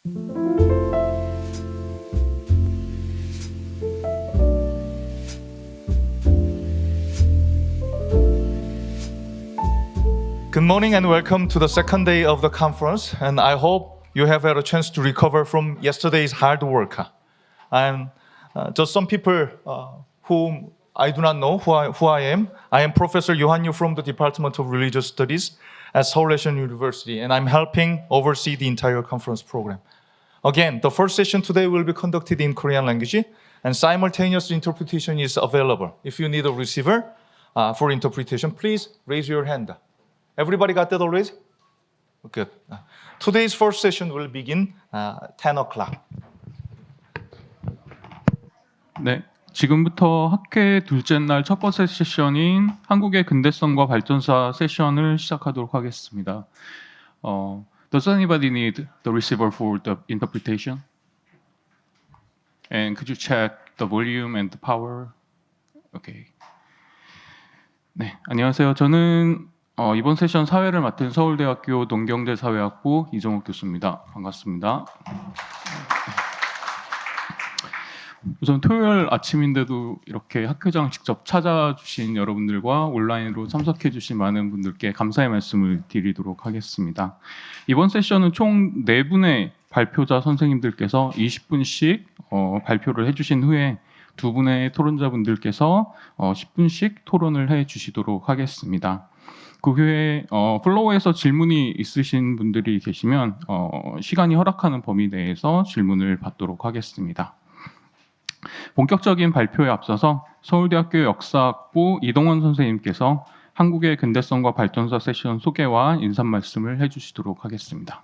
Good morning and welcome to the second day of the conference, and I hope you have had a chance to recover from yesterday's hard work. And just some people whom I do not know who I am. I am Professor Yohan Yu from the Department of Religious Studies at Seoul National University, and I'm helping oversee the entire conference program. Again, the first session today will be conducted in Korean language, and simultaneous interpretation is available. If you need a receiver for interpretation, please raise your hand. Everybody got that already? Good. Today's first session will begin 10 o'clock. 네, 지금부터 학회 둘째 날 첫 번째 세션인 한국의 근대성과 발전사 세션을 시작하도록 하겠습니다. Does anybody need the receiver for the interpretation? And could you check the volume and the power? Okay. 네, 안녕하세요. 저는 이번 세션 사회를 맡은 서울대학교 농경대사회학부 이정욱 교수입니다. 반갑습니다. 우선 토요일 아침인데도 이렇게 학회장 직접 찾아주신 여러분들과 온라인으로 참석해주신 많은 분들께 감사의 말씀을 드리도록 하겠습니다. 이번 세션은 총 4분의 발표자 선생님들께서 20분씩 발표를 해주신 후에 2분의 토론자분들께서 10분씩 토론을 해주시도록 하겠습니다. 그 후에 플로우에서 질문이 있으신 분들이 계시면 시간이 허락하는 범위 내에서 질문을 받도록 하겠습니다. 본격적인 발표에 앞서서 서울대학교 역사학부 이동원 선생님께서 한국의 근대성과 발전사 세션 소개와 인사 말씀을 해주시도록 하겠습니다.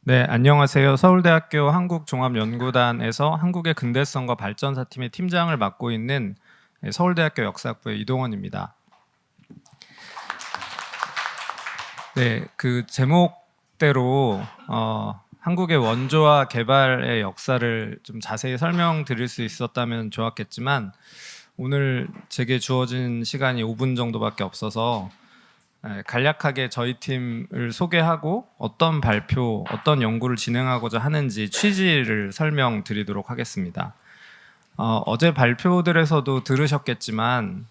네, 안녕하세요. 서울대학교 한국종합연구단에서 한국의 근대성과 발전사 팀의 팀장을 맡고 있는 서울대학교 역사학부의 이동원입니다. 네, 그 제목대로 한국의 원조와 개발의 역사를 좀 자세히 설명드릴 수 있었다면 좋았겠지만 오늘 제게 주어진 시간이 5분 정도밖에 없어서 간략하게 저희 팀을 소개하고 어떤 발표, 어떤 연구를 진행하고자 하는지 취지를 설명드리도록 하겠습니다. 어제 발표들에서도 들으셨겠지만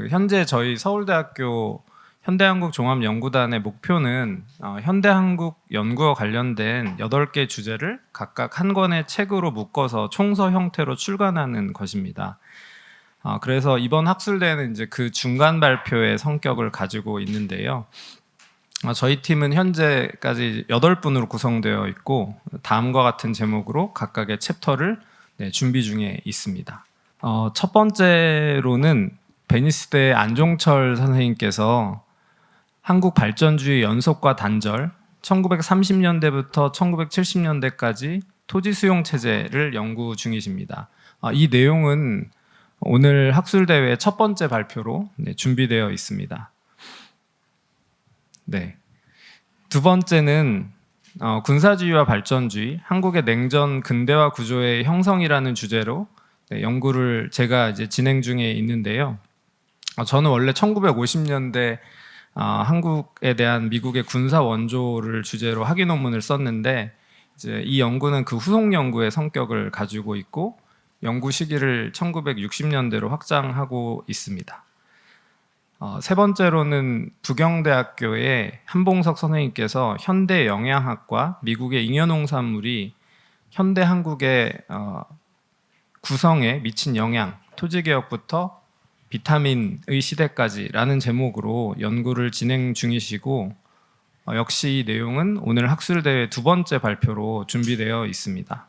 현재 저희 서울대학교 현대한국종합연구단의 목표는 현대한국 연구와 관련된 8개 주제를 각각 한 권의 책으로 묶어서 총서 형태로 출간하는 것입니다. 그래서 이번 학술대회는 이제 그 중간 발표의 성격을 가지고 있는데요. 저희 팀은 현재까지 8분으로 구성되어 있고 다음과 같은 제목으로 각각의 챕터를 준비 중에 있습니다. 첫 번째로는 베니스대 안종철 선생님께서 한국 발전주의 연속과 단절, 1930년대부터 1970년대까지 토지 수용 체제를 연구 중이십니다. 이 내용은 오늘 학술대회 첫 번째 발표로 준비되어 있습니다. 네. 두 번째는 군사주의와 발전주의, 한국의 냉전 근대화 구조의 형성이라는 주제로 연구를 제가 이제 진행 중에 있는데요. 저는 원래 1950년대 한국에 대한 미국의 군사 원조를 주제로 학위 논문을 썼는데 이제 이 연구는 그 후속 연구의 성격을 가지고 있고 연구 시기를 1960년대로 확장하고 있습니다. 세 번째로는 부경대학교의 한봉석 선생님께서 현대 영양학과 미국의 잉여농산물이 현대 한국의 구성에 미친 영향, 토지개혁부터 비타민의 시대까지라는 제목으로 연구를 진행 중이시고 역시 이 내용은 오늘 학술대회 두 번째 발표로 준비되어 있습니다.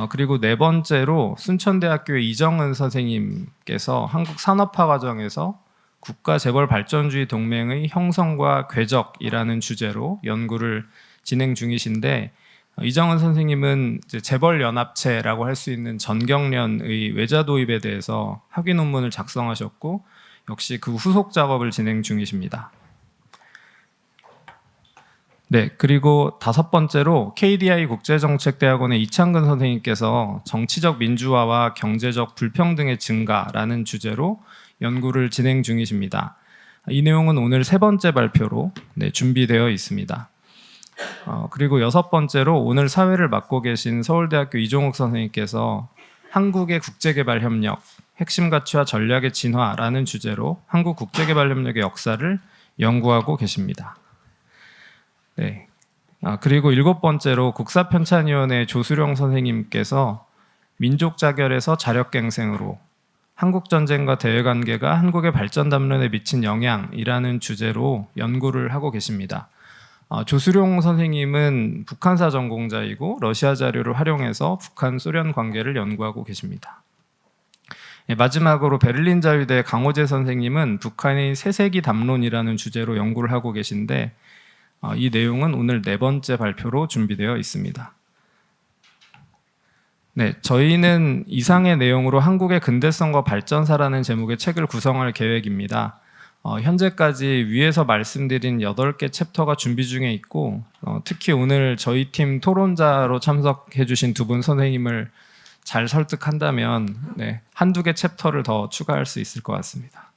그리고 네 번째로 순천대학교의 이정은 선생님께서 한국 산업화 과정에서 국가재벌발전주의 동맹의 형성과 궤적이라는 주제로 연구를 진행 중이신데 이정은 선생님은 재벌연합체라고 할 수 있는 전경련의 외자 도입에 대해서 학위 논문을 작성하셨고 역시 그 후속 작업을 진행 중이십니다. 네, 그리고 다섯 번째로 KDI 국제정책대학원의 이창근 선생님께서 정치적 민주화와 경제적 불평등의 증가라는 주제로 연구를 진행 중이십니다. 이 내용은 오늘 세 번째 발표로 준비되어 있습니다. 그리고 여섯 번째로 오늘 사회를 맡고 계신 서울대학교 이종욱 선생님께서 한국의 국제개발협력, 핵심 가치와 전략의 진화라는 주제로 한국 국제개발협력의 역사를 연구하고 계십니다. 네. 그리고 일곱 번째로 국사편찬위원회 조수령 선생님께서 민족 자결에서 자력갱생으로 한국전쟁과 대외관계가 한국의 발전 담론에 미친 영향이라는 주제로 연구를 하고 계십니다. 조수룡 선생님은 북한사 전공자이고 러시아 자료를 활용해서 북한 소련 관계를 연구하고 계십니다. 마지막으로 베를린 자유대 강호재 선생님은 북한의 새세기 담론이라는 주제로 연구를 하고 계신데 이 내용은 오늘 네 번째 발표로 준비되어 있습니다. 네, 저희는 이상의 내용으로 한국의 근대성과 발전사라는 제목의 책을 구성할 계획입니다. 현재까지 위에서 말씀드린 8개 챕터가 준비 중에 있고 특히 오늘 저희 팀 토론자로 참석해 주신 두 분 선생님을 잘 설득한다면 한두 개 챕터를 더 추가할 수 있을 것 같습니다.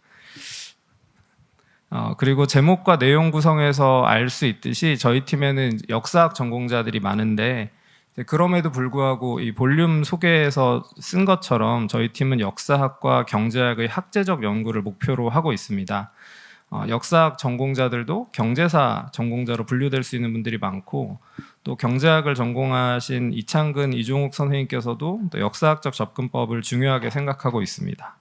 그리고 제목과 내용 구성에서 알 수 있듯이 저희 팀에는 역사학 전공자들이 많은데 그럼에도 불구하고 이 볼륨 소개에서 쓴 것처럼 저희 팀은 역사학과 경제학의 학제적 연구를 목표로 하고 있습니다. 역사학 전공자들도 경제사 전공자로 분류될 수 있는 분들이 많고 또 경제학을 전공하신 이창근, 이종욱 선생님께서도 또 역사학적 접근법을 중요하게 생각하고 있습니다.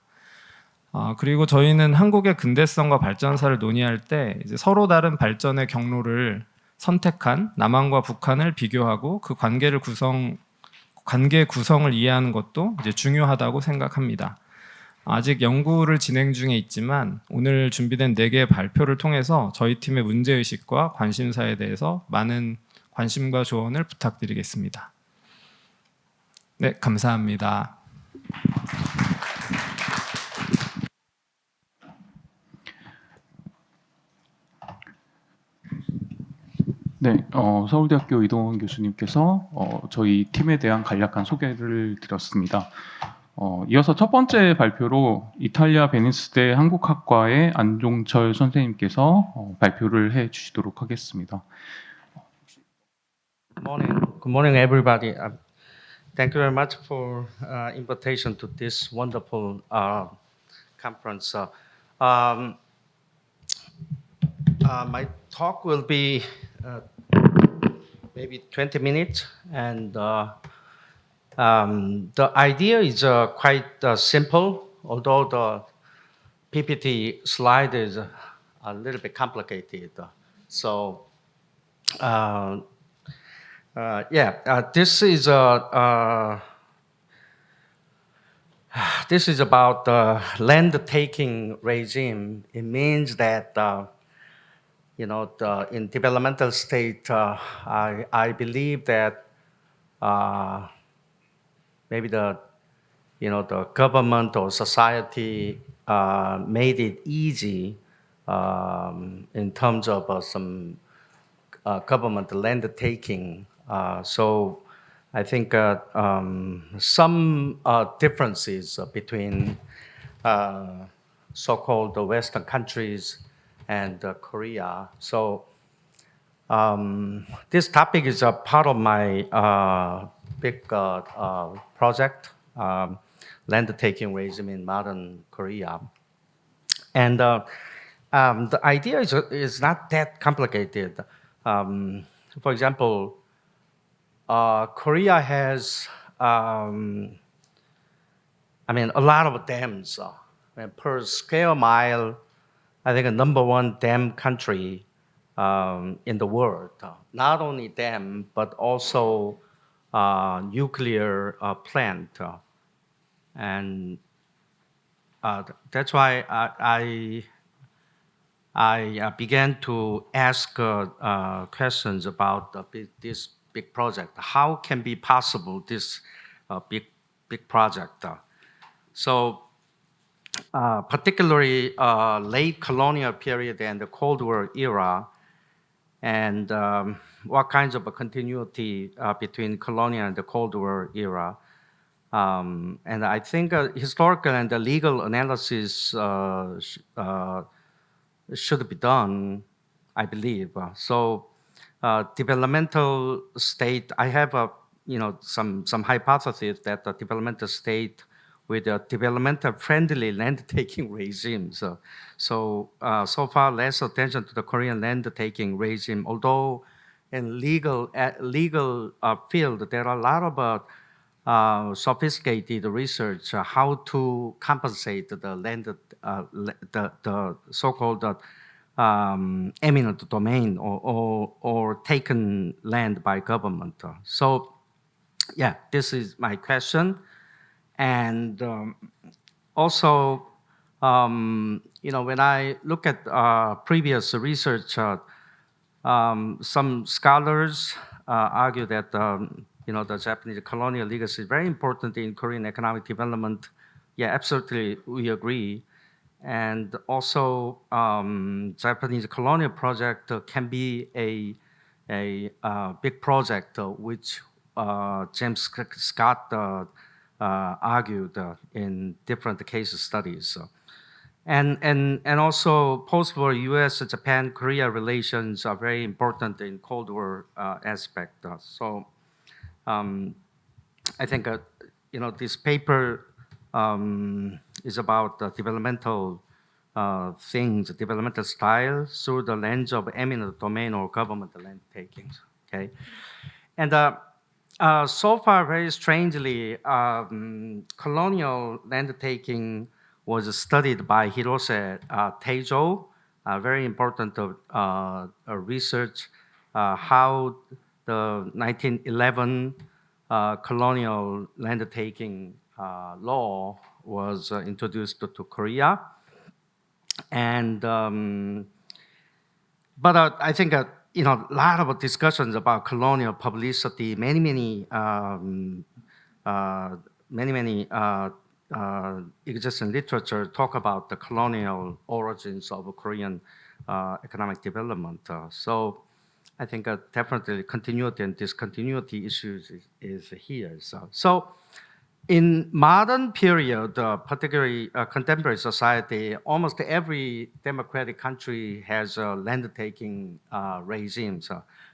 그리고 저희는 한국의 근대성과 발전사를 논의할 때 이제 서로 다른 발전의 경로를 선택한 남한과 북한을 비교하고 그 관계 구성을 이해하는 것도 이제 중요하다고 생각합니다. 아직 연구를 진행 중에 있지만 오늘 준비된 4개의 발표를 통해서 저희 팀의 문제의식과 관심사에 대해서 많은 관심과 조언을 부탁드리겠습니다. 네, 감사합니다. 네, 서울대학교 이동원 교수님께서 저희 팀에 대한 간략한 소개를 드렸습니다. 이어서 첫 번째 발표로 이탈리아 베니스대 한국학과의 안종철 선생님께서 발표를 해 주시도록 하겠습니다. Good morning, everybody. Thank you very much for invitation to this wonderful conference. My talk will be maybe 20 minutes, and the idea is quite simple, although the PPT slide is a little bit complicated. So, this is about the land taking regime. It means that in developmental state, I believe that maybe the government or society made it easy in terms of some government land taking. So I think some differences between so-called Western countries and Korea. So this topic is a part of my big project, land taking regime in modern Korea. And the idea is not that complicated. For example, Korea has, a lot of dams. Per square mile, I think a #1 dam country in the world. Not only dam, but also nuclear plant. And that's why I began to ask questions about this big project. How can be possible this big project? So particularly late colonial period and the Cold War era, and what kinds of a continuity between colonial and the Cold War era. And I think historical and the legal analysis should be done, I believe. So developmental state, I have a, some hypothesis that the developmental state with a developmental friendly land taking regime. So far less attention to the Korean land taking regime, although in legal field there are a lot of sophisticated research how to compensate the land, the so-called eminent domain or taken land by government. So yeah, this is my question. And also, when I look at previous research, some scholars argue that the Japanese colonial legacy is very important in Korean economic development. Yeah, absolutely, we agree. And also, Japanese colonial project can be a big project, which James Scott argued in different case studies. And also post-war U.S.-Japan-Korea relations are very important in Cold War aspect. So I think this paper is about developmental things, developmental style through the lens of eminent domain or government land takings. Okay, and so far, very strangely, colonial land taking was studied by Hirose Teijo, very important research, how the 1911 colonial land taking law was introduced to Korea. And, but I think a lot of discussions about colonial publicity, many existing literature talk about the colonial origins of Korean economic development. So I think definitely continuity and discontinuity issues is here. So in modern period, particularly contemporary society, almost every democratic country has land-taking regimes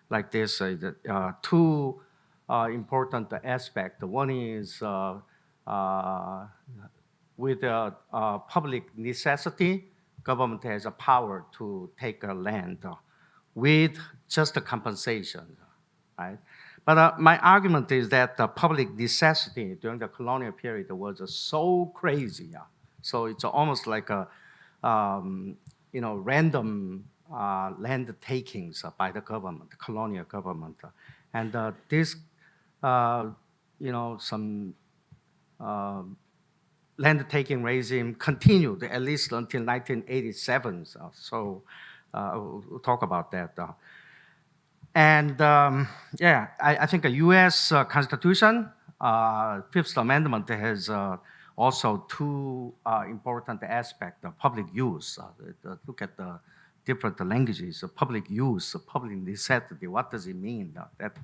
like this. Two important aspects. One is with public necessity, government has a power to take a land with just a compensation, right? But my argument is that the public necessity during the colonial period was so crazy. So it's almost like a random land takings by the government, the colonial government. And this, some land taking regime continued at least until 1987. So we'll talk about that. And I think a U.S. Constitution, Fifth Amendment has also two important aspects: public use. Look at the different languages. Public use, public necessity. What does it mean? That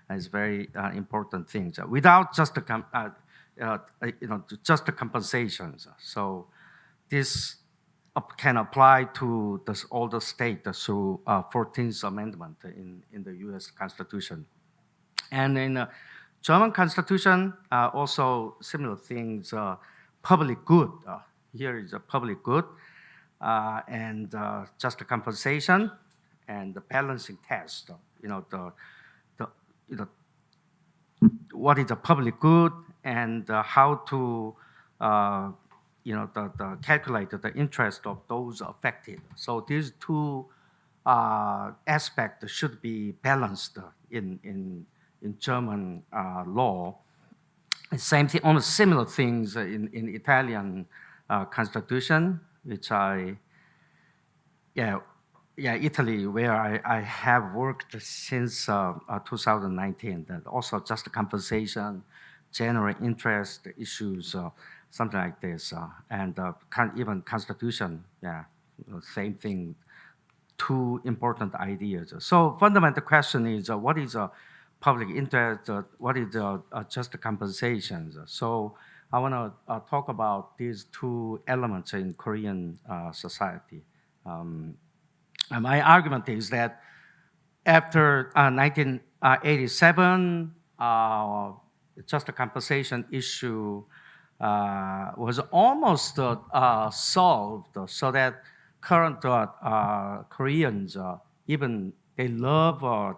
is very important things. Without just just the compensations. So this can apply to all the state through 14th Amendment in the U.S. Constitution. And in the German Constitution, also similar things, public good. Here is a public good, and just a compensation, and the balancing test. What is a public good, and how to calculate the interest of those affected. So these two aspects should be balanced in German law. Same thing, almost similar things in Italian constitution, which Italy, where I have worked since 2019. That also just compensation, general interest issues, something like this, and even constitution, same thing, two important ideas. So fundamental question is, what is public interest, what is just compensations? So I want to talk about these two elements in Korean society. And my argument is that after 1987, just a compensation issue was almost solved, so that current Koreans even they love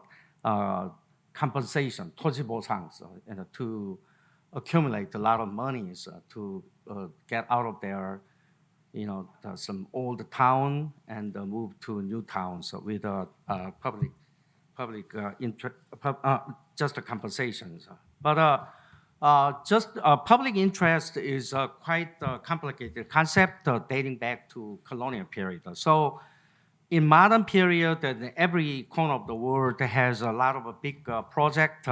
compensation, 토지보상, and to accumulate a lot of monies to get out of their, some old town and move to new towns with public just compensations. But just public interest is quite a complicated concept dating back to colonial period. So in modern period, every corner of the world has a lot of a big project,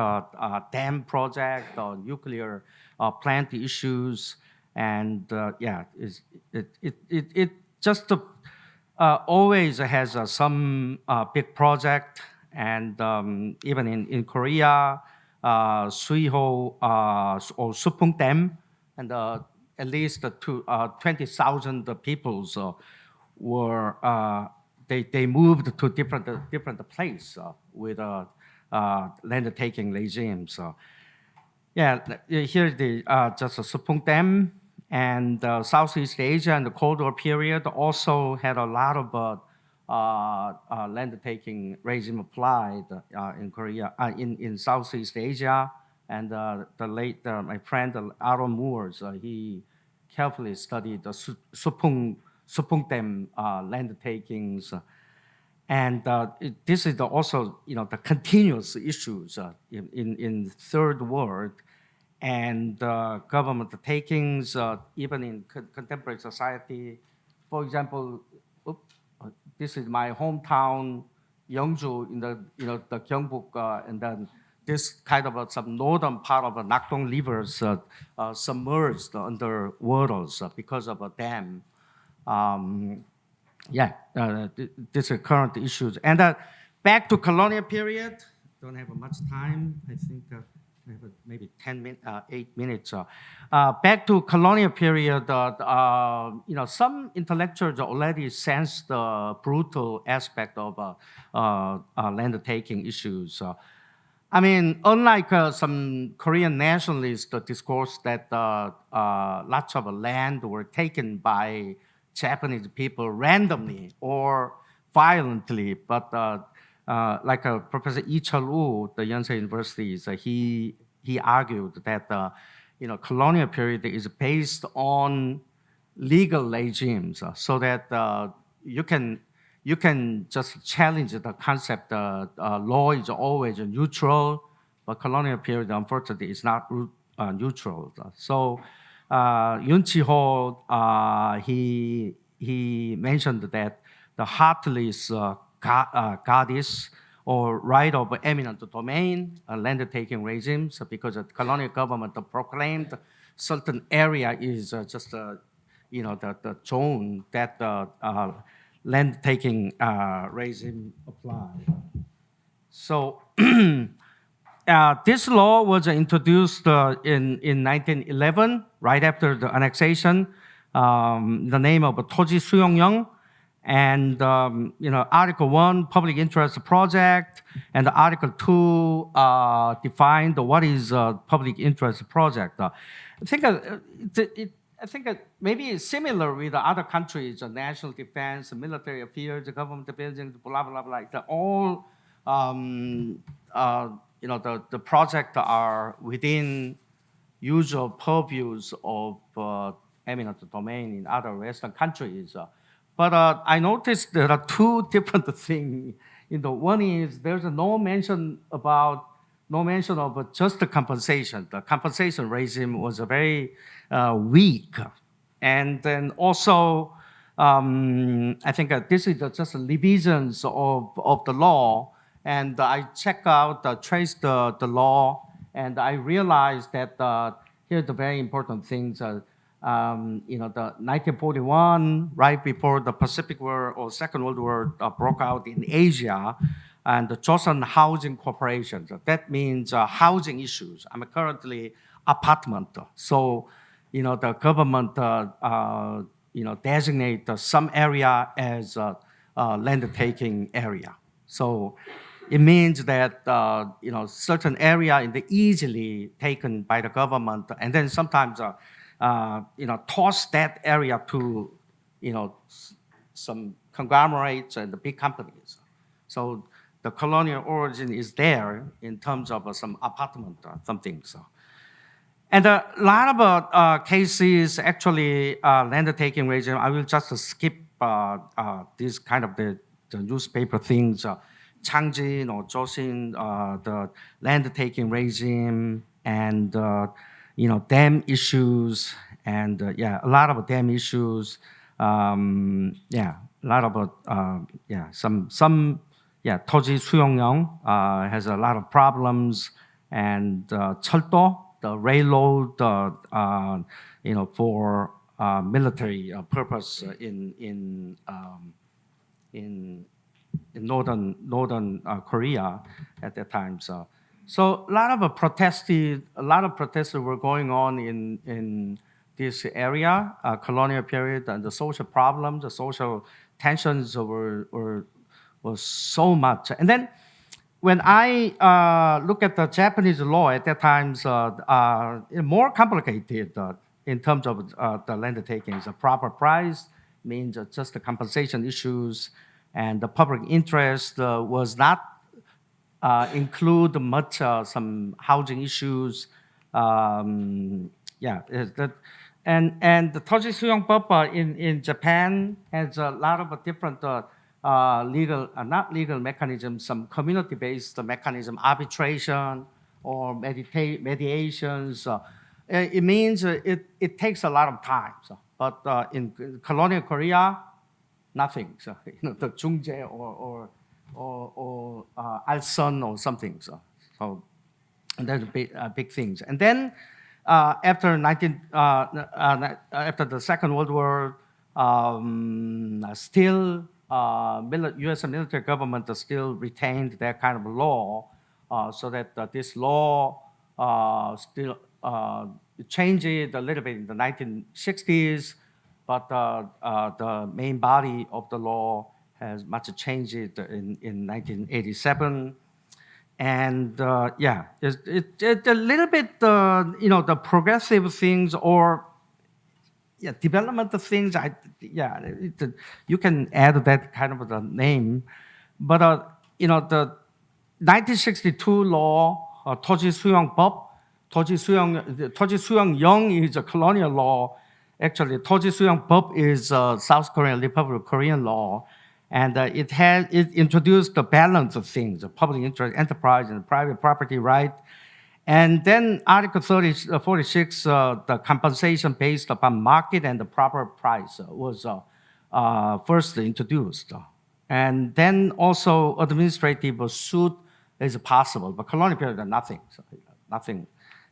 dam project, nuclear plant issues, and it just always has some big project, and even in Korea, Suiho or Supung Dam, and at least 20,000 peoples were they moved to different place with land taking regimes. Here the just a Supung Dam, and Southeast Asia and the Cold War period also had a lot of land taking regime applied in Korea, in Southeast Asia, and the late my friend Aaron Moores, he carefully studied the Supung Dam land takings, and this is also the continuous issues in third world, and government takings even in contemporary society. For example, this is my hometown, Yeongju, in the the Gyeongbuk, and then this kind of some northern part of the Nakdong rivers submerged under waters because of a dam. This is current issues. And back to colonial period, don't have much time. I think I have maybe 8 minutes. Back to colonial period, some intellectuals already sensed the brutal aspect of land taking issues. I mean, unlike some Korean nationalist discourse that lots of land were taken by Japanese people randomly or violently, but like Professor Lee Chul-woo, the Yonsei University, he argued that colonial period is based on legal regimes, so that you can just challenge the concept. Law is always neutral, but colonial period, unfortunately, is not neutral. So Yoon Chi-ho, he mentioned that the heartless goddess or right of eminent domain, land taking regimes, because the colonial government proclaimed certain area is just the zone that land taking regime applied. So this law was introduced in 1911, right after the annexation. The name of 토지 수용령, and Article 1, public interest project, and Article 2 defined what is a public interest project. I think maybe it's similar with other countries, national defense, military affairs, government buildings, blah blah blah. They're all the projects are within usual purviews of eminent domain in other Western countries. But I noticed there are two different things. One is there's no mention of just the compensation. The compensation regime was very weak, and then also I think this is just revisions of the law. And I check out, trace the law, and I realized that here's the very important things. The 1941, right before the Pacific War or Second World War broke out in Asia, and the Joseon Housing Corporation. That means housing issues. I'm currently apartment. So, the government, designate some area as a land taking area. So, it means that certain area in the easily taken by the government, and then sometimes toss that area to some conglomerates and the big companies. So the colonial origin is there in terms of some apartment or something. So. And a lot of cases, actually, land taking regime, I will just skip this kind of the newspaper things, Changjin or Joseon, the land taking regime, and dam issues, and a lot of dam issues. A lot of 토지 수용령 has a lot of problems, and 철도, the railroad, for military purpose in northern Korea at that time. So a lot of protests were going on in this area, colonial period, and the social problems, the social tensions were so much. And then when I look at the Japanese law at that time, more complicated in terms of the land takings. The proper price means just the compensation issues, and the public interest was not include much some housing issues. And the 토지 수용법 in Japan has a lot of different legal, not legal mechanisms, some community-based mechanism, arbitration or mediations. It means it takes a lot of time. So. But in colonial Korea, nothing. So, the 중재 or alson or something. So that's big things. And then after the Second World War, still U.S. military government still retained that kind of law, so that this law still changed a little bit in the 1960s, but the main body of the law has much changed in 1987. And it's a little bit, the progressive things or development of things. You can add that kind of the name, but the 1962 law, 토지 수용법, 토지 수용령 is a colonial law. Actually, 토지 수용법 is South Korean Republic Korean law, and it introduced the balance of things, the public interest, enterprise, and private property right. And then Article 46, the compensation based upon market and the proper price was first introduced. And then also administrative suit is possible, but colonial period, nothing. So nothing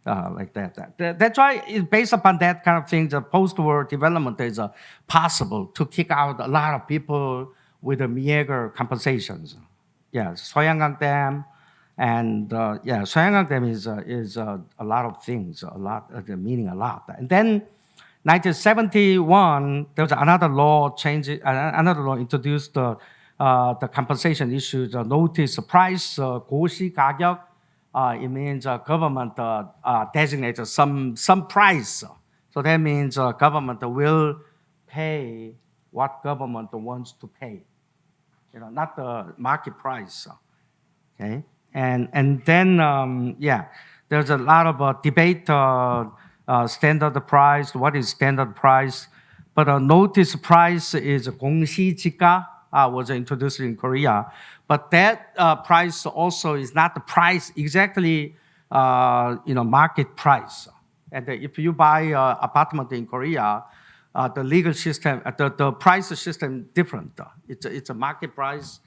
like that. That's why it's based upon that kind of thing, the post-war development is possible to kick out a lot of people with the meager compensations. Soyangang Dam, and Soyangang Dam is a lot of things, meaning a lot. And then 1971, there was another law introduced the compensation issue, the notice price, 고시 가격. It means government designated some price. So that means government will pay what government wants to pay, not the market price. Okay, and then there's a lot of debate. Standard price. What is standard price? But notice price is 공시지가 was introduced in Korea. But that price also is not the price exactly, market price. And if you buy an apartment in Korea, the legal system, the price system different. It's a market price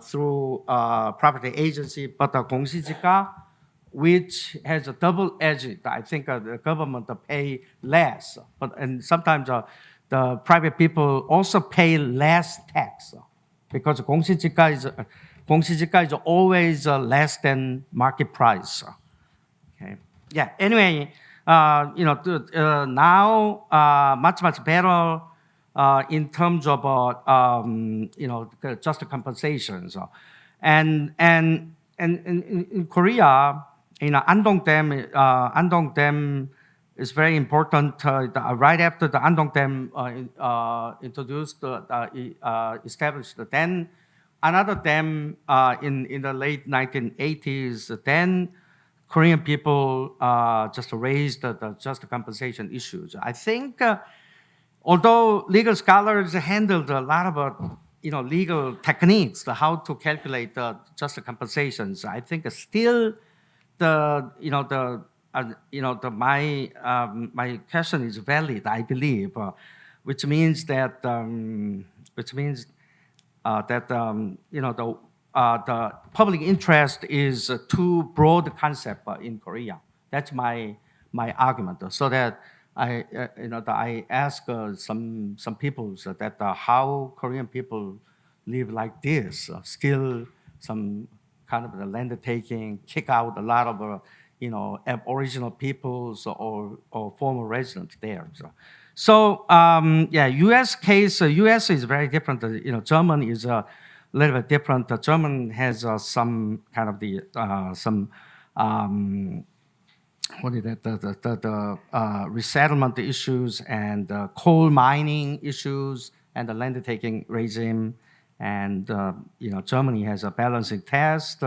through property agency, but the 공시지가, which has a double edge. I think the government pay less, and sometimes the private people also pay less tax. Because 공시지가 is always less than market price. Okay. Yeah. Anyway, now much better in terms of just the compensations, in Korea, Andong Dam is very important. Right after the Andong Dam established, then another dam in the late 1980s. Then Korean people just raised the just compensation issues. I think, although legal scholars handled a lot of legal techniques, how to calculate the just compensations, I think still my question is valid, I believe, which means that the public interest is a too broad concept in Korea. That's my argument. So that I ask some people that how Korean people live like this, still some kind of the land taking, kick out a lot of Aboriginal peoples or former residents there. So U.S. case, U.S. is very different. German is a little bit different. German has some kind of the resettlement issues and coal mining issues and the land taking regime. And Germany has a balancing test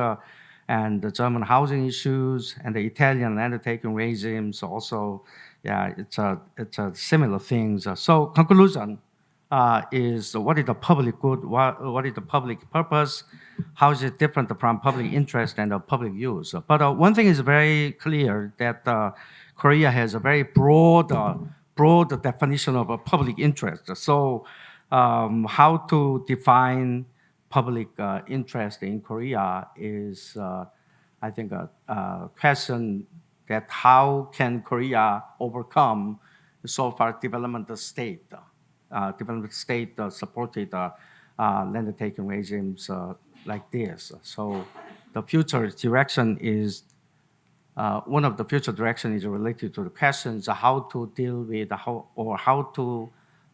and the German housing issues and the Italian land taking regimes also. It's a similar things. So conclusion is what is the public good? What is the public purpose? How is it different from public interest and public use? But one thing is very clear that Korea has a very broad definition of a public interest. So how to define public interest in Korea is, I think, a question that how can Korea overcome so far development state supported land taking regimes like this. So the future direction is, one of the future direction is related to the questions how to deal with how to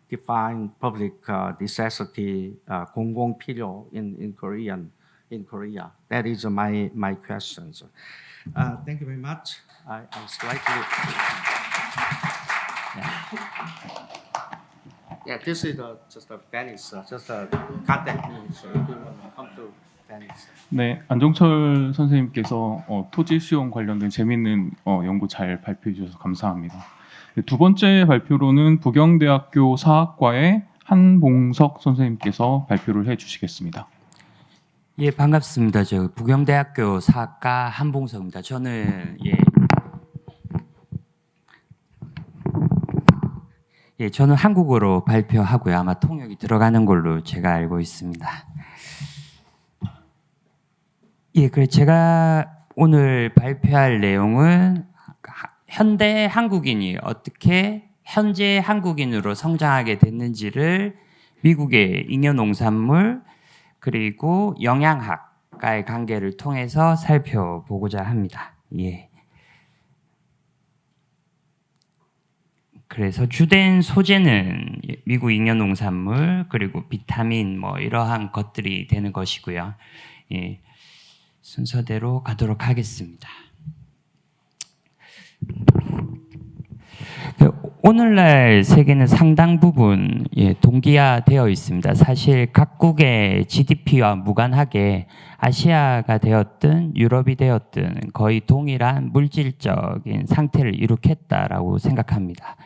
define public necessity, 공공 필요 in Korea. That is my questions. Thank you very much. I slightly. Yeah, this is just a Venice, just a contact me. So if you want to come to Venice. 네, 안종철 선생님께서 토지 수용 관련된 재미있는 연구 잘 발표해 주셔서 감사합니다. 두 번째 발표로는 부경대학교 사학과의 한봉석 선생님께서 발표를 해주시겠습니다. 예, 반갑습니다. 저 부경대학교 사학과 한봉석입니다. 저는 저는 한국어로 발표하고요. 아마 통역이 들어가는 걸로 제가 알고 있습니다. 그래 제가 오늘 발표할 내용은 현대 한국인이 어떻게 현재 한국인으로 성장하게 됐는지를 미국의 잉여농산물 그리고 영양학과의 관계를 통해서 살펴보고자 합니다. 그래서 주된 소재는 미국 잉여농산물 그리고 비타민 이러한 것들이 되는 것이고요. 순서대로 가도록 하겠습니다. 오늘날 세계는 상당 부분 동기화되어 있습니다. 사실 각국의 GDP와 무관하게 아시아가 되었든 유럽이 되었든 거의 동일한 물질적인 상태를 이룩했다라고 생각합니다.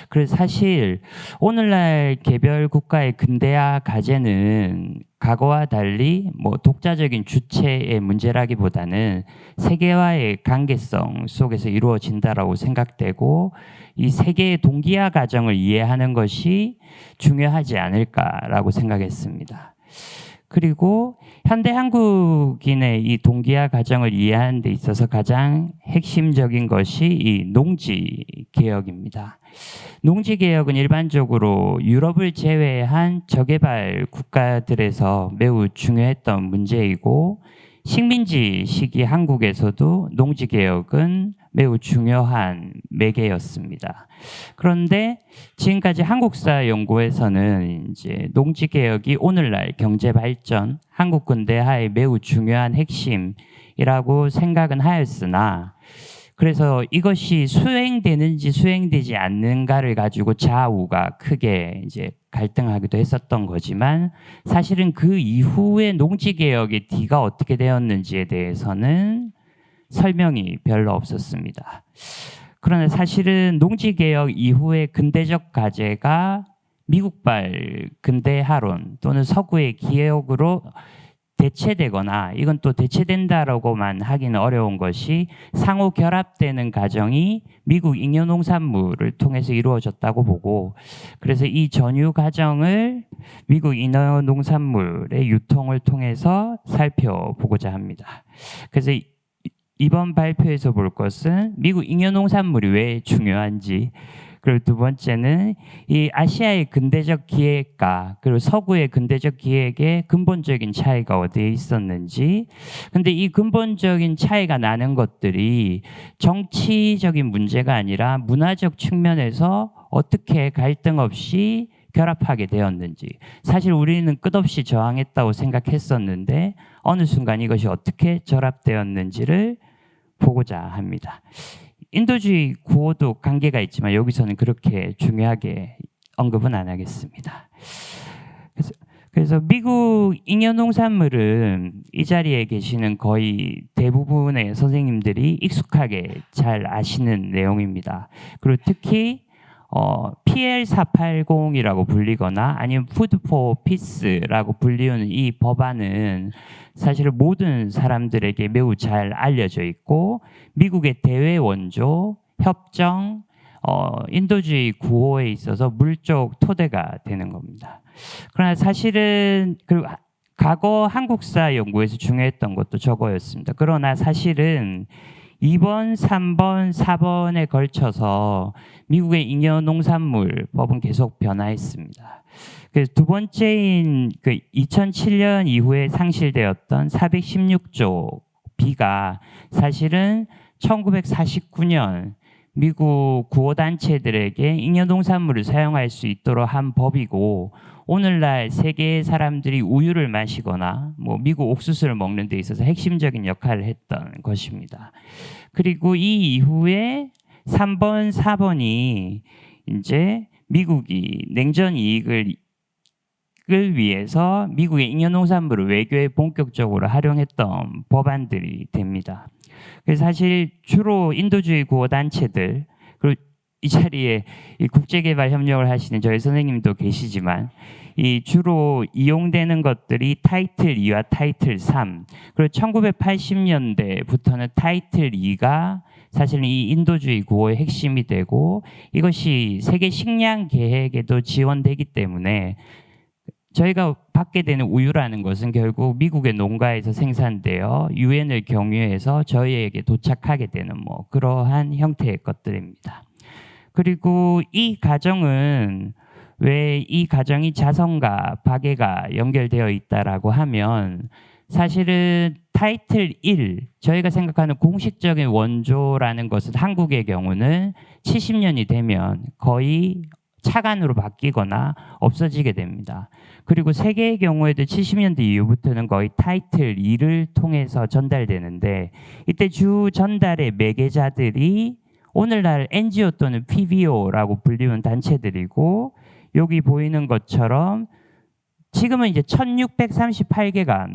그래서 사실 오늘날 개별 국가의 근대화 과제는 과거와 달리 독자적인 주체의 문제라기보다는 세계와의 관계성 속에서 이루어진다라고 생각되고 이 세계의 동기화 과정을 이해하는 것이 중요하지 않을까라고 생각했습니다. 그리고 현대 한국인의 이 동기화 과정을 이해하는 데 있어서 가장 핵심적인 것이 이 농지 개혁입니다. 농지 개혁은 일반적으로 유럽을 제외한 저개발 국가들에서 매우 중요했던 문제이고 식민지 시기 한국에서도 농지 개혁은 매우 중요한 매개였습니다. 그런데 지금까지 한국사 연구에서는 이제 농지 개혁이 오늘날 경제 발전, 한국 근대화의 매우 중요한 핵심이라고 생각은 하였으나 그래서 이것이 수행되는지 수행되지 않는가를 가지고 좌우가 크게 이제 갈등하기도 했었던 거지만 사실은 그 이후에 농지개혁의 뒤가 어떻게 되었는지에 대해서는 설명이 별로 없었습니다. 그러나 사실은 농지개혁 이후의 근대적 과제가 미국발 근대화론 또는 서구의 기억으로 대체되거나 이건 또 대체된다라고만 하기는 어려운 것이 상호 결합되는 과정이 미국 잉여농산물을 통해서 이루어졌다고 보고 그래서 이 전유 과정을 미국 잉여농산물의 유통을 통해서 살펴보고자 합니다. 그래서 이번 발표에서 볼 것은 미국 잉여농산물이 왜 중요한지 그리고 두 번째는 이 아시아의 근대적 기획과 그리고 서구의 근대적 기획의 근본적인 차이가 어디에 있었는지 근데 이 근본적인 차이가 나는 것들이 정치적인 문제가 아니라 문화적 측면에서 어떻게 갈등 없이 결합하게 되었는지 사실 우리는 끝없이 저항했다고 생각했었는데 어느 순간 이것이 어떻게 결합되었는지를 보고자 합니다. 인도주의 구호도 관계가 있지만 여기서는 그렇게 중요하게 언급은 안 하겠습니다. 그래서 미국 잉여농산물은 이 자리에 계시는 거의 대부분의 선생님들이 익숙하게 잘 아시는 내용입니다. 그리고 특히 PL480이라고 불리거나 아니면 Food for Peace라고 불리우는 이 법안은 사실 모든 사람들에게 매우 잘 알려져 있고 미국의 대외 원조, 협정, 인도주의 구호에 있어서 물적 토대가 되는 겁니다. 그러나 사실은 그리고 과거 한국사 연구에서 중요했던 것도 저거였습니다. 그러나 사실은 2번, 3번, 4번에 걸쳐서 미국의 잉여농산물 법은 계속 변화했습니다. 그래서 두 번째인 그 2007년 이후에 상실되었던 416조 B가 사실은 1949년 미국 구호단체들에게 잉여농산물을 사용할 수 있도록 한 법이고 오늘날 세계의 사람들이 우유를 마시거나 뭐 미국 옥수수를 먹는 데 있어서 핵심적인 역할을 했던 것입니다. 그리고 이 이후에 3번, 4번이 이제 미국이 냉전 이익을 위해서 미국의 잉여농산물을 외교에 본격적으로 활용했던 법안들이 됩니다. 그래서 사실 주로 인도주의 구호단체들 그리고 이 자리에 이 국제개발 협력을 하시는 저희 선생님도 계시지만 이 주로 이용되는 것들이 타이틀 2와 타이틀 3 그리고 1980년대부터는 타이틀 2가 사실은 이 인도주의 구호의 핵심이 되고 이것이 세계 식량 계획에도 지원되기 때문에 저희가 받게 되는 우유라는 것은 결국 미국의 농가에서 생산되어 유엔을 경유해서 저희에게 도착하게 되는 뭐 그러한 형태의 것들입니다. 그리고 이 가정은 왜 이 가정이 자선과 박애가 연결되어 있다라고 하면 사실은 타이틀 1 저희가 생각하는 공식적인 원조라는 것은 한국의 경우는 70년이 되면 거의 차관으로 바뀌거나 없어지게 됩니다. 그리고 세계의 경우에도 70년대 이후부터는 거의 타이틀 2를 통해서 전달되는데 이때 주 전달의 매개자들이 오늘날 NGO 또는 PBO라고 불리는 단체들이고 여기 보이는 것처럼 지금은 이제 1638개가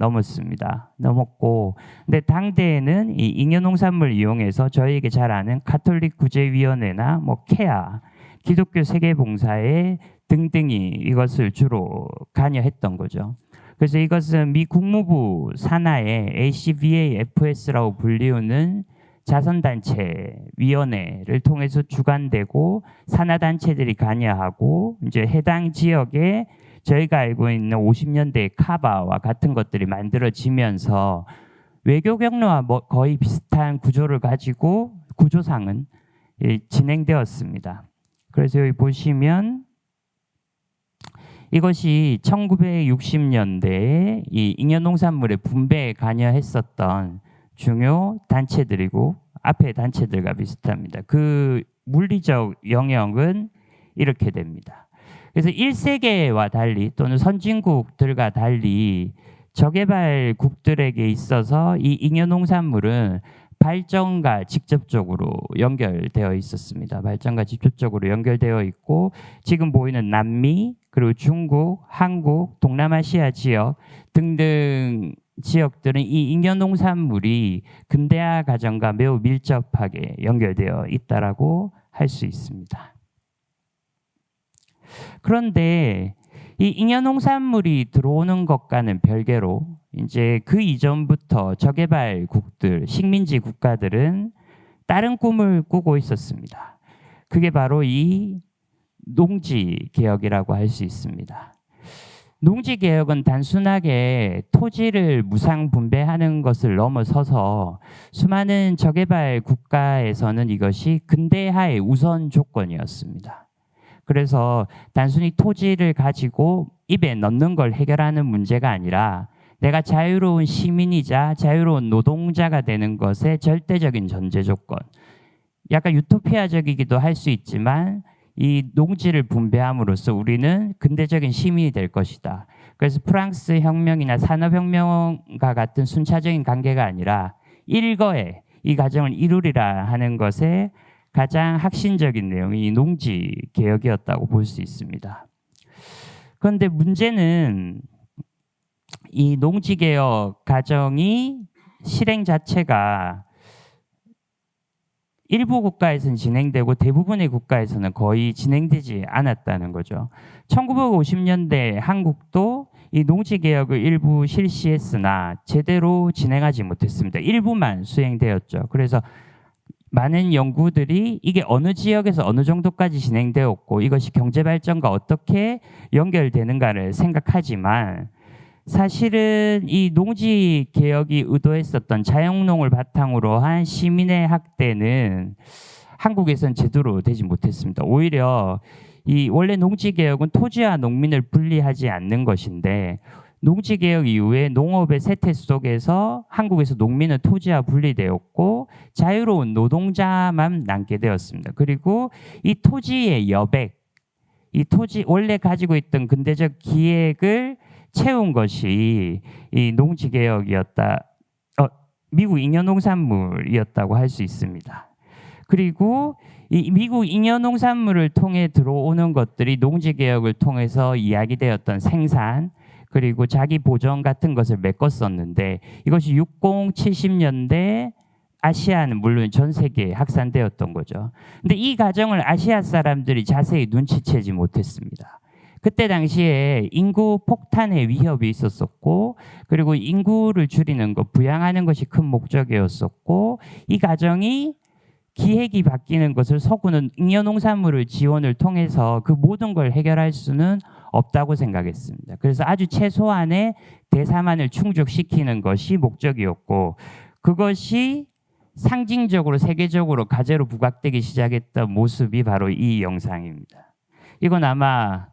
넘었고 근데 당대에는 이 잉여농산물 이용해서 저희에게 잘 아는 가톨릭 구제위원회나 뭐 케아 기독교 세계봉사회 등등이 이것을 주로 관여했던 거죠. 그래서 이것은 미 국무부 산하의 ACVAFS라고 불리우는 자선단체 위원회를 통해서 주관되고 산하단체들이 관여하고 이제 해당 지역에 저희가 알고 있는 50년대의 카바와 같은 것들이 만들어지면서 외교 경로와 거의 비슷한 구조를 가지고 구조상은 진행되었습니다. 그래서 여기 보시면 이것이 1960년대에 이 잉여농산물의 분배에 관여했었던 중요 단체들이고 앞에 단체들과 비슷합니다. 그 물리적 영역은 이렇게 됩니다. 그래서 1세계와 달리 또는 선진국들과 달리 저개발국들에게 있어서 이 잉여농산물은 발전과 직접적으로 연결되어 있었습니다. 발전과 직접적으로 연결되어 있고 지금 보이는 남미, 그리고 중국, 한국, 동남아시아 지역 등등 지역들은 이 잉여농산물이 근대화 과정과 매우 밀접하게 연결되어 있다라고 할 수 있습니다. 그런데 이 잉여농산물이 들어오는 것과는 별개로 이제 그 이전부터 저개발국들, 식민지 국가들은 다른 꿈을 꾸고 있었습니다. 그게 바로 이 농지 개혁이라고 할 수 있습니다. 농지 개혁은 단순하게 토지를 무상 분배하는 것을 넘어서서 수많은 저개발 국가에서는 이것이 근대화의 우선 조건이었습니다. 그래서 단순히 토지를 가지고 입에 넣는 걸 해결하는 문제가 아니라 내가 자유로운 시민이자 자유로운 노동자가 되는 것의 절대적인 전제 조건. 약간 유토피아적이기도 할 수 있지만 이 농지를 분배함으로써 우리는 근대적인 시민이 될 것이다. 그래서 프랑스 혁명이나 산업혁명과 같은 순차적인 관계가 아니라 일거에 이 과정을 이루리라 하는 것에 가장 핵심적인 내용이 농지 개혁이었다고 볼 수 있습니다. 그런데 문제는 이 농지 개혁 과정이 실행 자체가 일부 국가에서는 진행되고 대부분의 국가에서는 거의 진행되지 않았다는 거죠. 1950년대 한국도 이 농지 개혁을 일부 실시했으나 제대로 진행하지 못했습니다. 일부만 수행되었죠. 그래서 많은 연구들이 이게 어느 지역에서 어느 정도까지 진행되었고 이것이 경제 발전과 어떻게 연결되는가를 생각하지만 사실은 이 농지 개혁이 의도했었던 자영농을 바탕으로 한 시민의 학대는 한국에선 제대로 되지 못했습니다. 오히려 이 원래 농지 개혁은 토지와 농민을 분리하지 않는 것인데 농지 개혁 이후에 농업의 세태 속에서 한국에서 농민은 토지와 분리되었고 자유로운 노동자만 남게 되었습니다. 그리고 이 토지의 여백, 이 토지 원래 가지고 있던 근대적 기획을 채운 것이 이 농지 개혁이었다. 미국 잉여농산물이었다고 할 수 있습니다. 그리고 이 미국 잉여농산물을 통해 들어오는 것들이 농지 개혁을 통해서 이야기되었던 생산 그리고 자기 보전 같은 것을 메꿨었는데 이것이 60, 70년대 아시아는 물론 전 세계에 확산되었던 거죠. 근데 이 과정을 아시아 사람들이 자세히 눈치채지 못했습니다. 그때 당시에 인구 폭탄의 위협이 있었었고 그리고 인구를 줄이는 것, 부양하는 것이 큰 목적이었었고 이 과정이 기획이 바뀌는 것을 서구는 잉여농산물을 지원을 통해서 그 모든 걸 해결할 수는 없다고 생각했습니다. 그래서 아주 최소한의 대사만을 충족시키는 것이 목적이었고 그것이 상징적으로 세계적으로 과제로 부각되기 시작했던 모습이 바로 이 영상입니다. 이건 아마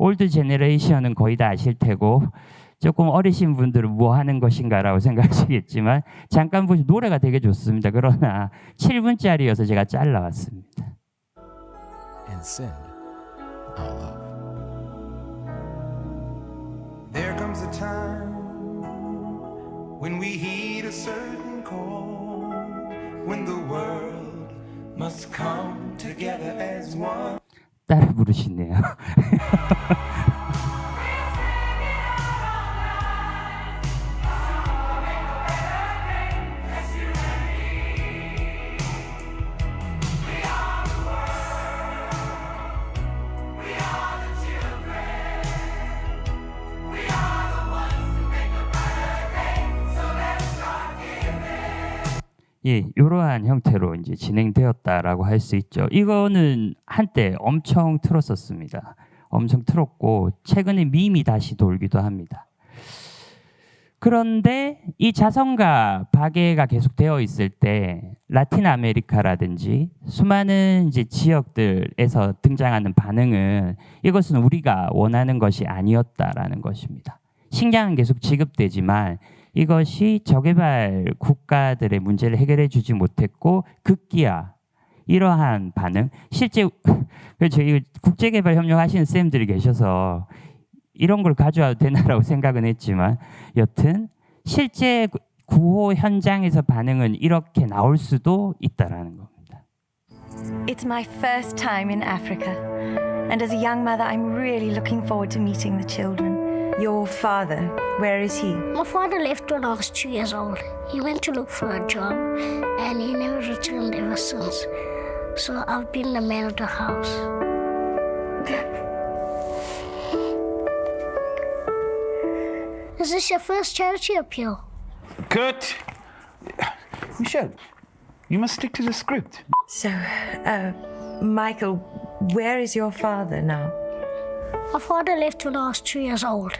올드 제너레이션은 거의 다 아실 테고 조금 어리신 분들은 뭐 하는 것인가라고 생각하시겠지만 잠깐 보시면 노래가 되게 좋습니다. 그러나 7분짜리여서 제가 잘라왔습니다. And send our love. There comes a time when we heed a certain call, when the world must come together as one. 따라 부르시네요. 예, 이러한 형태로 이제 진행되었다라고 할 수 있죠. 이거는 한때 엄청 틀었었습니다. 엄청 틀었고 최근에 밈이 다시 돌기도 합니다. 그런데 이 자선과 박애가 계속되어 있을 때 라틴 아메리카라든지 수많은 이제 지역들에서 등장하는 반응은 이것은 우리가 원하는 것이 아니었다라는 것입니다. 식량은 계속 지급되지만 이것이 저개발 국가들의 문제를 해결해 주지 못했고 급기야 이러한 반응, 실제 저희 국제개발협력 하시는 쌤들이 계셔서 이런 걸 가져와도 되나라고 생각은 했지만 여튼 실제 구호 현장에서 반응은 이렇게 나올 수도 있다라는 겁니다. It's my first time in Africa, and as a young mother, I'm really looking forward to meeting the children. Your father, where is he? My father left when I was 2 years old. He went to look for a job and he never returned ever since. So I've been the man of the house. Is this your first charity appeal? Kurt! Michelle, you must stick to the script. So, Michael, where is your father now? My father left when I was 2 years old.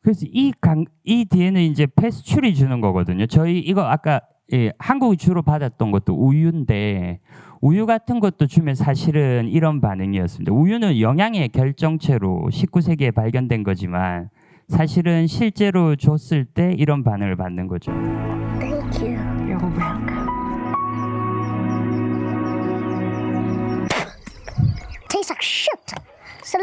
그래서 이 뒤에는 이제 패스츄리 주는 거거든요. 저희 이거 아까 한국이 주로 받았던 것도 우유인데 우유 같은 것도 주면 사실은 이런 반응이었습니다. 우유는 영양의 결정체로 19세기에 발견된 거지만 사실은 실제로 줬을 때 이런 반응을 받는 거죠. Thank you. You're welcome. Tastes like shit. So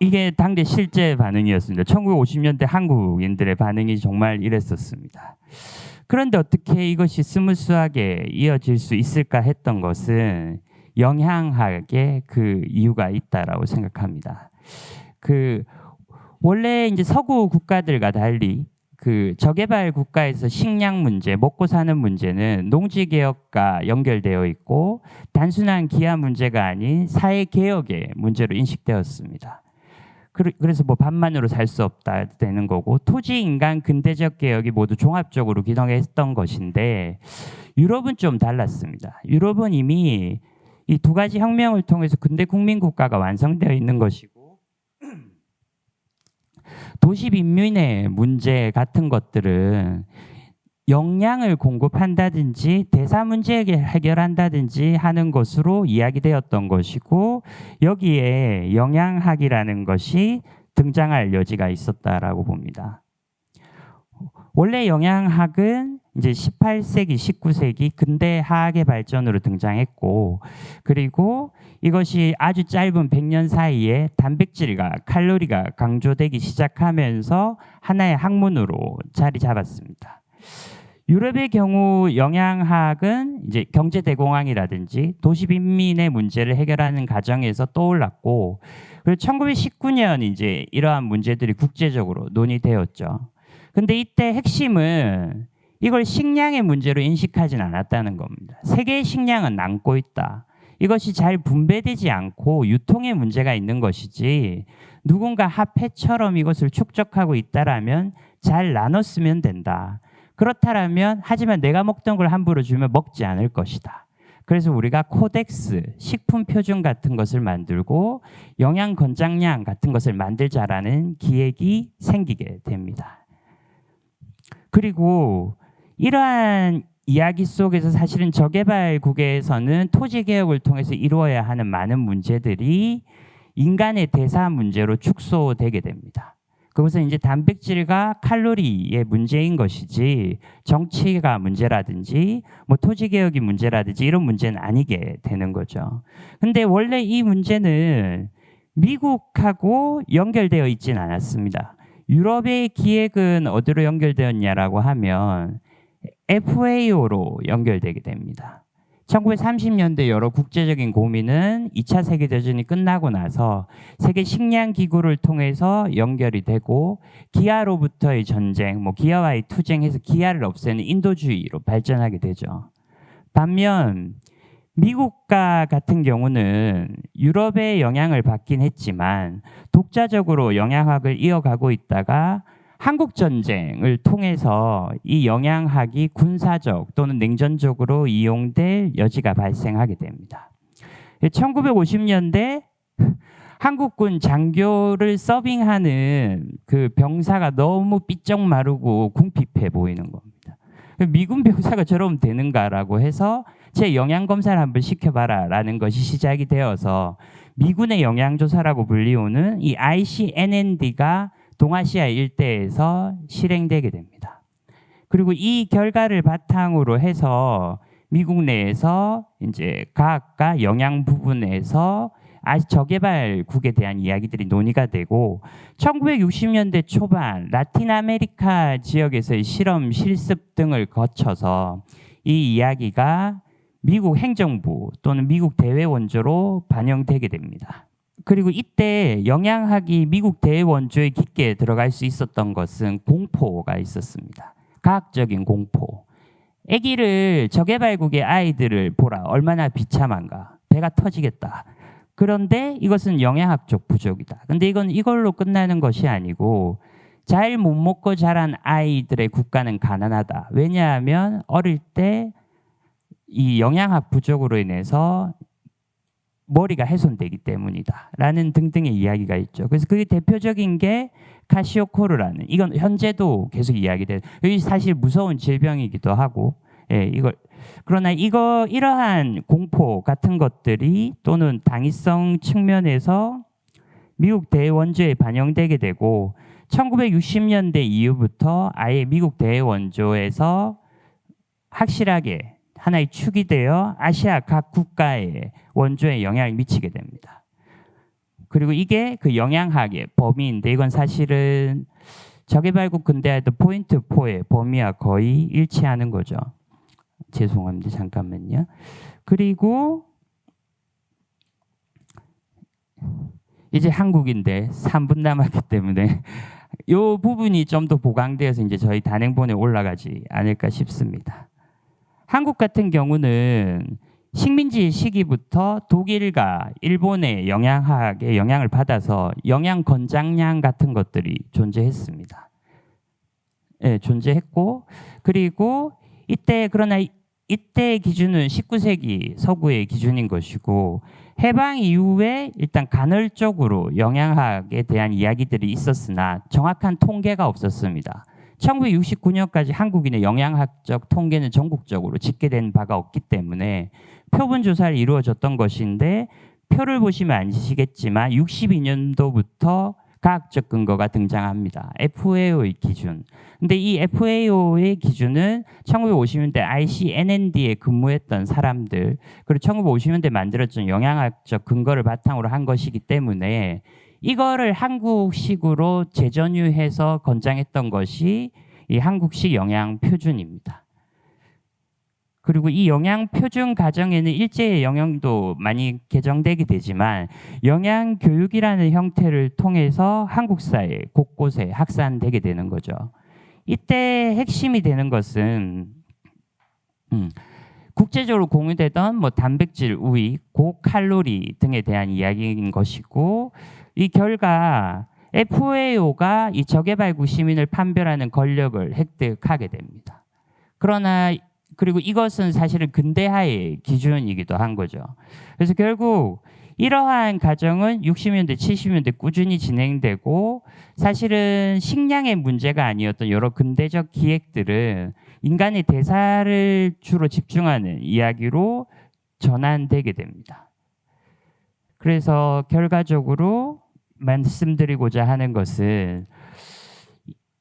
이게 당대 실제 반응이었습니다. 1950년대 한국인들의 반응이 정말 이랬었습니다. 그런데 어떻게 이것이 스무스하게 이어질 수 있을까 했던 것은 영양학의 그 이유가 있다라고 생각합니다. 원래 이제 서구 국가들과 달리 저개발 국가에서 식량 문제, 먹고 사는 문제는 농지 개혁과 연결되어 있고 단순한 기아 문제가 아닌 사회 개혁의 문제로 인식되었습니다. 그래서 뭐 밥만으로 살 수 없다 되는 거고 토지 인간 근대적 개혁이 모두 종합적으로 기능했던 것인데 유럽은 좀 달랐습니다. 유럽은 이미 이 두 가지 혁명을 통해서 근대 국민 국가가 완성되어 있는 것이고 도시 빈민의 문제 같은 것들은 영양을 공급한다든지 대사 문제 해결한다든지 하는 것으로 이야기되었던 것이고 여기에 영양학이라는 것이 등장할 여지가 있었다라고 봅니다. 원래 영양학은 이제 18세기, 19세기 근대화학의 발전으로 등장했고 그리고 이것이 아주 짧은 100년 사이에 단백질과 칼로리가 강조되기 시작하면서 하나의 학문으로 자리 잡았습니다. 유럽의 경우 영양학은 이제 경제 대공황이라든지 도시 빈민의 문제를 해결하는 과정에서 떠올랐고 그리고 1919년 이제 이러한 문제들이 국제적으로 논의되었죠. 근데 이때 핵심은 이걸 식량의 문제로 인식하진 않았다는 겁니다. 세계의 식량은 남고 있다. 이것이 잘 분배되지 않고 유통의 문제가 있는 것이지 누군가 화폐처럼 이것을 축적하고 있다라면 잘 나눴으면 된다. 그렇다면 하지만 내가 먹던 걸 함부로 주면 먹지 않을 것이다. 그래서 우리가 코덱스, 식품 표준 같은 것을 만들고 영양 권장량 같은 것을 만들자라는 기획이 생기게 됩니다. 그리고 이러한 이야기 속에서 사실은 저개발국에서는 토지 개혁을 통해서 이루어야 하는 많은 문제들이 인간의 대사 문제로 축소되게 됩니다. 그것은 이제 단백질과 칼로리의 문제인 것이지 정치가 문제라든지 뭐 토지 개혁이 문제라든지 이런 문제는 아니게 되는 거죠. 근데 원래 이 문제는 미국하고 연결되어 있지는 않았습니다. 유럽의 기획은 어디로 연결되었냐라고 하면 FAO로 연결되게 됩니다. 1930년대 여러 국제적인 고민은 2차 세계대전이 끝나고 나서 세계 식량기구를 통해서 연결이 되고 기아로부터의 전쟁, 기아와의 투쟁해서 기아를 없애는 인도주의로 발전하게 되죠. 반면 미국과 같은 경우는 유럽의 영향을 받긴 했지만 독자적으로 영양학을 이어가고 있다가 한국 전쟁을 통해서 이 영양학이 군사적 또는 냉전적으로 이용될 여지가 발생하게 됩니다. 1950년대 한국군 장교를 서빙하는 그 병사가 너무 삐쩍 마르고 궁핍해 보이는 겁니다. 미군 병사가 저러면 되는가라고 해서 제 영양 검사를 한번 시켜봐라라는 것이 시작이 되어서 미군의 영양조사라고 불리우는 이 ICNND가 동아시아 일대에서 실행되게 됩니다. 그리고 이 결과를 바탕으로 해서 미국 내에서 이제 과학과 영양 부분에서 저개발국에 대한 이야기들이 논의가 되고 1960년대 초반 라틴 아메리카 지역에서의 실험 실습 등을 거쳐서 이 이야기가 미국 행정부 또는 미국 대외 원조로 반영되게 됩니다. 그리고 이때 영양학이 미국 대외 원조에 깊게 들어갈 수 있었던 것은 공포가 있었습니다. 과학적인 공포. 아기를 저개발국의 아이들을 보라. 얼마나 비참한가. 배가 터지겠다. 그런데 이것은 영양학적 부족이다. 근데 이건 이걸로 끝나는 것이 아니고 잘 못 먹고 자란 아이들의 국가는 가난하다. 왜냐하면 어릴 때 이 영양학 부족으로 인해서 머리가 훼손되기 때문이다. 라는 등등의 이야기가 있죠. 그래서 그게 대표적인 게 카시오코르라는, 이건 현재도 계속 이야기돼요. 이게 사실 무서운 질병이기도 하고, 예, 그러나 이러한 공포 같은 것들이 또는 당위성 측면에서 미국 대원조에 반영되게 되고 1960년대 이후부터 아예 미국 대원조에서 확실하게 하나의 축이 되어 아시아 각 국가의 원조에 영향을 미치게 됩니다. 그리고 이게 그 영양학의 범위인데 이건 사실은 저개발국 근대화에도 포인트 4의 범위와 거의 일치하는 거죠. 죄송합니다. 잠깐만요. 그리고 이제 한국인데 3분 남았기 때문에 이 부분이 좀 더 보강되어서 이제 저희 단행본에 올라가지 않을까 싶습니다. 한국 같은 경우는 식민지 시기부터 독일과 일본의 영양학의 영향을 받아서 영양 권장량 같은 것들이 존재했습니다. 네, 존재했고 그리고 그러나 이때의 기준은 19세기 서구의 기준인 것이고 해방 이후에 일단 간헐적으로 영양학에 대한 이야기들이 있었으나 정확한 통계가 없었습니다. 1969년까지 한국인의 영양학적 통계는 전국적으로 집계된 바가 없기 때문에 표본 조사를 이루어졌던 것인데 표를 보시면 아시겠지만 62년도부터 과학적 근거가 등장합니다. FAO의 기준. 근데 이 FAO의 기준은 1950년대 ICNND에 근무했던 사람들 그리고 1950년대 만들어진 영양학적 근거를 바탕으로 한 것이기 때문에 이거를 한국식으로 재전유해서 권장했던 것이 이 한국식 영양 표준입니다. 그리고 이 영양 표준 과정에는 일제의 영양도 많이 개정되게 되지만 영양 교육이라는 형태를 통해서 한국 사회 곳곳에 확산되게 되는 거죠. 이때 핵심이 되는 것은 국제적으로 공유되던 뭐 단백질 우위, 고칼로리 등에 대한 이야기인 것이고 이 결과 FAO가 이 저개발국 시민을 판별하는 권력을 획득하게 됩니다. 그리고 이것은 사실은 근대화의 기준이기도 한 거죠. 그래서 결국 이러한 과정은 60년대, 70년대 꾸준히 진행되고 사실은 식량의 문제가 아니었던 여러 근대적 기획들은 인간의 대사를 주로 집중하는 이야기로 전환되게 됩니다. 그래서 결과적으로 말씀드리고자 하는 것은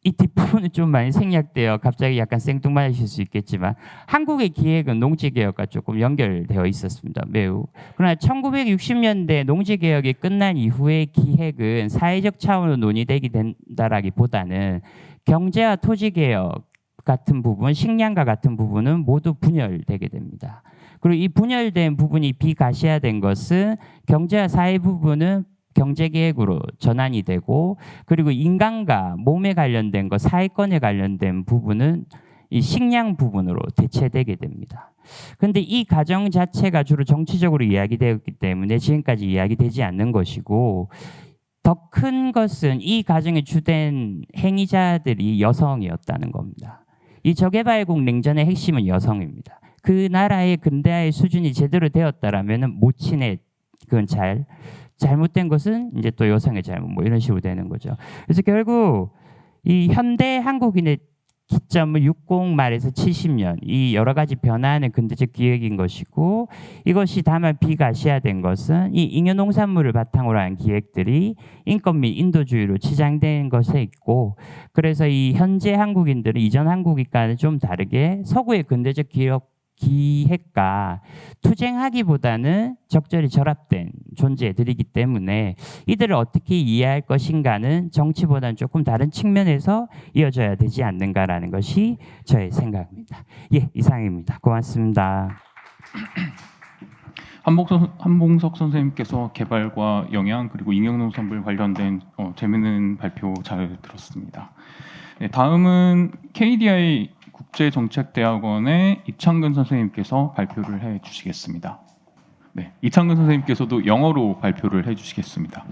이 뒷부분은 좀 많이 생략되어 갑자기 약간 생뚱맞으실 수 있겠지만 한국의 기획은 농지개혁과 조금 연결되어 있었습니다. 매우. 그러나 1960년대 농지개혁이 끝난 이후의 기획은 사회적 차원으로 논의되게 된다라기보다는 경제와 토지개혁 같은 부분, 식량과 같은 부분은 모두 분열되게 됩니다. 그리고 이 분열된 부분이 비가시화된 것은 경제와 사회 부분은 경제계획으로 전환이 되고 그리고 인간과 몸에 관련된 것, 사회권에 관련된 부분은 이 식량 부분으로 대체되게 됩니다. 그런데 이 과정 자체가 주로 정치적으로 이야기되었기 때문에 지금까지 이야기되지 않는 것이고 더 큰 것은 이 과정의 주된 행위자들이 여성이었다는 겁니다. 이 저개발국 냉전의 핵심은 여성입니다. 그 나라의 근대화의 수준이 제대로 되었다라면 모친의 그건 잘못된 것은 이제 또 여성의 잘못 뭐 이런 식으로 되는 거죠. 그래서 결국 이 현대 한국인의 기점은 60 말에서 70년 이 여러 가지 변화하는 근대적 기획인 것이고 이것이 다만 비가시화된 것은 이 잉여농산물을 바탕으로 한 기획들이 인권 및 인도주의로 치장된 것에 있고 그래서 이 현재 한국인들은 이전 한국인과는 좀 다르게 서구의 근대적 기획과 투쟁하기보다는 적절히 결합된 존재들이기 때문에 이들을 어떻게 이해할 것인가는 정치보다는 조금 다른 측면에서 이어져야 되지 않는가라는 것이 저의 생각입니다. 예, 이상입니다. 고맙습니다. 한봉석 선생님께서 개발과 영양 그리고 잉여농산물 관련된 재미있는 발표 잘 들었습니다. 네, 다음은 KDI 국제정책대학원의 이창근 선생님께서 발표를 해주시겠습니다. 네, 이창근 선생님께서도 영어로 발표를 해주시겠습니다.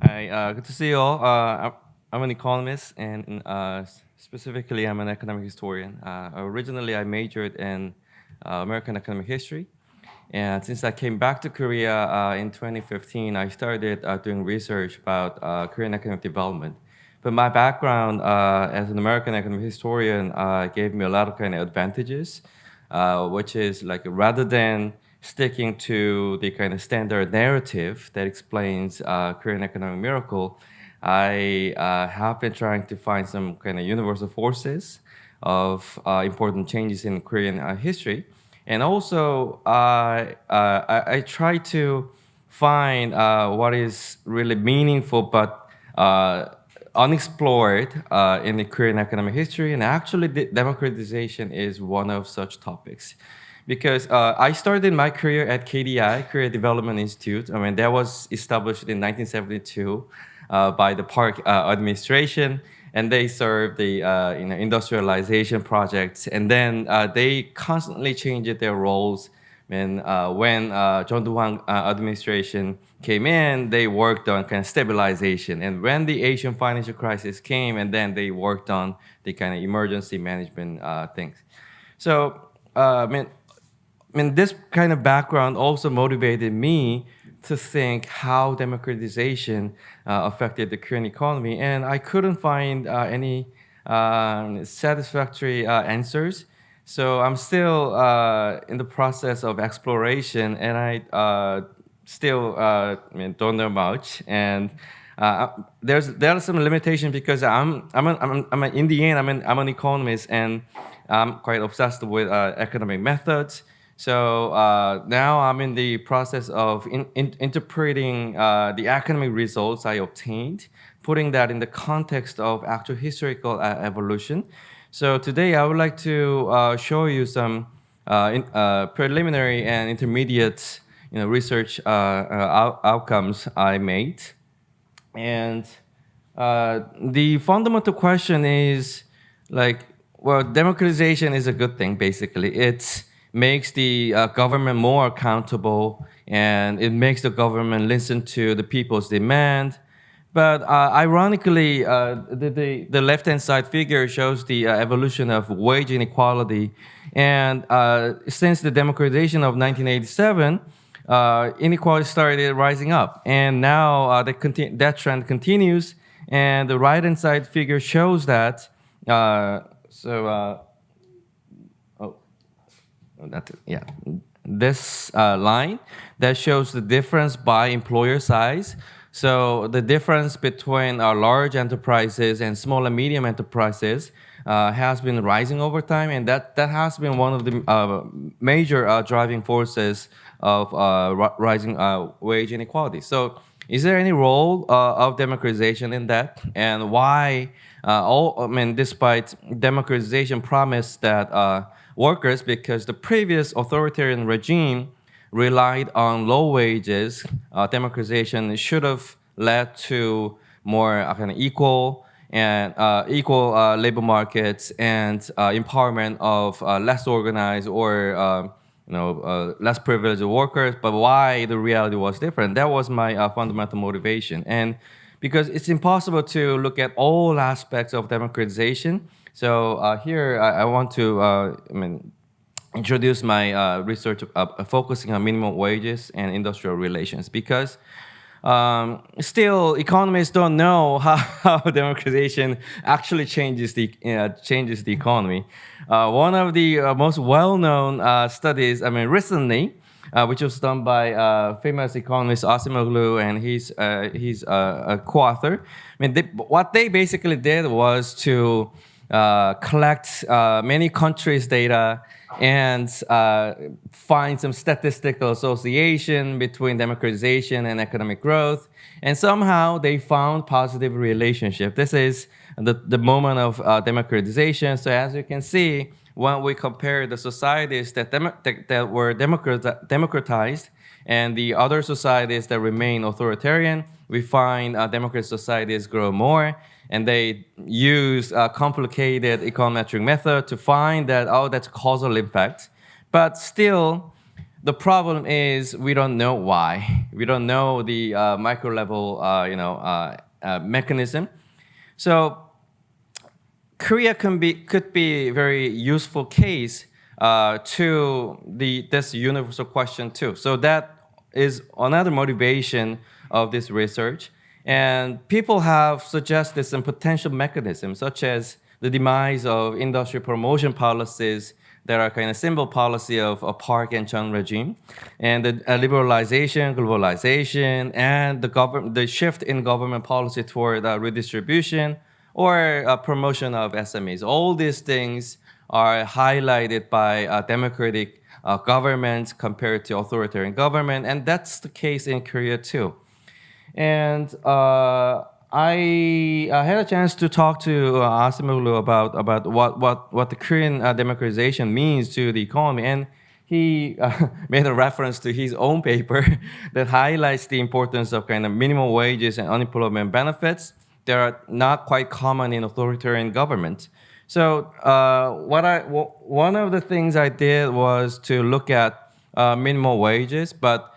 Hi, good to see you all. I'm an economist, and specifically, I'm an economic historian. Originally, I majored in American economic history, and since I came back to Korea in 2015, I started doing research about Korean economic development. But my background as an American economic historian gave me a lot of kind of advantages, which is like rather than sticking to the kind of standard narrative that explains Korean economic miracle, I have been trying to find some kind of universal forces of important changes in Korean history. And also, I try to find what is really meaningful but unexplored in the Korean economic history, and actually democratization is one of such topics. Because I started my career at KDI, Korea Development Institute. I mean, that was established in 1972 by the Park administration, and they served the industrialization projects. And then they constantly changed their roles. And when John Doo-hwan administration came in, they worked on kind of stabilization. And when the Asian financial crisis came, and then they worked on the kind of emergency management things. So, I mean, this kind of background also motivated me to think how democratization affected the Korean economy. And I couldn't find any satisfactory answers. So I'm still in the process of exploration, and I still don't know much. And there are some limitations because I'm in the end I'm an economist, and I'm quite obsessed with economic methods. So now I'm in the process of interpreting the academic results I obtained, putting that in the context of actual historical evolution. So today I would like to show you some preliminary and intermediate research outcomes I made. And the fundamental question is like, well, democratization is a good thing, basically. It makes the government more accountable, and it makes the government listen to the people's demand. But ironically, the left-hand side figure shows the evolution of wage inequality. And since the democratization of 1987, inequality started rising up. And now that trend continues. And the right-hand side figure shows that. This line that shows the difference by employer size. So the difference between large enterprises and small and medium enterprises has been rising over time, and that has been one of the major driving forces of rising wage inequality. So is there any role of democratization in that? And why, despite democratization promised that workers, because the previous authoritarian regime relied on low wages, democratization should have led to more kind of equal labor markets and empowerment of less organized or less privileged workers. But why the reality was different? That was my fundamental motivation. And because it's impossible to look at all aspects of democratization. So here I want to introduce my research focusing on minimum wages and industrial relations, because still, economists don't know how democratization actually changes the economy. One of the most well-known studies, recently, which was done by famous economist Asimoglu, and he's a co-author. What they basically did was to collect many countries' data and find some statistical association between democratization and economic growth. And somehow they found positive relationship. This is the moment of democratization. So as you can see, when we compare the societies that were democratized and the other societies that remain authoritarian, we find democratic societies grow more. And they use a complicated econometric method to find that, oh, that's causal impact. But still, the problem is we don't know why. We don't know the micro level mechanism. So Korea could be a very useful case to this universal question too. So that is another motivation of this research. And people have suggested some potential mechanisms, such as the demise of industry promotion policies that are kind of symbol policy of a Park and Chung regime, and the liberalization, globalization, and the shift in government policy toward redistribution or promotion of SMEs. All these things are highlighted by democratic governments compared to authoritarian government, and that's the case in Korea too. And I had a chance to talk to Asimoglu about what the Korean democratization means to the economy, and he made a reference to his own paper that highlights the importance of kind of minimum wages and unemployment benefits that are not quite common in authoritarian government. So one of the things I did was to look at minimum wages, but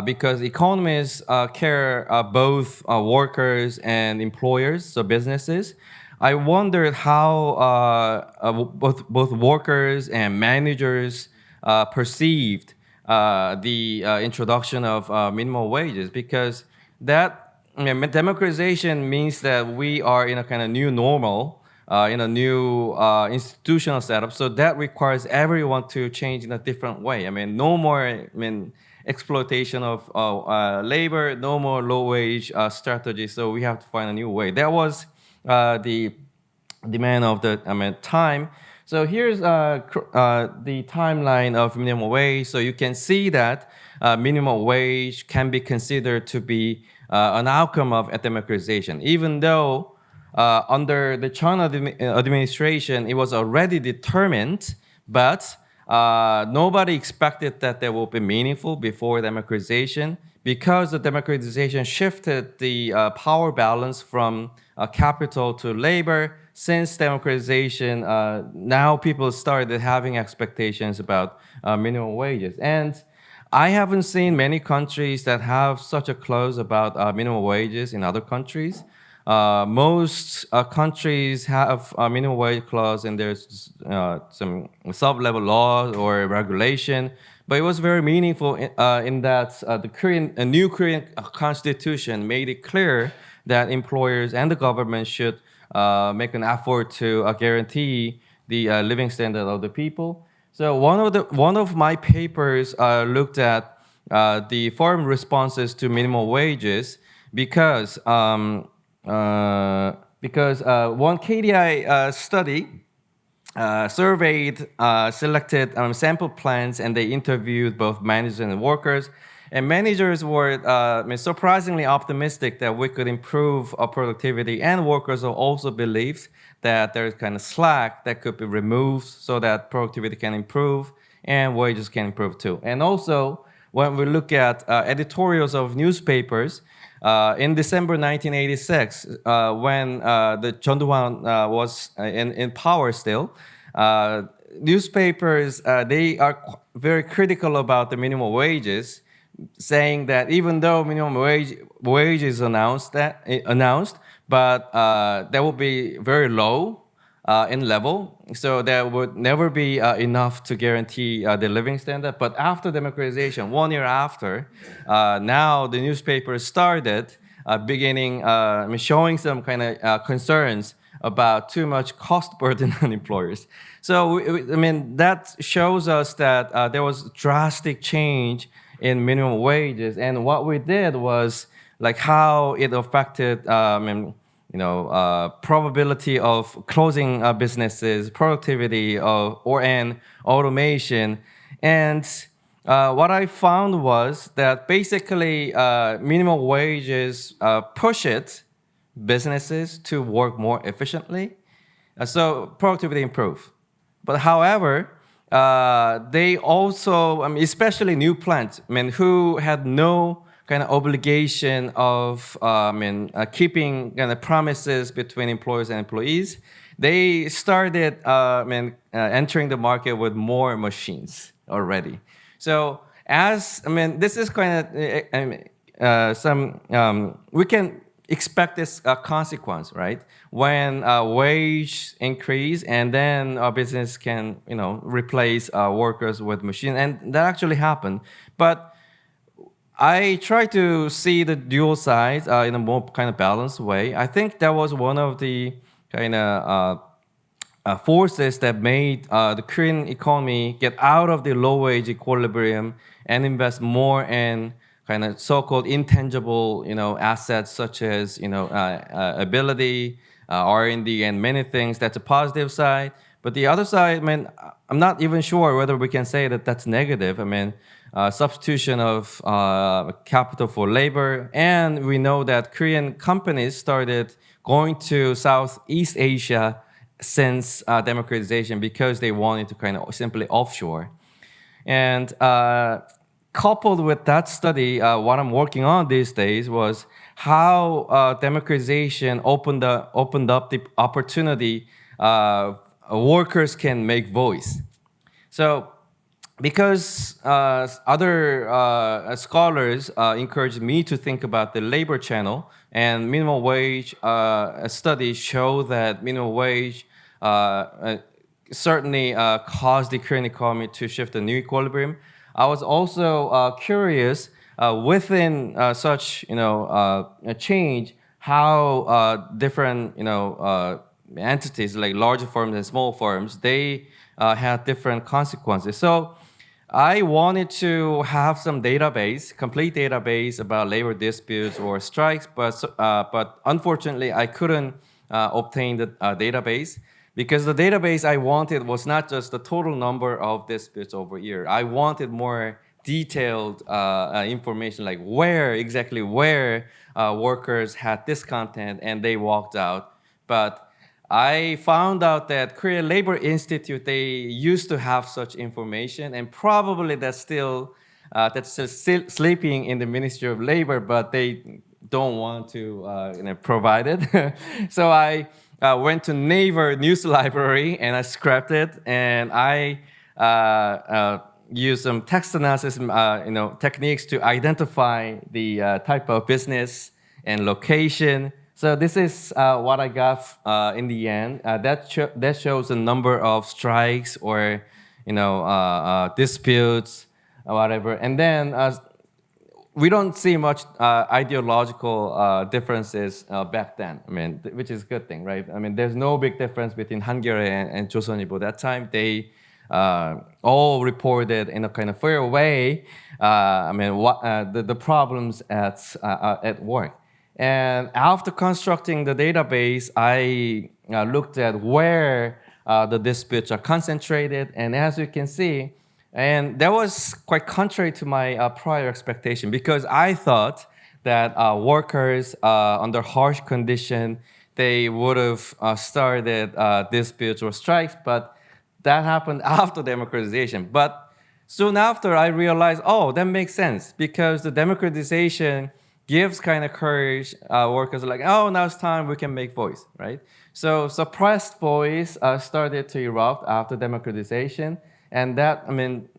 because economists care both workers and employers, so businesses, I wondered how both workers and managers perceived the introduction of minimum wages, because democratization means that we are in a kind of new normal, in a new institutional setup. So that requires everyone to change in a different way. No more exploitation of labor, no more low-wage strategy. So we have to find a new way. That was the demand of the time. So here's the timeline of minimum wage. So you can see that minimum wage can be considered to be an outcome of democratization, even though under the Chun administration, it was already determined, but nobody expected that they will be meaningful before democratization, because the democratization shifted the power balance from capital to labor. Since democratization, now people started having expectations about minimum wages. And I haven't seen many countries that have such a clause about minimum wages in other countries. Most countries have a minimum wage clause, and there's some sub-level laws or regulation. But it was very meaningful in that the new Korean constitution made it clear that employers and the government should make an effort to guarantee the living standard of the people. So one of my papers looked at the foreign responses to minimum wages, because one KDI study surveyed selected sample plans, and they interviewed both managers and workers. And managers were surprisingly optimistic that we could improve our productivity, and workers also believed that there's kind of slack that could be removed so that productivity can improve and wages can improve too. And also, when we look at editorials of newspapers, in December 1986, when the Chun Doo-hwan was in power still, newspapers, they are very critical about the minimum wages, saying that even though minimum wage is announced, but that will be very low in level, so there would never be enough to guarantee the living standard. But after democratization, 1 year after, now the newspapers started beginning showing some kind of concerns about too much cost burden on employers. So that shows us that there was drastic change in minimum wages, and what we did was like how it affected probability of closing businesses, productivity, and automation. And what I found was that basically minimum wages pushed businesses to work more efficiently. So productivity improved. But however, they also, especially new plants, who had no kind of obligation of keeping kind of promises between employers and employees, they started entering the market with more machines already. So this is kind of we can expect this consequence, right? When wage increase, and then our business can replace workers with machines, and that actually happened. But I try to see the dual sides in a more kind of balanced way. I think that was one of the kind of forces that made the Korean economy get out of the low wage equilibrium and invest more in kind of so-called intangible, assets such as, ability, R&D, and many things. That's a positive side. But the other side, I'm not even sure whether we can say that that's negative. Substitution of capital for labor. And we know that Korean companies started going to Southeast Asia since democratization because they wanted to kind of simply offshore. And coupled with that study, what I'm working on these days was how democratization opened up the opportunity workers can make voice. So because other scholars encouraged me to think about the labor channel, and minimum wage studies show that minimum wage certainly caused the Korean economy to shift a new equilibrium. I was also curious within such a change how different entities like larger firms and small firms, they had different consequences. So I wanted to have some complete database about labor disputes or strikes, but unfortunately I couldn't obtain the database, because the database I wanted was not just the total number of disputes over a year. I wanted more detailed information, like exactly where workers had discontent and they walked out. But I found out that Korea Labor Institute, they used to have such information, and probably that's still sleeping in the Ministry of Labor, but they don't want to provide it. So I went to Naver News Library and I scrapped it, and I used some text analysis techniques to identify the type of business and location. So this is what I got in the end. That shows the number of strikes or disputes or whatever. And then we don't see much ideological differences back then. Which is a good thing, right? There's no big difference between Hangul and Joseonilbo. That time they all reported in a kind of fair way. The problems at work. And after constructing the database, I looked at where the disputes are concentrated. And as you can see, and that was quite contrary to my prior expectation, because I thought that workers under harsh condition, they would have started disputes or strikes, but that happened after democratization. But soon after, I realized, that makes sense, because the democratization gives kind of courage. Workers are like, now it's time, we can make voice, right? So suppressed voice started to erupt after democratization, and that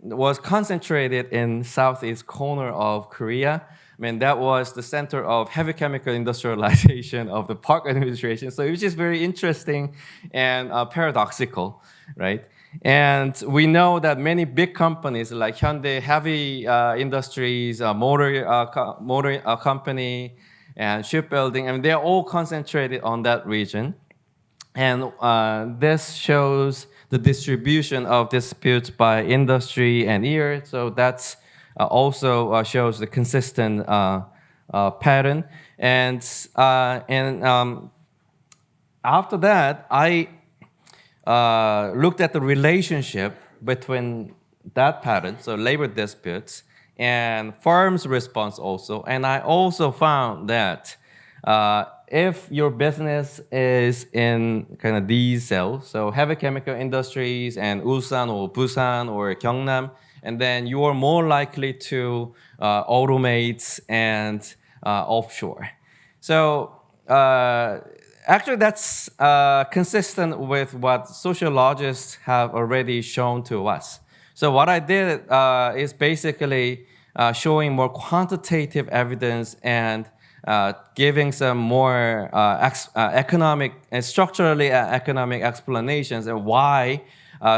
was concentrated in southeast corner of Korea. I mean, that was the center of heavy chemical industrialization of the Park administration. So it was just very interesting and paradoxical, right? And we know that many big companies like Hyundai Heavy Industries, motor company, and shipbuilding, I mean, they're all concentrated on that region. And this shows the distribution of disputes by industry and year. So that's also shows the consistent pattern. And after that, I looked at the relationship between that pattern, so labor disputes, and firms' response also. And I also found that if your business is in kind of these cells, so heavy chemical industries and Ulsan or Busan or Gyeongnam, and then you are more likely to automate and offshore. So actually that's consistent with what sociologists have already shown to us. So what I did is basically showing more quantitative evidence and giving some more economic and structurally economic explanations and why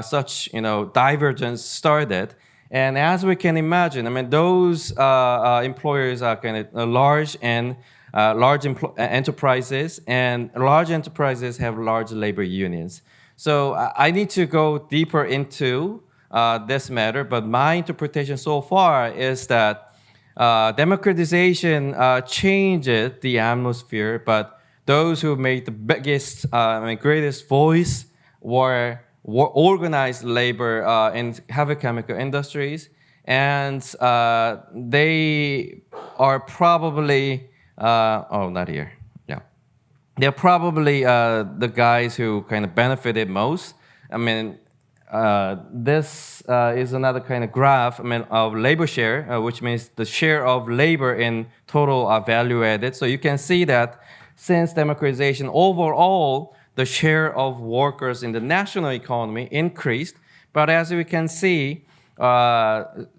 such divergence started. And as we can imagine, I mean, those employers are kind of large and large enterprises, and large enterprises have large labor unions. So I need to go deeper into this matter, but my interpretation so far is that democratization changes the atmosphere, but those who made the biggest, greatest voice were organized labor in heavy chemical industries, and they are probably not here. Yeah, they're probably the guys who kind of benefited most. I mean, this is another kind of graph, of labor share, which means the share of labor in total value added. So you can see that since democratization, overall, the share of workers in the national economy increased. But as we can see,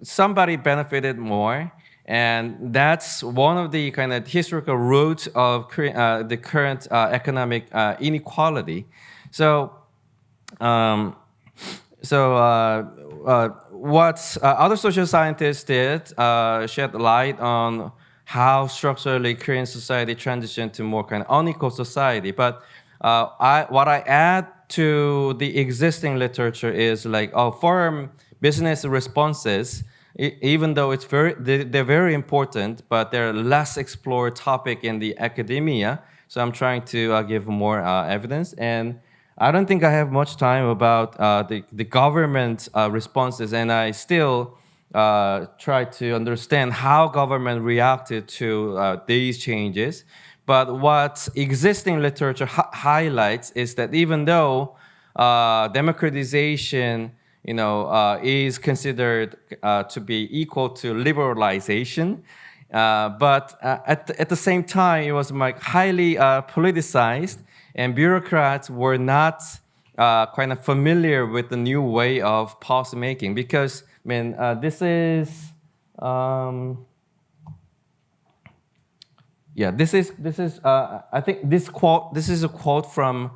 somebody benefited more. And that's one of the kind of historical roots of the current economic inequality. So, what other social scientists did shed light on how structurally Korean society transitioned to more kind of unequal society. But what I add to the existing literature is like firm business responses, even though they're very important, but they're less explored topic in the academia. So I'm trying to give more evidence. And I don't think I have much time about the government responses, and I still try to understand how government reacted to these changes. But what existing literature highlights is that even though democratization is considered to be equal to liberalization, but at the same time, it was highly politicized, and bureaucrats were not kind of familiar with the new way of policy making. Because this is I think this is a quote from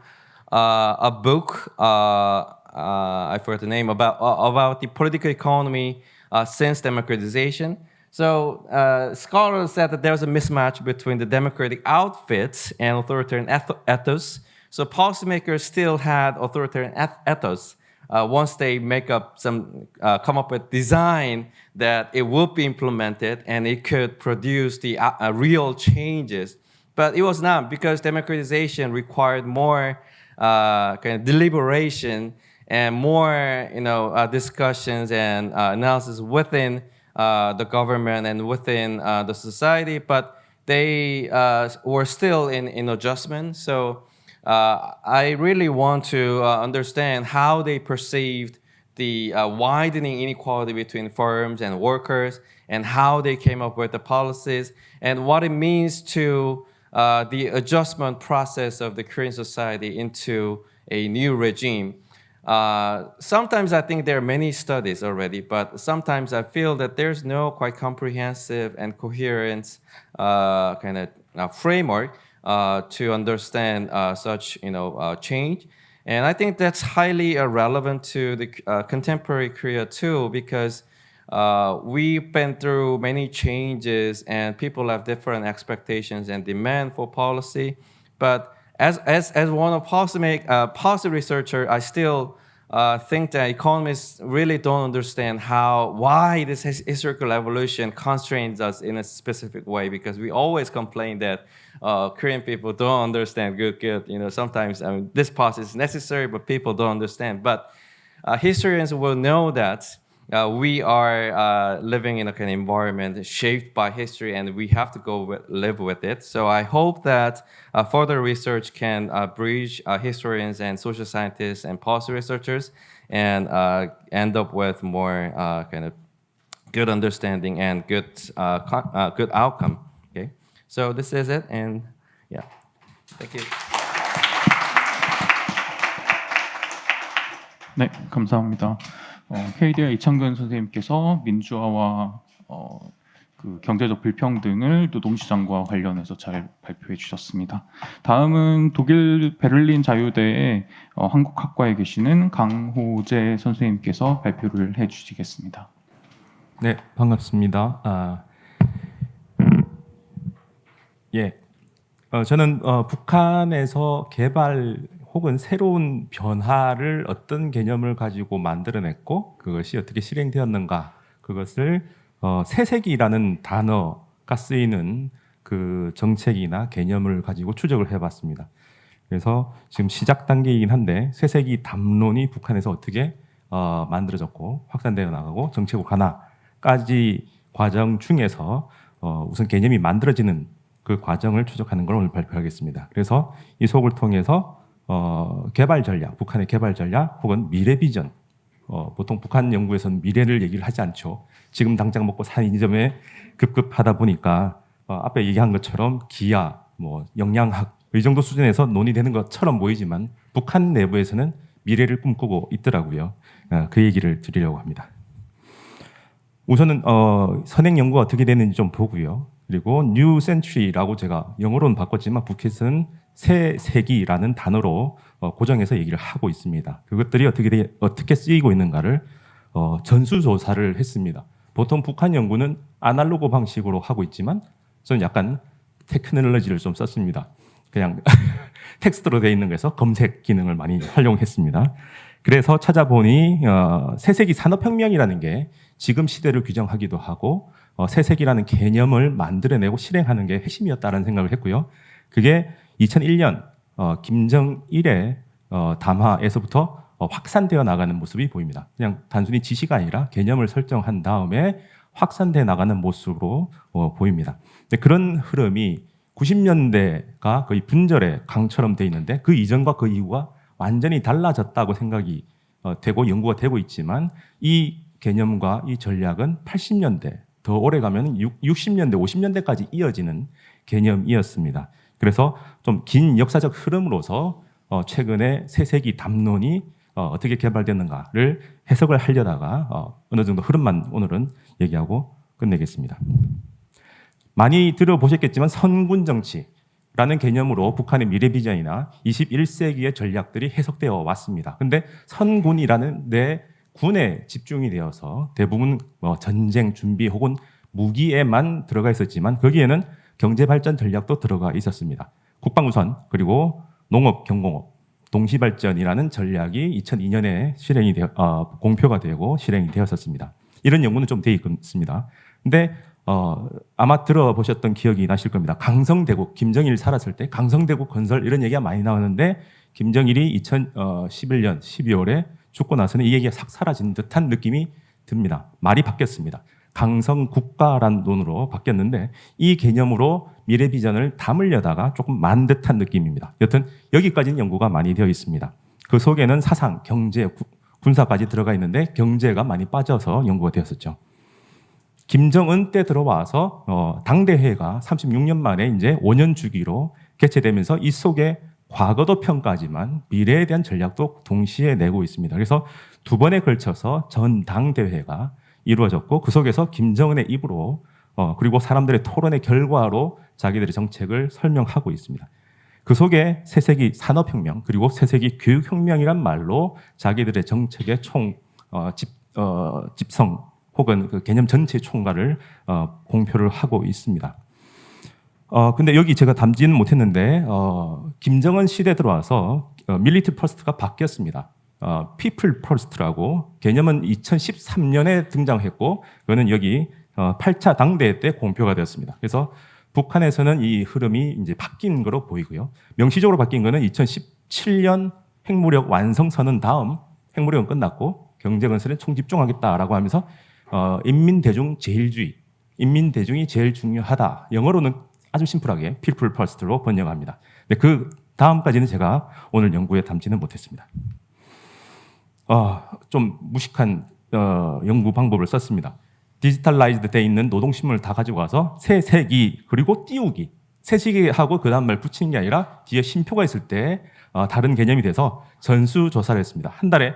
a book. I forgot the name about the political economy since democratization. So scholars said that there's a mismatch between the democratic outfit and authoritarian ethos. So policymakers still had authoritarian ethos once they come up with design that it would be implemented and it could produce the real changes. But it was not, because democratization required more kind of deliberation and more discussions and analysis within the government and within the society, but they were still in adjustment. So I really want to understand how they perceived the widening inequality between firms and workers, and how they came up with the policies, and what it means to the adjustment process of the Korean society into a new regime. sometimes I think there are many studies already, but sometimes I feel that there's no quite comprehensive and coherent kind of framework to understand such change. And I think that's highly relevant to the contemporary Korea too, because we've been through many changes and people have different expectations and demand for policy. But as one of policy researcher, I still think that economists really don't understand why this historical evolution constrains us in a specific way, because we always complain that Korean people don't understand good. Sometimes this process is necessary, but people don't understand. But historians will know that we are living in a kind of environment shaped by history, and we have to live with it. So I hope that further research can bridge historians and social scientists and policy researchers and end up with more kind of good understanding and good outcome. Okay, so this is it, and yeah, thank you. 네, 감사합니다. KDI 이창근 선생님께서 민주화와 그 경제적 불평등을 노동시장과 관련해서 잘 발표해 주셨습니다. 다음은 독일 베를린 자유대의 한국학과에 계시는 강호재 선생님께서 발표를 해 주시겠습니다. 네, 반갑습니다. 저는 북한에서 개발 혹은 새로운 변화를 어떤 개념을 가지고 만들어냈고 그것이 어떻게 실행되었는가, 그것을 새세기라는 단어가 쓰이는 그 정책이나 개념을 가지고 추적을 해봤습니다. 그래서 지금 시작 단계이긴 한데 새세기 담론이 북한에서 어떻게 만들어졌고 확산되어 나가고 정책으로 가나까지 과정 중에서 우선 개념이 만들어지는 그 과정을 추적하는 걸 오늘 발표하겠습니다. 그래서 이 수업을 통해서 개발 전략, 북한의 개발 전략 혹은 미래 비전, 보통 북한 연구에서는 미래를 얘기를 하지 않죠. 지금 당장 먹고 사는 점에 급급하다 보니까 앞에 얘기한 것처럼 기아, 영양학 이 정도 수준에서 논의되는 것처럼 보이지만 북한 내부에서는 미래를 꿈꾸고 있더라고요. 그 얘기를 드리려고 합니다. 우선은 선행 연구가 어떻게 되는지 좀 보고요. 그리고 New Century라고 제가 영어로는 바꿨지만 북에서는 새 세기라는 단어로 고정해서 얘기를 하고 있습니다. 그것들이 어떻게 쓰이고 있는가를 전수조사를 했습니다. 보통 북한 연구는 아날로그 방식으로 하고 있지만 저는 약간 테크놀로지를 좀 썼습니다. 그냥 텍스트로 되어 있는 거에서 검색 기능을 많이 활용했습니다. 그래서 찾아보니 새세기 산업혁명이라는 게 지금 시대를 규정하기도 하고 새세기라는 개념을 만들어내고 실행하는 게 핵심이었다는 생각을 했고요. 그게 2001년 김정일의 담화에서부터 확산되어 나가는 모습이 보입니다. 그냥 단순히 지시가 아니라 개념을 설정한 다음에 확산되어 나가는 모습으로 보입니다. 그런 흐름이 90년대가 거의 분절의 강처럼 돼 있는데 그 이전과 그 이후가 완전히 달라졌다고 생각이 되고 연구가 되고 있지만 이 개념과 이 전략은 80년대, 더 오래 가면 60년대, 50년대까지 이어지는 개념이었습니다. 그래서 좀 긴 역사적 흐름으로서 최근에 새세기 담론이 어떻게 개발됐는가를 해석을 하려다가 어느 정도 흐름만 오늘은 얘기하고 끝내겠습니다. 많이 들어보셨겠지만 선군 정치라는 개념으로 북한의 미래 비전이나 21세기의 전략들이 해석되어 왔습니다. 근데 선군이라는 내 군에 집중이 되어서 대부분 전쟁 준비 혹은 무기에만 들어가 있었지만 거기에는 경제발전 전략도 들어가 있었습니다. 국방우선 그리고 농업, 경공업, 동시발전이라는 전략이 2002년에 공표가 되고 실행이 되었었습니다. 이런 연구는 좀 되어 있습니다. 근데 아마 들어보셨던 기억이 나실 겁니다. 강성대국, 김정일 살았을 때 강성대국 건설 이런 얘기가 많이 나오는데 김정일이 2011년 12월에 죽고 나서는 이 얘기가 싹 사라진 듯한 느낌이 듭니다. 말이 바뀌었습니다. 강성국가란 논으로 바뀌었는데 이 개념으로 미래 비전을 담으려다가 조금 만 듯한 느낌입니다. 여튼 여기까지는 연구가 많이 되어 있습니다. 그 속에는 사상, 경제, 군사까지 들어가 있는데 경제가 많이 빠져서 연구가 되었었죠. 김정은 때 들어와서 당대회가 36년 만에 이제 5년 주기로 개최되면서 이 속에 과거도 평가하지만 미래에 대한 전략도 동시에 내고 있습니다. 그래서 두 번에 걸쳐서 전당대회가 이루어졌고 그 속에서 김정은의 입으로 그리고 사람들의 토론의 결과로 자기들의 정책을 설명하고 있습니다. 그 속에 새세기 산업혁명 그리고 새세기 교육혁명이란 말로 자기들의 정책의 집성 혹은 그 개념 전체 총괄을 공표를 하고 있습니다. 근데 여기 제가 담지는 못했는데 김정은 시대 들어와서 밀리터리 퍼스트가 바뀌었습니다. 피플 퍼스트라고 개념은 2013년에 등장했고 그거는 여기 8차 당대회 때 공표가 되었습니다. 그래서 북한에서는 이 흐름이 이제 바뀐 거로 보이고요. 명시적으로 바뀐 거는 2017년 핵무력 완성선언 다음 핵무력은 끝났고 경제건설에 총집중하겠다라고 하면서 인민대중 제일주의, 인민대중이 제일 중요하다. 영어로는 아주 심플하게 people first로 번역합니다. 근데 그 다음까지는 제가 오늘 연구에 담지는 못했습니다. 좀 무식한 연구 방법을 썼습니다. 디지털라이즈드 돼 있는 노동신문을 다 가지고 와서 새세기 그리고 띄우기 새시기하고 그 다음 말 붙이는 게 아니라 뒤에 쉼표가 있을 때 다른 개념이 돼서 전수조사를 했습니다. 한 달에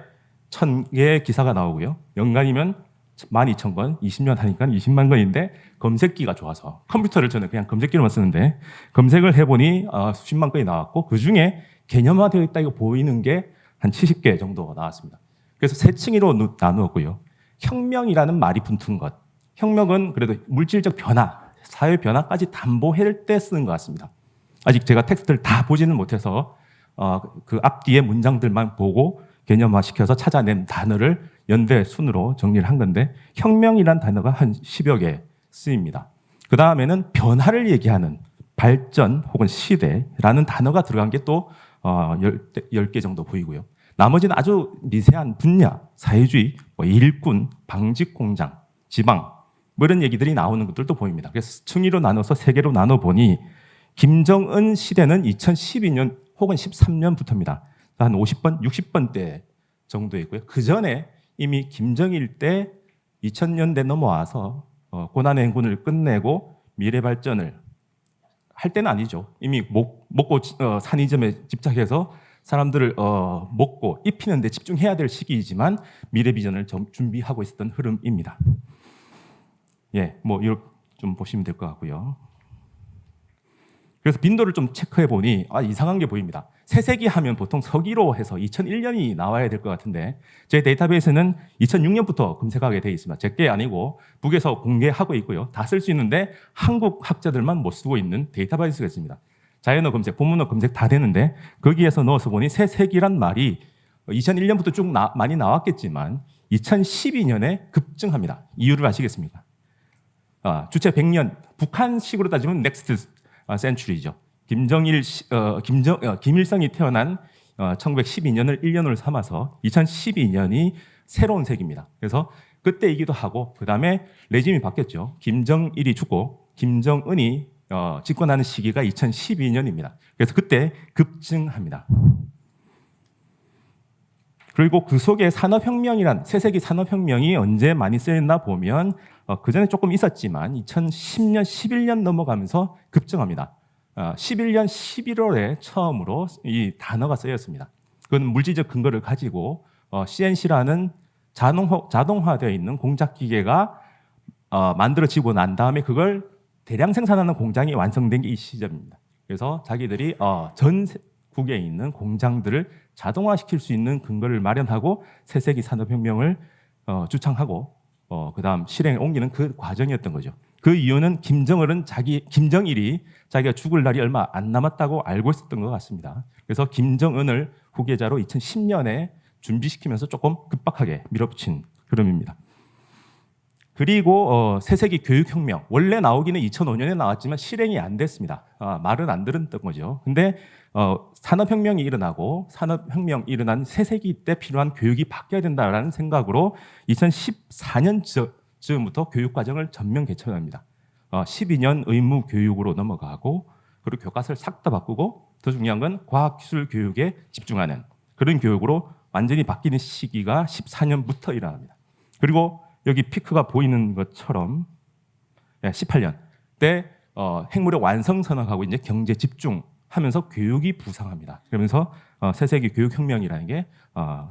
1000개의 기사가 나오고요. 연간이면 12,000건, 20년 하니까 20만 건인데 검색기가 좋아서 컴퓨터를 저는 그냥 검색기로만 쓰는데 검색을 해보니 수십만 건이 나왔고 그중에 개념화되어 있다 이거 보이는 게 한 70개 정도 나왔습니다. 그래서 세 층으로 나누었고요. 혁명이라는 말이 붙은 것. 혁명은 그래도 물질적 변화, 사회 변화까지 담보할 때 쓰는 것 같습니다. 아직 제가 텍스트를 다 보지는 못해서 그 앞뒤의 문장들만 보고 개념화시켜서 찾아낸 단어를 연대 순으로 정리를 한 건데 혁명이라는 단어가 한 10여 개 쓰입니다. 그 다음에는 변화를 얘기하는 발전 혹은 시대라는 단어가 들어간 게 또 10개 정도 보이고요. 나머지는 아주 미세한 분야, 사회주의, 일꾼, 방직공장, 지방 뭐 이런 얘기들이 나오는 것들도 보입니다. 그래서 층위로 나눠서 3개로 나눠보니 김정은 시대는 2012년 혹은 13년부터입니다. 한 50번, 60번대 정도 있고요. 그 전에 이미 김정일 때 2000년대 넘어와서 고난의 행군을 끝내고 미래 발전을 할 때는 아니죠. 이미 먹고 산이점에 집착해서 사람들을 먹고 입히는 데 집중해야 될 시기이지만 미래 비전을 준비하고 있었던 흐름입니다. 예, 뭐 이렇게 좀 보시면 될 것 같고요. 그래서 빈도를 좀 체크해 보니 이상한 게 보입니다. 새세기 하면 보통 서기로 해서 2001년이 나와야 될 것 같은데 제 데이터베이스는 2006년부터 검색하게 되어 있습니다. 제 게 아니고 북에서 공개하고 있고요. 다 쓸 수 있는데 한국 학자들만 못 쓰고 있는 데이터베이스가 있습니다. 자연어 검색, 본문어 검색 다 되는데 거기에서 넣어서 보니 새세기란 말이 2001년부터 쭉 많이 나왔겠지만 2012년에 급증합니다. 이유를 아시겠습니까? 주체 100년, 북한식으로 따지면 넥스트 센츄리죠. 김일성이 태어난 1912년을 1년으로 삼아서 2012년이 새로운 세기입니다. 그래서 그때이기도 하고 그 다음에 레짐이 바뀌었죠. 김정일이 죽고 김정은이 집권하는 시기가 2012년입니다. 그래서 그때 급증합니다. 그리고 그 속에 산업혁명이란 새세기 산업혁명이 언제 많이 쓰였나 보면 그 전에 조금 있었지만 2010년, 11년 넘어가면서 급증합니다. 11년 11월에 처음으로 이 단어가 쓰였습니다. 그건 물질적 근거를 가지고 CNC라는 자동화되어 있는 공작기계가 만들어지고 난 다음에 그걸 대량 생산하는 공장이 완성된 게 이 시점입니다. 그래서 자기들이 전국에 있는 공장들을 자동화시킬 수 있는 근거를 마련하고 새세기 산업혁명을 주창하고 그다음 실행에 옮기는 그 과정이었던 거죠. 그 이유는 김정일이 자기가 죽을 날이 얼마 안 남았다고 알고 있었던 것 같습니다. 그래서 김정은을 후계자로 2010년에 준비시키면서 조금 급박하게 밀어붙인 흐름입니다. 그리고 새세기 교육혁명, 원래 나오기는 2005년에 나왔지만 실행이 안 됐습니다. 말은 안 들었던 거죠. 근데 산업혁명이 일어나고 산업혁명 일어난 새세기 때 필요한 교육이 바뀌어야 된다라는 생각으로 2014년쯤부터 교육과정을 전면 개편합니다. 12년 의무 교육으로 넘어가고 그리고 교과서를 싹 다 바꾸고 더 중요한 건 과학기술 교육에 집중하는 그런 교육으로 완전히 바뀌는 시기가 14년부터 일어납니다. 그리고 여기 피크가 보이는 것처럼 18년 때 핵무력 완성 선언하고 이제 경제 집중 하면서 교육이 부상합니다. 그러면서 새세기 교육혁명이라는 게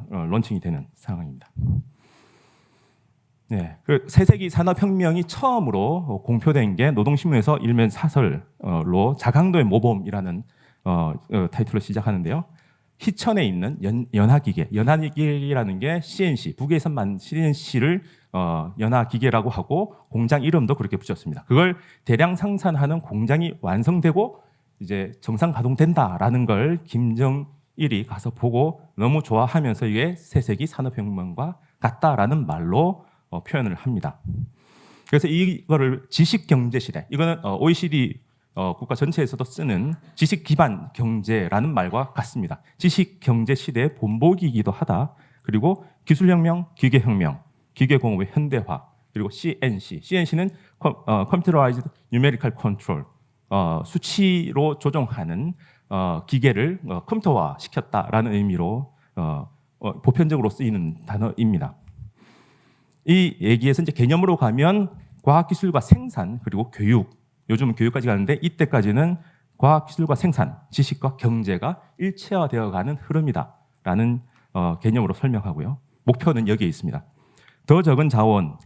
론칭이 되는 상황입니다. 네, 그 새세기 산업혁명이 처음으로 공표된 게 노동신문에서 일면 사설로 자강도의 모범이라는 타이틀로 시작하는데요. 희천에 있는 연화기계, 연화기계라는 게 CNC, 북에서만 CNC를 연화기계라고 하고 공장 이름도 그렇게 붙였습니다. 그걸 대량 생산하는 공장이 완성되고 이제 정상 가동된다라는 걸 김정일이 가서 보고 너무 좋아하면서 이게 새세기 산업혁명과 같다라는 말로 표현을 합니다. 그래서 이거를 지식경제시대, 이거는 OECD 국가 전체에서도 쓰는 지식 기반 경제라는 말과 같습니다. 지식 경제 시대의 본보기이기도 하다. 그리고 기술혁명, 기계혁명, 기계공업의 현대화, 그리고 CNC. CNC는 Computerized Numerical Control, 수치로 조정하는 기계를 컴퓨터화 시켰다라는 의미로 보편적으로 쓰이는 단어입니다. 이 얘기에서 이제 개념으로 가면 과학기술과 생산 그리고 교육, 요즘은 교육까지 가는데 이때까지는 과학기술과 생산, 지식과 경제가 일체화되어가는 흐름이다라는 개념으로 설명하고요. 목표는 여기에 있습니다. 더 적은 자원,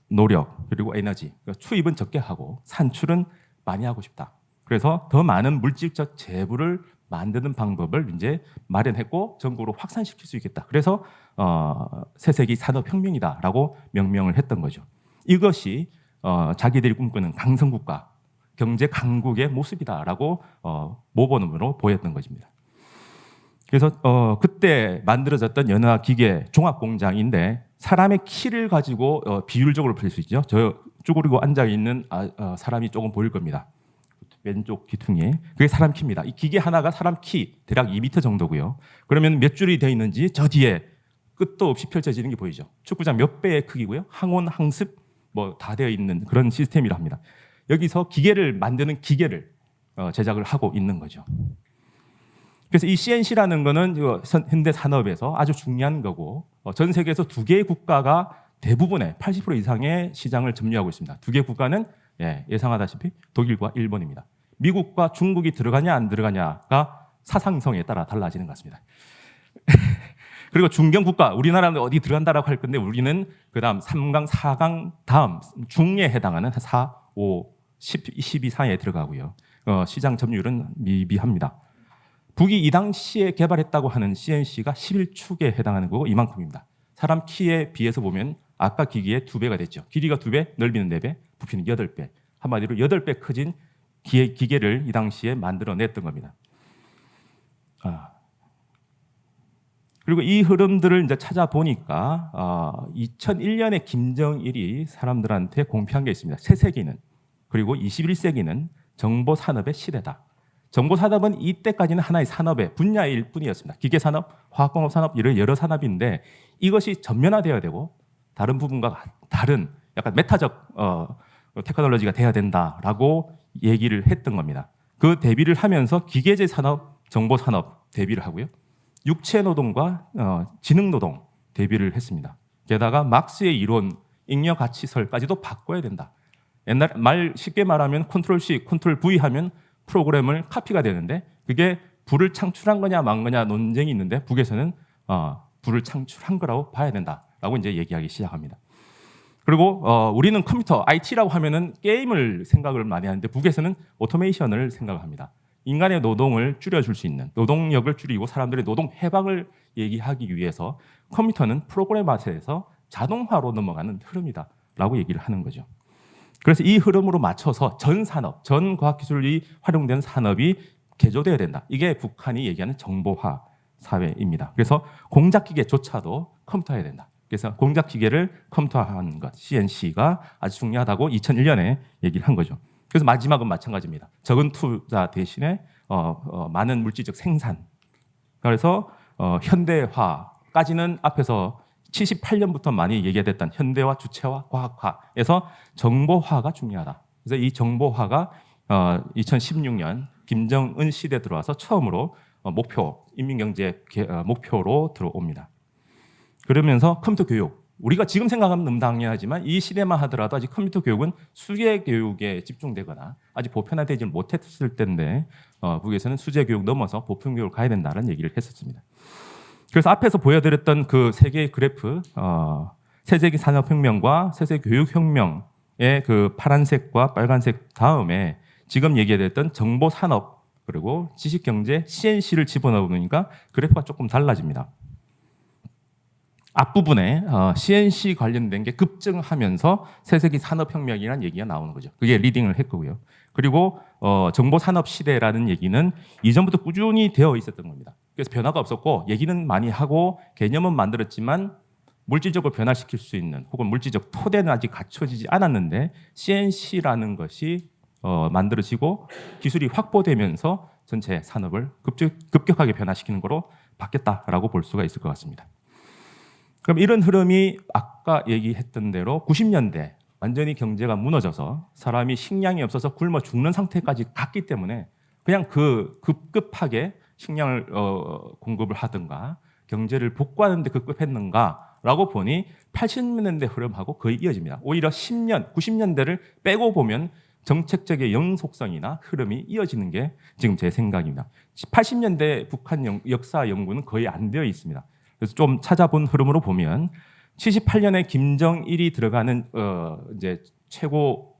노력, 그리고 에너지, 그러니까 투입은 적게 하고 산출은 많이 하고 싶다. 그래서 더 많은 물질적 재물을 만드는 방법을 이제 마련했고 전국으로 확산시킬 수 있겠다. 그래서 새세기 산업혁명이다라고 명명을 했던 거죠. 이것이 자기들이 꿈꾸는 강성국가, 경제 강국의 모습이다라고 모범으로 보였던 것입니다. 그래서 그때 만들어졌던 연화기계 종합공장인데 사람의 키를 가지고 비율적으로 볼 수 있죠. 저 쭈그리고 앉아 있는 사람이 조금 보일 겁니다. 왼쪽 귀퉁이에 그게 사람 키입니다. 이 기계 하나가 사람 키 대략 2m 정도고요. 그러면 몇 줄이 되어 있는지 저 뒤에 끝도 없이 펼쳐지는 게 보이죠. 축구장 몇 배의 크기고요. 항원, 항습 뭐 다 되어 있는 그런 시스템이라 합니다. 여기서 기계를 만드는 기계를 제작을 하고 있는 거죠. 그래서 이 CNC라는 거는 현대 산업에서 아주 중요한 거고 전 세계에서 2개의 국가가 대부분의 80% 이상의 시장을 점유하고 있습니다. 2개 국가는 예상하다시피 독일과 일본입니다. 미국과 중국이 들어가냐 안 들어가냐가 사상성에 따라 달라지는 것 같습니다. 그리고 중견 국가, 우리나라는 어디 들어간다라고 할 건데 우리는 그다음 3강, 4강 다음 중에 해당하는 4, 5, 10 이상에 들어가고요. 시장 점유율은 미비합니다. 북이 이 당시에 개발했다고 하는 CNC가 11축에 해당하는 거고 이만큼입니다. 사람 키에 비해서 보면 아까 기기의 2배가 됐죠. 길이가 2배, 넓이는 4배, 부피는 8배. 한마디로 8배 커진 기계를 이 당시에 만들어냈던 겁니다. 그리고 이 흐름들을 이제 찾아보니까 2001년에 김정일이 사람들한테 공표한 게 있습니다. 새세기는 그리고 21세기는 정보산업의 시대다. 정보산업은 이때까지는 하나의 산업의 분야일 뿐이었습니다. 기계산업, 화학공업산업 이런 여러 산업인데 이것이 전면화되어야 되고 다른 부분과 다른 약간 메타적 테크놀로지가 돼야 된다라고 얘기를 했던 겁니다. 그 대비를 하면서 기계제 산업, 정보산업 대비를 하고요. 육체노동과 지능노동 대비를 했습니다. 게다가 막스의 이론, 잉여가치설까지도 바꿔야 된다. 옛날 쉽게 말하면 컨트롤 C, 컨트롤 V 하면 프로그램을 카피가 되는데 그게 불을 창출한 거냐 만 거냐 논쟁이 있는데 북에서는 불을 창출한 거라고 봐야 된다라고 이제 얘기하기 시작합니다. 그리고 우리는 컴퓨터, IT라고 하면은 게임을 생각을 많이 하는데 북에서는 오토메이션을 생각을 합니다. 인간의 노동을 줄여줄 수 있는 노동력을 줄이고 사람들의 노동 해방을 얘기하기 위해서 컴퓨터는 프로그래머에서 자동화로 넘어가는 흐름이다라고 얘기를 하는 거죠. 그래서 이 흐름으로 맞춰서 전 산업, 전 과학기술이 활용되는 산업이 개조돼야 된다. 이게 북한이 얘기하는 정보화 사회입니다. 그래서 공작기계조차도 컴퓨터화해야 된다. 그래서 공작기계를 컴퓨터화하는 것, CNC가 아주 중요하다고 2001년에 얘기를 한 거죠. 그래서 마지막은 마찬가지입니다. 적은 투자 대신에 많은 물질적 생산. 그래서 현대화까지는 앞에서 78년부터 많이 얘기됐던 현대화, 주체화, 과학화에서 정보화가 중요하다. 그래서 이 정보화가 2016년 김정은 시대 들어와서 처음으로 인민경제 목표로 들어옵니다. 그러면서 컴퓨터 교육, 우리가 지금 생각하면 너무 당연하지만 이 시대만 하더라도 아직 컴퓨터 교육은 수계 교육에 집중되거나 아직 보편화되지 못했을 때인데 북에서는 수제 교육 넘어서 보편 교육을 가야 된다는 얘기를 했었습니다. 그래서 앞에서 보여드렸던 그 세 개의 그래프, 세세기 산업혁명과 세세기 교육혁명의 그 파란색과 빨간색 다음에 지금 얘기했던 정보산업 그리고 지식경제 CNC를 집어넣으니까 그래프가 조금 달라집니다. 앞부분에 CNC 관련된 게 급증하면서 세세기 산업혁명이라는 얘기가 나오는 거죠. 그게 리딩을 했고요. 그리고 정보산업 시대라는 얘기는 이전부터 꾸준히 되어 있었던 겁니다. 그래서 변화가 없었고 얘기는 많이 하고 개념은 만들었지만 물질적으로 변화시킬 수 있는 혹은 물질적 토대는 아직 갖춰지지 않았는데 CNC라는 것이 만들어지고 기술이 확보되면서 전체 산업을 급격하게 변화시키는 거로 바뀌었다라고 볼 수가 있을 것 같습니다. 그럼 이런 흐름이 아까 얘기했던 대로 90년대 완전히 경제가 무너져서 사람이 식량이 없어서 굶어 죽는 상태까지 갔기 때문에 그냥 그 급급하게 식량을 공급을 하든가 경제를 복구하는 데 급급했는가라고 보니 80년대 흐름하고 거의 이어집니다. 오히려 10년, 90년대를 빼고 보면 정책적인 연속성이나 흐름이 이어지는 게 지금 제 생각입니다. 80년대 북한 역사 연구는 거의 안 되어 있습니다. 그래서 좀 찾아본 흐름으로 보면 78년에 김정일이 들어가는 이제 최고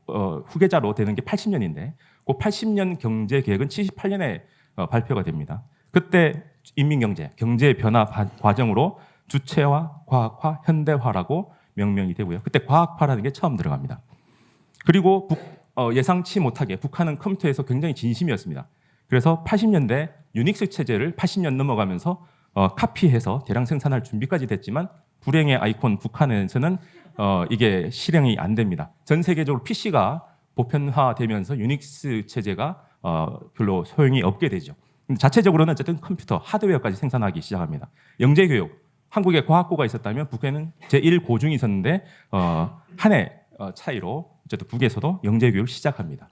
후계자로 되는 게 80년인데 그 80년 경제 계획은 78년에 발표가 됩니다. 그때 인민경제, 경제의 변화 과정으로 주체화, 과학화, 현대화라고 명명이 되고요. 그때 과학화라는 게 처음 들어갑니다. 그리고 예상치 못하게 북한은 컴퓨터에서 굉장히 진심이었습니다. 그래서 80년대 유닉스 체제를 80년 넘어가면서 카피해서 대량 생산할 준비까지 됐지만 불행의 아이콘 북한에서는 이게 실행이 안 됩니다. 전 세계적으로 PC가 보편화되면서 유닉스 체제가 별로 소용이 없게 되죠. 자체적으로는 어쨌든 컴퓨터, 하드웨어까지 생산하기 시작합니다. 영재교육, 한국에 과학고가 있었다면 북에는 제1고중이 있었는데 한 해 차이로 어쨌든 북에서도 영재교육을 시작합니다.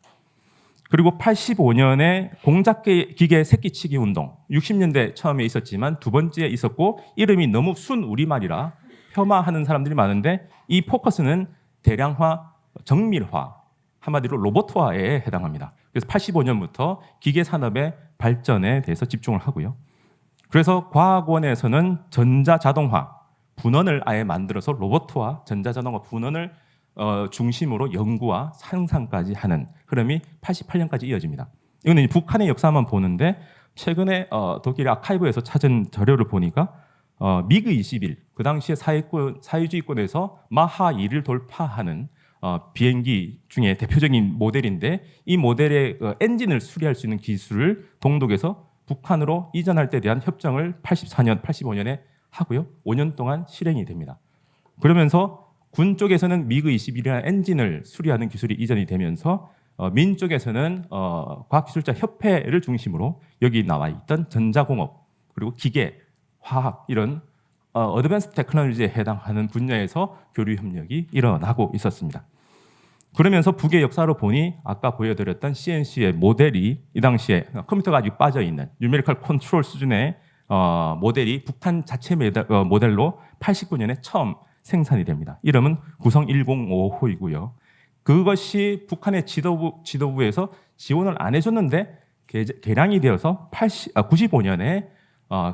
그리고 85년에 공작기계 새끼치기 운동, 60년대 처음에 있었지만 두 번째에 있었고 이름이 너무 순 우리말이라 폄하하는 사람들이 많은데 이 포커스는 대량화, 정밀화, 한마디로 로봇화에 해당합니다. 그래서 85년부터 기계 산업의 발전에 대해서 집중을 하고요. 그래서 과학원에서는 전자자동화, 분원을 아예 만들어서 로봇화, 전자자동화 분원을 중심으로 연구와 상상까지 하는 흐름이 88년까지 이어집니다. 이거는 북한의 역사만 보는데 최근에 독일 아카이브에서 찾은 자료를 보니까 미그 21, 그 당시에 사회주의권에서 마하 2를 돌파하는 비행기 중에 대표적인 모델인데 이 모델의 엔진을 수리할 수 있는 기술을 동독에서 북한으로 이전할 때 대한 협정을 84년, 85년에 하고요. 5년 동안 실행이 됩니다. 그러면서 군 쪽에서는 미그 21이라는 엔진을 수리하는 기술이 이전이 되면서 민 쪽에서는 과학기술자 협회를 중심으로 여기 나와 있던 전자공업 그리고 기계, 화학 이런 어드밴스 테크놀로지에 해당하는 분야에서 교류 협력이 일어나고 있었습니다. 그러면서 북의 역사로 보니 아까 보여드렸던 CNC의 모델이 이 당시에 컴퓨터가 아직 빠져있는 뉴메리컬 컨트롤 수준의 모델이 북한 자체 모델로 89년에 처음 생산이 됩니다. 이름은 구성 105호이고요. 그것이 북한의 지도부에서 지원을 안 해줬는데 개량이 되어서 95년에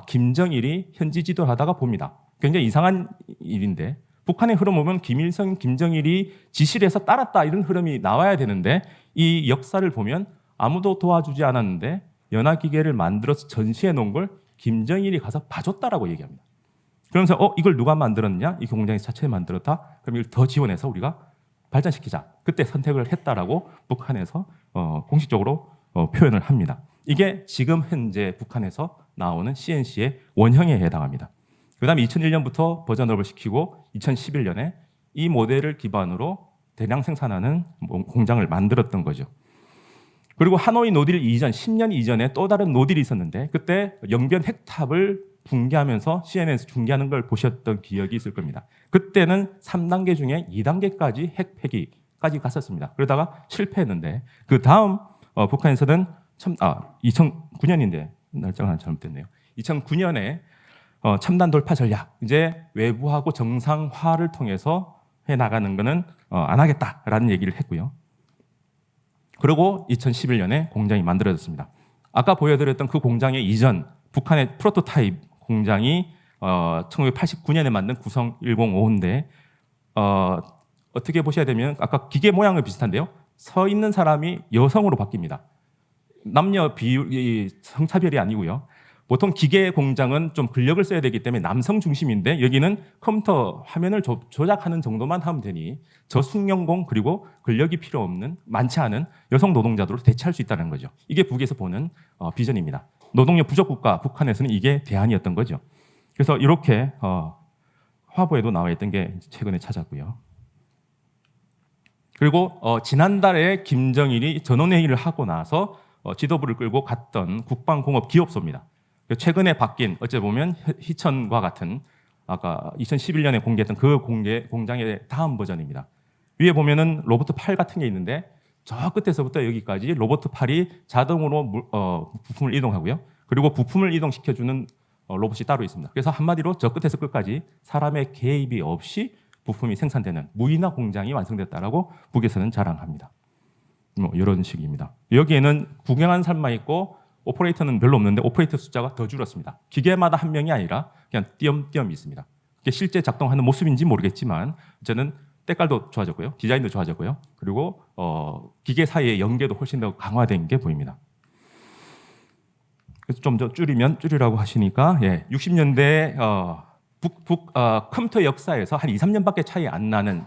김정일이 현지 지도를 하다가 봅니다. 굉장히 이상한 일인데 북한의 흐름 보면 김일성, 김정일이 지시를 해서 따랐다 이런 흐름이 나와야 되는데 이 역사를 보면 아무도 도와주지 않았는데 연화기계를 만들어서 전시해 놓은 걸 김정일이 가서 봐줬다라고 얘기합니다. 그러면서 이걸 누가 만들었냐? 이 공장이 자체 만들었다? 그럼 이걸 더 지원해서 우리가 발전시키자. 그때 선택을 했다라고 북한에서 공식적으로 표현을 합니다. 이게 지금 현재 북한에서 나오는 CNC의 원형에 해당합니다. 그 다음에 2001년부터 버전업을 시키고 2011년에 이 모델을 기반으로 대량 생산하는 공장을 만들었던 거죠. 그리고 하노이 노딜 이전, 10년 이전에 또 다른 노딜이 있었는데 그때 영변 핵탑을 붕괴하면서 CNN에서 중계하는 걸 보셨던 기억이 있을 겁니다. 그때는 3단계 중에 2단계까지 핵 폐기까지 갔었습니다. 그러다가 실패했는데 그 다음 북한에서는 2009년인데 날짜가 잘못됐네요. 2009년에 첨단 돌파 전략, 이제 외부하고 정상화를 통해서 해 나가는 것은 안 하겠다라는 얘기를 했고요. 그리고 2011년에 공장이 만들어졌습니다. 아까 보여드렸던 그 공장의 이전 북한의 프로토타입 공장이 1989년에 만든 구성 105인데 어떻게 보셔야 되면 아까 기계 모양은 비슷한데요. 서 있는 사람이 여성으로 바뀝니다. 남녀 비율이 성차별이 아니고요. 보통 기계 공장은 좀 근력을 써야 되기 때문에 남성 중심인데 여기는 컴퓨터 화면을 조작하는 정도만 하면 되니 저숙련공 그리고 근력이 필요 없는 많지 않은 여성 노동자들을 대체할 수 있다는 거죠. 이게 북에서 보는 비전입니다. 노동력 부족 국가 북한에서는 이게 대안이었던 거죠. 그래서 이렇게 화보에도 나와 있던 게 최근에 찾았고요. 그리고 지난달에 김정일이 전원회의를 하고 나서 지도부를 끌고 갔던 국방공업기업소입니다. 최근에 바뀐 어째 보면 희천과 같은 아까 2011년에 공개했던 그 공장의 다음 버전입니다. 위에 보면은 로봇 팔 같은 게 있는데 저 끝에서부터 여기까지 로봇 팔이 자동으로 부품을 이동하고요. 그리고 부품을 이동시켜주는 로봇이 따로 있습니다. 그래서 한마디로 저 끝에서 끝까지 사람의 개입이 없이 부품이 생산되는 무인화 공장이 완성됐다라고 북에서는 자랑합니다. 뭐 이런 식입니다. 여기에는 구경한 사람만 있고 오퍼레이터는 별로 없는데 오퍼레이터 숫자가 더 줄었습니다. 기계마다 한 명이 아니라 그냥 띄엄띄엄 있습니다. 그게 실제 작동하는 모습인지 모르겠지만 저는 때깔도 좋아졌고요. 디자인도 좋아졌고요. 그리고 기계 사이의 연계도 훨씬 더 강화된 게 보입니다. 그래서 좀 더 줄이라고 하시니까 60년대 북 컴퓨터 역사에서 한 2, 3년밖에 차이 안 나는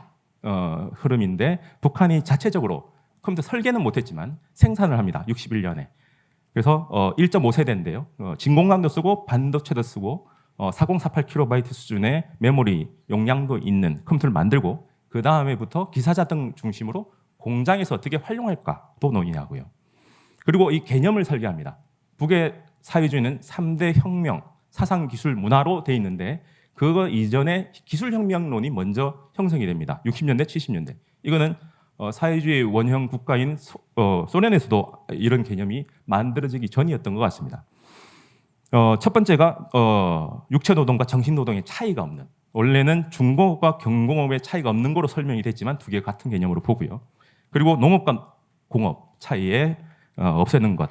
흐름인데 북한이 자체적으로 컴퓨터 설계는 못했지만 생산을 합니다. 61년에. 그래서 1.5세대인데요. 진공관도 쓰고 반도체도 쓰고 4048KB 수준의 메모리 용량도 있는 컴퓨터를 만들고 그 다음에부터 기사자동 중심으로 공장에서 어떻게 활용할까도 논의하고요. 그리고 이 개념을 설계합니다. 북의 사회주의는 3대 혁명, 사상, 기술, 문화로 돼 있는데 그거 이전에 기술혁명론이 먼저 형성이 됩니다. 60년대, 70년대. 이거는 사회주의 원형 국가인 소련에서도 이런 개념이 만들어지기 전이었던 것 같습니다. 첫 번째가 육체노동과 정신노동의 차이가 없는, 원래는 중공업과 경공업의 차이가 없는 거로 설명이 됐지만 두 개 같은 개념으로 보고요. 그리고 농업과 공업 차이에 없애는 것.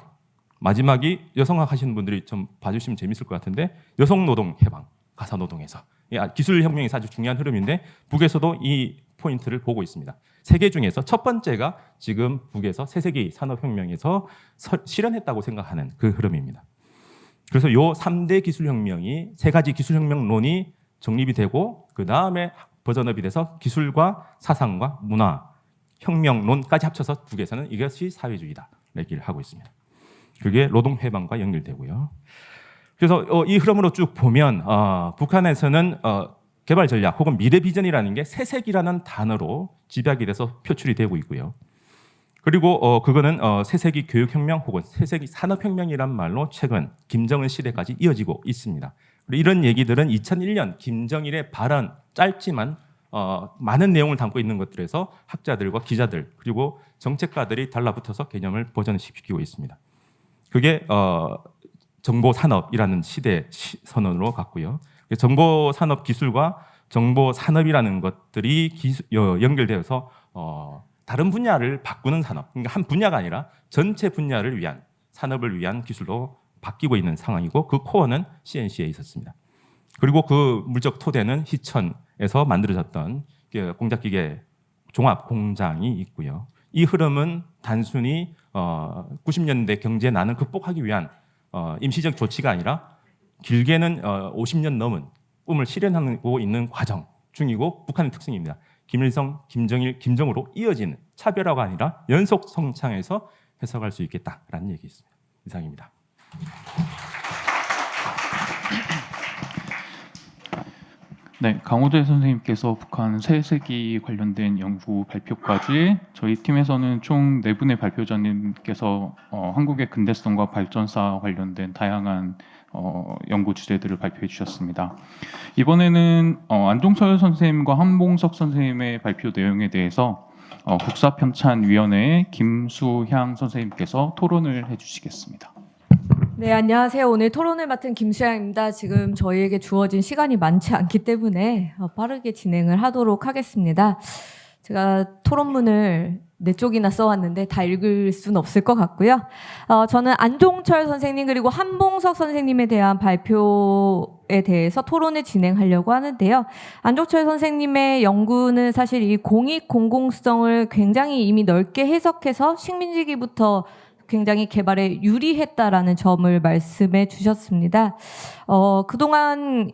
마지막이 여성학 하시는 분들이 좀 봐주시면 재밌을 것 같은데 여성노동 해방, 가사노동에서. 기술혁명이 아주 중요한 흐름인데 북에서도 이 포인트를 보고 있습니다. 세 개 중에서 첫 번째가 지금 북에서 새세기 산업혁명에서 실현했다고 생각하는 그 흐름입니다. 그래서 요 3대 기술혁명이 세 가지 기술혁명론이 정립이 되고 그 다음에 버전업이 돼서 기술과 사상과 문화, 혁명론까지 합쳐서 북에서는 이것이 사회주의다 얘기를 하고 있습니다. 그게 노동해방과 연결되고요. 그래서 이 흐름으로 쭉 보면 북한에서는 개발 전략 혹은 미래 비전이라는 게 새세기라는 단어로 집약이 돼서 표출이 되고 있고요. 그리고 그거는 새세기 교육혁명 혹은 새세기 산업혁명이란 말로 최근 김정은 시대까지 이어지고 있습니다. 그리고 이런 얘기들은 2001년 김정일의 발언 짧지만 많은 내용을 담고 있는 것들에서 학자들과 기자들 그리고 정책가들이 달라붙어서 개념을 버전시키고 있습니다. 그게 정보산업이라는 시대 선언으로 갔고요. 정보산업 기술과 정보산업이라는 것들이 연결되어서 다른 분야를 바꾸는 산업, 그러니까 한 분야가 아니라 전체 분야를 위한 산업을 위한 기술로 바뀌고 있는 상황이고 그 코어는 CNC에 있었습니다. 그리고 그 물적 토대는 희천에서 만들어졌던 공작기계 종합 공장이 있고요. 이 흐름은 단순히 90년대 경제난을 극복하기 위한 임시적 조치가 아니라 길게는 50년 넘은 꿈을 실현하고 있는 과정 중이고 북한의 특징입니다. 김일성, 김정일, 김정으로 이어지는 차별화가 아니라 연속 성장해서 해석할 수 있겠다라는 얘기 있습니다. 이상입니다. 네, 강호재 선생님께서 북한 새세기 관련된 연구 발표까지 저희 팀에서는 총 4분의 발표자님께서 한국의 근대성과 발전사 관련된 다양한 연구 주제들을 발표해 주셨습니다. 이번에는 안종철 선생님과 한봉석 선생님의 발표 내용에 대해서 국사편찬위원회의 김수향 선생님께서 토론을 해주시겠습니다. 네, 안녕하세요. 오늘 토론을 맡은 김수양입니다. 지금 저희에게 주어진 시간이 많지 않기 때문에 빠르게 진행을 하도록 하겠습니다. 제가 토론문을 4쪽이나 써왔는데 다 읽을 수는 없을 것 같고요. 저는 안종철 선생님 그리고 한봉석 선생님에 대한 발표에 대해서 토론을 진행하려고 하는데요. 안종철 선생님의 연구는 사실 이 공익 공공성을 굉장히 이미 넓게 해석해서 식민지기부터 굉장히 개발에 유리했다라는 점을 말씀해 주셨습니다. 그동안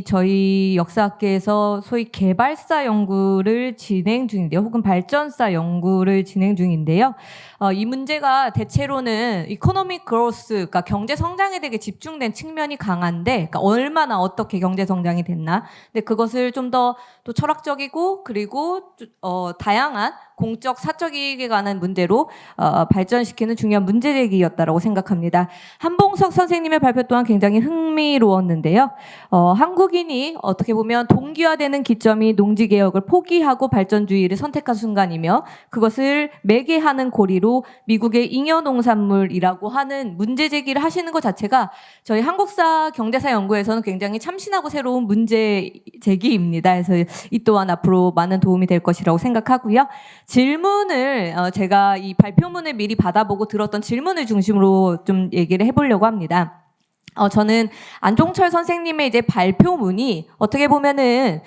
저희 역사학계에서 소위 개발사 연구를 진행 중인데요. 혹은 발전사 연구를 진행 중인데요. 이 문제가 대체로는 이코노믹 그로스, 그러니까 경제 성장에 되게 집중된 측면이 강한데, 그러니까 얼마나 어떻게 경제 성장이 됐나. 근데 그것을 좀 더 또 철학적이고 그리고 다양한 공적 사적 이익에 관한 문제로 발전시키는 중요한 문제 제기였다라고 생각합니다. 한봉석 선생님의 발표 또한 굉장히 흥미로웠는데요. 한국인이 어떻게 보면 동기화되는 기점이 농지개혁을 포기하고 발전주의를 선택한 순간이며 그것을 매개하는 고리로 미국의 잉여농산물이라고 하는 문제 제기를 하시는 것 자체가 저희 한국사 경제사 연구에서는 굉장히 참신하고 새로운 문제 제기입니다. 그래서 이 또한 앞으로 많은 도움이 될 것이라고 생각하고요. 질문을 제가 이 발표문을 미리 받아보고 들었던 질문을 중심으로 좀 얘기를 해보려고 합니다. 저는 안종철 선생님의 이제 발표문이 어떻게 보면은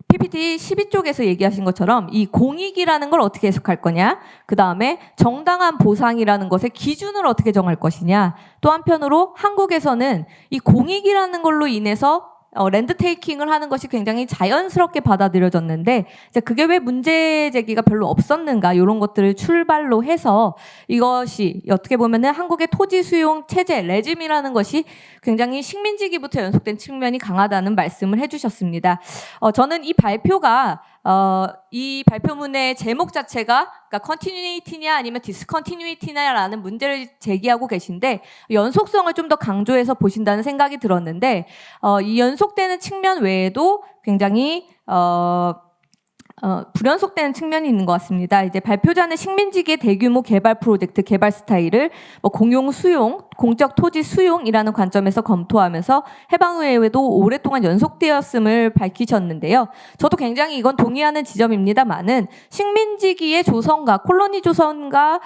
PPT 12쪽에서 얘기하신 것처럼 이 공익이라는 걸 어떻게 해석할 거냐, 그 다음에 정당한 보상이라는 것의 기준을 어떻게 정할 것이냐, 또 한편으로 한국에서는 이 공익이라는 걸로 인해서 랜드 테이킹을 하는 것이 굉장히 자연스럽게 받아들여졌는데 이제 그게 왜 문제 제기가 별로 없었는가, 이런 것들을 출발로 해서 이것이 어떻게 보면은 한국의 토지 수용 체제 레짐이라는 것이 굉장히 식민지기부터 연속된 측면이 강하다는 말씀을 해주셨습니다. 저는 이 발표가 이 발표문의 제목 자체가 그러니까 continuity냐 아니면 discontinuity냐라는 문제를 제기하고 계신데 연속성을 좀 더 강조해서 보신다는 생각이 들었는데 이 연속되는 측면 외에도 굉장히 불연속되는 측면이 있는 것 같습니다. 이제 발표자는 식민지기의 대규모 개발 프로젝트 개발 스타일을 공용 수용, 공적 토지 수용이라는 관점에서 검토하면서 해방 이후에도 오랫동안 연속되었음을 밝히셨는데요. 저도 굉장히 이건 동의하는 지점입니다만은 식민지기의 조선과 콜로니 조선과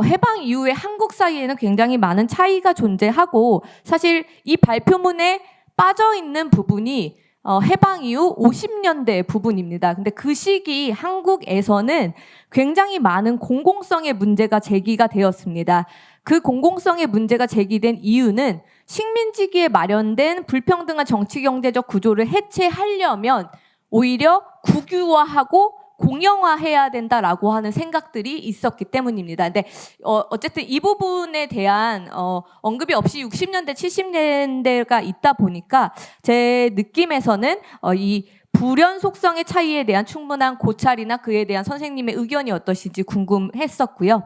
해방 이후의 한국 사이에는 굉장히 많은 차이가 존재하고 사실 이 발표문에 빠져있는 부분이 해방 이후 50년대 부분입니다. 근데 그 시기 한국에서는 굉장히 많은 공공성의 문제가 제기가 되었습니다. 그 공공성의 문제가 제기된 이유는 식민지기에 마련된 불평등한 정치-경제적 구조를 해체하려면 오히려 국유화하고 공영화해야 된다라고 하는 생각들이 있었기 때문입니다. 근데 어쨌든 이 부분에 대한 언급이 없이 60년대, 70년대가 있다 보니까 제 느낌에서는 이 불연속성의 차이에 대한 충분한 고찰이나 그에 대한 선생님의 의견이 어떠신지 궁금했었고요.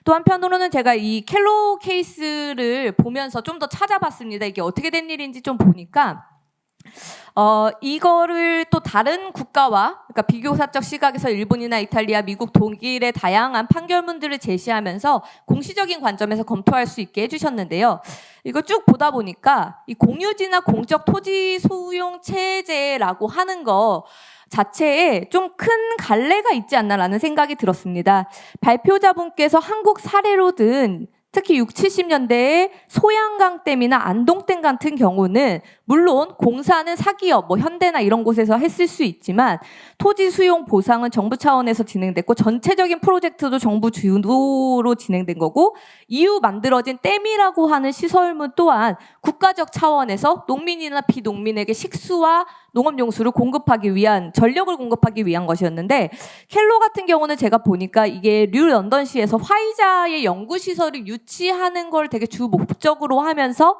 또 한편으로는 제가 이 켈로 케이스를 보면서 좀 더 찾아봤습니다. 이게 어떻게 된 일인지 좀 보니까 이거를 또 다른 국가와 그러니까 비교사적 시각에서 일본이나 이탈리아, 미국, 독일의 다양한 판결문들을 제시하면서 공시적인 관점에서 검토할 수 있게 해주셨는데요. 이거 쭉 보다 보니까 이 공유지나 공적 토지 소유용 체제라고 하는 거 자체에 좀 큰 갈래가 있지 않나라는 생각이 들었습니다. 발표자분께서 한국 사례로 든 특히 60, 70년대에 소양강댐이나 안동댐 같은 경우는 물론 공사는 사기업, 현대나 이런 곳에서 했을 수 있지만 토지 수용 보상은 정부 차원에서 진행됐고 전체적인 프로젝트도 정부 주도로 진행된 거고 이후 만들어진 댐이라고 하는 시설물 또한 국가적 차원에서 농민이나 비농민에게 식수와 농업용수를 공급하기 위한 전력을 공급하기 위한 것이었는데 켈로 같은 경우는 제가 보니까 이게 뉴 런던시에서 화이자의 연구시설을 유치하는 걸 되게 주 목적으로 하면서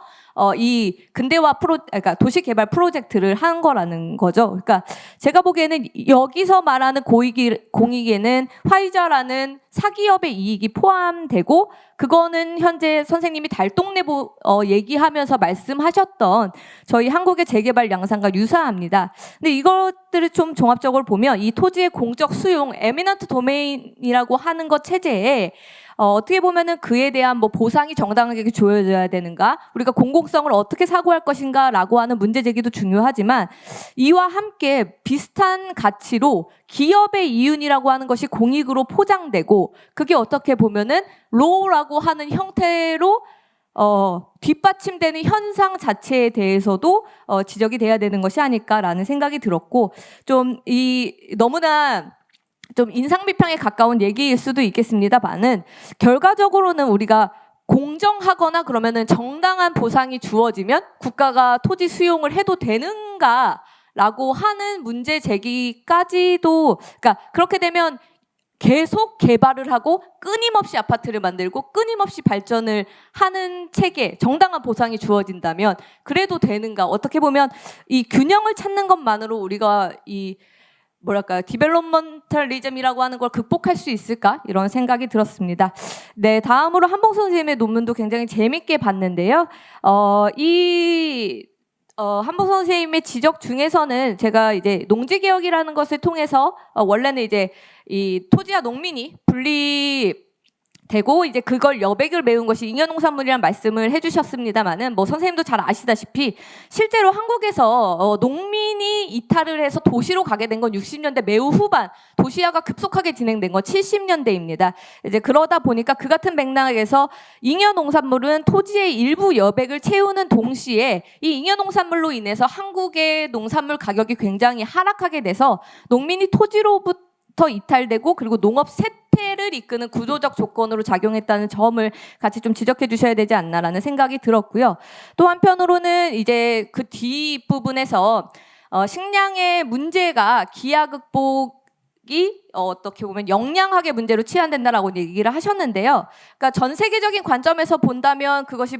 이 근대화 그러니까 도시개발 프로젝트를 한 거라는 거죠. 그러니까 제가 보기에는 여기서 말하는 공익에는 화이자라는 사기업의 이익이 포함되고 그거는 현재 선생님이 달동네보 얘기하면서 말씀하셨던 저희 한국의 재개발 양상과 유사합니다. 근데 이것들을 좀 종합적으로 보면 이 토지의 공적 수용, 에미넌트 도메인이라고 하는 것 체제에 어떻게 보면은 그에 대한 뭐 보상이 정당하게 주어져야 되는가, 우리가 공공성을 어떻게 사고할 것인가라고 하는 문제 제기도 중요하지만 이와 함께 비슷한 가치로 기업의 이윤이라고 하는 것이 공익으로 포장되고 그게 어떻게 보면은 로우라고 하는 형태로 뒷받침되는 현상 자체에 대해서도 지적이 돼야 되는 것이 아닐까라는 생각이 들었고, 좀 너무나 좀 인상 비평에 가까운 얘기일 수도 있겠습니다만은 결과적으로는 우리가 공정하거나 그러면은 정당한 보상이 주어지면 국가가 토지 수용을 해도 되는가라고 하는 문제 제기까지도, 그러니까 그렇게 되면 계속 개발을 하고 끊임없이 아파트를 만들고 끊임없이 발전을 하는 체계, 정당한 보상이 주어진다면 그래도 되는가? 어떻게 보면 이 균형을 찾는 것만으로 우리가 이 디벨롭먼탈리즘이라고 하는 걸 극복할 수 있을까? 이런 생각이 들었습니다. 네, 다음으로 한봉선 선생님의 논문도 굉장히 재밌게 봤는데요. 한봉선 선생님의 지적 중에서는 제가 이제 농지개혁이라는 것을 통해서 원래는 이제 이 토지와 농민이 분리되고 이제 그걸 여백을 메운 것이 잉여농산물이라는 말씀을 해주셨습니다만은 뭐 선생님도 잘 아시다시피 실제로 한국에서 농민이 이탈을 해서 도시로 가게 된 건 60년대 매우 후반, 도시화가 급속하게 진행된 건 70년대입니다. 이제 그러다 보니까 그 같은 맥락에서 잉여농산물은 토지의 일부 여백을 채우는 동시에 이 잉여농산물로 인해서 한국의 농산물 가격이 굉장히 하락하게 돼서 농민이 토지로부터 이탈되고 그리고 농업 쇠퇴를 이끄는 구조적 조건으로 작용했다는 점을 같이 좀 지적해 주셔야 되지 않나라는 생각이 들었고요. 또 한편으로는 이제 그 뒷부분에서 식량의 문제가 기아 극복이 어떻게 보면 영양학의 문제로 치환된다라고 얘기를 하셨는데요. 그러니까 전 세계적인 관점에서 본다면 그것이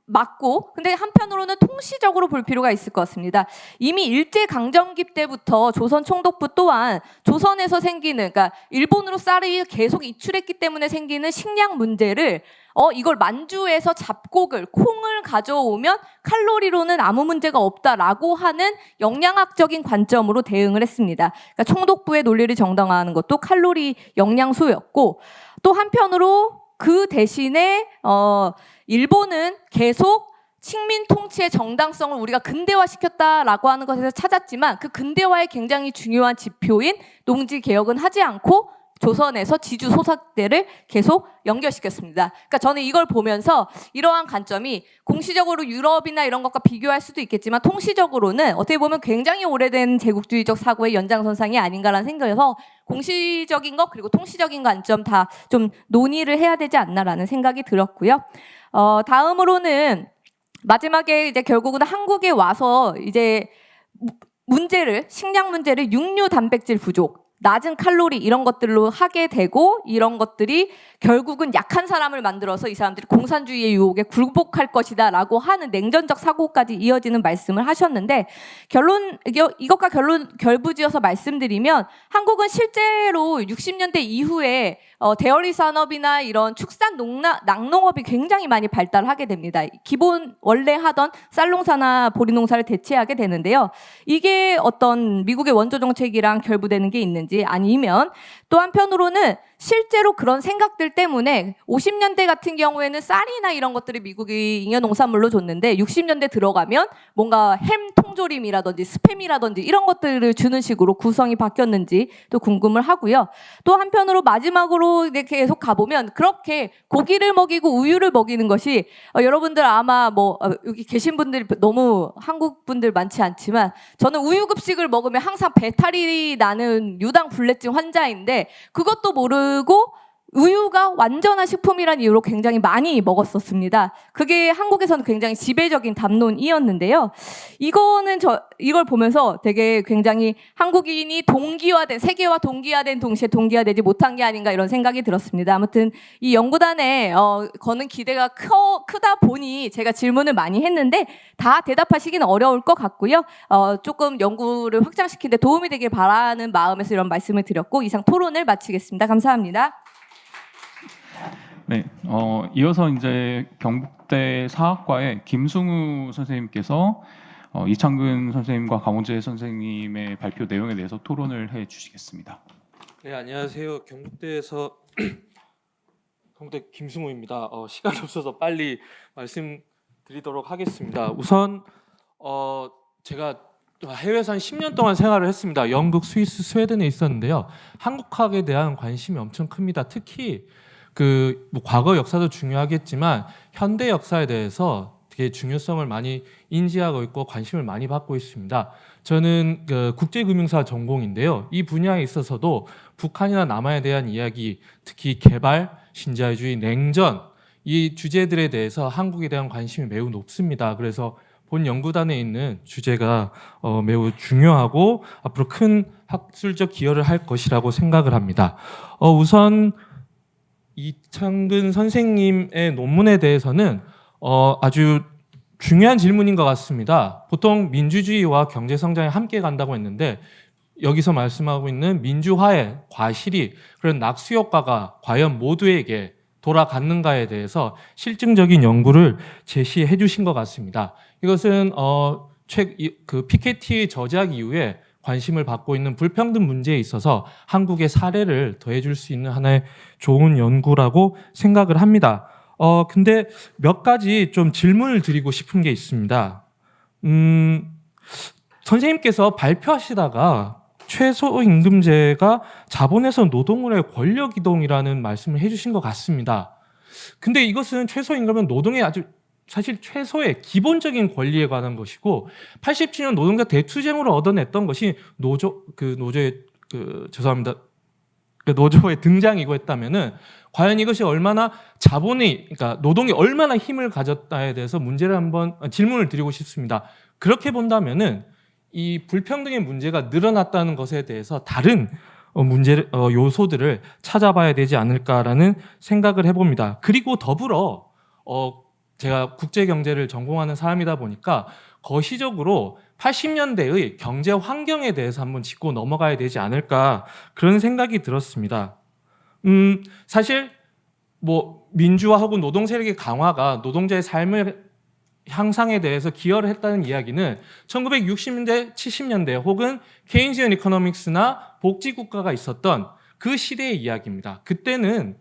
맞고, 근데 한편으로는 통시적으로 볼 필요가 있을 것 같습니다. 이미 일제강점기 때부터 조선 총독부 또한 조선에서 생기는, 그러니까 일본으로 쌀이 계속 이출했기 때문에 생기는 식량 문제를 이걸 만주에서 잡곡을, 콩을 가져오면 칼로리로는 아무 문제가 없다라고 하는 영양학적인 관점으로 대응을 했습니다. 그러니까 총독부의 논리를 정당화하는 것도 칼로리 영양소였고, 또 한편으로 그 대신에 일본은 계속 식민 통치의 정당성을 우리가 근대화시켰다라고 하는 것에서 찾았지만 그 근대화의 굉장히 중요한 지표인 농지 개혁은 하지 않고 조선에서 지주 소삭대를 계속 연결시켰습니다. 그러니까 저는 이걸 보면서 이러한 관점이 공시적으로 유럽이나 이런 것과 비교할 수도 있겠지만 통시적으로는 어떻게 보면 굉장히 오래된 제국주의적 사고의 연장선상이 아닌가라는 생각에서 공시적인 것 그리고 통시적인 관점 다 좀 논의를 해야 되지 않나라는 생각이 들었고요. 다음으로는 마지막에 이제 결국은 한국에 와서 이제 식량 문제를 육류 단백질 부족, 낮은 칼로리 이런 것들로 하게 되고, 이런 것들이 결국은 약한 사람을 만들어서 이 사람들이 공산주의의 유혹에 굴복할 것이다 라고 하는 냉전적 사고까지 이어지는 말씀을 하셨는데, 이것과 결부지어서 말씀드리면 한국은 실제로 60년대 이후에 데어리 산업이나 이런 축산 낙농업이 굉장히 많이 발달하게 됩니다. 기본 원래 하던 쌀농사나 보리농사를 대체하게 되는데요. 이게 어떤 미국의 원조 정책이랑 결부되는 게 있는지, 아니면 또 한편으로는 실제로 그런 생각들 때문에 50년대 같은 경우에는 쌀이나 이런 것들을 미국이 잉여농산물로 줬는데 60년대 들어가면 뭔가 햄 통조림이라든지 스팸이라든지 이런 것들을 주는 식으로 구성이 바뀌었는지 또 궁금을 하고요. 또 한편으로 마지막으로 이렇게 계속 가보면 그렇게 고기를 먹이고 우유를 먹이는 것이 여러분들 아마 여기 계신 분들이 너무 한국 분들 많지 않지만 저는 우유급식을 먹으면 항상 배탈이 나는 유당불내증 환자인데 그것도 모르고 우유가 완전한 식품이라는 이유로 굉장히 많이 먹었었습니다. 그게 한국에서는 굉장히 지배적인 담론이었는데요. 이걸 보면서 되게 굉장히 한국인이 세계와 동기화된 동시에 동기화되지 못한 게 아닌가 이런 생각이 들었습니다. 아무튼 이 연구단에 거는 기대가 크다 보니 제가 질문을 많이 했는데 다 대답하시기는 어려울 것 같고요. 조금 연구를 확장시키는 데 도움이 되길 바라는 마음에서 이런 말씀을 드렸고, 이상 토론을 마치겠습니다. 감사합니다. 네, 이어서 이제 경북대 사학과의 김승우 선생님께서 이창근 선생님과 강원재 선생님의 발표 내용에 대해서 토론을 해 주시겠습니다. 네, 안녕하세요. 경북대에서 동대 김승우입니다. 시간이 없어서 빨리 말씀드리도록 하겠습니다. 우선 제가 해외에서 한 10년 동안 생활을 했습니다. 영국, 스위스, 스웨덴에 있었는데요. 한국학에 대한 관심이 엄청 큽니다. 특히 뭐 과거 역사도 중요하겠지만 현대 역사에 대해서 되게 중요성을 많이 인지하고 있고 관심을 많이 받고 있습니다. 저는 국제금융사 전공인데요. 이 분야에 있어서도 북한이나 남한에 대한 이야기, 특히 개발, 신자유주의, 냉전 이 주제들에 대해서 한국에 대한 관심이 매우 높습니다. 그래서 본 연구단에 있는 주제가 매우 중요하고 앞으로 큰 학술적 기여를 할 것이라고 생각을 합니다. 우선 이창근 선생님의 논문에 대해서는 아주 중요한 질문인 것 같습니다. 보통 민주주의와 경제 성장이 함께 간다고 했는데 여기서 말씀하고 있는 민주화의 과실이 그런 낙수 효과가 과연 모두에게 돌아갔는가에 대해서 실증적인 연구를 제시해 주신 것 같습니다. 이것은 피케티 저작 이후에 관심을 받고 있는 불평등 문제에 있어서 한국의 사례를 더해줄 수 있는 하나의 좋은 연구라고 생각을 합니다. 근데 몇 가지 좀 질문을 드리고 싶은 게 있습니다. 선생님께서 발표하시다가 최소임금제가 자본에서 노동으로의 권력 이동이라는 말씀을 해주신 것 같습니다. 근데 이것은 최소임금은 노동의 아주 사실 최소의 기본적인 권리에 관한 것이고 87년 노동자 대투쟁으로 얻어냈던 것이 노조의 등장이고 했다면은 과연 이것이 얼마나 그러니까 노동이 얼마나 힘을 가졌다에 대해서 질문을 드리고 싶습니다. 그렇게 본다면은 이 불평등의 문제가 늘어났다는 것에 대해서 다른 요소들을 찾아봐야 되지 않을까라는 생각을 해봅니다. 그리고 더불어 제가 국제경제를 전공하는 사람이다 보니까 거시적으로 80년대의 경제 환경에 대해서 한번 짚고 넘어가야 되지 않을까 그런 생각이 들었습니다. 사실 민주화 혹은 노동 세력의 강화가 노동자의 삶을 향상에 대해서 기여를 했다는 이야기는 1960년대, 70년대 혹은 케인지언 이코노믹스나 복지국가가 있었던 그 시대의 이야기입니다. 그때는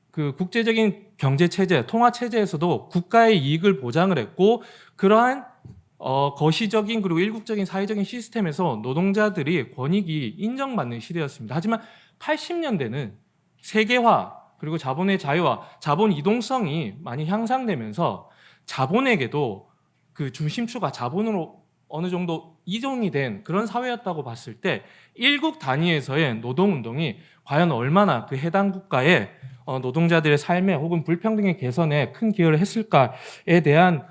그 국제적인 경제체제, 통화체제에서도 국가의 이익을 보장을 했고 그러한 거시적인 그리고 일국적인 사회적인 시스템에서 노동자들이 권익이 인정받는 시대였습니다. 하지만 80년대는 세계화 그리고 자본의 자유화, 자본 이동성이 많이 향상되면서 자본에게도 그 중심추가 자본으로 어느 정도 이동이 된 그런 사회였다고 봤을 때 일국 단위에서의 노동운동이 과연 얼마나 그 해당 국가의 노동자들의 삶에 혹은 불평등의 개선에 큰 기여를 했을까에 대한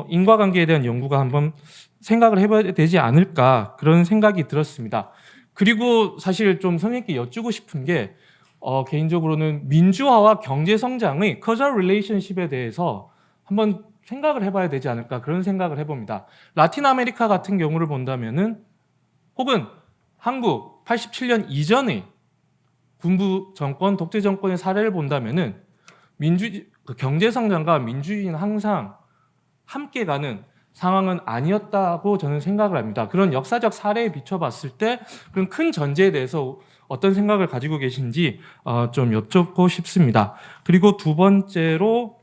인과관계에 대한 연구가 한번 생각을 해봐야 되지 않을까 그런 생각이 들었습니다. 그리고 사실 좀 선생님께 여쭈고 싶은 게 개인적으로는 민주화와 경제성장의 causal relationship에 대해서 한번 생각을 해봐야 되지 않을까 그런 생각을 해봅니다. 라틴 아메리카 같은 경우를 본다면은 혹은 한국 87년 이전의 군부 정권, 독재 정권의 사례를 본다면은 경제 성장과 민주주의는 항상 함께 가는 상황은 아니었다고 저는 생각을 합니다. 그런 역사적 사례에 비춰봤을 때 그런 큰 전제에 대해서 어떤 생각을 가지고 계신지 좀 여쭙고 싶습니다. 그리고 두 번째로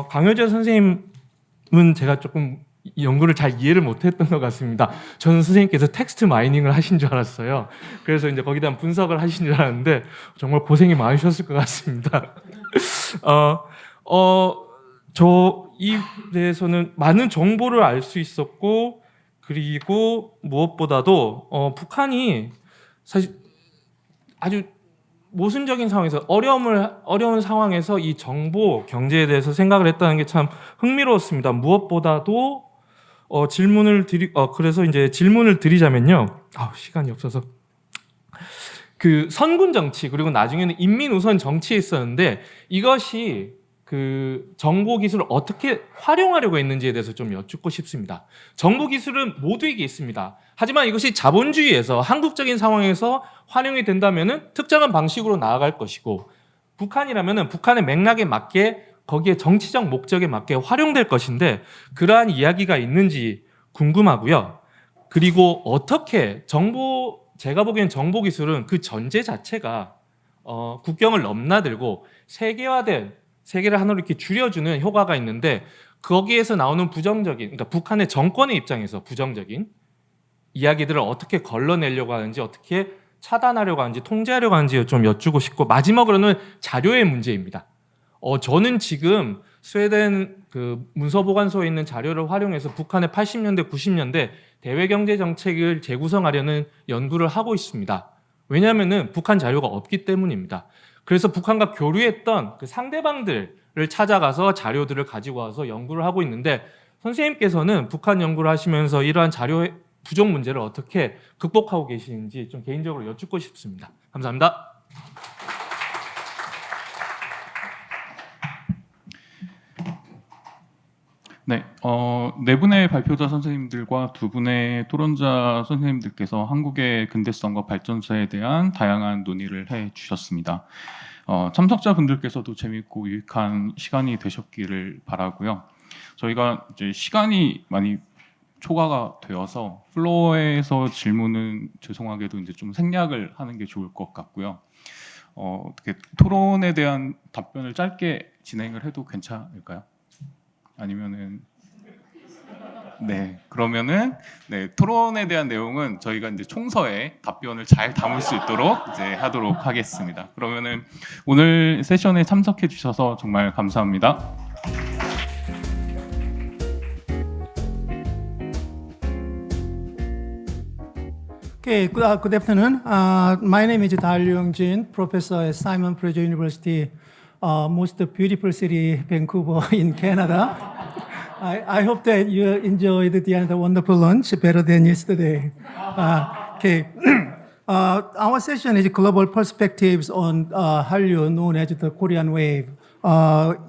강효재 선생님은 제가 조금 연구를 잘 이해를 못했던 것 같습니다. 저는 선생님께서 텍스트 마이닝을 하신 줄 알았어요. 그래서 이제 거기다 분석을 하신 줄 알았는데 정말 고생이 많으셨을 것 같습니다. 이 대해서는 많은 정보를 알 수 있었고 그리고 무엇보다도 북한이 사실 아주 모순적인 상황에서 어려운 상황에서 이 정보 경제에 대해서 생각을 했다는 게 참 흥미로웠습니다. 무엇보다도 그래서 이제 질문을 드리자면요. 시간이 없어서 그 선군 정치 그리고 나중에는 인민 우선 정치에 있었는데 이것이 그 정보 기술을 어떻게 활용하려고 했는지에 대해서 좀 여쭙고 싶습니다. 정보 기술은 모두에게 있습니다. 하지만 이것이 자본주의에서 한국적인 상황에서 활용이 된다면은 특정한 방식으로 나아갈 것이고 북한이라면은 북한의 맥락에 맞게 거기에 정치적 목적에 맞게 활용될 것인데 그러한 이야기가 있는지 궁금하고요. 그리고 어떻게 제가 보기엔 정보 기술은 그 전제 자체가 국경을 넘나들고 세계를 하나로 이렇게 줄여주는 효과가 있는데 거기에서 나오는 부정적인, 그러니까 북한의 정권의 입장에서 부정적인 이야기들을 어떻게 걸러내려고 하는지, 어떻게 차단하려고 하는지, 통제하려고 하는지 좀 여쭈고 싶고, 마지막으로는 자료의 문제입니다. 저는 지금 스웨덴 그 문서보관소에 있는 자료를 활용해서 북한의 80년대, 90년대 대외경제 정책을 재구성하려는 연구를 하고 있습니다. 왜냐하면은 북한 자료가 없기 때문입니다. 그래서 북한과 교류했던 그 상대방들을 찾아가서 자료들을 가지고 와서 연구를 하고 있는데, 선생님께서는 북한 연구를 하시면서 이러한 자료의 부족 문제를 어떻게 극복하고 계시는지 좀 개인적으로 여쭙고 싶습니다. 감사합니다. 네, 네 분의 발표자 선생님들과 두 분의 토론자 선생님들께서 한국의 근대성과 발전사에 대한 다양한 논의를 해 주셨습니다. 참석자분들께서도 재미있고 유익한 시간이 되셨기를 바라고요. 저희가 이제 시간이 많이 초과가 되어서 플로어에서 질문은 죄송하게도 이제 좀 생략을 하는 게 좋을 것 같고요. 어떻게 토론에 대한 답변을 짧게 진행을 해도 괜찮을까요? 아니면은 네, 그러면은 네, 토론에 대한 내용은 저희가 이제 총서에 답변을 잘 담을 수 있도록 이제 하도록 하겠습니다. 그러면은 오늘 세션에 참석해 주셔서 정말 감사합니다. Okay, good afternoon. My name is Dal Young-jin, professor at Simon Fraser University, most beautiful city, Vancouver in Canada. I hope that you enjoyed the wonderful lunch better than yesterday. Okay. Our session is global perspectives on Hallyu, known as the Korean Wave.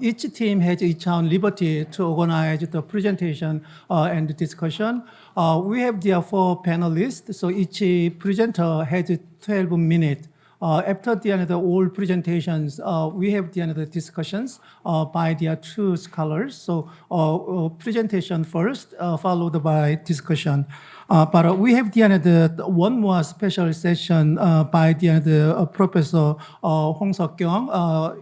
Each team has its own liberty to organize the presentation and the discussion. We have the 4 panelists, so each presenter has 12 minutes. After the all presentations, we have the discussions by the 2 scholars. So presentation first, followed by discussion. But we have the one more special session by the Professor Hong Seok-kyung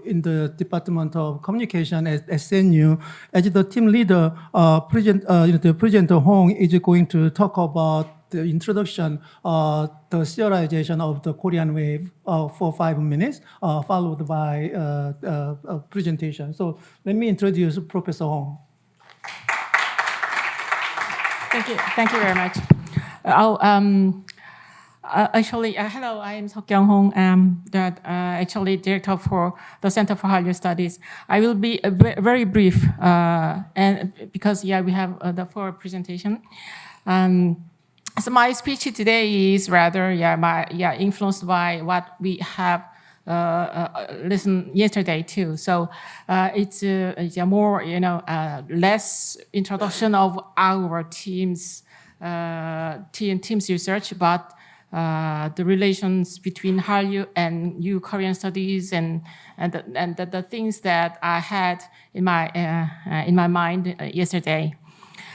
in the Department of Communication at SNU. As the team leader, the presenter Hong is going to talk about the introduction, the serialization of the Korean Wave for 5 minutes, followed by a presentation. So let me introduce Professor Hong. Thank you very much. Actually, hello, I am Seok-kyung Hong. Actually director for the Center for Hallyu Studies. I will be very brief, and because we have the 4 presentation. So my speech today is rather influenced by what we have listened yesterday too. So it's a more less introduction of our team's research, but the relations between Hallyu and Korean studies and the things that I had in my mind yesterday.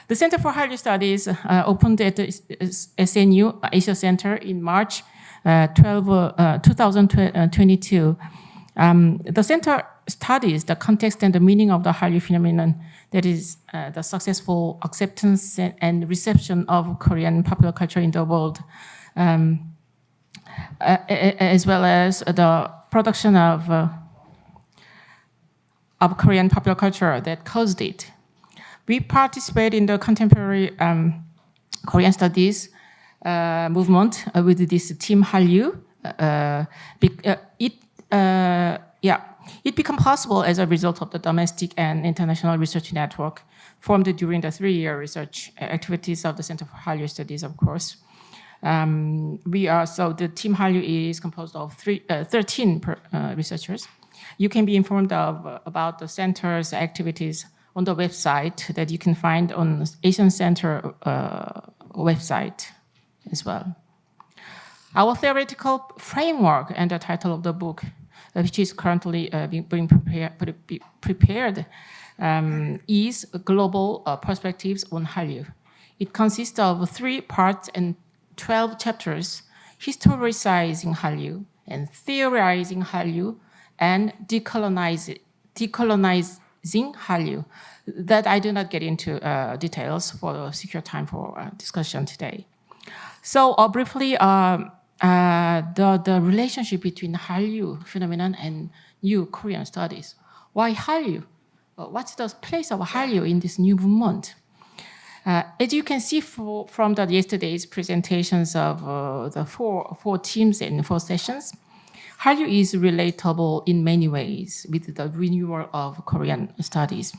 The Center for Hallyu Studies opened at the SNU Asia Center in March 2022. The center studies the context and the meaning of the Hallyu phenomenon, that is the successful acceptance and reception of Korean popular culture in the world, as well as the production of Korean popular culture that caused it. We participate in the contemporary Korean studies movement with this Team Hallyu. It became possible as a result of the domestic and international research network formed during the 3-year research activities of the Center for Hallyu Studies, of course. So the Team Hallyu is composed of 13 researchers. You can be informed about the center's activities on the website that you can find on Asian Center website as well. Our theoretical framework and the title of the book, which is currently being prepared, is Global Perspectives on Hallyu. It consists of 3 parts and 12 chapters historicizing Hallyu and theorizing Hallyu and decolonizing Hallyu. That I do not get into details for secure time for discussion today. So briefly, the relationship between Hallyu phenomenon and new Korean studies. Why Hallyu? What's the place of Hallyu in this new movement? As you can see from yesterday's presentations of the four teams and 4 sessions, Hallyu is relatable in many ways with the renewal of Korean studies.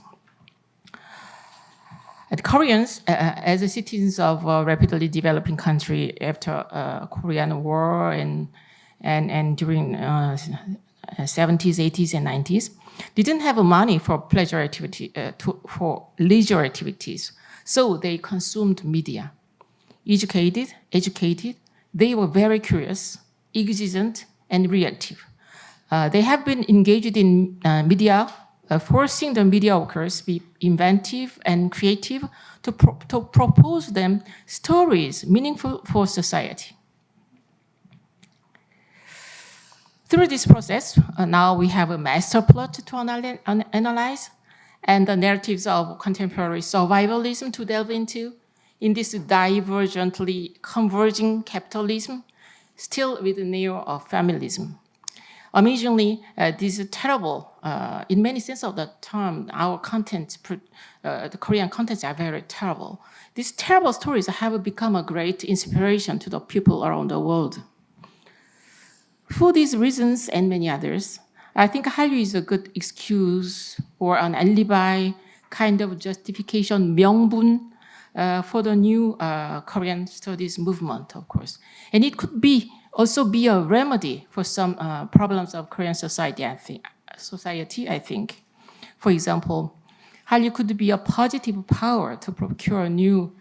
Koreans, as citizens of a rapidly developing country after Korean War and during 70s, 80s, and 90s, didn't have money for pleasure activity, for leisure activities, so they consumed media. Educated, they were very curious, exigent, and reactive. They have been engaged in media, forcing the media workers to be inventive and creative to propose them stories meaningful for society. Through this process, now we have a master plot to analyze and the narratives of contemporary survivalism to delve into in this divergently converging capitalism, still with the neo of feminism. Amazingly, this is terrible. In many sense of the term, our content, the Korean contents are very terrible. These terrible stories have become a great inspiration to the people around the world. For these reasons and many others, I think Hallyu is a good excuse or an alibi, kind of justification, 명분, for the new Korean studies movement, of course. And it could also be a remedy for some problems of Korean society, I think. For example, Hallyu could be a positive power to procure new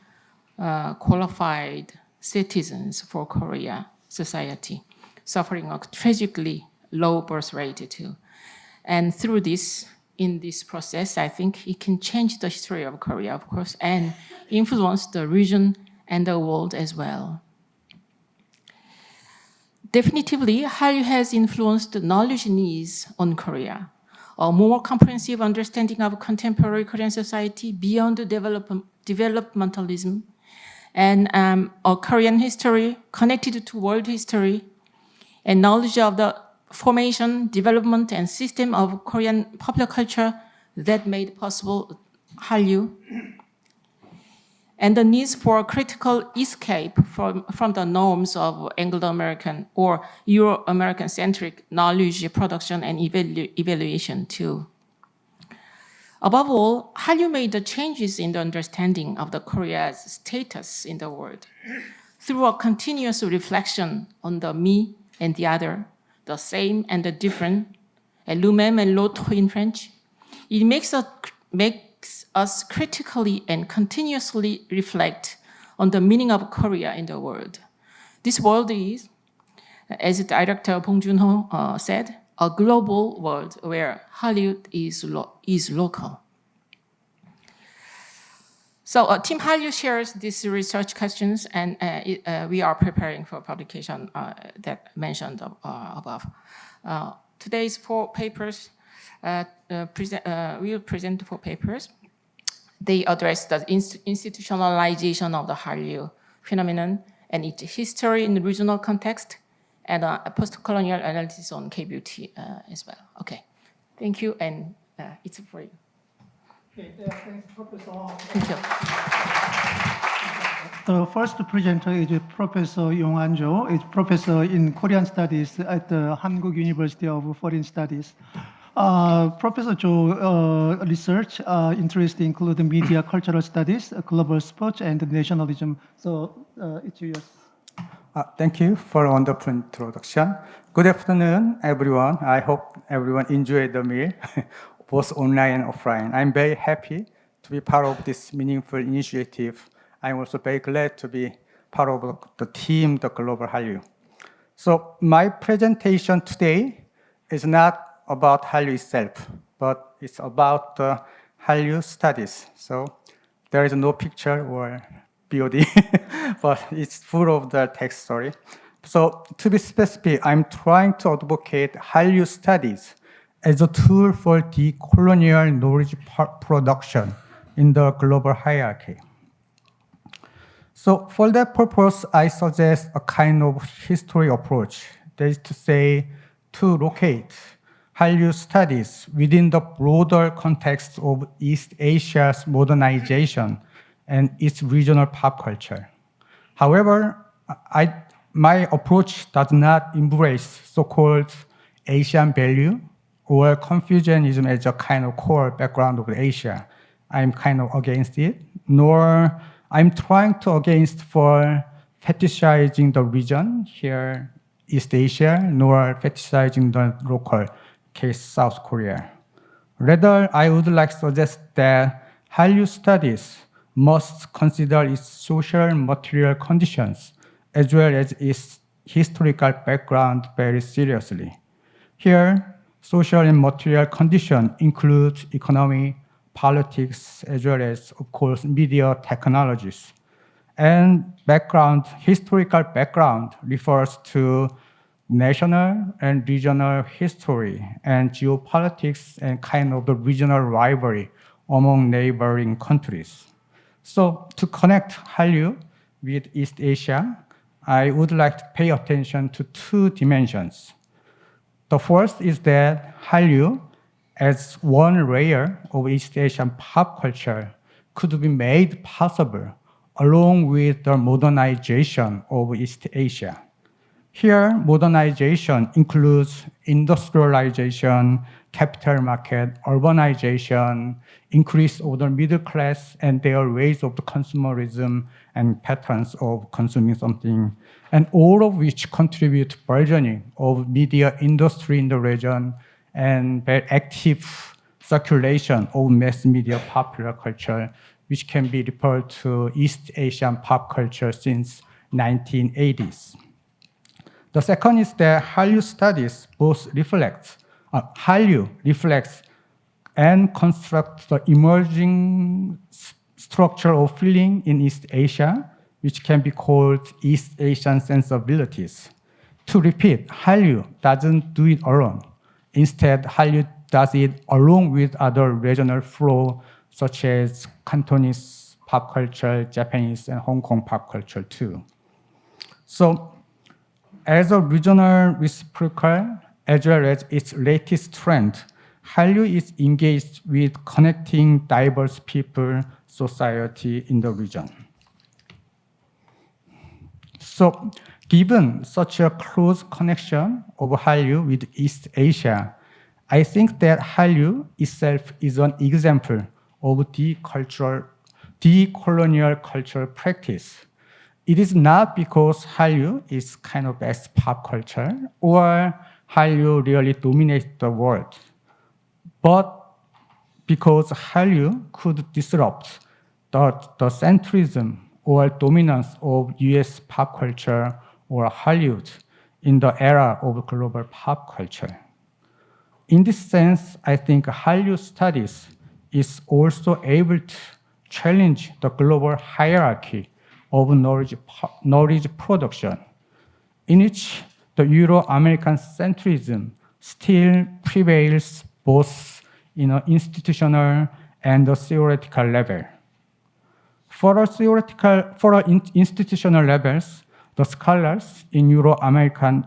qualified citizens for Korea society, suffering a tragically low birth rate too. And through this, in this process, I think it can change the history of Korea, of course, and influence the region and the world as well. Definitively, Hallyu has influenced knowledge needs on Korea. A more comprehensive understanding of contemporary Korean society beyond developmentalism and a Korean history connected to world history and knowledge of the formation, development, and system of Korean popular culture that made possible Hallyu, and the needs for critical escape from the norms of Anglo-American or Euro-American centric knowledge production and evaluation too. Above all, Hallyu made the changes in the understanding of the Korea's status in the world through a continuous reflection on the me and the other, the same and the different, lui-même et l'autre in French. It makes us critically and continuously reflect on the meaning of Korea in the world. This world is, as Director Bong Joon-ho said, a global world where Hallyu is local. So Team Hallyu shares these research questions, and we are preparing for publication that mentioned above. Today's 4 papers, we'll present 4 papers. They address the institutionalization of the Hallyu phenomenon and its history in the regional context, and a post-colonial analysis on K-beauty as well. Okay, thank you, and it's for you. Okay, thanks, Professor. Thank you. The first presenter is Professor Yong An-jo. He's professor in Korean Studies at the Hankuk University of Foreign Studies. Professor Jo research interests include media, cultural studies, global sports, and nationalism. So it's yours. Thank you for a wonderful introduction. Good afternoon, everyone. I hope everyone enjoyed the meal, both online and offline. I'm very happy to be part of this meaningful initiative. I'm also very glad to be part of the team, the Global Hallyu. So my presentation today is not about Hallyu itself, but it's about the Hallyu studies. So there is no picture or BOD, but it's full of the text story. So to be specific, I'm trying to advocate Hallyu studies as a tool for decolonial knowledge production in the global hierarchy. So for that purpose, I suggest a kind of history approach. That is to say, to locate Hallyu studies within the broader context of East Asia's modernization and its regional pop culture. However, my approach does not embrace so-called Asian value or Confucianism as a kind of core background of Asia. I'm kind of against it, nor I'm trying to against for fetishizing the region here, East Asia, nor fetishizing the local case, South Korea. Rather, I would like to suggest that Hallyu studies must consider its social material conditions as well as its historical background very seriously. Here, social and material condition include economy, politics, as well as, of course, media technologies. And background, historical background refers to national and regional history and geopolitics and kind of the regional rivalry among neighboring countries. So to connect Hallyu with East Asia, I would like to pay attention to two dimensions. The first is that Hallyu, as one layer of East Asian pop culture, could be made possible along with the modernization of East Asia. Here, modernization includes industrialization, capital market, urbanization, increase of the middle class and their ways of the consumerism and patterns of consuming something, and all of which contribute burgeoning of media industry in the region and very active circulation of mass media popular culture, which can be referred to East Asian pop culture since 1980s. The second is that Hallyu studies both Hallyu reflects and constructs the emerging structure of feeling in East Asia, which can be called East Asian sensibilities. To repeat, Hallyu doesn't do it alone. Instead, Hallyu does it along with other regional flow, such as Cantonese pop culture, Japanese, and Hong Kong pop culture too. So, as a regional reciprocal, as well as its latest trend, Hallyu is engaged with connecting diverse people, society in the region. So, given such a close connection of Hallyu with East Asia, I think that Hallyu itself is an example of decolonial cultural practice. It is not because Hallyu is kind of best pop culture or Hallyu really dominates the world, but because Hallyu could disrupt the centrism or dominance of US pop culture or Hollywood in the era of global pop culture. In this sense, I think Hallyu studies is also able to challenge the global hierarchy of knowledge production, in which the Euro-American centrism still prevails both in an institutional and a theoretical level. For institutional levels, the scholars in Euro-American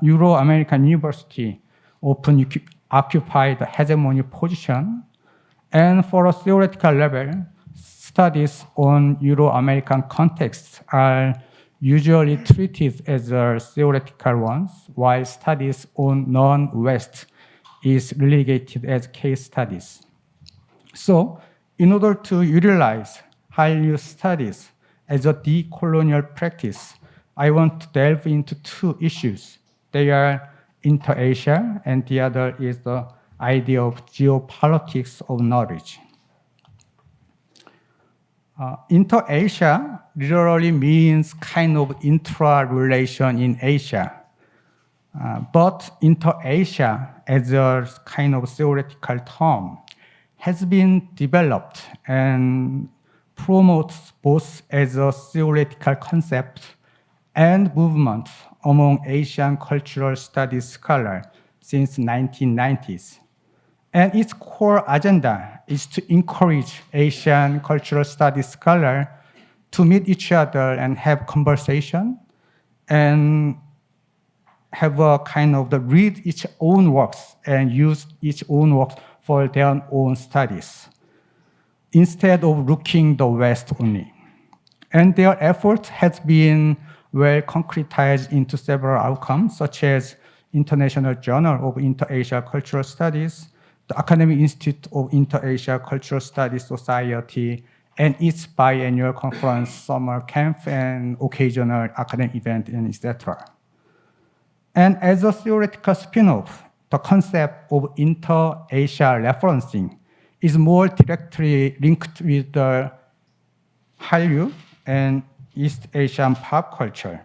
university often occupy the hegemony position, and for a theoretical level, studies on Euro-American contexts are usually treated as theoretical ones, while studies on non-West is relegated as case studies. So, in order to utilize Hallyu studies as a decolonial practice, I want to delve into two issues. They are inter-Asia, and the other is the idea of geopolitics of knowledge. Inter-Asia literally means kind of intra-relation in Asia. But inter-Asia as a kind of theoretical term has been developed and promotes both as a theoretical concept and movement among Asian cultural studies scholars since 1990s. And its core agenda is to encourage Asian cultural studies scholars to meet each other and have conversation and have a kind of the read each own works and use each own works for their own studies, instead of looking the West only. And their effort has been well concretized into several outcomes, such as International Journal of Inter-Asia Cultural Studies, the Academic Institute of Inter-Asia Cultural Studies Society, and its biannual conference, summer camp, and occasional academic event, and etc. And as a theoretical spin-off, the concept of inter-Asia referencing is more directly linked with the Hallyu and East Asian pop culture.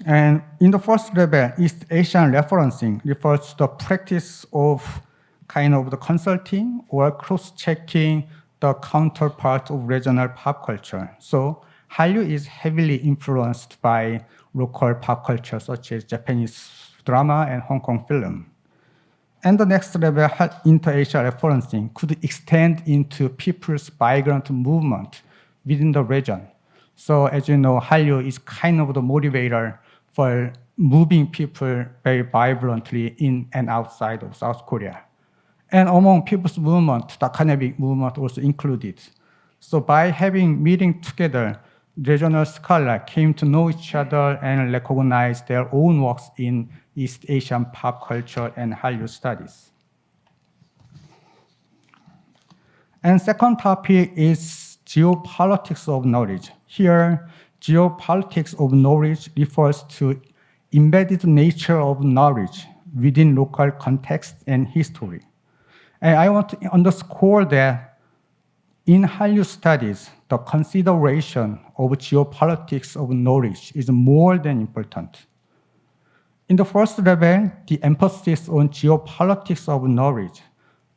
And in the first level, East Asian referencing refers to the practice of kind of the consulting or cross-checking the counterpart of regional pop culture. So Hallyu is heavily influenced by local pop culture, such as Japanese drama and Hong Kong film. And the next level, inter-Asia referencing, could extend into people's migrant movement within the region. So as you know, Hallyu is kind of the motivator for moving people very vibrantly in and outside of South Korea. And among people's movement, the academic movement also included. So by having meeting together, regional scholars came to know each other and recognize their own works in East Asian pop culture and Hallyu studies. And second topic is geopolitics of knowledge. Here, geopolitics of knowledge refers to embedded nature of knowledge within local context and history. And I want to underscore that in Hallyu studies, the consideration of geopolitics of knowledge is more than important. In the first level, the emphasis on geopolitics of knowledge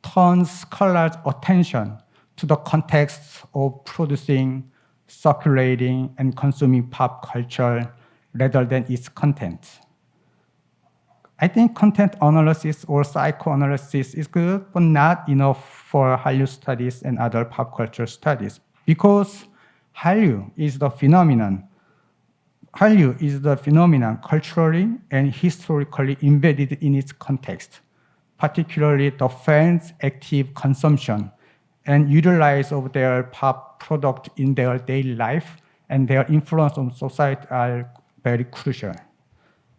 turns scholars' attention to the context of producing, circulating, and consuming pop culture rather than its content. I think content analysis or psychoanalysis is good, but not enough for Hallyu studies and other pop culture studies, because Hallyu is the phenomenon culturally and historically embedded in its context, particularly the fans' active consumption and utilize of their pop product in their daily life, and their influence on society are very crucial.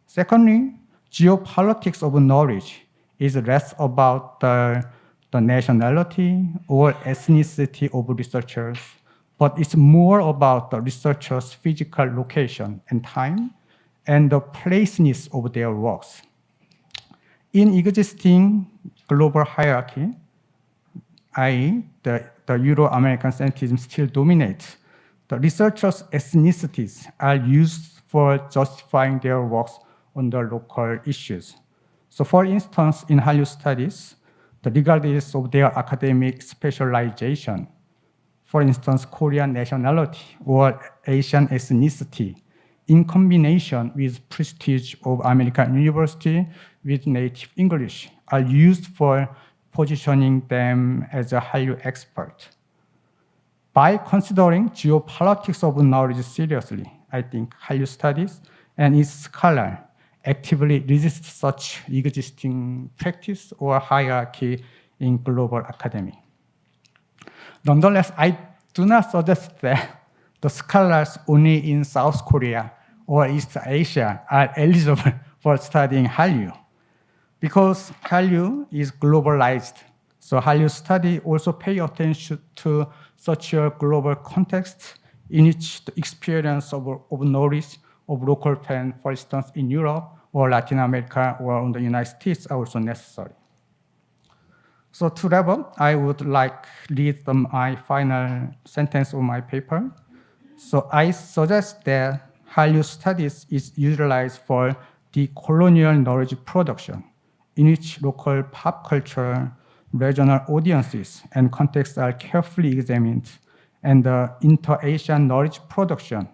Secondly, geopolitics of knowledge is less about the nationality or ethnicity of researchers, but it's more about the researchers' physical location and time and the placeness of their works. In existing global hierarchy, i.e., the Euro-American centrism still dominates, the researchers' ethnicities are used for justifying their works on the local issues. So for instance, in Hallyu studies, regardless of their academic specialization, for instance, Korean nationality or Asian ethnicity, in combination with prestige of American university with native English, are used for positioning them as a Hallyu expert. By considering geopolitics of knowledge seriously, I think Hallyu studies and its scholar actively resist such existing practice or hierarchy in global academy. Nonetheless, I do not suggest that the scholars only in South Korea or East Asia are eligible for studying Hallyu, because Hallyu is globalized. So Hallyu study also pay attention to such a global context in which the experience of knowledge of local fans, for instance, in Europe or Latin America or in the United States, are also necessary. So to wrap up, I would like to read my final sentence of my paper. So I suggest that Hallyu studies is utilized for the colonial knowledge production, in which local pop culture, regional audiences, and contexts are carefully examined, and the inter-Asian knowledge production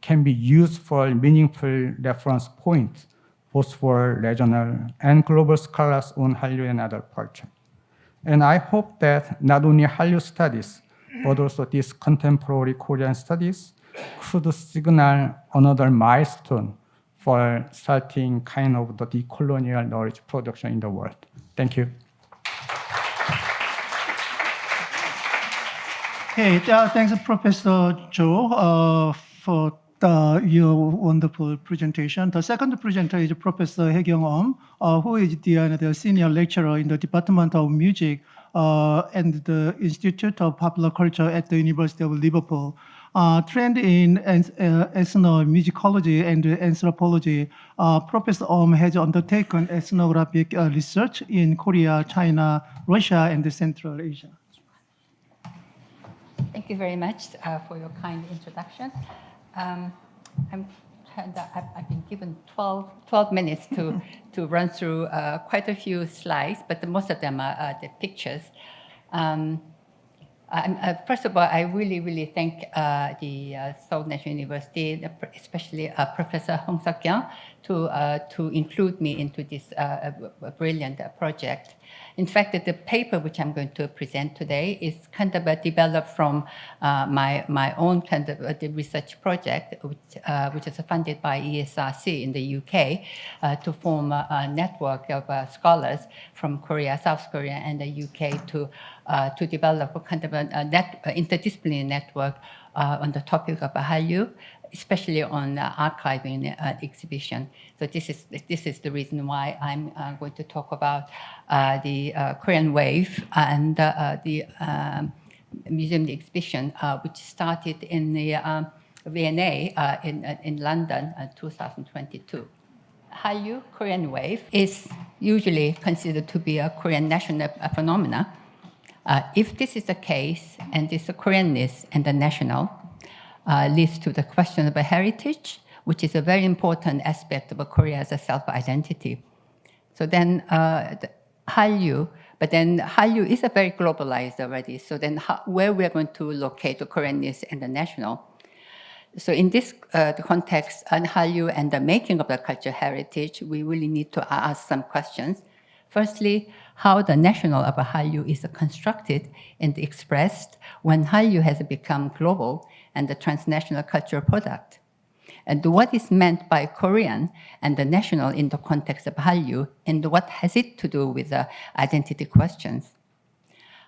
can be used for meaningful reference points, both for regional and global scholars on Hallyu and other culture. And I hope that not only Hallyu studies, but also these contemporary Korean studies could signal another milestone for starting kind of the decolonial knowledge production in the world. Thank you. Okay, thanks, Professor Cho, for your wonderful presentation. The second presenter is Professor Hae Kyung-um, who is the senior lecturer in the Department of Music and the Institute of Popular Culture at the University of Liverpool. Trained in ethnomusicology and anthropology, Professor has undertaken ethnographic research in Korea, China, Russia, and Central Asia. Thank you very much for your kind introduction. I've been given 12 minutes to run through quite a few slides, but most of them are the pictures. First of all, I really thank the Seoul National University, especially Professor Hong Seok-kyung, to include me into this brilliant project. In fact, the paper which I'm going to present today is kind of developed from my own kind of the research project, which is funded by ESRC in the UK to form a network of scholars from Korea, South Korea, and the UK to develop a kind of an interdisciplinary network on the topic of Hallyu, especially on archiving exhibition. So this is the reason why I'm going to talk about the Korean Wave and the museum exhibition, which started in the V&A in London in 2022. Hallyu, Korean Wave, is usually considered to be a Korean national phenomena. If this is the case, and this Koreanness and the national leads to the question of a heritage, which is a very important aspect of Korea as a self-identity. So then Hallyu, but then Hallyu is a very globalized already. So then where we are going to locate the Koreanness and the national? So in this the context on Hallyu and the making of the cultural heritage, we really need to ask some questions. Firstly, how the national of a Hallyu is constructed and expressed when Hallyu has become global and the transnational cultural product. And what is meant by Korean and the national in the context of Hallyu, and what has it to do with the identity questions?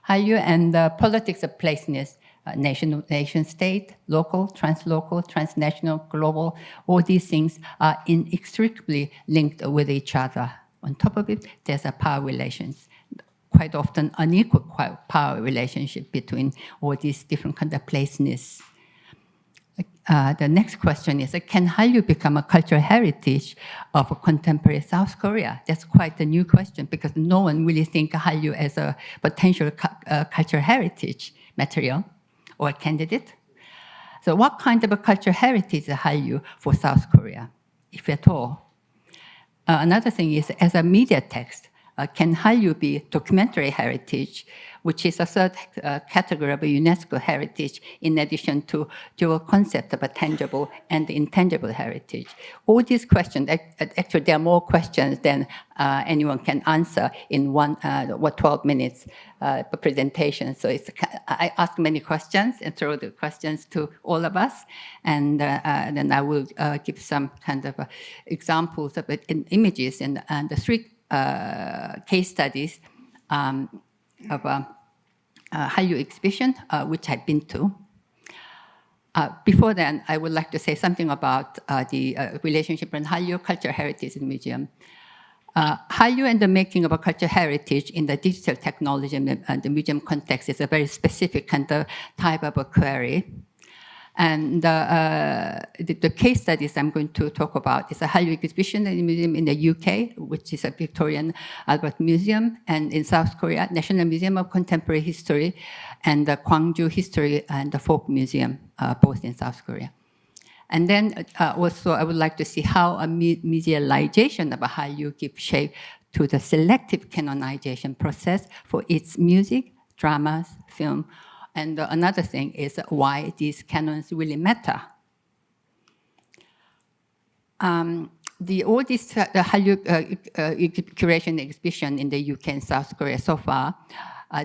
Hallyu and the politics of placeness, nation state, local, transnational, global, all these things are inextricably linked with each other. On top of it, there's a power relations, quite often unequal power relationship between all these different kind of placeness. The next question is, can Hallyu become a cultural heritage of a contemporary South Korea? That's quite a new question because no one really thinks Hallyu as a potential cultural heritage material or candidate. So what kind of a cultural heritage is Hallyu for South Korea, if at all? Another thing is, as a media text, can Hallyu be documentary heritage, which is a third category of a UNESCO heritage, in addition to dual concept of a tangible and intangible heritage? All these questions, actually there are more questions than anyone can answer in 12 minutes presentation. So I ask many questions and throw the questions to all of us, and then I will give some kind of examples of it in images and the three case studies of a Hallyu exhibition, which I've been to. Before then, I would like to say something about the relationship in Hallyu Cultural Heritage Museum. Hallyu and the making of a cultural heritage in the digital technology and the museum context is a very specific kind of type of a query. And the case studies I'm going to talk about is a Hallyu exhibition in the museum in the UK, which is a Victorian Albert Museum, and in South Korea, National Museum of Contemporary History, and the Gwangju History and the Folk Museum, both in South Korea. And then also I would like to see how a musealization of a Hallyu gives shape to the selective canonization process for its music, dramas, film. And another thing is why these canons really matter. all this the Hallyu curation exhibition in the UK and South Korea so far,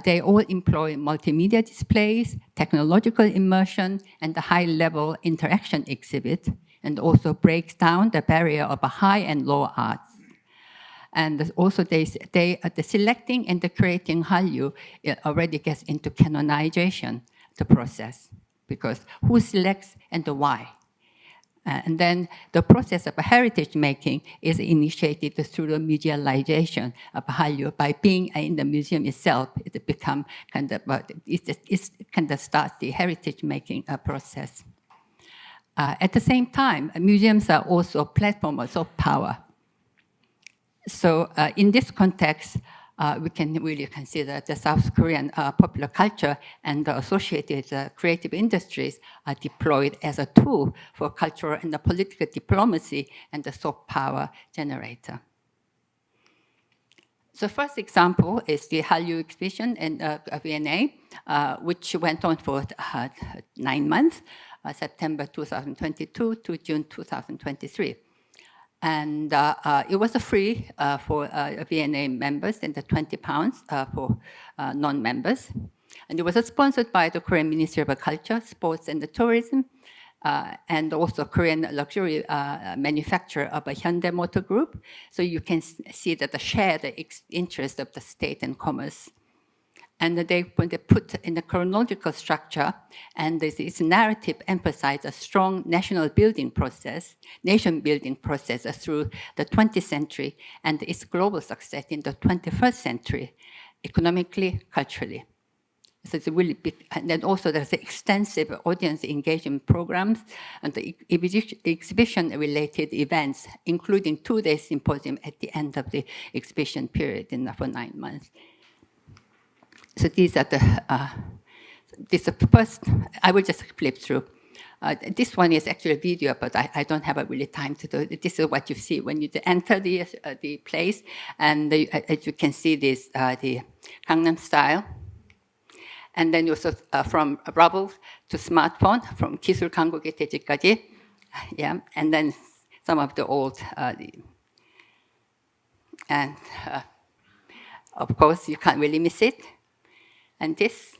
they all employ multimedia displays, technological immersion, and the high-level interaction exhibit, and also breaks down the barrier of a high and low arts. And also the selecting and the creating Hallyu already gets into canonization, the process, because who selects and the why. And then the process of heritage making is initiated through the musealization of Hallyu. By being in the museum itself, it become kind of it kind of starts the heritage making process. At the same time, museums are also platforms of power. So in this context, we can really consider the South Korean popular culture and the associated creative industries are deployed as a tool for cultural and political diplomacy and the soft power generator. So first example is the Hallyu exhibition in VNA, which went on for 9 months, September 2022 to June 2023. And it was free for VNA members and the £20 for non-members. And it was sponsored by the Korean Ministry of Culture, Sports and Tourism, and also Korean luxury manufacturer of a Hyundai Motor Group. So you can see that the shared interest of the state and commerce. And they put in the chronological structure, and this narrative emphasized a strong nation building process through the 20th century and its global success in the 21st century, economically, culturally. So it's really big, and then also there's extensive audience engagement programs and the exhibition-related events, including 2-day symposium at the end of the exhibition period for 9 months. So these are this is the first, I will just flip through. This one is actually a video, but I don't have really time to do it. This is what you see when you enter the place. And as you can see, this the Gangnam Style. And then also from rubble to smartphone, from 기술 강국의 대지까지. Yeah, and then some of the old, and of course, you can't really miss it. And this,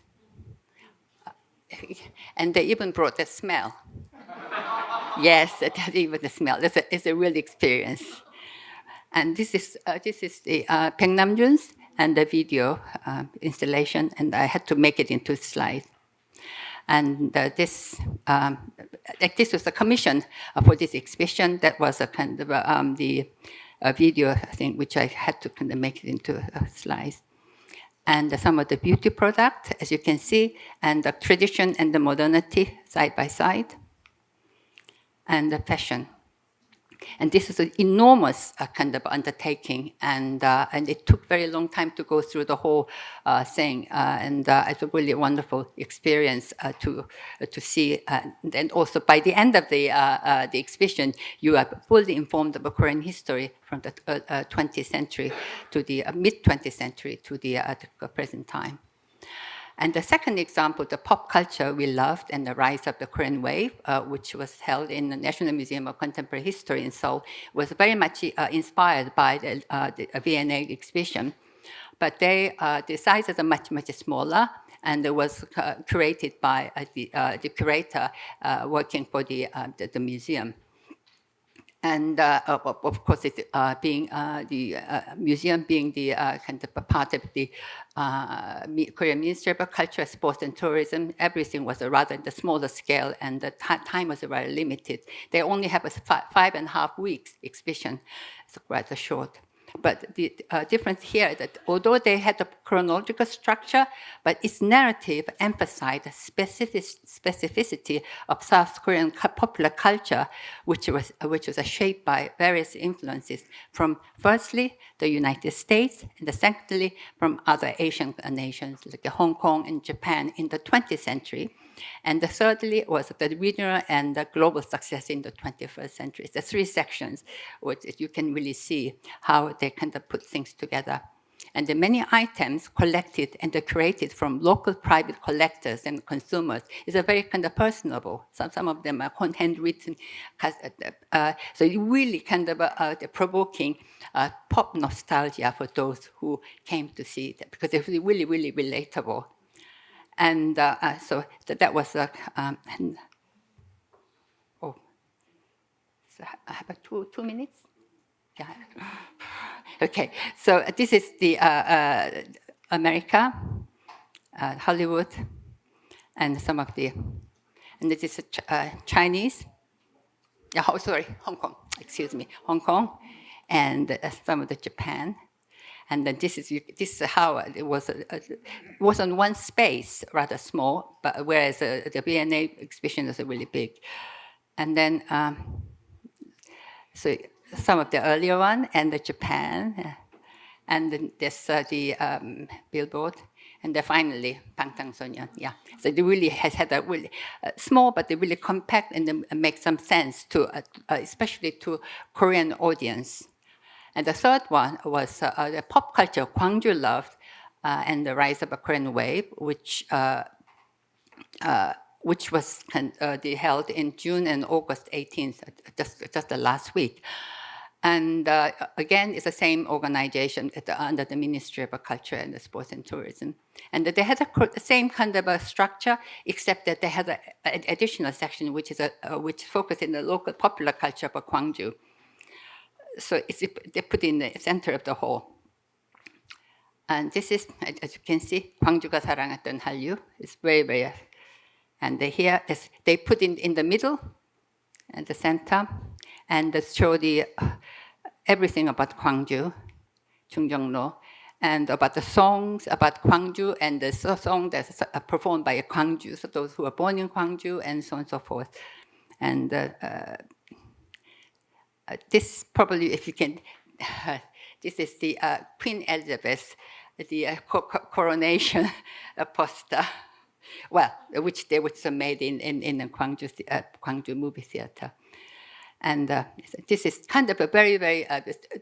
and they even brought the smell. Yes, even the smell. It's a real experience. And this is the Baek Namjoon's and the video installation, and I had to make it into slides. And this was the commission for this exhibition. That was a kind of the video thing, which I had to kind of make it into slides. And some of the beauty product, as you can see, and the tradition and the modernity side by side, and the fashion. And this is an enormous kind of undertaking, and it took very long time to go through the whole thing, and it's a really wonderful experience to see. And also by the end of the exhibition, you are fully informed about Korean history from the 20th century to the mid-20th century to the present time. And the second example, the pop culture we loved and the rise of the Korean wave, which was held in the National Museum of Contemporary History in Seoul, was very much inspired by the VNA exhibition. But the sizes are much, much smaller, and it was curated by the curator working for the museum. And of course, it, being the museum being the kind of a part of the Korean Ministry of Culture, Sports and Tourism, everything was rather the smaller scale, and the time was rather limited. They only have a 5.5 weeks exhibition, so rather short. But the difference here is that although they had a chronological structure, but its narrative emphasized the specificity of South Korean popular culture, which was shaped by various influences from, firstly, the United States, and secondly, from other Asian nations like Hong Kong and Japan in the 20th century. And the thirdly was the regional and the global success in the 21st century. The 3 sections, which you can really see how they kind of put things together. And the many items collected and created from local private collectors and consumers is a very kind of personable. Some of them are handwritten, so it really kind of provoking pop nostalgia for those who came to see it, because it was really, really relatable. And so that was so I have 2 minutes. Yeah. Okay, so this is the America, Hollywood, and some of the, and this is Chinese. Yeah, oh, sorry, Hong Kong. Excuse me, Hong Kong, and some of the Japan. And then this is how it was on one space, rather small, but whereas the V&A exhibition is really big. And then so some of the earlier one, and the Japan, and then there's the billboard, and then finally Bangtanso년. Yeah, so it really has had a really small, but they really compact and make some sense to, especially to Korean audience. And the third one was the pop culture Gwangju loved, and the rise of a Korean wave, which was held in June and August 18th, just the last week. And again, it's the same organization under the Ministry of Culture and Sports and Tourism. And they had the same kind of a structure, except that they had an additional section which focused in the local popular culture of Gwangju. So they put in the center of the hall. And this is, as you can see, 광주가 사랑했던 한류. It's very, very, and here they put in the middle and the center, and they show everything about Gwangju, Chungjeongno, and about the songs about Gwangju and the song that's performed by Gwangju, so those who are born in Gwangju, and so on and so forth. And this probably, if you can, this is the Queen Elizabeth, the coronation poster, well, which they was made in the Gwangju movie theater. And this is kind of a very, very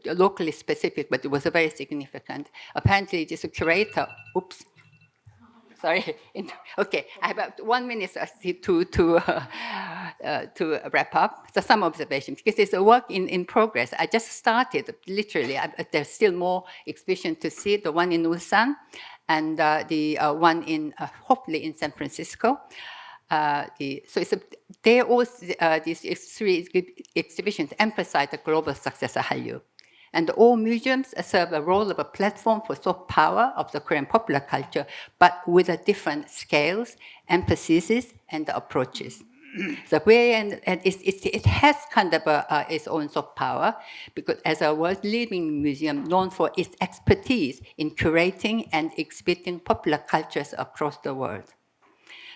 locally specific, but it was a very significant. Apparently, this curator, oops, sorry. Okay, I have about 1 minute to wrap up. So some observations, because it's a work in progress. I just started, literally. There's still more exhibition to see, the one in Ulsan, and the one in, hopefully in San Francisco. These 3 exhibitions emphasize the global success of Hallyu. And all museums serve a role of a platform for soft power of the Korean popular culture, but with a different scales, emphases, and approaches. So it has kind of its own soft power, because as a world-leading museum known for its expertise in curating and exhibiting popular cultures across the world.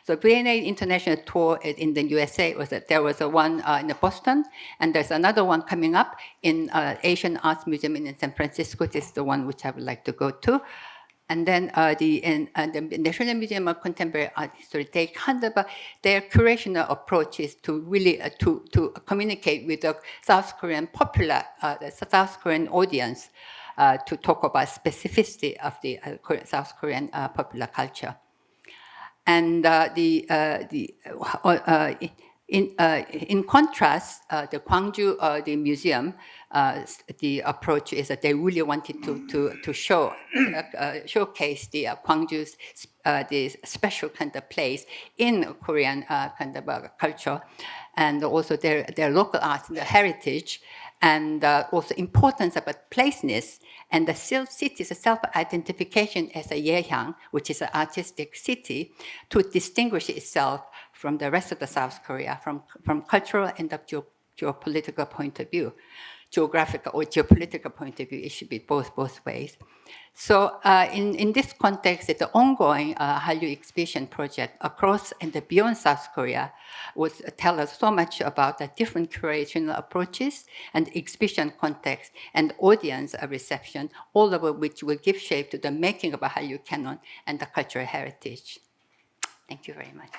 So V&A International Tour in the USA there was one in Boston, and there's another one coming up in Asian Arts Museum in San Francisco. This is the one which I would like to go to. And then the National Museum of Contemporary Art History, they kind of their curational approach is to really to communicate with the South Korean popular, the South Korean audience, to talk about specificity of the South Korean popular culture. And in contrast, the Gwangju the museum, the approach is that they really wanted to showcase the Gwangju's the special kind of place in Korean kind of culture, and also their local art, the heritage, and also importance about placeness, and the city's self-identification as a Yehyang, which is an artistic city, to distinguish itself from the rest of the South Korea, from cultural and geopolitical point of view. Geographical or geopolitical point of view, it should be both ways. So in this context, the ongoing Hallyu exhibition project across and beyond South Korea would tell us so much about the different curational approaches and exhibition context and audience reception, all of which will give shape to the making of a Hallyu canon and the cultural heritage. Thank you very much.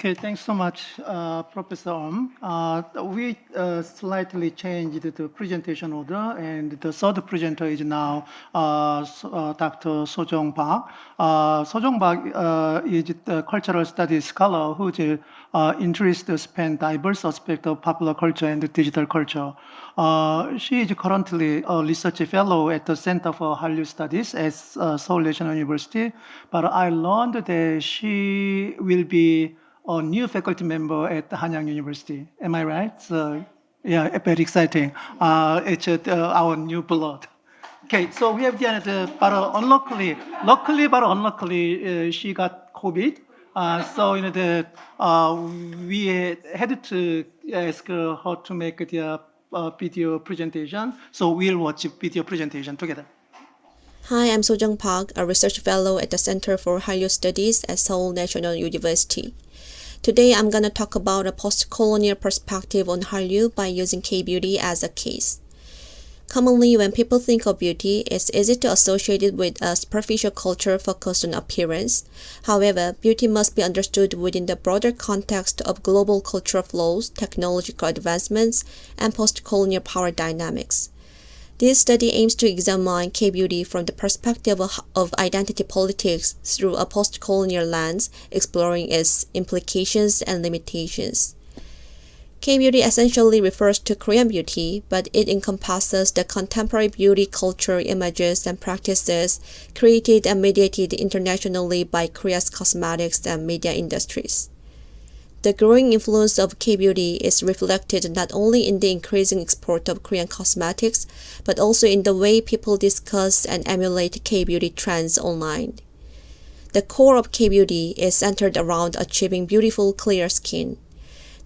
Okay, thanks so much, Professor We slightly changed the presentation order, and the third presenter is now Dr. Sojong Park. Sojong Park is the cultural studies scholar whose interests span diverse aspects of popular culture and digital culture. She is currently a research fellow at the Center for Hallyu Studies at Seoul National University, but I learned that she will be a new faculty member at Hanyang University. Am I right? So, yeah, very exciting. It's our new blood. Okay, so we have Janet, but unluckily, she got COVID. So we had to ask her to make the video presentation. So we'll watch video presentation together. Hi, I'm Sojong Park, a research fellow at the Center for Hallyu Studies at Seoul National University. Today, I'm going to talk about a post-colonial perspective on Hallyu by using K-beauty as a case. Commonly, when people think of beauty, it's easy to associate it with a superficial culture focused on appearance. However, beauty must be understood within the broader context of global cultural flows, technological advancements, and post-colonial power dynamics. This study aims to examine K-beauty from the perspective of identity politics through a post-colonial lens, exploring its implications and limitations. K-beauty essentially refers to Korean beauty, but it encompasses the contemporary beauty culture, images, and practices created and mediated internationally by Korea's cosmetics and media industries. The growing influence of K-beauty is reflected not only in the increasing export of Korean cosmetics, but also in the way people discuss and emulate K-beauty trends online. The core of K-beauty is centered around achieving beautiful, clear skin.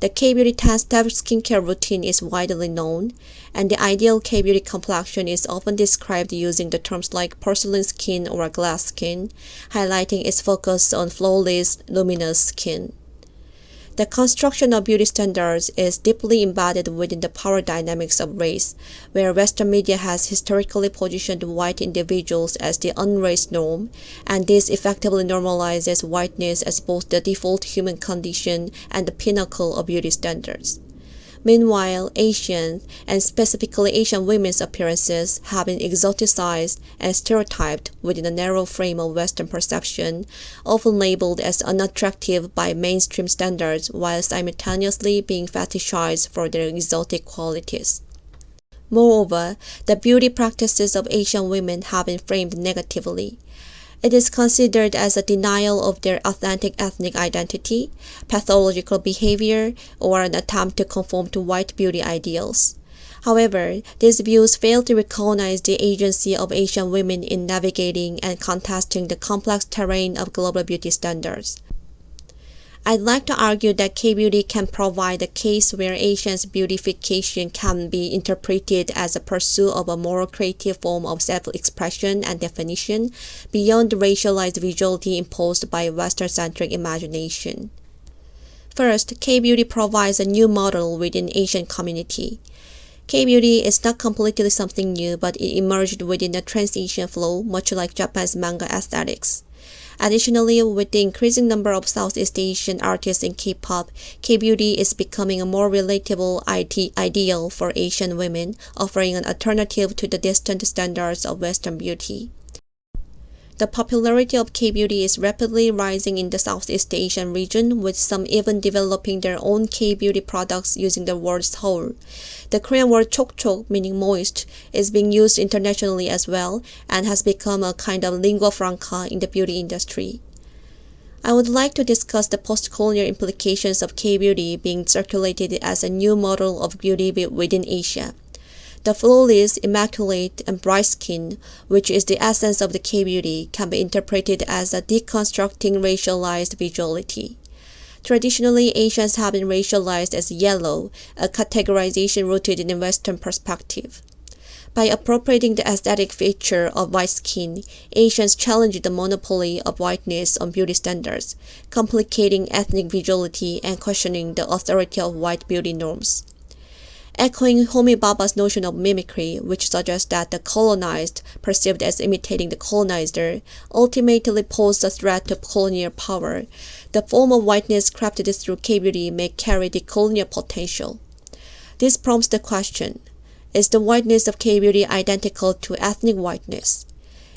The K-beauty 10-step skincare routine is widely known, and the ideal K-beauty complexion is often described using the terms like porcelain skin or glass skin, highlighting its focus on flawless, luminous skin. The construction of beauty standards is deeply embedded within the power dynamics of race, where Western media has historically positioned white individuals as the unrace norm, and this effectively normalizes whiteness as both the default human condition and the pinnacle of beauty standards. Meanwhile, Asians, and specifically Asian women's appearances, have been exoticized and stereotyped within a narrow frame of Western perception, often labeled as unattractive by mainstream standards while simultaneously being fetishized for their exotic qualities. Moreover, the beauty practices of Asian women have been framed negatively. It is considered as a denial of their authentic ethnic identity, pathological behavior, or an attempt to conform to white beauty ideals. However, these views fail to recognize the agency of Asian women in navigating and contesting the complex terrain of global beauty standards. I'd like to argue that K-beauty can provide a case where Asians' beautification can be interpreted as a pursuit of a more creative form of self-expression and definition beyond the racialized visuality imposed by Western-centric imagination. First, K-beauty provides a new model within Asian community. K-beauty is not completely something new, but it emerged within a trans-Asian flow, much like Japan's manga aesthetics. Additionally, with the increasing number of Southeast Asian artists in K-pop, K-beauty is becoming a more relatable ideal for Asian women, offering an alternative to the distant standards of Western beauty. The popularity of K-beauty is rapidly rising in the Southeast Asian region, with some even developing their own K-beauty products using the word seoul. The Korean word chokchok, meaning moist, is being used internationally as well and has become a kind of lingua franca in the beauty industry. I would like to discuss the post-colonial implications of K-beauty being circulated as a new model of beauty within Asia. The flawless, immaculate, and bright skin, which is the essence of the K-beauty, can be interpreted as a deconstructing racialized visuality. Traditionally, Asians have been racialized as yellow, a categorization rooted in a Western perspective. By appropriating the aesthetic feature of white skin, Asians challenge the monopoly of whiteness on beauty standards, complicating ethnic visuality and questioning the authority of white beauty norms. Echoing Homi Bhabha's notion of mimicry, which suggests that the colonized, perceived as imitating the colonizer, ultimately pose a threat to colonial power, the form of whiteness crafted through K-beauty may carry decolonial potential. This prompts the question, is the whiteness of K-beauty identical to ethnic whiteness?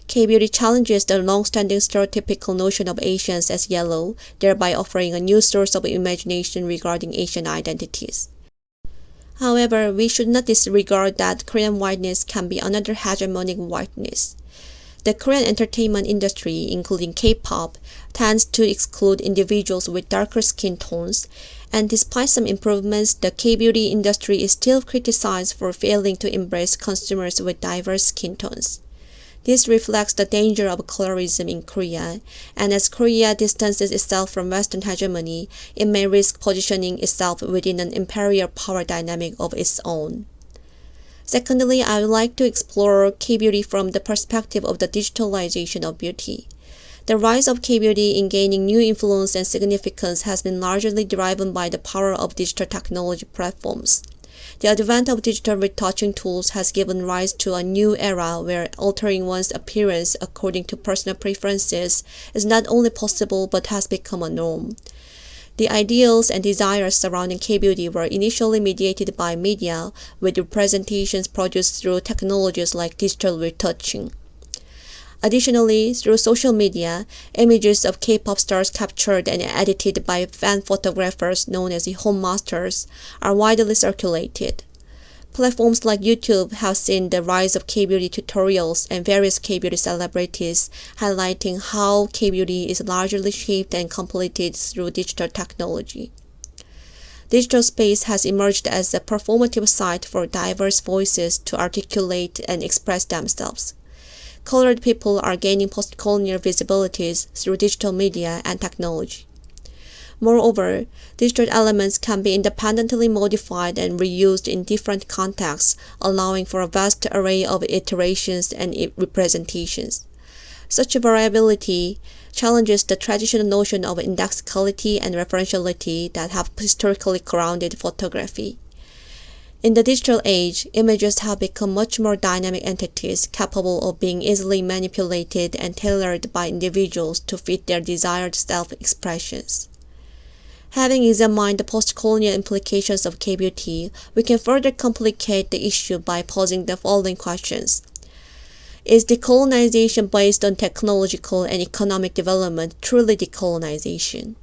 K-beauty challenges the long-standing stereotypical notion of Asians as yellow, thereby offering a new source of imagination regarding Asian identities. However, we should not disregard that Korean whiteness can be another hegemonic whiteness. The Korean entertainment industry, including K-pop, tends to exclude individuals with darker skin tones, and despite some improvements, the K-beauty industry is still criticized for failing to embrace consumers with diverse skin tones. This reflects the danger of colorism in Korea, and as Korea distances itself from Western hegemony, it may risk positioning itself within an imperial power dynamic of its own. Secondly, I would like to explore K-beauty from the perspective of the digitalization of beauty. The rise of K-beauty in gaining new influence and significance has been largely driven by the power of digital technology platforms. The advent of digital retouching tools has given rise to a new era where altering one's appearance according to personal preferences is not only possible but has become a norm. The ideals and desires surrounding K-beauty were initially mediated by media, with representations produced through technologies like digital retouching. Additionally, through social media, images of K-pop stars captured and edited by fan photographers known as the home masters are widely circulated. Platforms like YouTube have seen the rise of K-beauty tutorials and various K-beauty celebrities, highlighting how K-beauty is largely shaped and completed through digital technology. Digital space has emerged as a performative site for diverse voices to articulate and express themselves. Colored people are gaining post-colonial visibilities through digital media and technology. Moreover, digital elements can be independently modified and reused in different contexts, allowing for a vast array of iterations and representations. Such variability challenges the traditional notion of indexicality and referentiality that have historically grounded photography. In the digital age, images have become much more dynamic entities capable of being easily manipulated and tailored by individuals to fit their desired self-expressions. Having examined the post-colonial implications of K-beauty, we can further complicate the issue by posing the following questions. Is decolonization based on technological and economic development truly decolonization?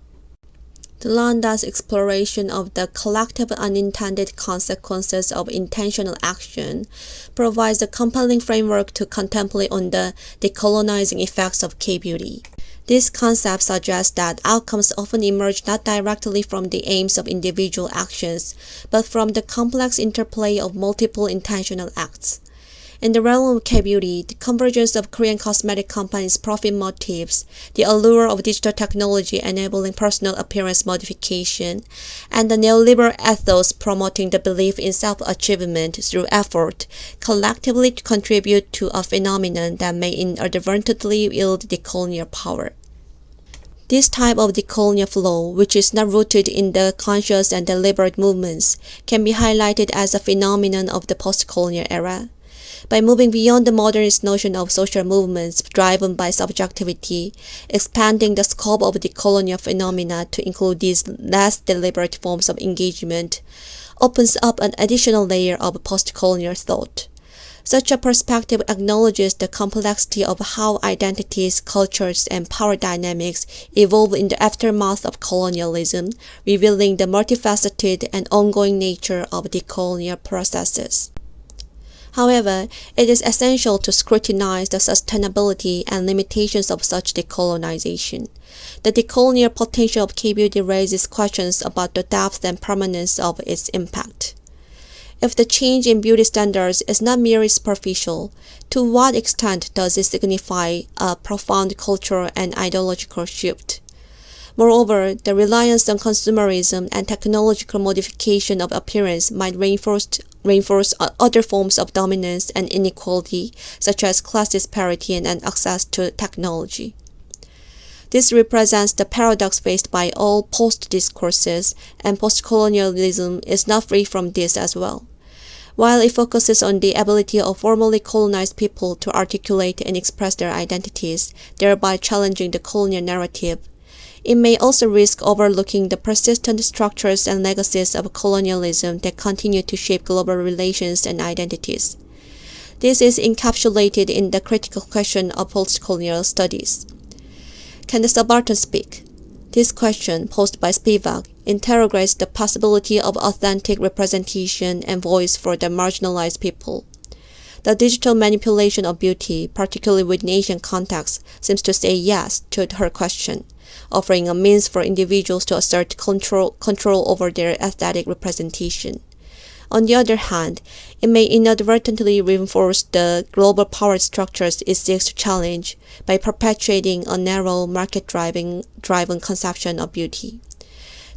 Landa's exploration of the collective unintended consequences of intentional action provides a compelling framework to contemplate on the decolonizing effects of K-beauty. This concept suggests that outcomes often emerge not directly from the aims of individual actions, but from the complex interplay of multiple intentional acts. In the realm of K-beauty, the convergence of Korean cosmetic companies' profit motives, the allure of digital technology enabling personal appearance modification, and the neoliberal ethos promoting the belief in self-achievement through effort, collectively contribute to a phenomenon that may inadvertently wield decolonial power. This type of decolonial flow, which is not rooted in the conscious and deliberate movements, can be highlighted as a phenomenon of the post-colonial era. By moving beyond the modernist notion of social movements driven by subjectivity, expanding the scope of decolonial phenomena to include these less deliberate forms of engagement, opens up an additional layer of post-colonial thought. Such a perspective acknowledges the complexity of how identities, cultures, and power dynamics evolve in the aftermath of colonialism, revealing the multifaceted and ongoing nature of decolonial processes. However, it is essential to scrutinize the sustainability and limitations of such decolonization. The decolonial potential of K-beauty raises questions about the depth and permanence of its impact. If the change in beauty standards is not merely superficial, to what extent does it signify a profound cultural and ideological shift? Moreover, the reliance on consumerism and technological modification of appearance might reinforce other forms of dominance and inequality, such as class disparity and access to technology. This represents the paradox faced by all post-discourses, and post-colonialism is not free from this as well. While it focuses on the ability of formerly colonized people to articulate and express their identities, thereby challenging the colonial narrative, It may also risk overlooking the persistent structures and legacies of colonialism that continue to shape global relations and identities. This is encapsulated in the critical question of post-colonial studies. Can the subaltern speak? This question, posed by Spivak, interrogates the possibility of authentic representation and voice for the marginalized people. The digital manipulation of beauty, particularly within Asian contexts, seems to say yes to her question, offering a means for individuals to assert control over their aesthetic representation. On the other hand, it may inadvertently reinforce the global power structures it seeks to challenge by perpetuating a narrow, market-driven conception of beauty.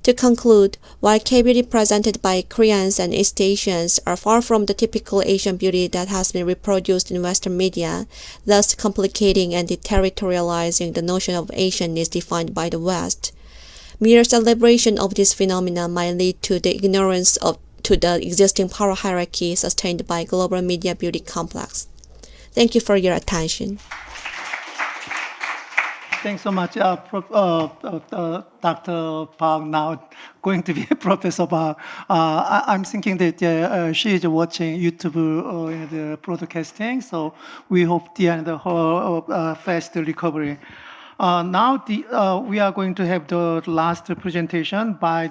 To conclude, while K-beauty presented by Koreans and East Asians are far from the typical Asian beauty that has been reproduced in Western media, thus complicating and deterritorializing the notion of Asianness defined by the West, mere celebration of this phenomena might lead to the ignorance to the existing power hierarchy sustained by global media beauty complex. Thank you for your attention. Thanks so much, Dr. Park, now going to be a Professor Park. I'm thinking that she is watching YouTube the broadcasting, so we hope her fast recovery. Now we are going to have the last presentation by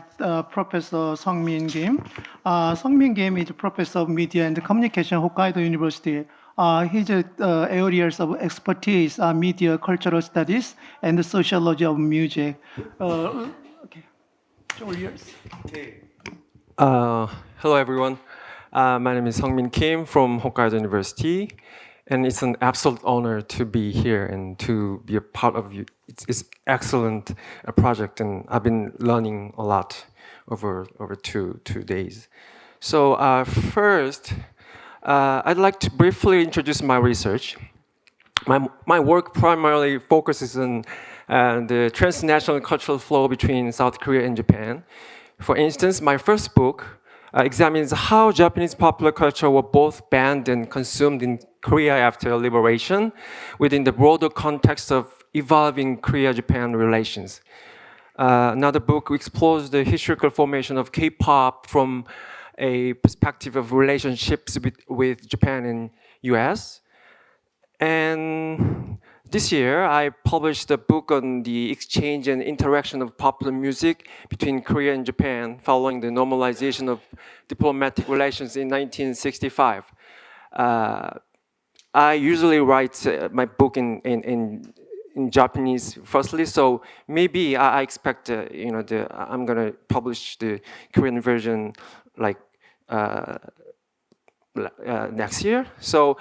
Professor Sungmin Kim. Sungmin Kim is a Professor of Media and Communication, Hokkaido University. His areas of expertise are media, cultural studies, and the sociology of music. Okay, all yours. Hello, everyone. My name is Sungmin Kim from Hokkaido University, and it's an absolute honor to be here and to be a part of it. It's excellent project, and I've been learning a lot over 2 days. So first, I'd like to briefly introduce my research. My work primarily focuses on the transnational cultural flow between South Korea and Japan. For instance, my first book examines how Japanese popular culture were both banned and consumed in Korea after liberation within the broader context of evolving Korea-Japan relations. Another book explores the historical formation of K-pop from a perspective of relationships with Japan and US. And this year, I published a book on the exchange and interaction of popular music between Korea and Japan following the normalization of diplomatic relations in 1965. I usually write my book in Japanese firstly, so maybe I expect I'm gonna publish the Korean version like next year. So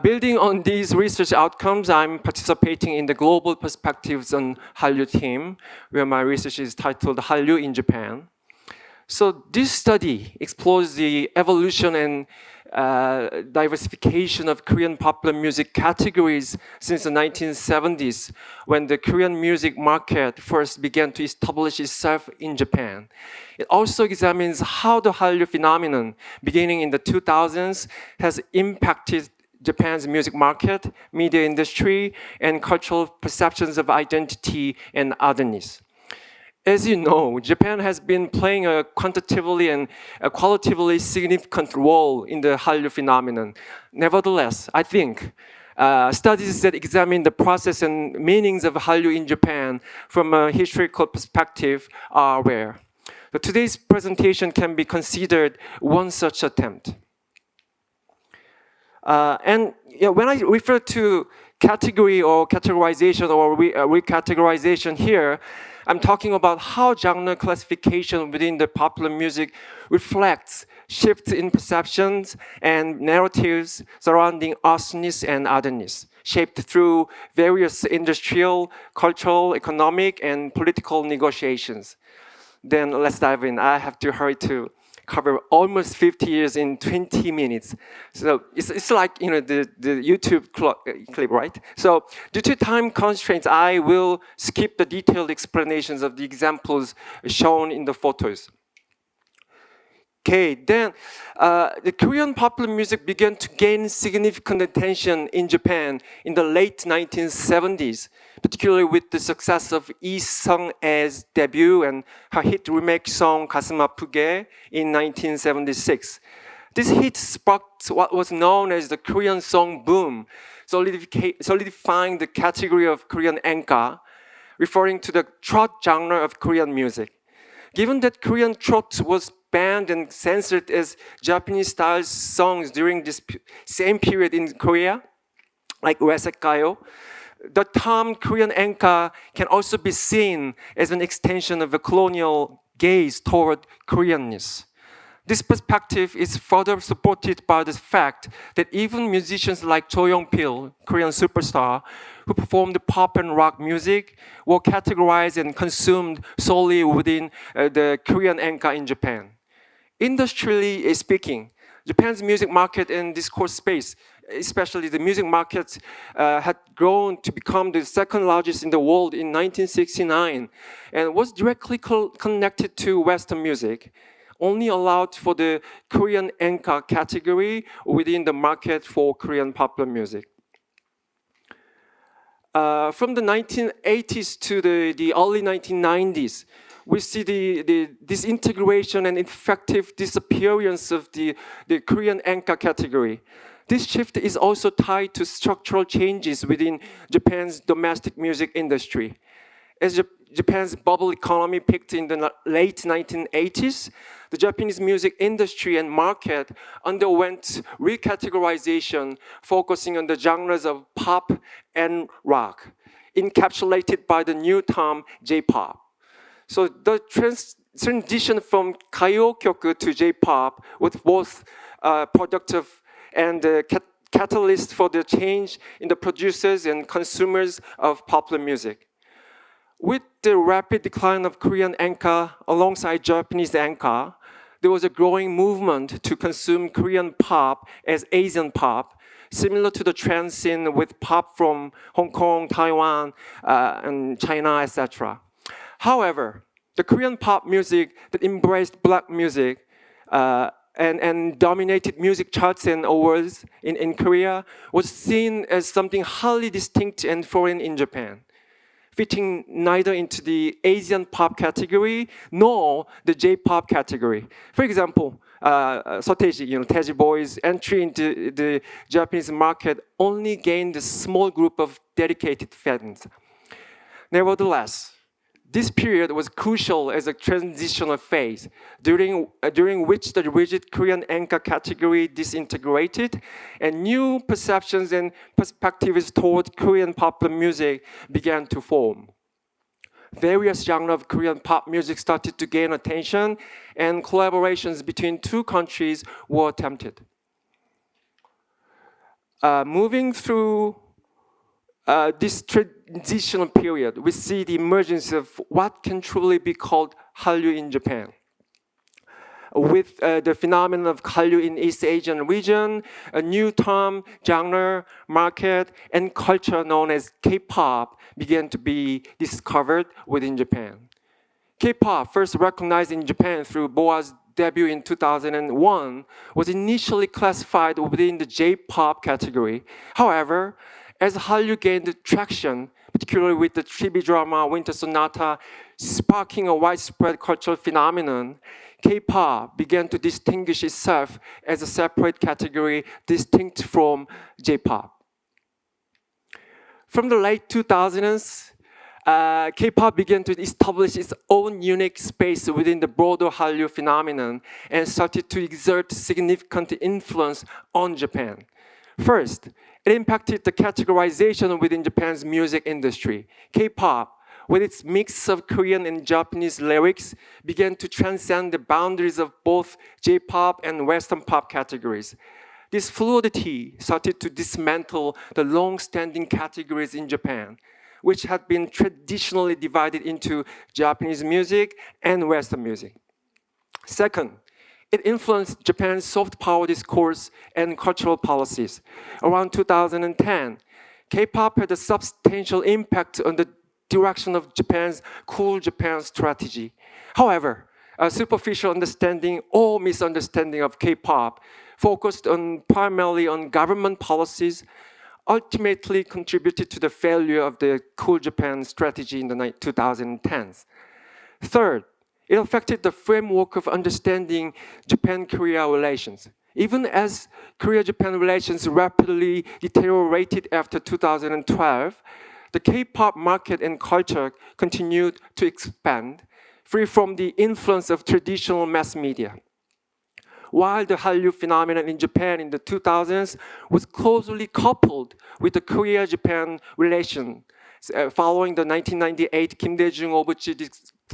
building on these research outcomes, I'm participating in the Global Perspectives on Hallyu team, where my research is titled Hallyu in Japan. So this study explores the evolution and diversification of Korean popular music categories since the 1970s, when the Korean music market first began to establish itself in Japan. It also examines how the Hallyu phenomenon, beginning in the 2000s, has impacted Japan's music market, media industry, and cultural perceptions of identity and otherness. As you know, Japan has been playing a quantitatively and a qualitatively significant role in the Hallyu phenomenon. Nevertheless, I think studies that examine the process and meanings of Hallyu in Japan from a historical perspective are rare. So today's presentation can be considered one such attempt. And when I refer to category or categorization or recategorization here, I'm talking about how genre classification within the popular music reflects shifts in perceptions and narratives surrounding usness and otherness, shaped through various industrial, cultural, economic, and political negotiations. Then let's dive in. I have to hurry to cover almost 50 years in 20 minutes. So it's like the YouTube clip, right? So due to time constraints, I will skip the detailed explanations of the examples shown in the photos. decade, then the Korean popular music began to gain significant attention in Japan in the late 1970s, particularly with the success of Lee Sung-ae's debut and her hit remake song 가슴 아프게 in 1976. This hit sparked what was known as the Korean song boom, solidifying the category of Korean enka, referring to the trot genre of Korean music. Given that Korean trot was banned and censored as Japanese-style songs during this same period in Korea, like Wesekgayo, the term Korean enka can also be seen as an extension of a colonial gaze toward Koreanness. This perspective is further supported by the fact that even musicians like Cho Young-pil, Korean superstar, who performed pop and rock music, were categorized and consumed solely within the Korean enka in Japan. Industrially speaking, Japan's music market and discourse space, especially the music market, had grown to become the second largest in the world in 1969 and was directly connected to Western music, only allowed for the Korean enka category within the market for Korean popular music. From the 1980s to the early 1990s, we see the disintegration and effective disappearance of the Korean enka category. This shift is also tied to structural changes within Japan's domestic music industry. As Japan's bubble economy peaked in the late 1980s, the Japanese music industry and market underwent recategorization, focusing on the genres of pop and rock, encapsulated by the new term J-pop. So the transition from gayo-kyoku to J-pop was both productive and catalyst for the change in the producers and consumers of popular music. With the rapid decline of Korean enka alongside Japanese enka, there was a growing movement to consume Korean pop as Asian pop, similar to the trend seen with pop from Hong Kong, Taiwan, and China, etc. However, the Korean pop music that embraced black music and dominated music charts and awards in Korea was seen as something highly distinct and foreign in Japan, fitting neither into the Asian pop category nor the J-pop category. For example, Soteji, Teji Boy's entry into the Japanese market only gained a small group of dedicated fans. Nevertheless, this period was crucial as a transitional phase, during which the rigid Korean enka category disintegrated and new perceptions and perspectives toward Korean popular music began to form. Various genres of Korean pop music started to gain attention, and collaborations between two countries were attempted. Moving through this transitional period, we see the emergence of what can truly be called Hallyu in Japan. With the phenomenon of Hallyu in East Asian region, a new term, genre, market, and culture known as K-pop began to be discovered within Japan. K-pop, first recognized in Japan through BoA's debut in 2001, was initially classified within the J-pop category. However, as Hallyu gained traction, particularly with the TV drama Winter Sonata sparking a widespread cultural phenomenon, K-pop began to distinguish itself as a separate category distinct from J-pop. From the late 2000s, K-pop began to establish its own unique space within the broader Hallyu phenomenon and started to exert significant influence on Japan. First, it impacted the categorization within Japan's music industry. K-pop, with its mix of Korean and Japanese lyrics, began to transcend the boundaries of both J-pop and Western pop categories. This fluidity started to dismantle the long-standing categories in Japan, which had been traditionally divided into Japanese music and Western music. Second, it influenced Japan's soft power discourse and cultural policies. Around 2010, K-pop had a substantial impact on the direction of Japan's Cool Japan strategy. However, a superficial understanding or misunderstanding of K-pop, focused primarily on government policies, ultimately contributed to the failure of the Cool Japan strategy in the 2010s. Third, it affected the framework of understanding Japan-Korea relations. Even as Korea-Japan relations rapidly deteriorated after 2012, the K-pop market and culture continued to expand, free from the influence of traditional mass media. While the Hallyu phenomenon in Japan in the 2000s was closely coupled with the Korea-Japan relation, following the 1998 Kim Dae-jung Obuchi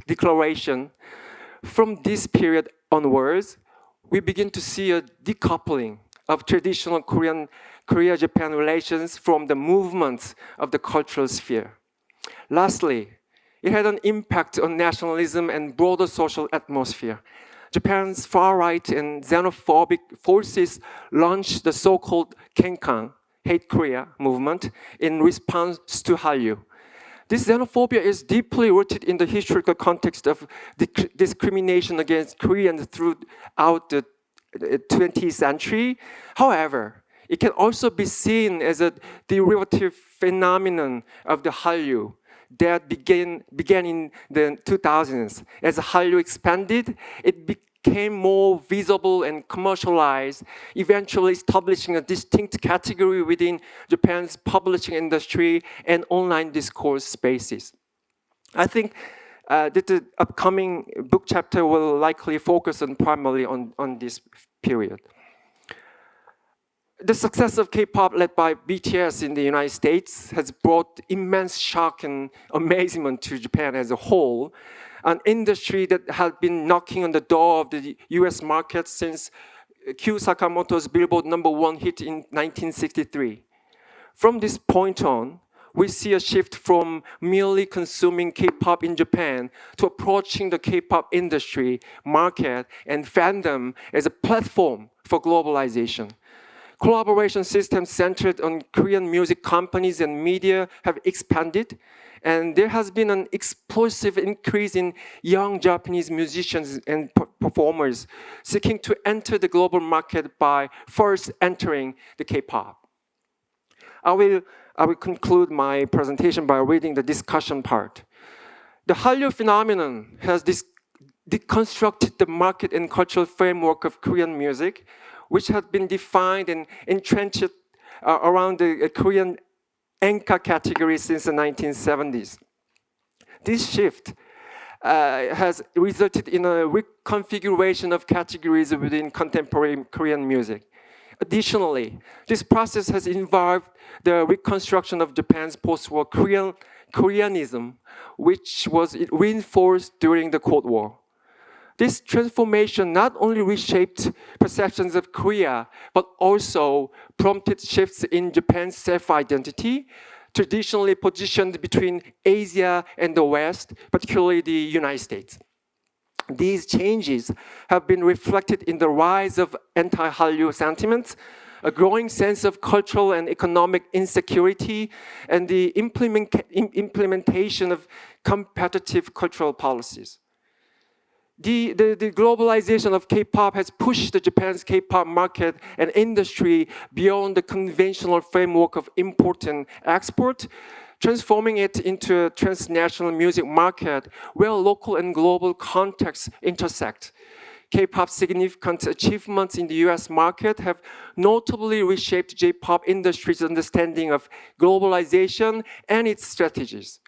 Declaration, from this period onwards, we begin to see a decoupling of traditional Korea-Japan relations from the movements of the cultural sphere. Lastly, it had an impact on nationalism and broader social atmosphere. Japan's far-right and xenophobic forces launched the so-called Kenkan, Hate Korea movement, in response to Hallyu. This xenophobia is deeply rooted in the historical context of discrimination against Koreans throughout the 20th century. However, it can also be seen as a derivative phenomenon of the Hallyu that began in the 2000s. As Hallyu expanded, it became more visible and commercialized, eventually establishing a distinct category within Japan's publishing industry and online discourse spaces. I think that the upcoming book chapter will likely focus primarily on this period. The success of K-pop led by BTS in the United States has brought immense shock and amazement to Japan as a whole, an industry that had been knocking on the door of the US market since Q Sakamoto's Billboard #1 hit in 1963. From this point on, we see a shift from merely consuming K-pop in Japan to approaching the K-pop industry, market, and fandom as a platform for globalization. Collaboration systems centered on Korean music companies and media have expanded, and there has been an explosive increase in young Japanese musicians and performers seeking to enter the global market by first entering the K-pop. I will conclude my presentation by reading the discussion part. The Hallyu phenomenon has deconstructed the market and cultural framework of Korean music, which had been defined and entrenched around the Korean enka category since the 1970s. This shift has resulted in a reconfiguration of categories within contemporary Korean music. Additionally, this process has involved the reconstruction of Japan's post-war Koreanism, which was reinforced during the Cold War. This transformation not only reshaped perceptions of Korea, but also prompted shifts in Japan's self-identity, traditionally positioned between Asia and the West, particularly the United States. These changes have been reflected in the rise of anti-Hallyu sentiments, a growing sense of cultural and economic insecurity, and the implementation of competitive cultural policies. The globalization of K-pop has pushed Japan's K-pop market and industry beyond the conventional framework of import and export, transforming it into a transnational music market where local and global contexts intersect. K-pop's significant achievements in the US market have notably reshaped J-pop industry's understanding of globalization and its strategies.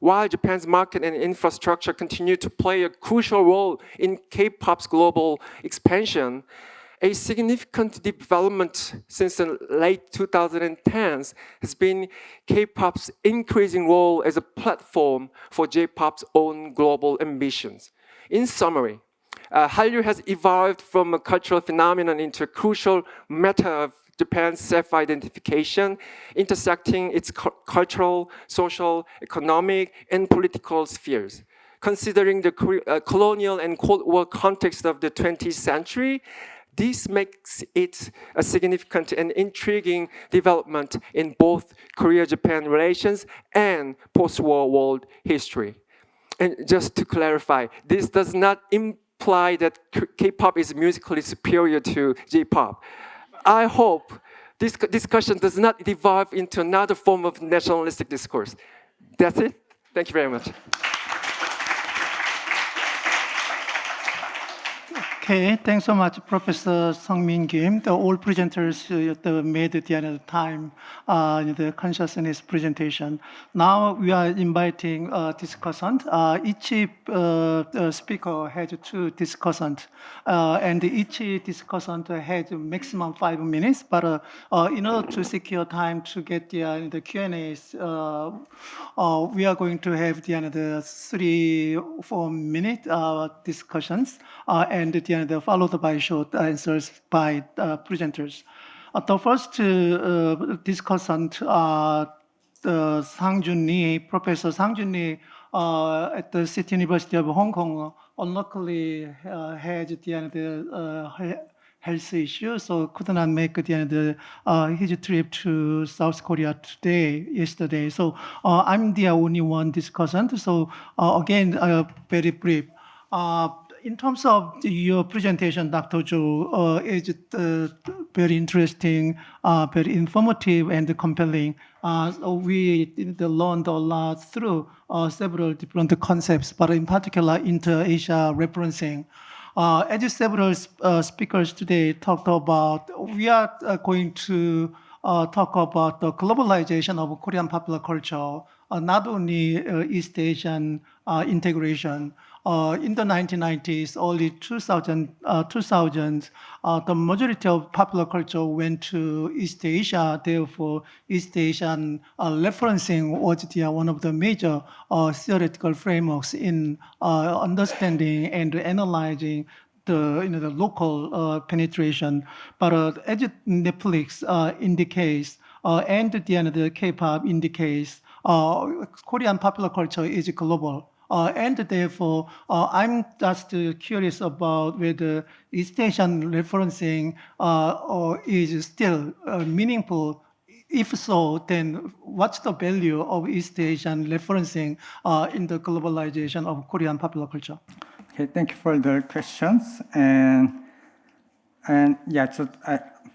While Japan's market and infrastructure continue to play a crucial role in K-pop's global expansion, a significant development since the late 2010s has been K-pop's increasing role as a platform for J-pop's own global ambitions. In summary, Hallyu has evolved from a cultural phenomenon into a crucial matter of Japan's self-identification, intersecting its cultural, social, economic, and political spheres. Considering the colonial and Cold War context of the 20th century, this makes it a significant and intriguing development in both Korea-Japan relations and post-war world history. And just to clarify, this does not imply imply that K-pop is musically superior to J-pop. I hope this discussion does not devolve into another form of nationalistic discourse. That's it. Thank you very much. Okay, thanks so much, Professor Sungmin Kim. All presenters made at the end of the time the consciousness presentation. Now we are inviting discussant. Each speaker has 2 discussants, and each discussant has maximum 5 minutes. But in order to secure time to get the Q&As, we are going to have the 3-4 minute discussions, and followed by short answers by presenters. The first discussant, Sang-Jun Lee, Professor Sang-Jun Lee at the City University of Hong Kong, unluckily had the health issue, so could not make his trip to South Korea yesterday. So I'm the only one discussant. So again, very brief. In terms of your presentation, Dr. Zhou, is very interesting, very informative and compelling. So we learned a lot through several different concepts, but in particular inter-Asia referencing. As several speakers today talked about, we are going to talk about the globalization of Korean popular culture, not only East Asian integration. In the 1990s, early 2000s, the majority of popular culture went to East Asia. Therefore, East Asian referencing was one of the major theoretical frameworks in understanding and analyzing the local penetration. But as Netflix indicates, and the K-pop indicates, Korean popular culture is global. And therefore, I'm just curious about whether East Asian referencing is still meaningful. If so, then what's the value of East Asian referencing in the globalization of Korean popular culture? Okay, thank you for the questions. And yeah, so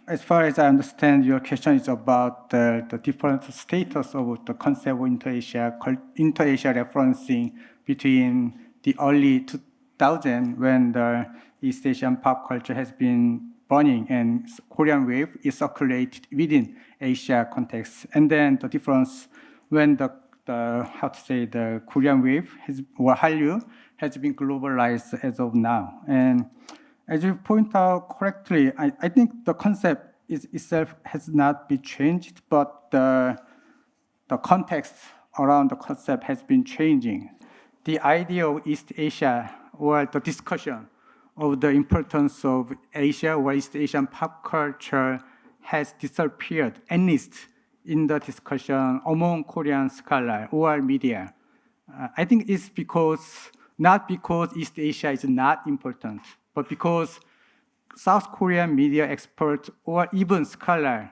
as far as I understand, your question is about the different status of the concept of inter-Asia referencing between the early 2000s when the East Asian pop culture has been burning and Korean wave is circulated within Asia context, and then the difference when the Korean wave or Hallyu has been globalized as of now. And as you point out correctly, I think the concept itself has not been changed, but the context around the concept has been changing. The idea of East Asia or the discussion of the importance of Asia or East Asian pop culture has disappeared, at least in the discussion among Korean scholars or media. I think it's not because East Asia is not important, but because South Korean media experts or even scholars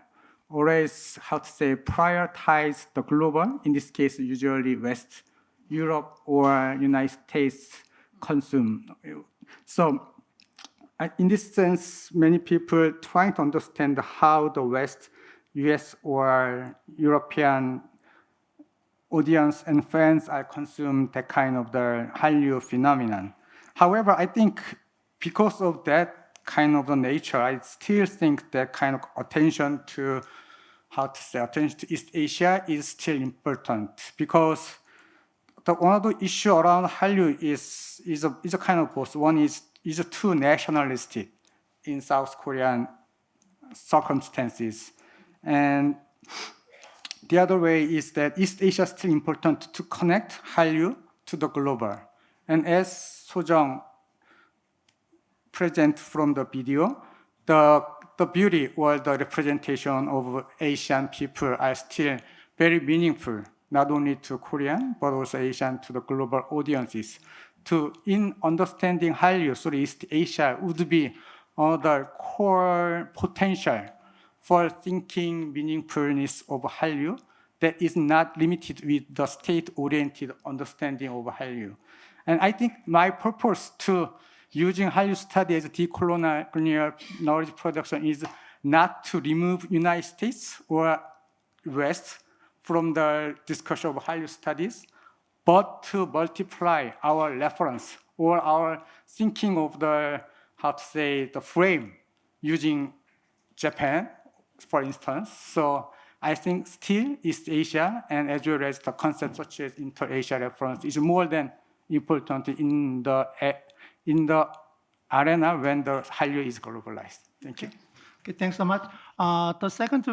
always, prioritize the global, in this case, usually West, Europe, or United States consume. So in this sense, many people trying to understand how the West, US, or European audience and fans are consume that kind of the Hallyu phenomenon. However, I think because of that kind of the nature, I still think that kind of attention to East Asia is still important, because one of the issue around Hallyu is a kind of both. One is too nationalistic in South Korean circumstances, and the other way is that East Asia is still important to connect Hallyu to the global. And as Sojung present from the video, the beauty or the representation of Asian people are still very meaningful, not only to Korean, but also Asian to the global audiences. In understanding Hallyu through East Asia would be the core potential for thinking meaningfulness of Hallyu that is not limited with the state-oriented understanding of Hallyu. And I think my purpose to using Hallyu study as decolonial knowledge production is not to remove United States or West from the discussion of Hallyu studies, but to multiply our reference or our thinking of the, how to say, the frame using Japan, for instance. So I think still East Asia and as well as the concept such as inter-Asia reference is more than important in the arena when the Hallyu is globalized. Thank you. Okay, thanks so much. The second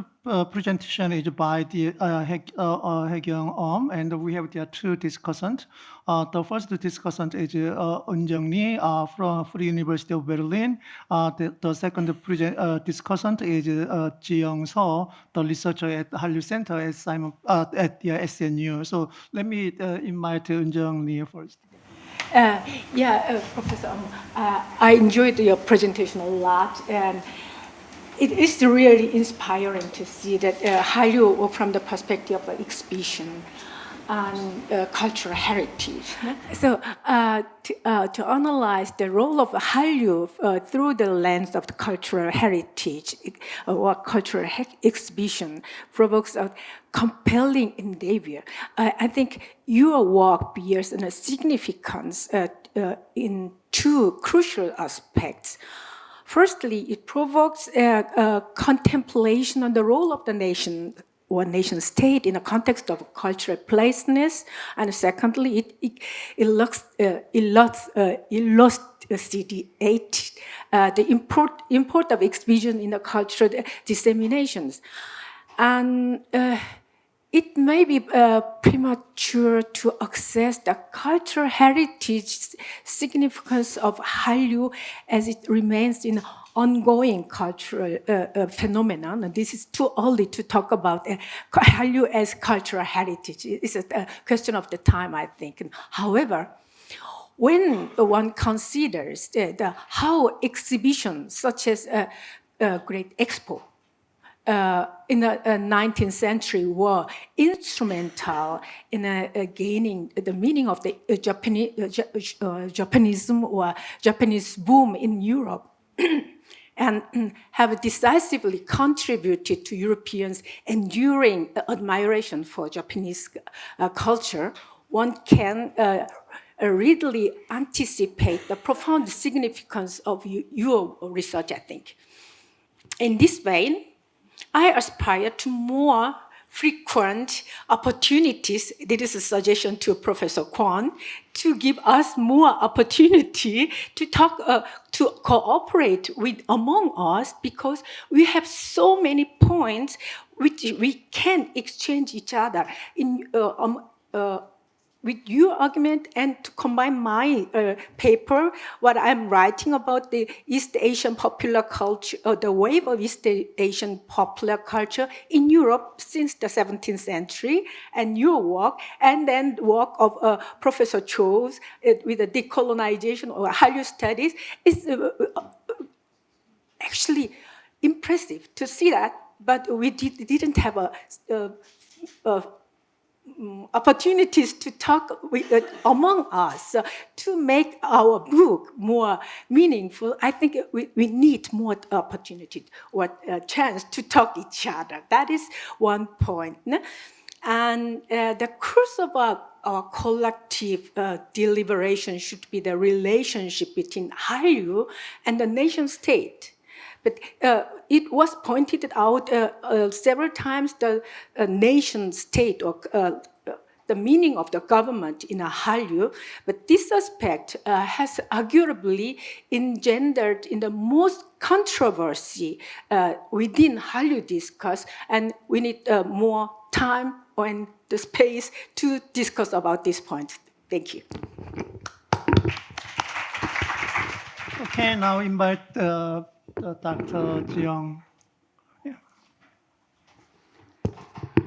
presentation is by the Hae-kyung and we have there two discussants. The first discussant is Eun-jung Lee from Free University of Berlin. The second discussant is Ji-young Seo, the researcher at Hallyu Center at the SNU. So let me invite Eun-jung Lee first. Professor, I enjoyed your presentation a lot, and it is really inspiring to see that Hallyu from the perspective of exhibition and cultural heritage. So to analyze the role of Hallyu through the lens of the cultural heritage or cultural exhibition provokes a compelling endeavor. I think your work bears a significance in two crucial aspects. Firstly, it provokes a contemplation on the role of the nation or nation state in the context of cultural placeness, and secondly, it elucidates the import of exhibition in the cultural disseminations. And it may be premature to assess the cultural heritage significance of Hallyu as it remains in ongoing cultural phenomenon. And this is too early to talk about Hallyu as cultural heritage. It's a question of the time, I think. However, when one considers how exhibitions such as Great Expo in the 19th century were instrumental in gaining the meaning of the Japanism or Japanese boom in Europe, and have decisively contributed to Europeans' enduring admiration for Japanese culture, one can readily anticipate the profound significance of your research, I think. In this vein, I aspire to more frequent opportunities, this is a suggestion to Professor Kwon, to give us more opportunity to talk, to cooperate among us, because we have so many points which we can exchange each other in with your argument, and to combine my paper, what I'm writing about the East Asian popular culture, the wave of East Asian popular culture in Europe since the 17th century, and your work, and then the work of Professor Cho's with the decolonization or Hallyu studies, is actually impressive to see that, but we didn't have opportunities to talk among us to make our book more meaningful. I think we need more opportunity or chance to talk each other. That is one point. And the course of our collective deliberation should be the relationship between Hallyu and the nation state. But it was pointed out several times, the nation state or the meaning of the government in a Hallyu, but this aspect has arguably engendered in the most controversy within Hallyu discourse, and we need more time and the space to discuss about this point. Thank you. Okay, now invite Dr. Ji-young.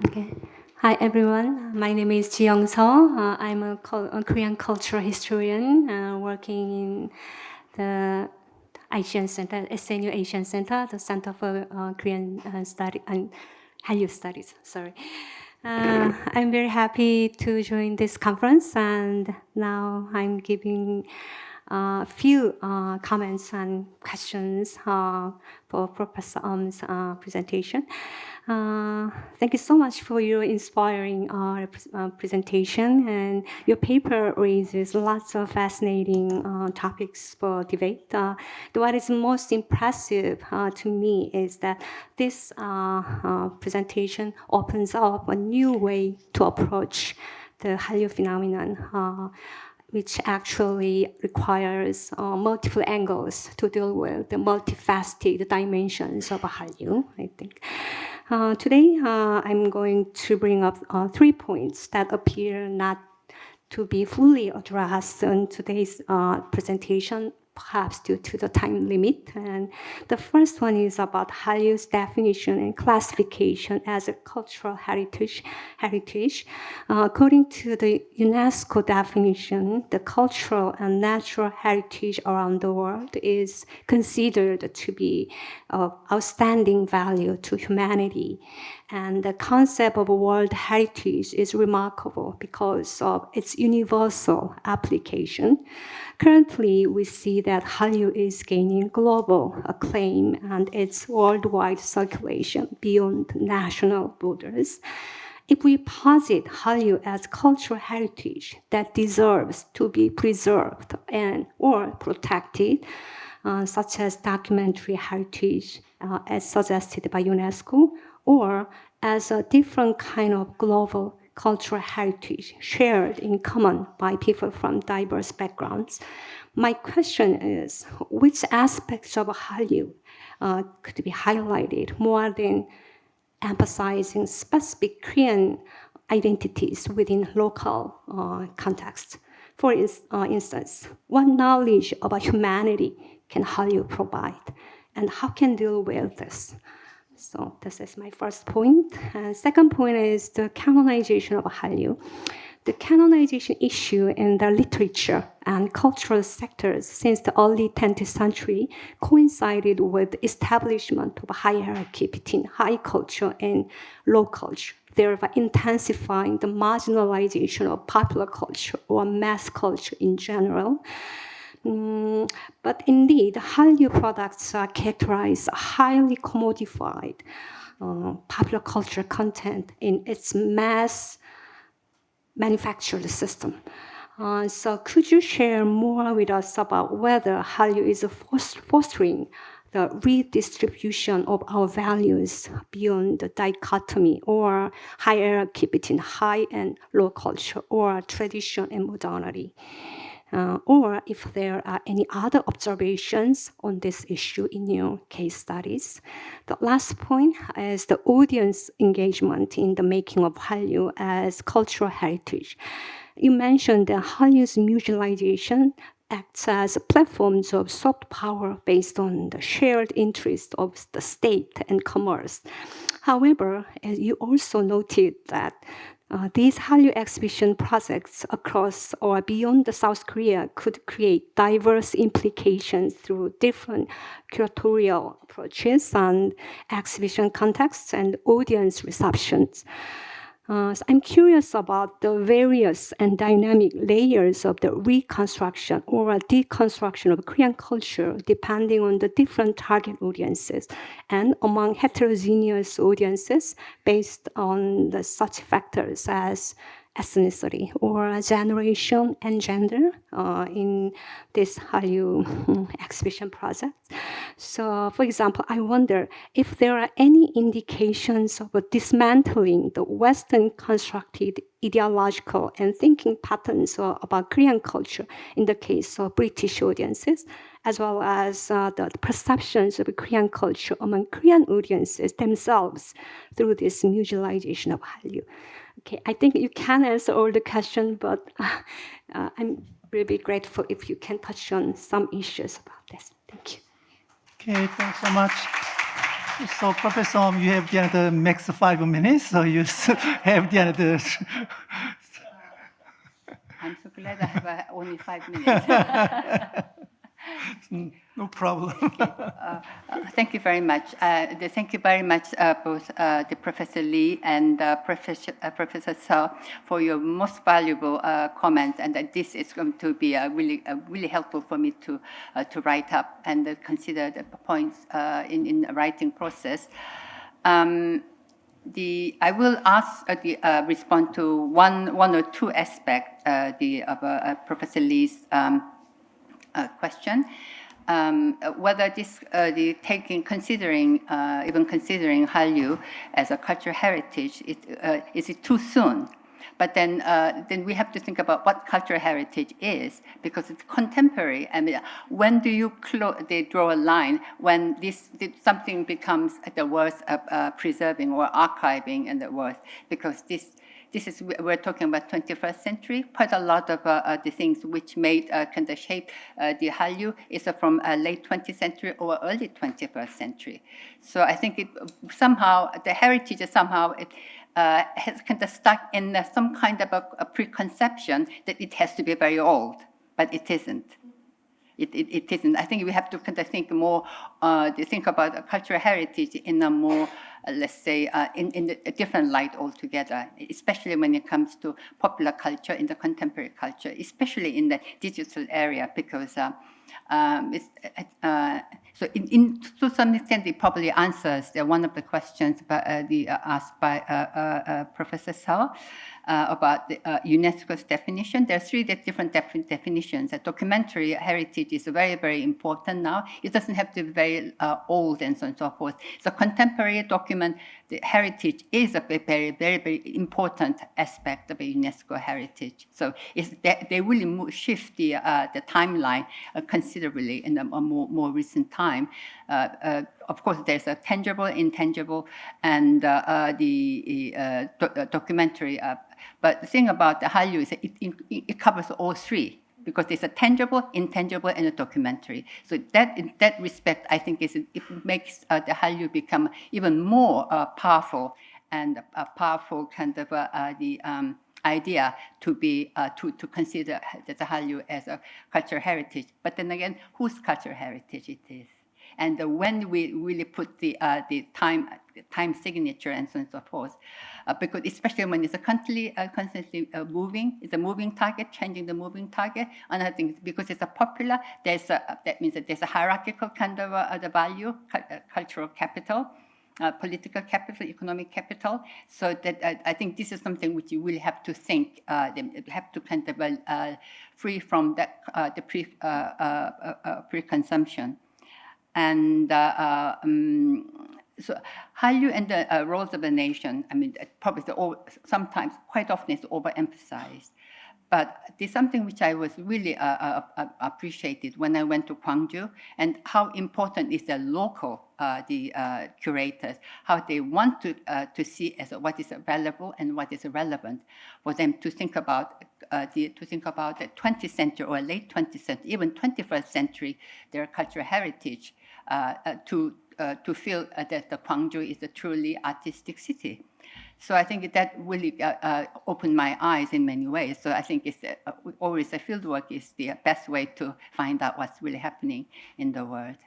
Okay. Hi everyone, my name is Ji-young Seo. I'm a Korean cultural historian working in the Asian Center, SNU Asian Center, the Center for Korean Study and Hallyu Studies. Sorry. I'm very happy to join this conference, and now I'm giving few comments and questions for Professor presentation. Thank you so much for your inspiring presentation, and your paper raises lots of fascinating topics for debate. What is most impressive to me is that this presentation opens up a new way to approach the Hallyu phenomenon, which actually requires multiple angles to deal with the multifaceted dimensions of Hallyu, I think. Today, I'm going to bring up 3 points that appear not to be fully addressed in today's presentation, perhaps due to the time limit. And the first one is about Hallyu's definition and classification as a cultural heritage. According to the UNESCO definition, the cultural and natural heritage around the world is considered to be of outstanding value to humanity. And the concept of world heritage is remarkable because of its universal application. Currently, we see that Hallyu is gaining global acclaim and its worldwide circulation beyond national borders. If we posit Hallyu as cultural heritage that deserves to be preserved or protected, such as documentary heritage as suggested by UNESCO, or as a different kind of global cultural heritage shared in common by people from diverse backgrounds. My question is, which aspects of Hallyu could be highlighted more than emphasizing specific Korean identities within local contexts? For instance, what knowledge about humanity can Hallyu provide, and how can deal with this? So this is my first point. And second point is the canonization of Hallyu. The canonization issue in the literature and cultural sectors since the early 20th century coincided with the establishment of a hierarchy between high culture and low culture, thereby intensifying the marginalization of popular culture or mass culture in general. But indeed, Hallyu products are characterized highly commodified popular culture content in its mass manufactured system. So could you share more with us about whether Hallyu is fostering the redistribution of our values beyond the dichotomy or hierarchy between high and low culture or tradition and modernity? Or if there are any other observations on this issue in your case studies. The last point is the audience engagement in the making of Hallyu as cultural heritage. You mentioned that Hallyu's mutualization acts as platforms of soft power based on the shared interest of the state and commerce. However, as you also noted that these Hallyu exhibition projects across or beyond the South Korea could create diverse implications through different curatorial approaches and exhibition contexts and audience receptions. So I'm curious about the various and dynamic layers of the reconstruction or deconstruction of Korean culture depending on the different target audiences and among heterogeneous audiences based on such factors as ethnicity or generation and gender in this Hallyu exhibition project. So, for example, I wonder if there are any indications of dismantling the Western constructed ideological and thinking patterns about Korean culture in the case of British audiences, as well as the perceptions of Korean culture among Korean audiences themselves through this mutualization of Hallyu. Okay, I think you can answer all the questions, but I'm really grateful if you can touch on some issues about this. Thank you. Okay, thanks so much. So, Professor, you have the next 5 minutes, so you have the I'm so glad I have only 5 minutes. No problem. Thank you very much. Thank you very much, both the Professor Lee and Professor Seo, for your most valuable comments, and that this is going to be really helpful for me to write up and consider the points in the writing process. I will respond to one or two aspects of Professor Lee's question. Whether this considering Hallyu as a cultural heritage is it too soon? But then we have to think about what cultural heritage is, because it's contemporary. I mean, when do you they draw a line when something becomes the worth of preserving or archiving and the worth? Because we're talking about 21st century. Quite a lot of the things which made kind of shape the Hallyu is from late 20th century or early 21st century. So I think the heritage has kind of stuck in some kind of a preconception that it has to be very old, but it isn't. It isn't. I think we have to kind of think more, think about cultural heritage in a more, let's say, in a different light altogether, especially when it comes to popular culture, in the contemporary culture, especially in the digital area, because to some extent, it probably answers one of the questions asked by Professor Seo about the UNESCO's definition. There are three different definitions. A documentary heritage is very, very important now. It doesn't have to be very old and so on and so forth. So contemporary the heritage is a very, very, very important aspect of a UNESCO heritage. So they really shift the timeline considerably in a more recent time. Of course, there's a tangible, intangible, and the documentary. But the thing about the Hallyu is that it covers all three, because there's a tangible, intangible, and a documentary. So in that respect, I think it makes the Hallyu become even more powerful, and a powerful kind of the idea to consider the Hallyu as a cultural heritage. But then again, whose cultural heritage it is? And when we really put the time signature and so on and so forth, because especially when it's constantly moving, it's a moving target, changing the moving target. Another thing is because it's a popular, that means that there's a hierarchical kind of the value, cultural capital, political capital, economic capital. So that I think this is something which you really have to think. You have to kind of free from that the pre-consumption. And so Hallyu and the roles of the nation, I mean, probably sometimes, quite often, it's overemphasized. But there's something which I was really appreciated when I went to Gwangju, and how important is the local, curators, how they want to see as what is valuable and what is relevant, for them to think about the 20th century or late 20th century, even 21st century, their cultural heritage, to feel that the Gwangju is a truly artistic city. So I think that really opened my eyes in many ways. So I think it's always the fieldwork is the best way to find out what's really happening in the world.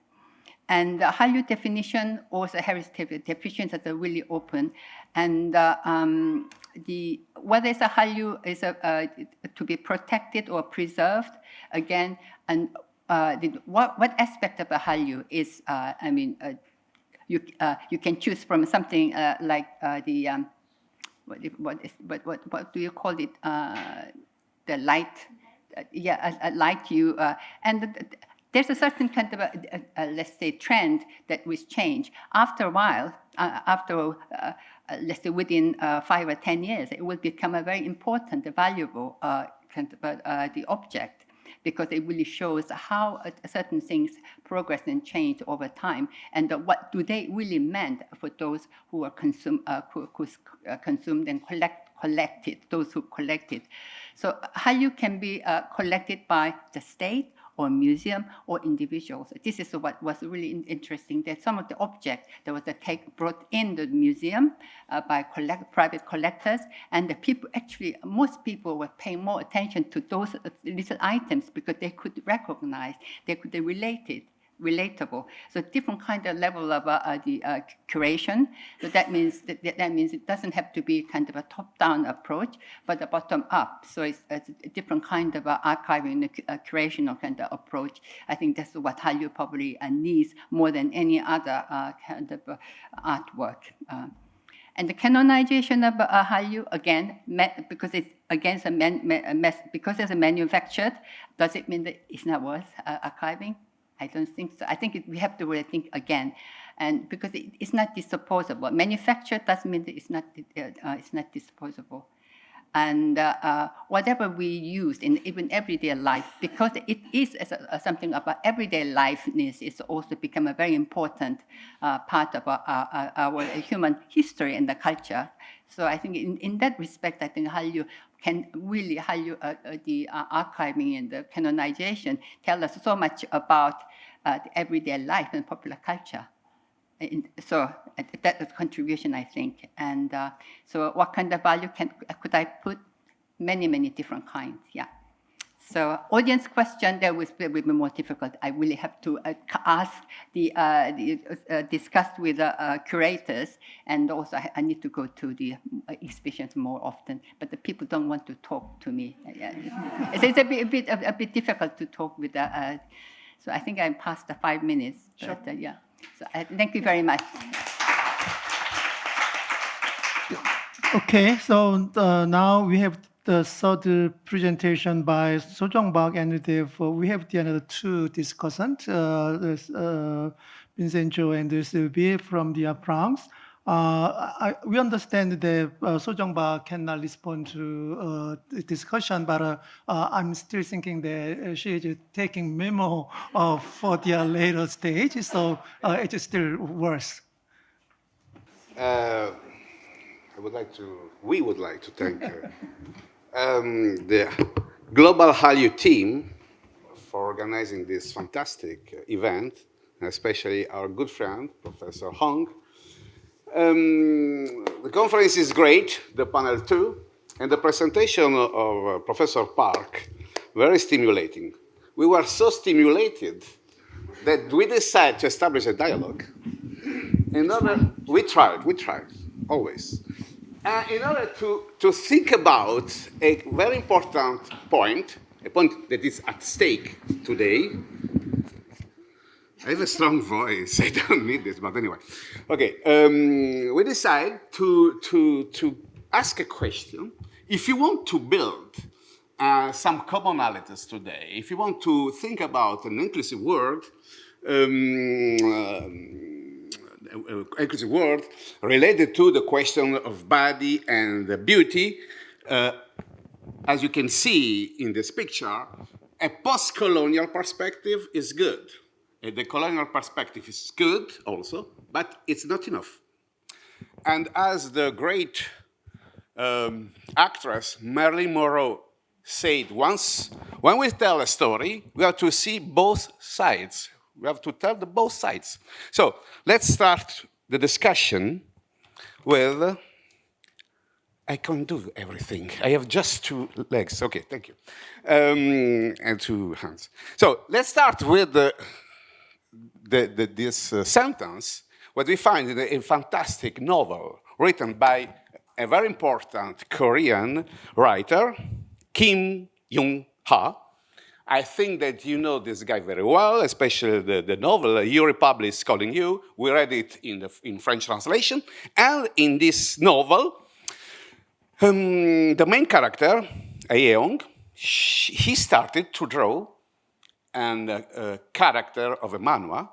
And the Hallyu definition, also heritage definitions that are really open. And whether it's a Hallyu is to be protected or preserved, again, and what aspect of a Hallyu is, you can choose from something like what do you call it? The light, a light hue, and there's a certain kind of let's say trend that will change after a while. Let's say within 5 or 10 years, it will become a very important, valuable kind of the object, because it really shows how certain things progress and change over time, and what do they really meant for those who are consumed and collected, those who collected. So Hallyu can be collected by the state or museum or individuals. This is what was really interesting, that some of the objects that was brought in the museum by private collectors, and the people actually, most people were paying more attention to those little items because they could recognize, they relate it. Relatable, so different kind of level of the curation. So that means it doesn't have to be kind of a top-down approach, but a bottom-up. So it's a different kind of archiving, curational kind of approach. I think that's what Hallyu probably needs more than any other kind of artwork. And the canonization of Hallyu, again, because it's against because it's manufactured, does it mean that it's not worth archiving? I don't think so. I think we have to really think again, and because it's not disposable. Manufacture doesn't mean that it's not disposable, and whatever we use in even everyday life, because it is something about everyday lifeness, is also become a very important part of our human history and the culture. So I think in that respect, I think Hallyu can really, the archiving and the canonization tell us so much about the everyday life and popular culture. So that's a contribution, I think. And so what kind of value could I put? Many, many different kinds, yeah. So audience question, that will be more difficult. I really have to ask discuss with the curators, and also I need to go to the exhibitions more often. But the people don't want to talk to me. It's a bit difficult to talk with the. So I think I'm past the 5 minutes. Sure. But, yeah. So thank you very much. Okay, so now we have the third presentation by Sojong Park, and therefore we have the another two discussants, Vincenzo and Sylvie from the France. We understand that Sojong Park cannot respond to the discussion, but I'm still thinking that she is taking memo for the later stage, so it still works. We would like to thank the Global Hallyu team for organizing this fantastic event, especially our good friend, Professor Hong. The conference is great, the panel too, and the presentation of Professor Park, very stimulating. We were so stimulated that we decided to establish a dialogue. We tried, always. In order to think about a very important point, a point that is at stake today. I have a strong voice, I don't need this, but anyway. Okay, we decide to ask a question. If you want to build some commonalities today, if you want to think about an inclusive world, related to the question of body and beauty, as you can see in this picture, a post-colonial perspective is good. The colonial perspective is good also, but it's not enough. And as the great actress Marilyn Monroe said once, when we tell a story, we have to see both sides. We have to tell both sides. So let's start the discussion with, I can't do everything. I have just 2 legs. Okay, thank you. And 2 hands. So let's start with this sentence, what we find in a fantastic novel written by a very important Korean writer, Kim Young-ha. I think that you know this guy very well, especially the novel Your Republic is Calling You. We read it in French translation. And in this novel, the main character, Aeong, he started to draw a character of a manhwa.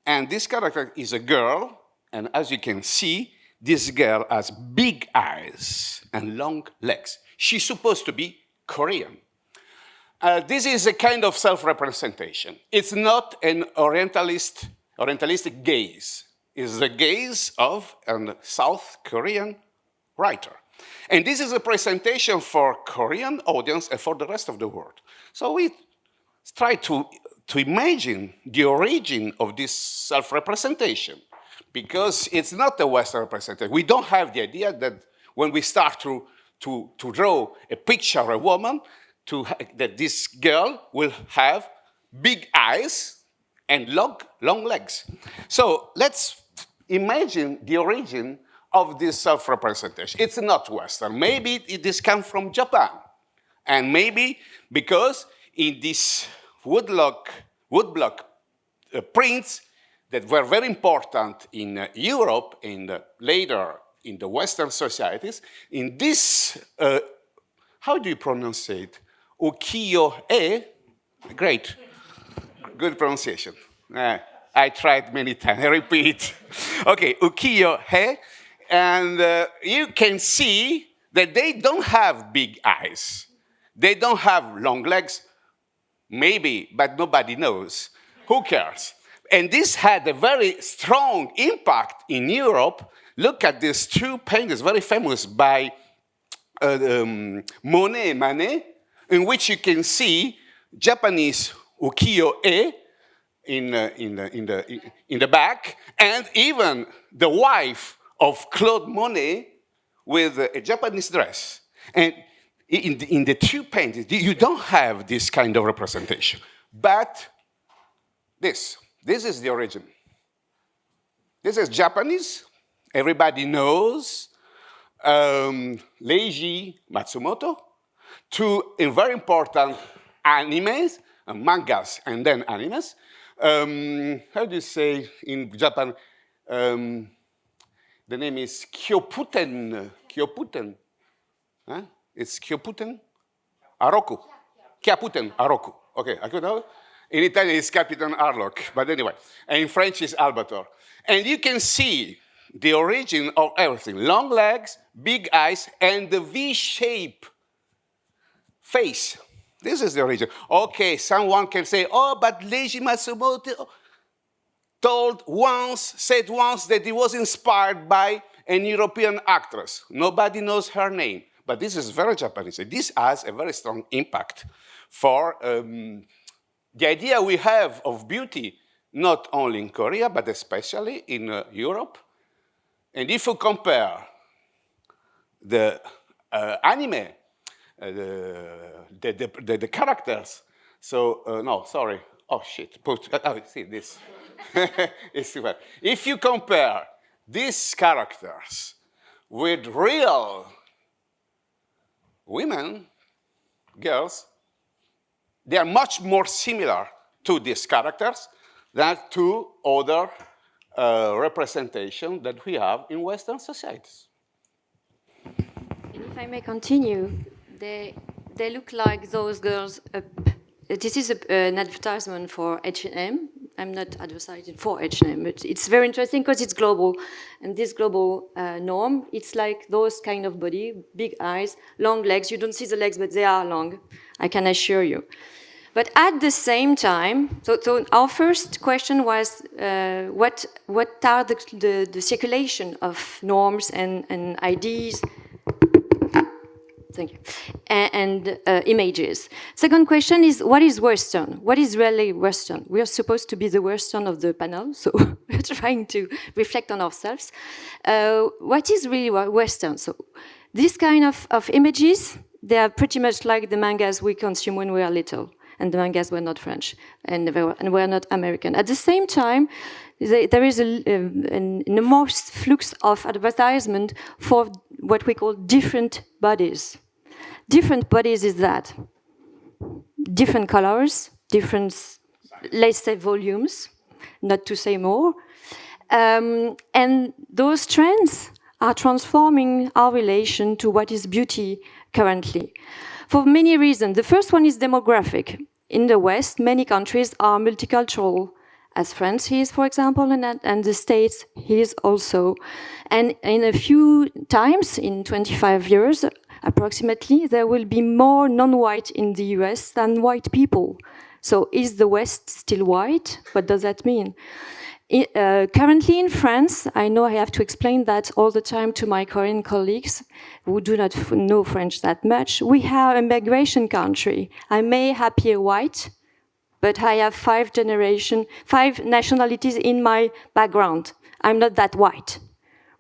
And this character is a girl. And as you can see, this girl has big eyes and long legs. She's supposed to be Korean. This is a kind of self-representation. It's not an orientalistic gaze. It's the gaze of a South Korean writer. And this is a presentation for Korean audience and for the rest of the world. So we try to imagine the origin of this self-representation, because it's not a Western representation. We don't have the idea that when we start to draw a picture of a woman, that this girl will have big eyes and long legs. So let's imagine the origin of this self-representation. It's not Western. Maybe this comes from Japan. And maybe because in these woodblock prints that were very important in Europe and later in the Western societies, in this, how do you pronounce it? Ukiyo-e? Great. Good pronunciation. I tried many times. I repeat. Okay, ukiyo-e. And you can see that they don't have big eyes. They don't have long legs. Maybe, but nobody knows. Who cares? And this had a very strong impact in Europe. Look at these two paintings, very famous by Monet and Manet, in which you can see Japanese ukiyo-e in the back, and even the wife of Claude Monet with a Japanese dress. And in the two paintings, you don't have this kind of representation. But this is the origin. This is Japanese. Everybody knows Leiji Matsumoto. Two very important animes, mangas, and then animes. How do you say in Japan? The name is Kyoputen. Kyoputen. Huh? It's Kyoputen Aroku. Kyoputen Aroku. Okay, I could know. In Italian, it's Capitan Harlock. But anyway, and in French, it's Albator. And you can see the origin of everything. Long legs, big eyes, and the V-shape face. This is the origin. Okay, someone can say, oh, but Leiji Matsumoto said once that he was inspired by an European actress. Nobody knows her name, but this is very Japanese. This has a very strong impact for the idea we have of beauty, not only in Korea, but especially in Europe. And if you compare the anime, the characters, so, no, sorry, oh shit, see this. If you compare these characters with real women, girls, they are much more similar to these characters than to other representation that we have in Western societies. And if I may continue, they look like those girls. This is an advertisement for H&M. I'm not advertising for H&M, but it's very interesting because it's global. And this global norm, it's like those kind of body, big eyes, long legs. You don't see the legs, but they are long, I can assure you. But at the same time, so our first question was, what are the circulation of norms and ideas, thank you, and images. Second question is, what is Western? What is really Western? We are supposed to be the Western of the panel, so we're trying to reflect on ourselves. What is really Western? So this kind of images, they are pretty much like the mangas we consume when we are little. And the mangas were not French, and were not American. At the same time, there is an enormous flux of advertisement for what we call different bodies. Different bodies is that different colors, different, let's say, volumes, not to say more. And those trends are transforming our relation to what is beauty currently. For many reasons. The first one is demographic. In the West, many countries are multicultural, as France is, for example, and the States is also. And in a few times, in 25 years approximately, there will be more non-white in the US than white people. So is the West still white? What does that mean? Currently in France, I know I have to explain that all the time to my Korean colleagues who do not know French that much. We have a migration country. I may appear white, but I have 5 nationalities in my background. I'm not that white,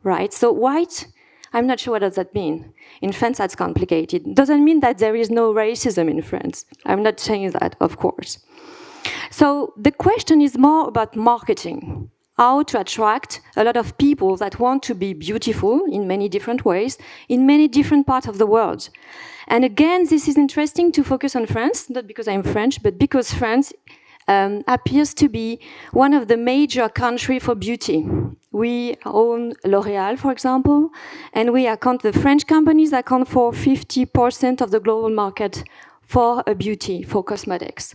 right? So white, I'm not sure what does that mean. In France, that's complicated. Doesn't mean that there is no racism in France. I'm not saying that, of course. So the question is more about marketing. How to attract a lot of people that want to be beautiful in many different ways, in many different parts of the world. And again, this is interesting to focus on France, not because I'm French, but because France appears to be one of the major countries for beauty. We own L'Oréal, for example, and the French companies account for 50% of the global market for beauty, for cosmetics.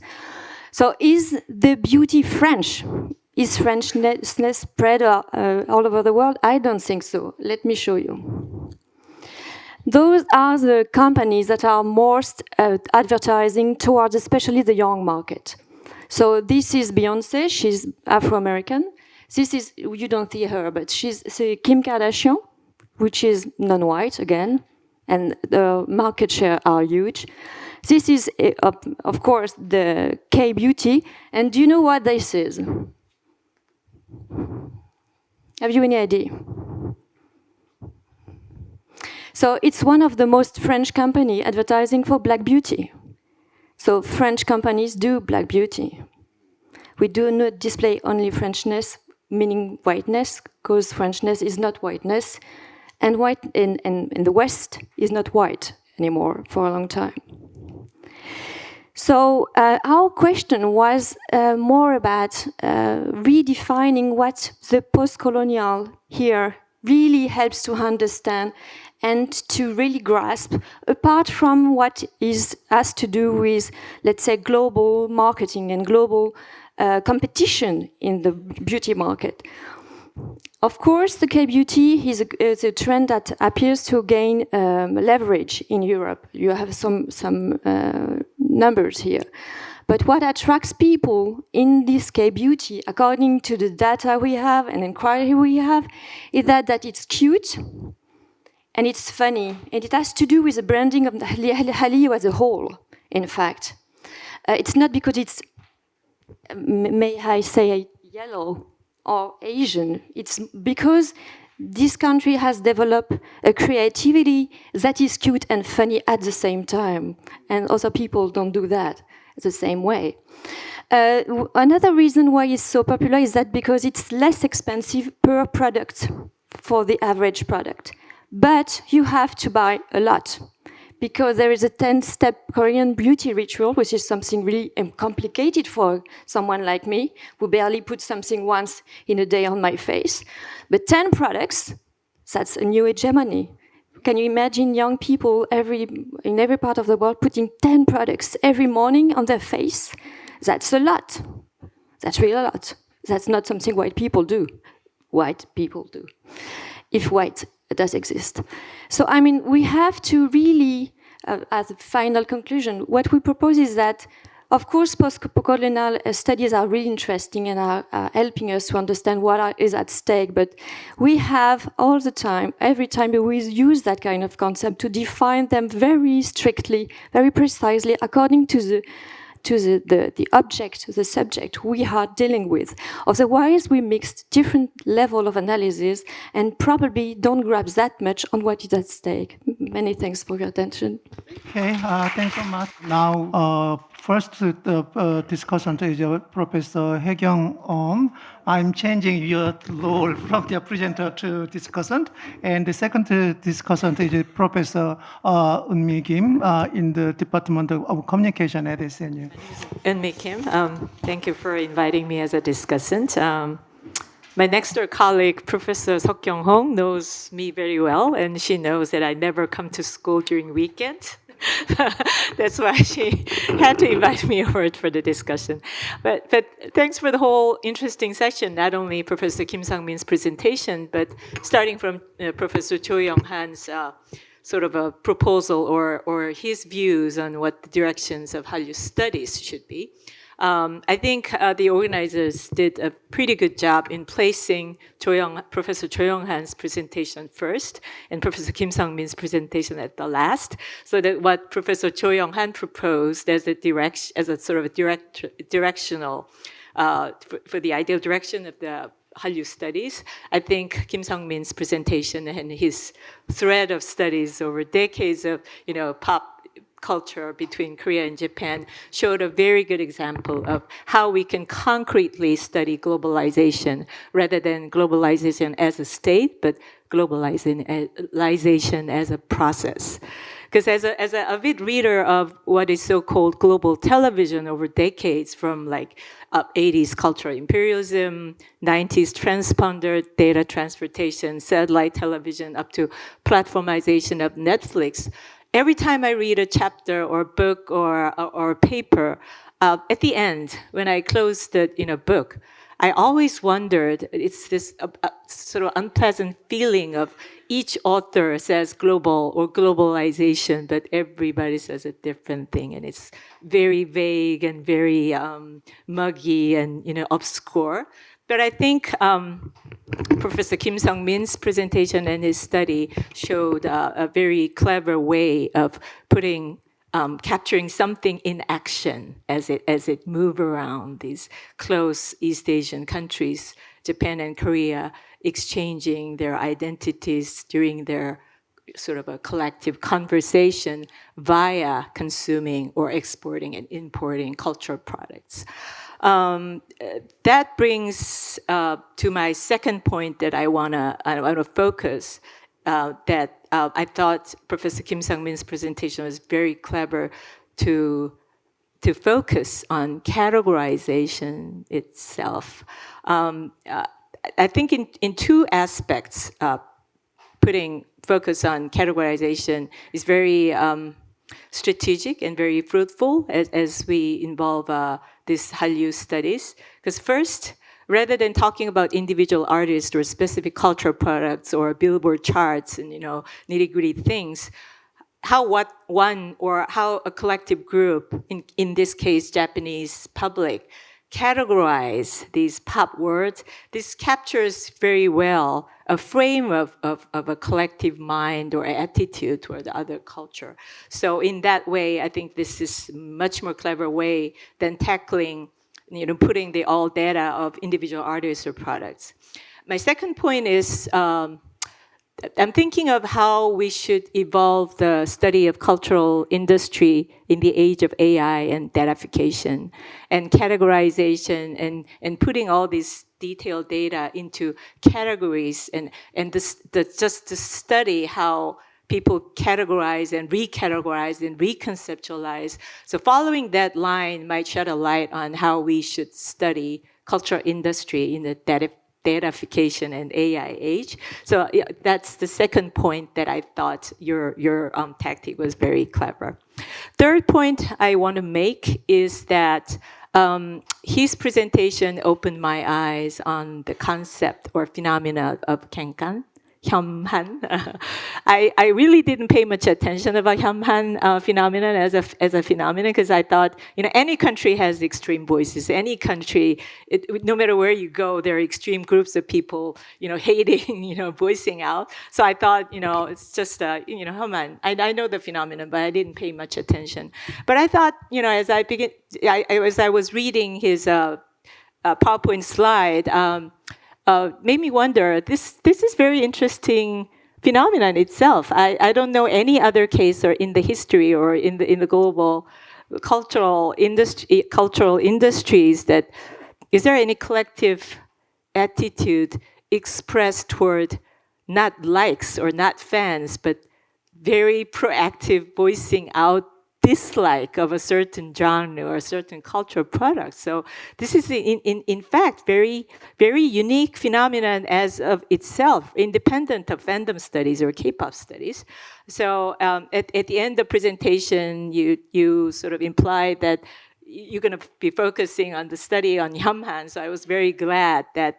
So is the beauty French? Is Frenchness spread all over the world? I don't think so. Let me show you. Those are the companies that are most advertising towards especially the young market. So this is Beyoncé, she's Afro-American. This is, you don't see her, but she's Kim Kardashian, which is non-white again, and the market share are huge. This is, of course, the K-beauty, and do you know what this is? Have you any idea? So it's one of the most French companies advertising for black beauty. So French companies do black beauty. We do not display only Frenchness, meaning whiteness, because Frenchness is not whiteness, and white in the West is not white anymore for a long time. So our question was more about redefining what the post-colonial here really helps to understand and to really grasp, apart from what has to do with, let's say, global marketing and global competition in the beauty market. Of course, the K-beauty is a trend that appears to gain leverage in Europe. You have some numbers here. But what attracts people in this K-beauty, according to the data we have and inquiry we have, is that it's cute and it's funny. And it has to do with the branding of the Hallyu as a whole, in fact. It's not because it's, may I say, yellow or Asian. It's because this country has developed a creativity that is cute and funny at the same time. And other people don't do that the same way. Another reason why it's so popular is that because it's less expensive per product for the average product. But you have to buy a lot, because there is a 10-step Korean beauty ritual, which is something really complicated for someone like me, who barely puts something once in a day on my face. But 10 products, that's a new hegemony. Can you imagine young people in every part of the world putting 10 products every morning on their face? That's a lot. That's really a lot. That's not something white people do. White people do. If white does exist. So, I mean, we have to really, as a final conclusion, what we propose is that, of course, post-colonial studies are really interesting and are helping us to understand what is at stake, but we have all the time, every time we use that kind of concept to define them very strictly, very precisely, according to the object, the subject we are dealing with. Otherwise, we mix different level of analysis and probably don't grasp that much on what is at stake. Many thanks for your attention. Okay, thanks so much. Now, first discussant is Professor Hae-kyung. I'm changing your role from the presenter to discussant. And the second discussant is Professor Eunmi Kim in the Department of Communication at SNU. Eunmi Kim, thank you for inviting me as a discussant. My next door colleague, Professor Seok-kyung-hong, knows me very well, and she knows that I never come to school during weekend. That's why she had to invite me over for the discussion. But thanks for the whole interesting session, not only Professor Kim Sang-min's presentation, but starting from Professor Cho Young-han's sort of a proposal or his views on what the directions of Hallyu studies should be. I think the organizers did a pretty good job in placing Professor Cho Young-han's presentation first and Professor Kim Sang-min's presentation at the last, so that what Professor Cho Young-han proposed as a sort of directional for the ideal direction of the Hallyu studies. I think Kim Sang-min's presentation and his thread of studies over decades of pop culture between Korea and Japan showed a very good example of how we can concretely study globalization rather than globalization as a state, but globalization as a process. Because as an avid reader of what is so-called global television over decades, from like 80s cultural imperialism, 90s transponder data transportation, satellite television, up to platformization of Netflix, every time I read a chapter or book or paper, at the end, when I close the book, I always wondered, it's this sort of unpleasant feeling of each author says global or globalization, but everybody says a different thing, and it's very vague and very muggy and obscure. But I think Professor Kim Sang-min's presentation and his study showed a very clever way of capturing something in action as it moved around these close East Asian countries, Japan and Korea, exchanging their identities during their sort of a collective conversation via consuming or exporting and importing cultural products. That brings to my second point that I wanna focus. That I thought Professor Kim Sang-min's presentation was very clever to focus on categorization itself. I think in two aspects, putting focus on categorization is very strategic and very fruitful as we involve these Hallyu studies. Because first, rather than talking about individual artists or specific cultural products or Billboard charts and nitty-gritty things, how a collective group, in this case Japanese public, categorize these pop words, this captures very well a frame of a collective mind or attitude toward the other culture. So in that way, I think this is a much more clever way than tackling, putting the all data of individual artists or products. My second point is, I'm thinking of how we should evolve the study of cultural industry in the age of AI and datafication and categorization and putting all this detailed data into categories and just to study how people categorize and recategorize and reconceptualize. So following that line might shed a light on how we should study cultural industry in the datafication and AI age. So that's the second point that I thought your tactic was very clever. Third point I want to make is that his presentation opened my eyes on the concept or phenomena of Kenkan. Hyamhan. I really didn't pay much attention about Hyamhan phenomenon as a phenomenon because I thought any country has extreme voices. Any country, no matter where you go, there are extreme groups of people hating, voicing out. So I thought it's just Hyamhan. I know the phenomenon, but I didn't pay much attention. But I thought as I was reading his PowerPoint slide. Made me wonder, this is very interesting phenomenon itself. I don't know any other case or in the history or in the global cultural industries that is there any collective attitude expressed toward not likes or not fans, but very proactive voicing out dislike of a certain genre or a certain cultural product. So this is in fact very unique phenomenon as of itself, independent of fandom studies or K-pop studies. So at the end of the presentation, you sort of implied that you're going to be focusing on the study on Hyamhan. So I was very glad that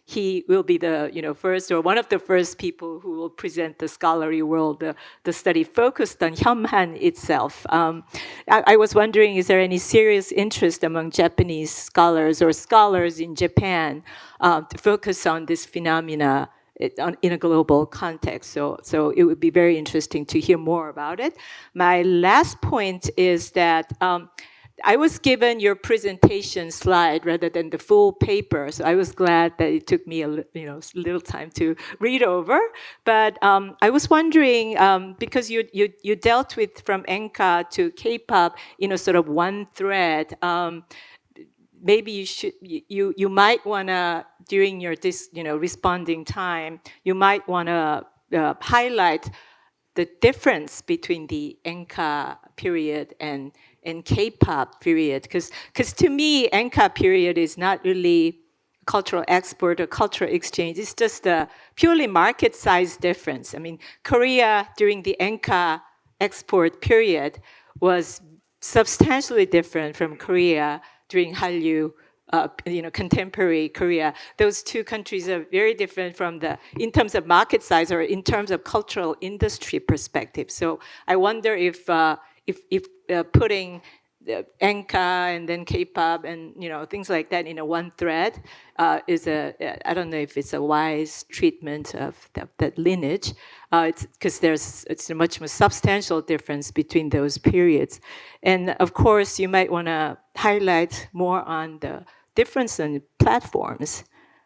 he will be the first or one of the first people who will present the scholarly world the study focused on Hyamhan itself. I was wondering, is there any serious interest among Japanese scholars or scholars in Japan to focus on this phenomena in a global context? So it would be very interesting to hear more about it. My last point is that I was given your presentation slide rather than the full paper, so I was glad that it took me a little time to read over. But I was wondering, because you dealt with from enka to K-pop in a sort of one thread. Maybe you might wanna, during your responding time, you might wanna highlight the difference between the enka period and K-pop period, because to me enka period is not really cultural export or cultural exchange. It's just a purely market size difference. I mean, Korea during the enka export period was substantially different from Korea during Hallyu, contemporary Korea. Those two countries are very different in terms of market size or in terms of cultural industry perspective. So I wonder if putting enka and then K-pop and things like that in a one thread is I don't know if it's a wise treatment of that lineage. It's because it's a much more substantial difference between those periods. And of course, you might want to highlight more on the difference in platforms.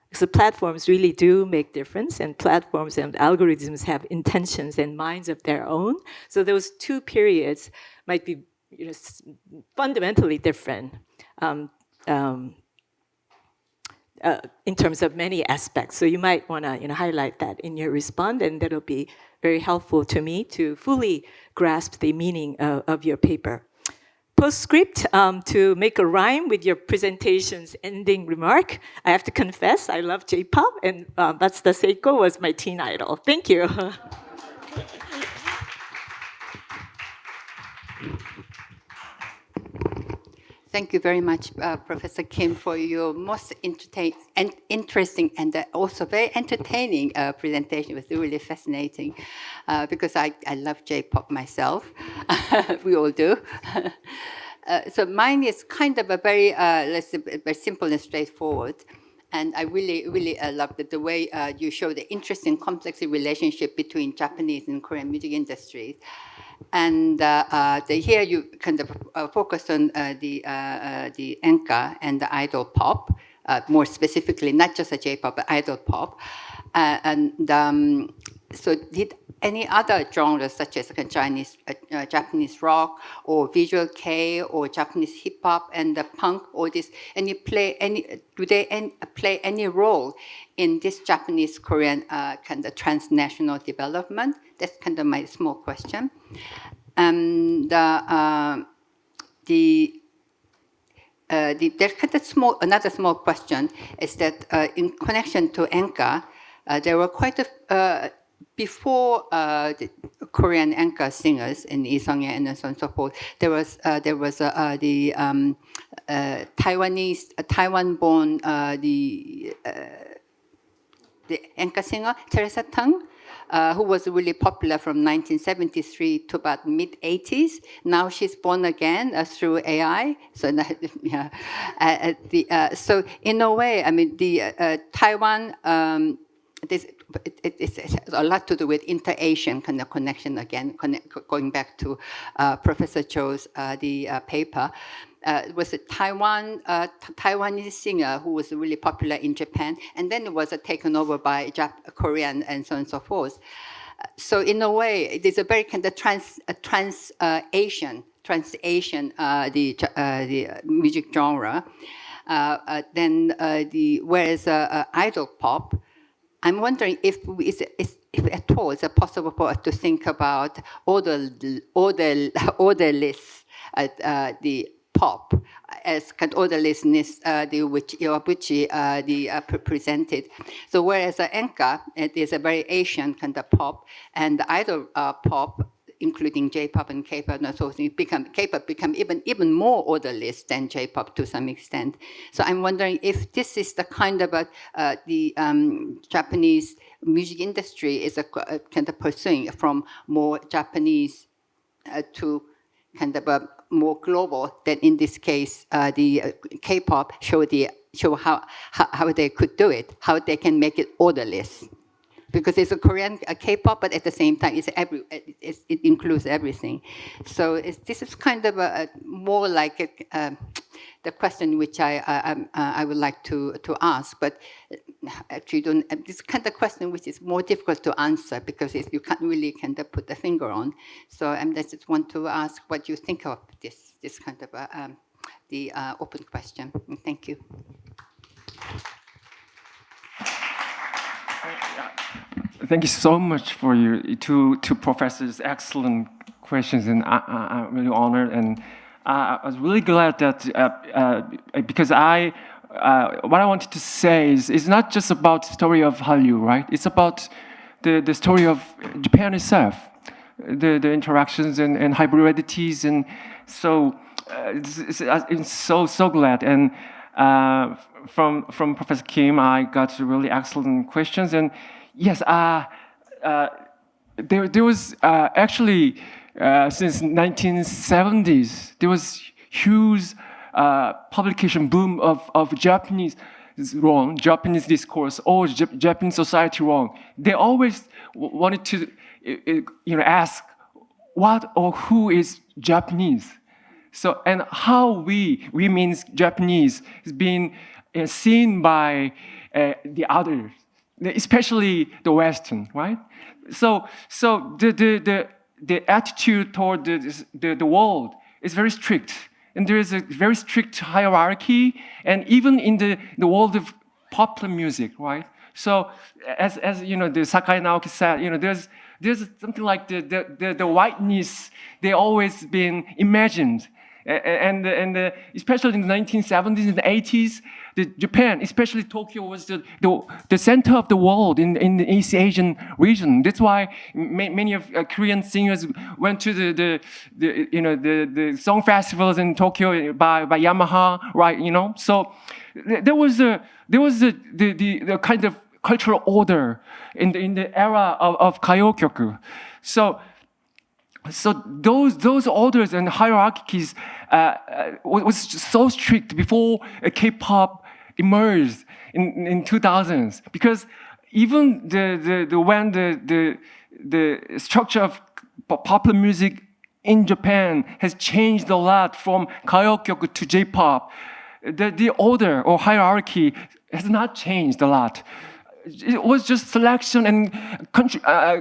Because the platforms really do make difference, and platforms and algorithms have intentions and minds of their own. So those two periods might be fundamentally different in terms of many aspects. So you might want to highlight that in your response, and that'll be very helpful to me to fully grasp the meaning of your paper. Postscript, to make a rhyme with your presentation's ending remark, I have to confess I love J-pop, and Matsuda Seiko was my teen idol. Thank you. Thank you very much, Professor Kim, for your most interesting and also very entertaining presentation. It was really fascinating because I love J-pop myself. We all do. So mine is kind of a very, very simple and straightforward. And I really loved the way you show the interesting, complex relationship between Japanese and Korean music industries. And here you kind of focus on the enka and the idol pop, more specifically, not just a J-pop, but idol pop. So did any other genres such as Japanese rock or visual K or Japanese hip hop and the punk or this, do they play any role in this Japanese Korean kind of transnational development? That's kind of my small question. There's kind of another small question is that in connection to enka, there were quite a before the Korean enka singers in Lee Sung-ye and so on and so forth, there was the Taiwan-born the enka singer Teresa Teng, who was really popular from 1973 to about mid-80s. Now she's born again through AI. So, so in a way, I mean, the Taiwan. It has a lot to do with inter-Asian kind of connection again, going back to Professor Cho's paper. It was a Taiwanese singer who was really popular in Japan, and then it was taken over by Korean and so on and so forth. So in a way, it is a very kind of trans-Asian the music genre. Whereas idol pop, I'm wondering if at all it's possible for us to think about orderless the pop as kind of orderlessness which Iwabuchi presented. So whereas enka, it is a very Asian kind of pop, and the idol pop including J-pop and K-pop, and so K-pop become even more orderless than J-pop to some extent. So I'm wondering if this is the kind of the Japanese music industry is kind of pursuing from more Japanese to kind of more global. That in this case, the K-pop show how they could do it, how they can make it orderless. Because it's a Korean K-pop, but at the same time, it includes everything. So this is kind of more like the question which I would like to ask, but actually this kind of question which is more difficult to answer because you can't really kind of put the finger on. So I just want to ask what you think of this kind of the open question. Thank you. Thank you so much for your two professors' excellent questions, and I'm really honored, and I was really glad that because what I wanted to say is it's not just about the story of Hallyu, right? It's about the story of Japan itself, the interactions and hybridities, and so I'm so glad. And from Professor Kim, I got really excellent questions, and yes, there was actually since 1970s there was huge publication boom of Japanese discourse or Japanese society wrong. They always wanted to ask what or who is Japanese. So and how we means Japanese is being seen by the others, especially the Western, right? So the attitude toward the world is very strict, and there is a very strict hierarchy, and even in the world of popular music, right? So as you know, the Sakai Naoki said, there's something like the whiteness they always been imagined, and especially in the 1970s and 80s. Japan, especially Tokyo, was the center of the world in the East Asian region. That's why many of Korean singers went to the song festivals in Tokyo by Yamaha, right? So there was the kind of cultural order in the era of Kaiyokyoku. So those orders and hierarchies was so strict before K-pop emerged in 2000s, because even when the structure of popular music in Japan has changed a lot from Kaiyokyoku to J-pop, the order or hierarchy has not changed a lot. It was just selection and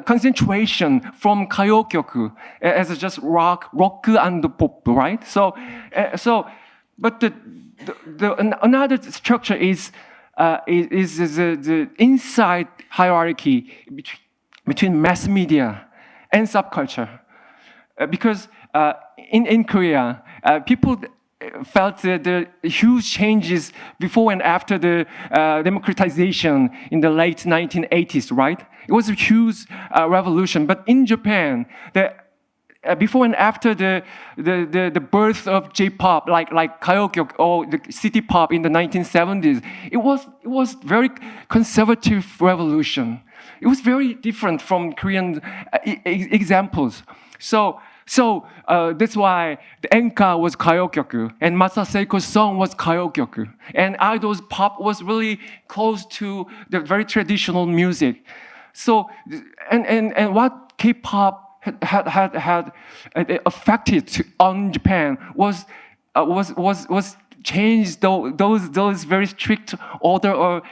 concentration from Kaiyokyoku as just rock and pop, right? But another structure is the inside hierarchy between mass media and subculture, because in Korea people felt the huge changes before and after the democratization in the late 1980s, right? It was a huge revolution. But in Japan, before and after the birth of J-pop, like Kaiyokyoku or the city pop in the 1970s, it was very conservative revolution. It was very different from Korean examples. So that's why the enka was Kaiyokyoku, and Masa Seiko's song was Kaiyokyoku, and idol's pop was really close to the very traditional music. So and what K-pop had affected on Japan was changed those very strict order or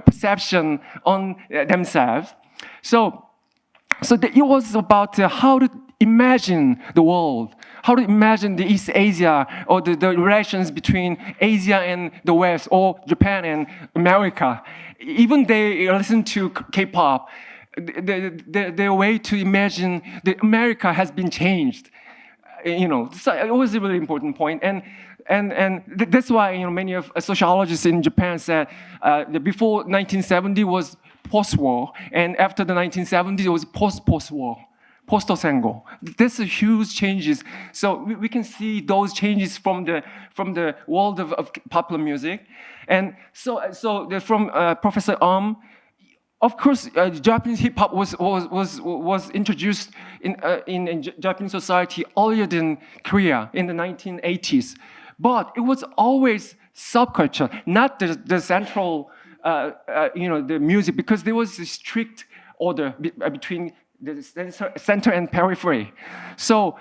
perception on themselves. So it was about how to imagine the world, how to imagine the East Asia or the relations between Asia and the West, or Japan and America. Even they listen to K-pop, their way to imagine the America has been changed. So it was a really important point, and that's why many of sociologists in Japan said that before 1970 was post-war, and after the 1970s it was post-war. post sengo. That's a huge changes. So we can see those changes from the world of popular music, and from Professor of course, Japanese hip hop was introduced in Japanese society earlier than Korea in the 1980s, but it was always subculture, not the central, the music, because there was a strict order between the center and periphery. So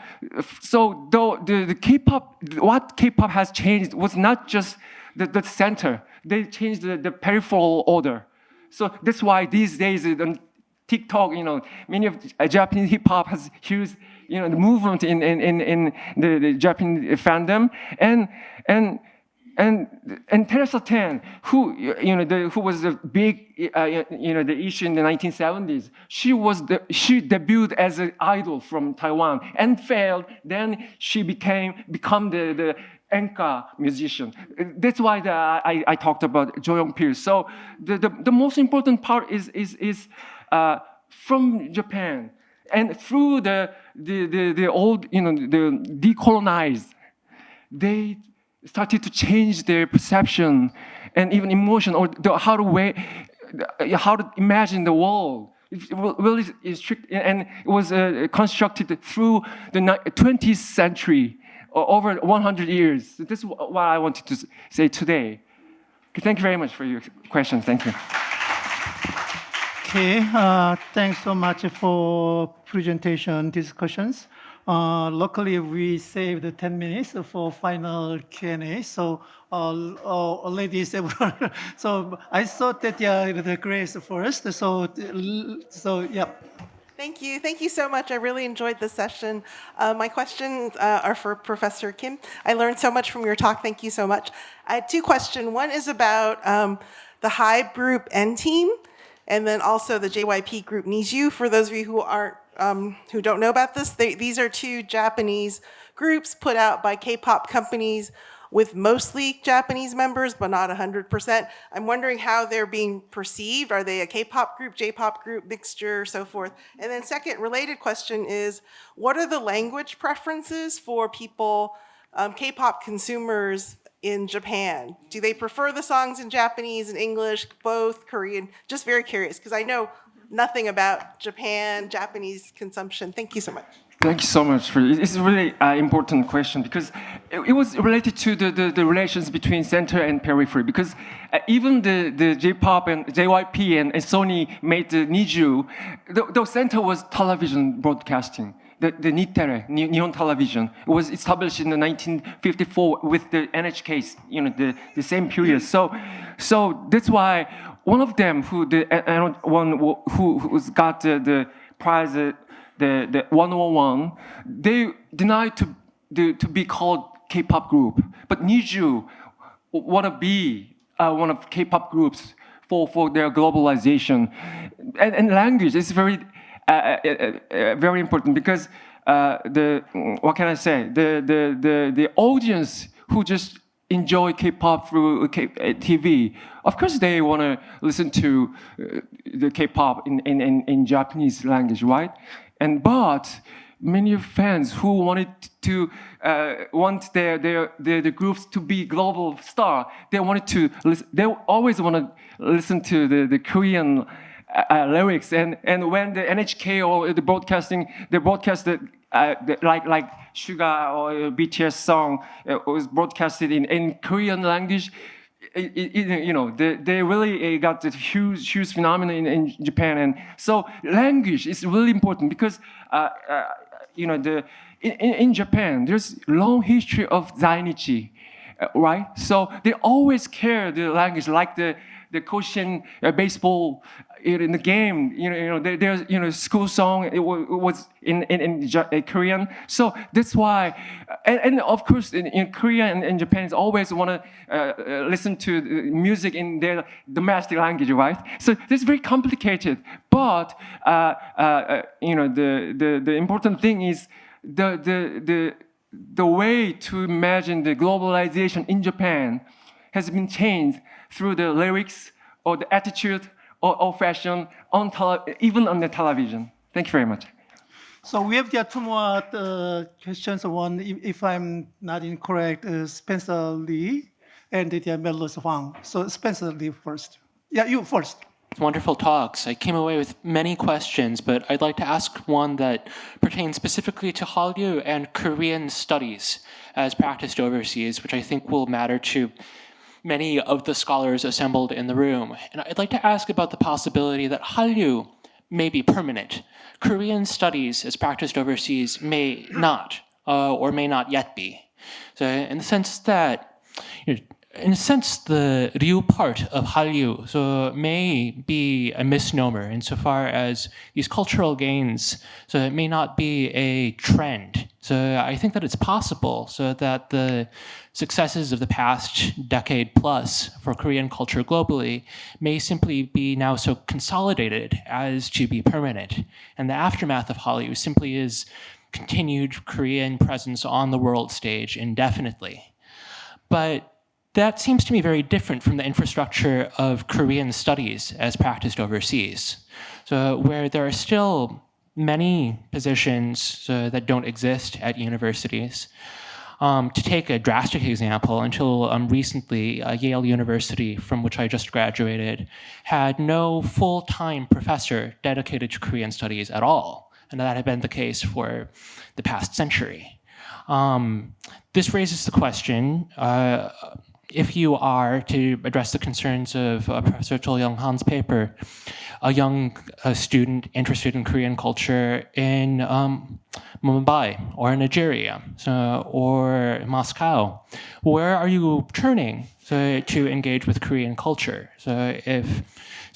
though the K-pop, what K-pop has changed was not just the center. They changed the peripheral order. So that's why these days on TikTok, many of Japanese hip hop has huge, the movement in the Japanese fandom, and Teresa Tan, who was a big the issue in the 1970s. She debuted as an idol from Taiwan and failed. Then she become the enka musician. That's why I talked about Jo Young-pil. So the most important part is from Japan, and through the old the decolonized, they started to change their perception and even emotion, or how to imagine the world. It really is strict, and it was constructed through the 20th century, over 100 years. So this is what I wanted to say today. Thank you very much for your question. Thank you. Okay, thanks so much for presentation discussions. Luckily, we saved 10 minutes for final Q&A. So, ladies, everyone. So I thought that the Grace first. So yeah. Thank you so much. I really enjoyed this session. My questions are for Professor Kim. I learned so much from your talk. Thank you so much. I had two questions. One is about the HYBE group N Team, and then also the JYP group Niju. For those of you who don't know about this, these are two Japanese groups put out by K-pop companies with mostly Japanese members, but not 100%. I'm wondering how they're being perceived. Are they a K-pop group, J-pop group, mixture, so forth? And then second related question is, what are the language preferences for people, K-pop consumers in Japan? Do they prefer the songs in Japanese and English, both, Korean? Just very curious, because I know nothing about Japanese consumption. Thank you so much. Thank you so much. It's a really important question, because it was related to the relations between center and periphery, because even the J-pop and JYP and Sony made the Niju, the center was television broadcasting. The Nihon Nihon Television. It was established in the 1954 with the NHK's, the same period. So that's why one of them who got the prize, the 101, they denied to be called K-pop group, but Niju want to be one of K-pop groups for their globalization, and language is very important, because what can I say? The audience who just enjoy K-pop through TV, of course they want to listen to the K-pop in Japanese language, right? But many fans who wanted to want their groups to be global star, they wanted to listen, they always want to listen to the Korean lyrics, and when the NHK or the broadcasting, they broadcasted like Suga or BTS song was broadcasted in Korean language. They really got the huge phenomenon in Japan, and so language is really important, because in Japan there's long history of zainichi, right? So they always care the language, like the Koshien baseball in the game. There's school song. It was in Korean. So that's why, and of course in Korea and Japan, always want to listen to music in their domestic language, right? So this is very complicated. But the important thing is the way to imagine the globalization in Japan has been changed through the lyrics or the attitude or fashion even on the television. Thank you very much. So we have two more questions. One, if I'm not incorrect, Spencer Lee and Mellos Huang. So Spencer Lee first. Yeah, you first. Wonderful talks. I came away with many questions, but I'd like to ask one that pertains specifically to Hallyu and Korean studies as practiced overseas, which I think will matter to many of the scholars assembled in the room. And I'd like to ask about the possibility that Hallyu may be permanent. Korean studies as practiced overseas may not, or may not yet be. So in the sense that, in a sense, the Ryu part of Hallyu may be a misnomer insofar as these cultural gains, so it may not be a trend. So I think that it's possible so that the successes of the past decade plus for Korean culture globally may simply be now so consolidated as to be permanent. And the aftermath of Hallyu simply is continued Korean presence on the world stage indefinitely. But that seems to me very different from the infrastructure of Korean studies as practiced overseas. So where there are still many positions that don't exist at universities. To take a drastic example, until recently, Yale University, from which I just graduated, had no full-time professor dedicated to Korean studies at all. And that had been the case for the past century. This raises the question, if you are, to address the concerns of Professor Chol Young-han's paper, a young student interested in Korean culture in Mumbai or Nigeria or Moscow, where are you turning to engage with Korean culture? So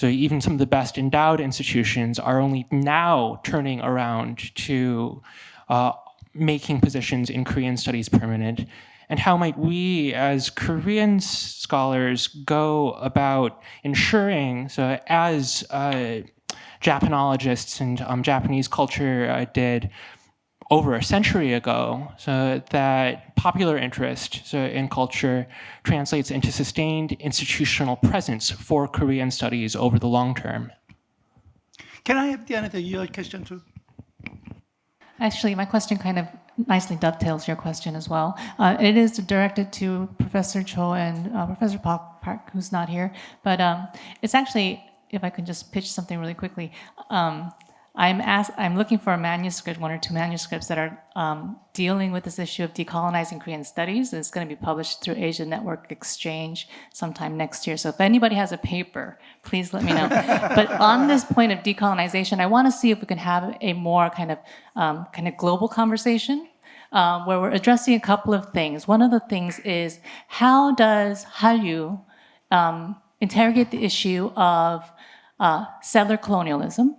even some of the best endowed institutions are only now turning around to making positions in Korean studies permanent. And how might we, as Korean scholars, go about ensuring, so as Japanologists and Japanese culture did over a century ago, so that popular interest in culture translates into sustained institutional presence for Korean studies over the long term? Can I have your question too? Actually, my question kind of nicely dovetails your question as well. It is directed to Professor Cho and Professor Park, who's not here. But it's actually, if I could just pitch something really quickly, I'm looking for a manuscript, one or two manuscripts that are dealing with this issue of decolonizing Korean studies. It's going to be published through Asia Network Exchange sometime next year. So if anybody has a paper, please let me know. But on this point of decolonization, I want to see if we can have a more kind of global conversation where we're addressing a couple of things. One of the things is, how does Hallyu interrogate the issue of settler colonialism?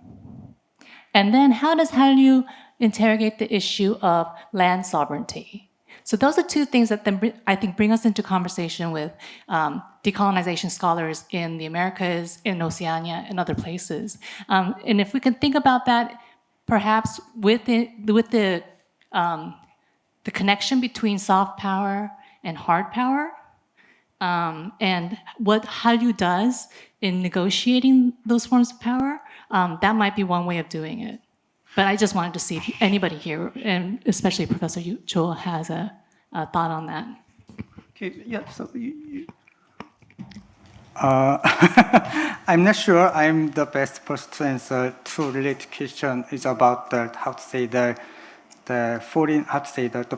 And then how does Hallyu interrogate the issue of land sovereignty? So those are two things that then I think bring us into conversation with decolonization scholars in the Americas, in Oceania, and other places. And if we can think about that, perhaps with the connection between soft power and hard power, and what Hallyu does in negotiating those forms of power, that might be one way of doing it. But I just wanted to see if anybody here, and especially Professor Cho, has a thought on that. Okay, yeah, so I'm not sure I'm the best person to answer two related questions. It's about the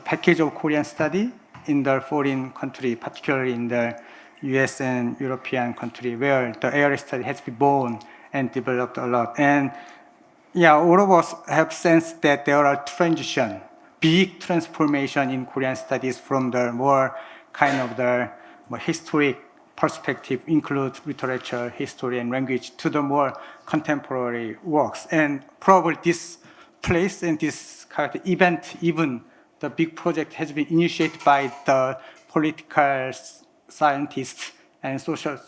package of Korean study in the foreign country, particularly in the US and European country, where the area study has been born and developed a lot. And yeah, all of us have sensed that there are big transformation in Korean studies from the more kind of the more historic perspective, include literature, history, and language, to the more contemporary works. And probably this place and this kind of event, even the big project, has been initiated by the political scientists and social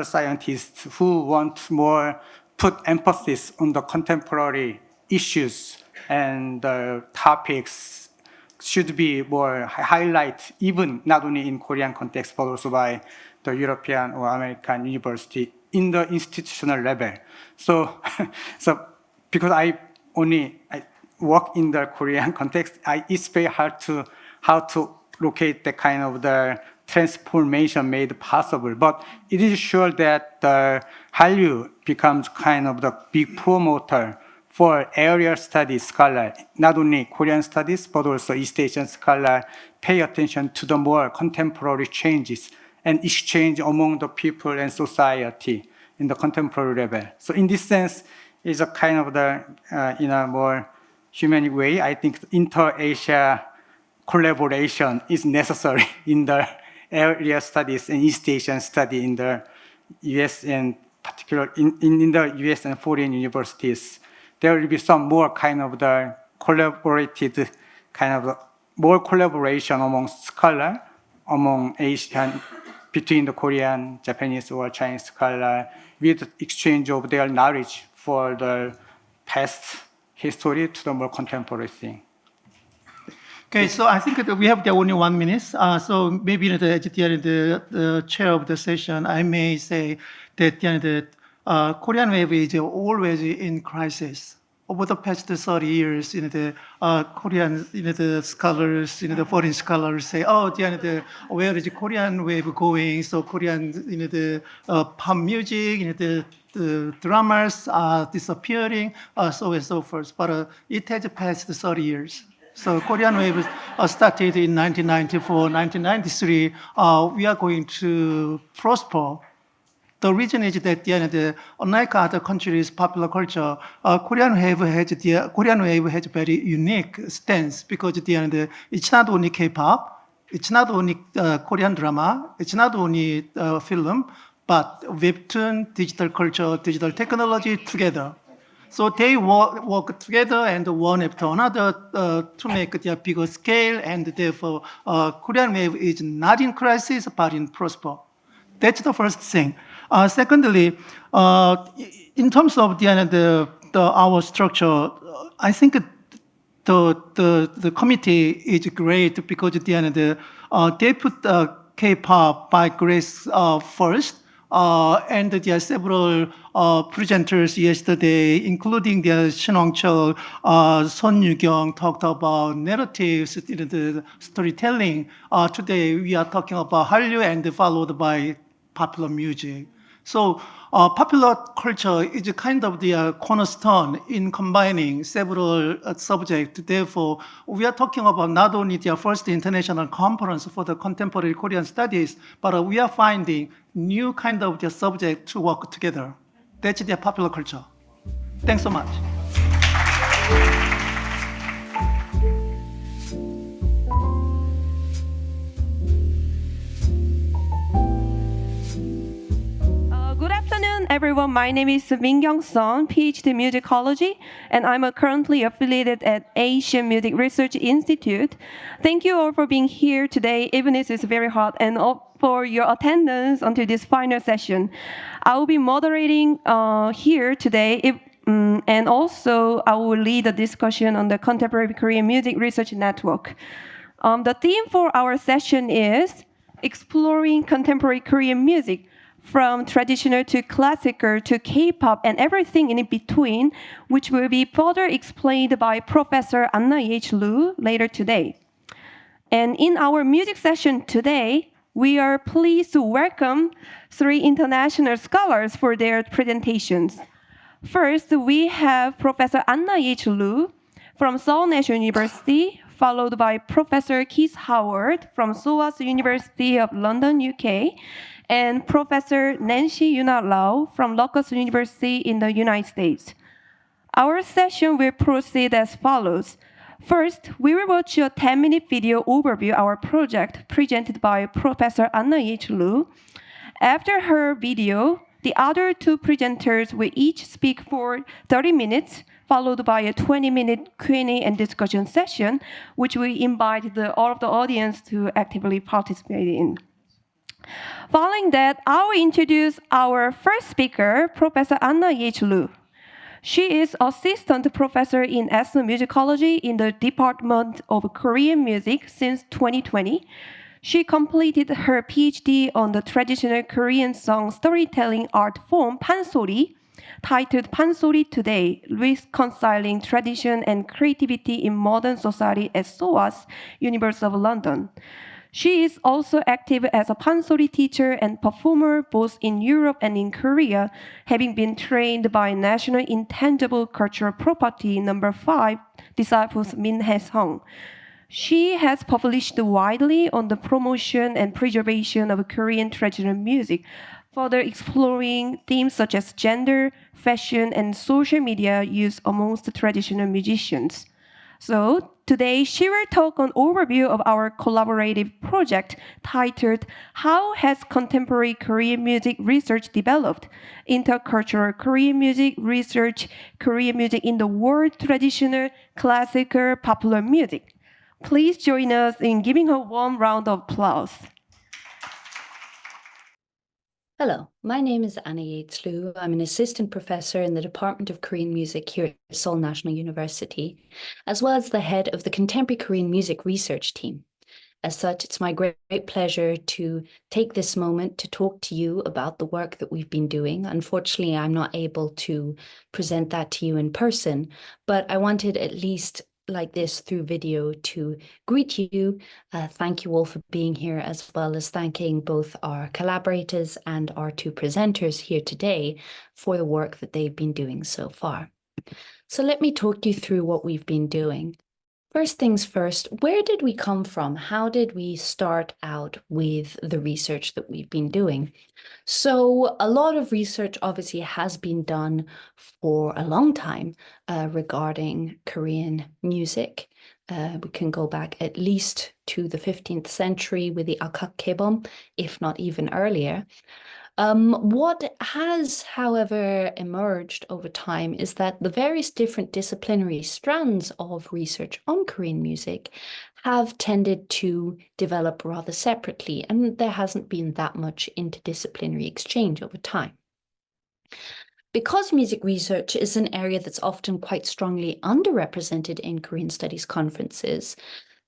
scientists who want more put emphasis on the contemporary issues, and the topics should be more highlight, even not only in Korean context, but also by the European or American university in the institutional level. So because work in the Korean context, it's very hard to how to locate the kind of the transformation made possible. But it is sure that the Hallyu becomes kind of the big promoter for area studies scholar, not only Korean studies, but also East Asian scholar pay attention to the more contemporary changes and exchange among the people and society in the contemporary level. So in this sense, it's a kind of the, in a more humane way, I think inter-Asia collaboration is necessary in the area studies and East Asian study in the US and particular in the US and foreign universities. There will be some more kind of the collaborated kind of more collaboration among scholars, among Asian, between the Korean, Japanese, or Chinese scholar with exchange of their knowledge for the past history to the more contemporary thing. Okay, so I think that we have only 1 minute. So maybe as the chair of the session, I may say that the Korean wave is always in crisis. Over the past 30 years, the Korean, the scholars, the foreign scholars say, oh, where is the Korean wave going? So Korean, the pop music, the dramas are disappearing, so and so forth. But it has passed 30 years. So Korean wave started in 1994, 1993. We are going to prosper. The reason is that unlike other countries' popular culture, Korean wave has very unique stance because it's not only K-pop, it's not only Korean drama, it's not only film, but webtoon, digital culture, digital technology together. So they work together and one after another to make their bigger scale, and therefore Korean wave is not in crisis but in prosper. That's the first thing. Secondly, in terms of our structure, I think the committee is great because they put K-pop by grace first. And there are several presenters yesterday, including Snu Cks, Snu talked about narratives, the storytelling. Today we are talking about Hallyu and followed by popular music. So popular culture is kind of the cornerstone in combining several subjects. Therefore, we are talking about not only the first international conference for the contemporary Korean studies, but we are finding new kind of the subject to work together. That's the popular culture. Thanks so much. Good afternoon, everyone. My name is Mingyong Son, PhD musicology, and I'm currently affiliated at Asian Music Research Institute. Thank you all for being here today, even if it's very hot, and for your attendance until this final session. I will be moderating here today, and also I will lead a discussion on the Contemporary Korean Music Research Network. The theme for our session is exploring contemporary Korean music, from traditional to classical to K-pop and everything in between, which will be further explained by Professor Anna H. Lu later today. And in our music session today, we are pleased to welcome 3 international scholars for their presentations. First, we have Professor Anna H. Lu from Seoul National University, followed by Professor Keith Howard from SOAS University of London, UK, and Professor Nancy Yuna Lau from Locust University in the United States. Our session will proceed as follows. First, we will watch a 10-minute video overview of our project presented by Professor Anna H. Lu. After her video, the other 2 presenters will each speak for 30 minutes, followed by a 20-minute Q&A and discussion session, which we invite all of the audience to actively participate in. Following that, I will introduce our first speaker, Professor Anna H. Lu. She is assistant professor in ethnomusicology in the Department of Korean Music since 2020. She completed her PhD on the traditional Korean song storytelling art form pansori, titled Pansori Today, Reconciling Tradition and Creativity in Modern Society at SOAS, University of London. She is also active as a pansori teacher and performer both in Europe and in Korea, having been trained by National Intangible Cultural Property No. 5 disciples Min Hae-sung. She has published widely on the promotion and preservation of Korean traditional music, further exploring themes such as gender, fashion, and social media use amongst traditional musicians. So today she will talk an overview of our collaborative project titled How Has Contemporary Korean Music Research Developed? Intercultural Korean Music Research, Korean Music in the World, Traditional, Classical, Popular Music. Please join us in giving her a warm round of applause. Hello, my name is Anna Yates-Liu. I'm an assistant professor in the Department of Korean Music here at Seoul National University, as well as the head of the Contemporary Korean Music Research Team. As such, it's my great pleasure to take this moment to talk to you about the work that we've been doing. Unfortunately, I'm not able to present that to you in person, but I wanted at least like this through video to greet you. Thank you all for being here, as well as thanking both our collaborators and our two presenters here today for the work that they've been doing so far. So let me talk you through what we've been doing. First things first, where did we come from? How did we start out with the research that we've been doing? So a lot of research obviously has been done for a long time regarding Korean music. We can go back at least to the 15th century with the Akak Kebom, if not even earlier. What has, however, emerged over time is that the various different disciplinary strands of research on Korean music have tended to develop rather separately, and there hasn't been that much interdisciplinary exchange over time. Because music research is an area that's often quite strongly underrepresented in Korean studies conferences,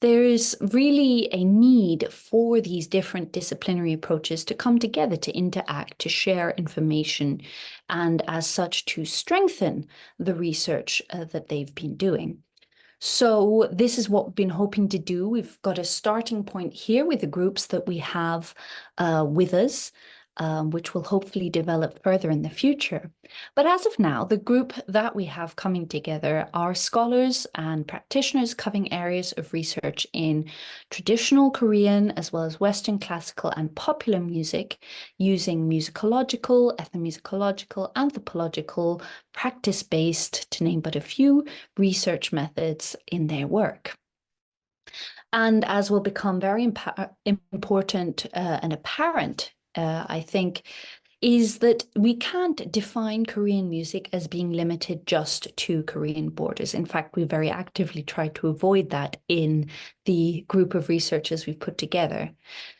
there is really a need for these different disciplinary approaches to come together, to interact, to share information, and as such to strengthen the research that they've been doing. So this is what we've been hoping to do. We've got a starting point here with the groups that we have with us, which will hopefully develop further in the future. But as of now, the group that we have coming together are scholars and practitioners covering areas of research in traditional Korean as well as Western classical and popular music, using musicological, ethnomusicological, anthropological, practice-based, to name but a few, research methods in their work. And as will become very important and apparent, I think, is that we can't define Korean music as being limited just to Korean borders. In fact, we very actively try to avoid that in the group of researchers we've put together.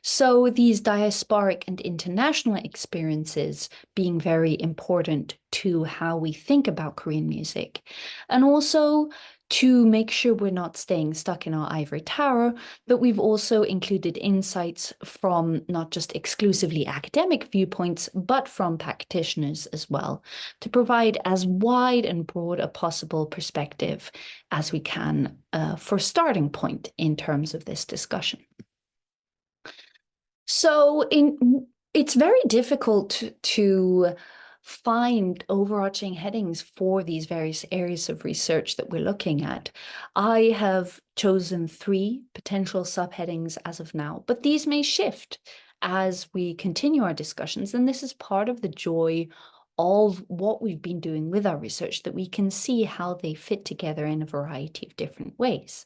So these diasporic and international experiences being very important to how we think about Korean music, and also to make sure we're not staying stuck in our ivory tower, that we've also included insights from not just exclusively academic viewpoints, but from practitioners as well, to provide as wide and broad a possible perspective as we can for starting point in terms of this discussion. So it's very difficult to find overarching headings for these various areas of research that we're looking at. I have chosen 3 potential subheadings as of now, but these may shift as we continue our discussions, and this is part of the joy of what we've been doing with our research, that we can see how they fit together in a variety of different ways.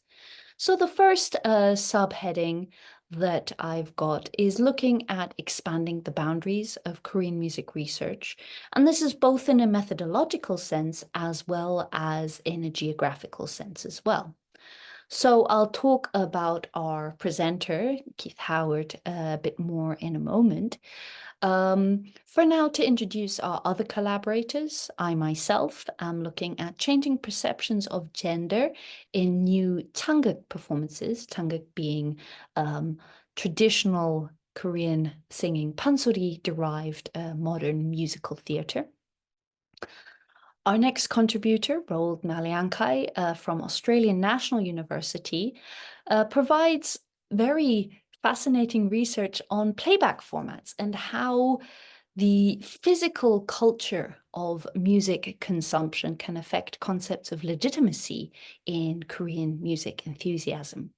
So the first subheading that I've got is looking at expanding the boundaries of Korean music research. And this is both in a methodological sense as well as in a geographical sense as well. So I'll talk about our presenter, Keith Howard, a bit more in a moment. For now, to introduce our other collaborators, I myself am looking at changing perceptions of gender in new Changguk performances, Changguk being traditional Korean singing pansori-derived modern musical theater. Our next contributor, Roald Maliankai from Australian National University, provides very fascinating research on playback formats and how the physical culture of music consumption can affect concepts of legitimacy in Korean music enthusiasm.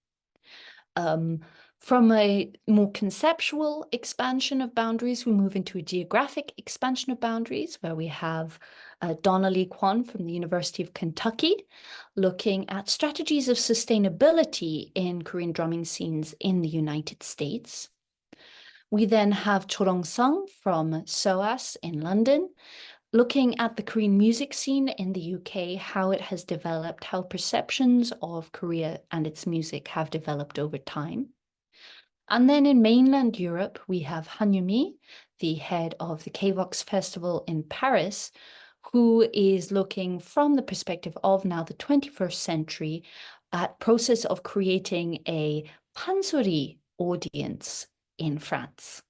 From a more conceptual expansion of boundaries, we move into a geographic expansion of boundaries, where we have Donnelly Kwon from the University of Kentucky, looking at strategies of sustainability in Korean drumming scenes in the United States. We then have Chorong Sung from SOAS in London, looking at the Korean music scene in the UK, how it has developed, how perceptions of Korea and its music have developed over time. And then in mainland Europe, we have Han Yumi, the head of the KVOX Festival in Paris, who is looking from the perspective of now the 21st century at process of creating a pansori audience in France.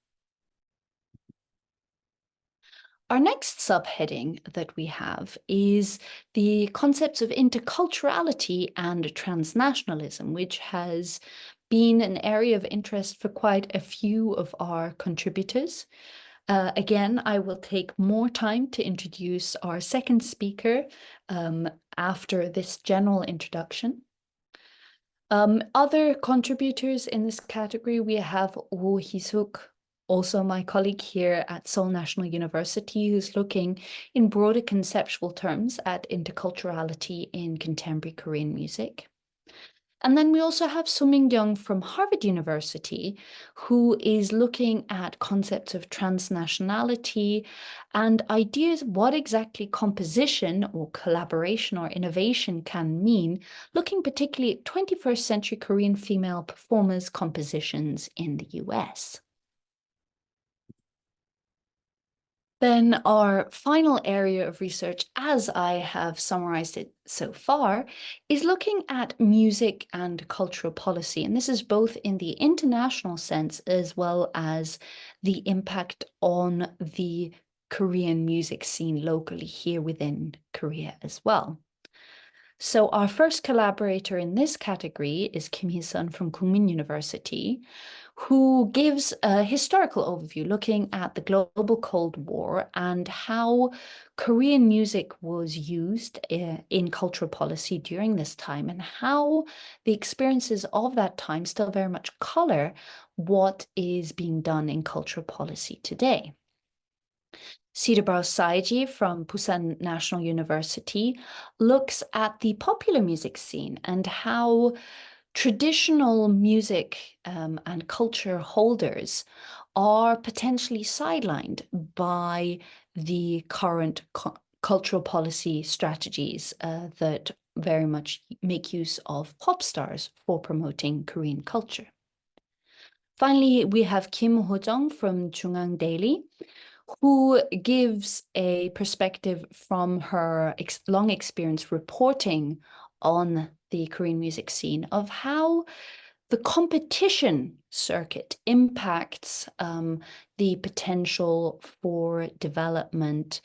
Our next subheading that we have is the concepts of interculturality and transnationalism, which has been an area of interest for quite a few of our contributors. Again, I will take more time to introduce our second speaker after this general introduction. Other contributors in this category, we have Woo Hee-suk, also my colleague here at Seoul National University, who's looking in broader conceptual terms at interculturality in contemporary Korean music. And then we also have So Min-kyung from Harvard University, who is looking at concepts of transnationality and ideas what exactly composition or collaboration or innovation can mean, looking particularly at 21st century Korean female performers' compositions in the US. Then our final area of research, as I have summarized it so far, is looking at music and cultural policy. And this is both in the international sense as well as the impact on the Korean music scene locally here within Korea as well. So our first collaborator in this category is Kim Hee-sun from Kookmin University, who gives a historical overview looking at the global Cold War and how Korean music was used in cultural policy during this time, and how the experiences of that time still very much color what is being done in cultural policy today. Sidebrao Saiji from Busan National University looks at the popular music scene and how traditional music and culture holders are potentially sidelined by the current cultural policy strategies that very much make use of pop stars for promoting Korean culture. Finally, we have Kim Ho-jung from Jungang Daily, who gives a perspective from her long experience reporting on the Korean music scene of how the competition circuit impacts the potential for development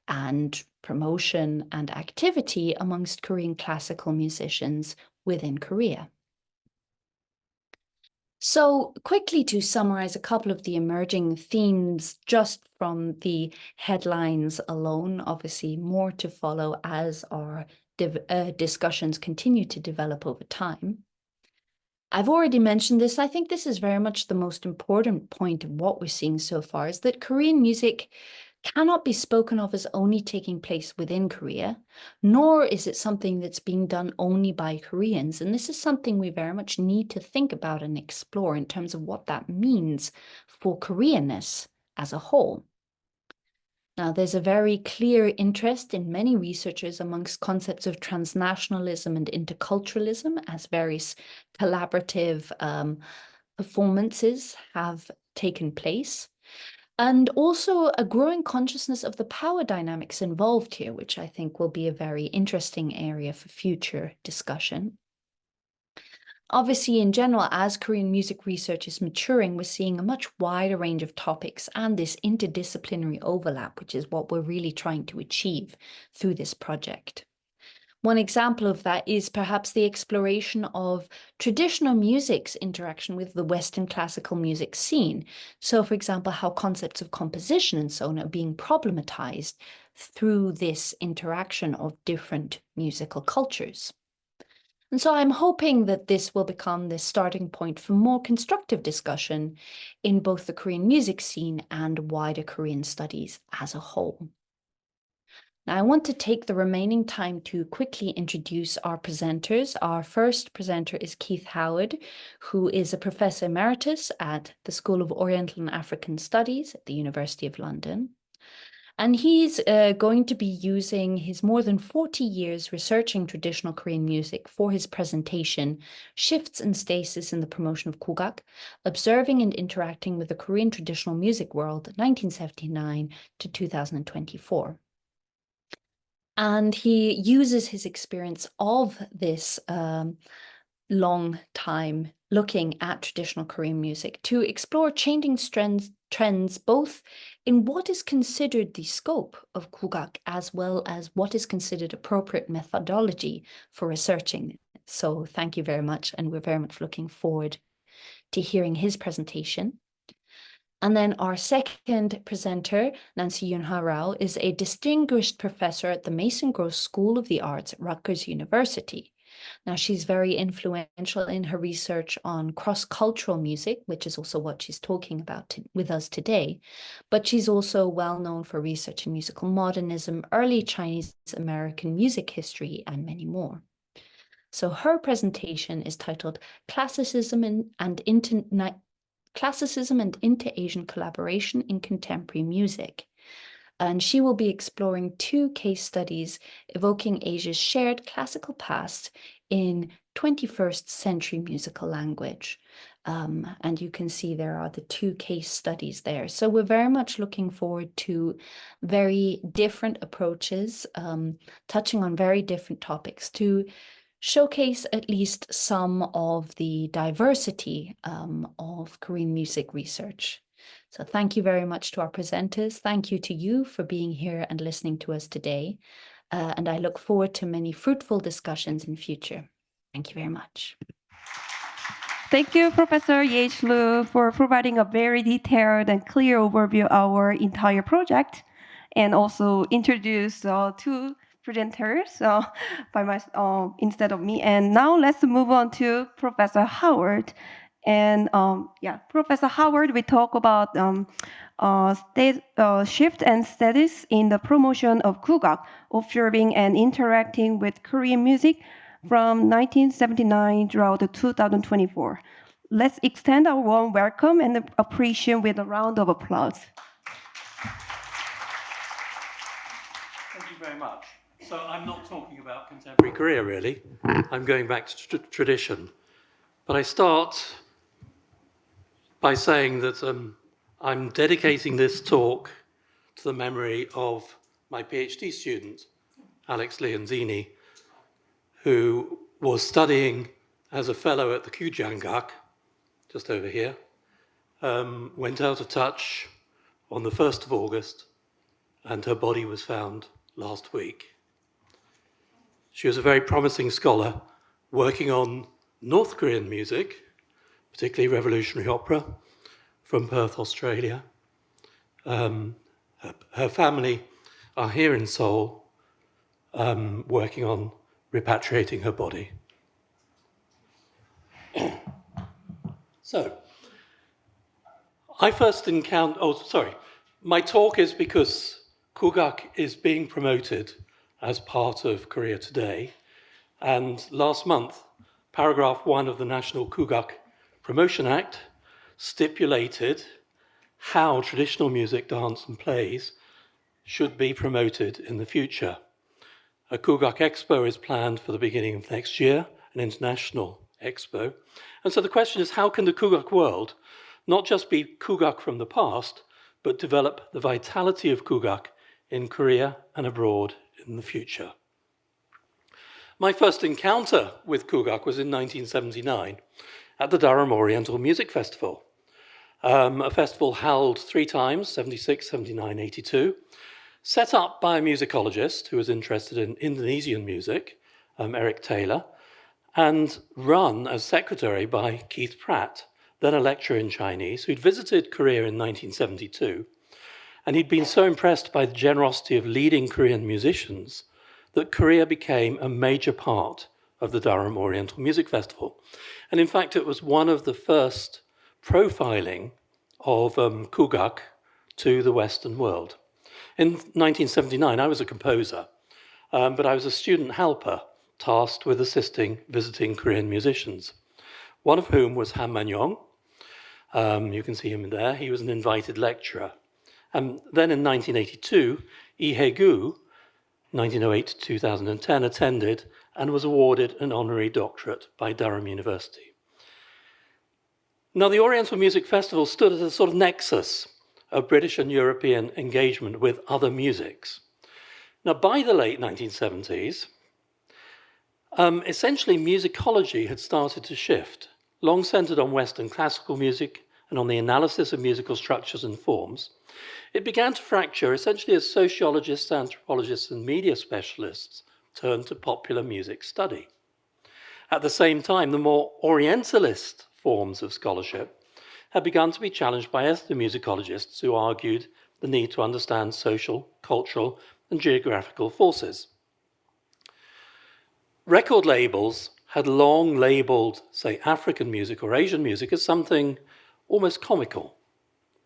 and promotion and activity amongst Korean classical musicians within Korea. So quickly to summarize a couple of the emerging themes just from the headlines alone, obviously more to follow as our discussions continue to develop over time. I've already mentioned this. I think this is very much the most important point of what we're seeing so far, is that Korean music cannot be spoken of as only taking place within Korea, nor is it something that's being done only by Koreans. And this is something we very much need to think about and explore in terms of what that means for Koreanness as a whole. Now, there's a very clear interest in many researchers amongst concepts of transnationalism and interculturalism as various collaborative performances have taken place. And also a growing consciousness of the power dynamics involved here, which I think will be a very interesting area for future discussion. Obviously, in general, as Korean music research is maturing, we're seeing a much wider range of topics and this interdisciplinary overlap, which is what we're really trying to achieve through this project. One example of that is perhaps the exploration of traditional music's interaction with the Western classical music scene. So, for example, how concepts of composition and so on are being problematized through this interaction of different musical cultures. And so I'm hoping that this will become the starting point for more constructive discussion in both the Korean music scene and wider Korean studies as a whole. Now, I want to take the remaining time to quickly introduce our presenters. Our first presenter is Keith Howard, who is a professor emeritus at the School of Oriental and African Studies at the University of London. And he's going to be using his more than 40 years researching traditional Korean music for his presentation, Shifts and Stasis in the Promotion of Kugak, Observing and Interacting with the Korean Traditional Music World, 1979 to 2024. And he uses his experience of this long time looking at traditional Korean music to explore changing trends both in what is considered the scope of Kugak as well as what is considered appropriate methodology for researching. So thank you very much, and we're very much looking forward to hearing his presentation. And then our second presenter, Nancy Yunha Rao, is a distinguished professor at the Mason Gross School of the Arts at Rutgers University. Now, she's very influential in her research on cross-cultural music, which is also what she's talking about with us today. But she's also well known for research in musical modernism, early Chinese American music history, and many more. So her presentation is titled Classicism and Inter-Asian Collaboration in Contemporary Music. And she will be exploring 2 case studies evoking Asia's shared classical past in 21st century musical language. And you can see there are the 2 case studies there. So we're very much looking forward to very different approaches, touching on very different topics to showcase at least some of the diversity of Korean music research. So thank you very much to our presenters. Thank you to you for being here and listening to us today. And I look forward to many fruitful discussions in future. Thank you very much. Thank you, Professor Ye-Lu, for providing a very detailed and clear overview of our entire project, and also introduce 2 presenters instead of me. And now let's move on to Professor Howard. And Professor Howard, we talk about shift and status in the promotion of Kugak, observing and interacting with Korean music from 1979 throughout 2024. Let's extend our warm welcome and appreciation with a round of applause. Thank you very much. So I'm not talking about contemporary Korea, really. I'm going back to tradition. But I start by saying that I'm dedicating this talk to the memory of my PhD student, Alex Leonzini, who was studying as a fellow at the Kujangak, just over here, went out of touch on the 1st of August, and her body was found last week. She was a very promising scholar working on North Korean music, particularly revolutionary opera, from Perth, Australia. Her family are here in Seoul, working on repatriating her body. So, I first encountered, my talk is because Kugak is being promoted as part of Korea Today, and last month, paragraph 1 of the National Kugak Promotion Act stipulated how traditional music, dance and plays should be promoted in the future. A Kugak Expo is planned for the beginning of next year, an international expo. And so the question is, how can the Kugak world not just be Kugak from the past, but develop the vitality of Kugak in Korea and abroad in the future? My first encounter with Kugak was in 1979 at the Durham Oriental Music Festival, a festival held 3 times, 76, 79, 82, set up by a musicologist who was interested in Indonesian music, Eric Taylor, and run as secretary by Keith Pratt, then a lecturer in Chinese, who'd visited Korea in 1972. And he'd been so impressed by the generosity of leading Korean musicians that Korea became a major part of the Durham Oriental Music Festival. And in fact, it was one of the first profiling of Kugak to the Western world. In 1979, I was a composer, but I was a student helper tasked with assisting visiting Korean musicians, one of whom was Han Man-yong. You can see him there. He was an invited lecturer. And then in 1982, Lee Hae-gu, 1908 to 2010, attended and was awarded an honorary doctorate by Durham University. Now, the Oriental Music Festival stood at a sort of nexus of British and European engagement with other musics. Now, by the late 1970s, essentially musicology had started to shift, long centered on Western classical music and on the analysis of musical structures and forms. It began to fracture essentially as sociologists, anthropologists, and media specialists turned to popular music study. At the same time, the more Orientalist forms of scholarship had begun to be challenged by ethnomusicologists who argued the need to understand social, cultural, and geographical forces. Record labels had long labeled, say, African music or Asian music as something almost comical.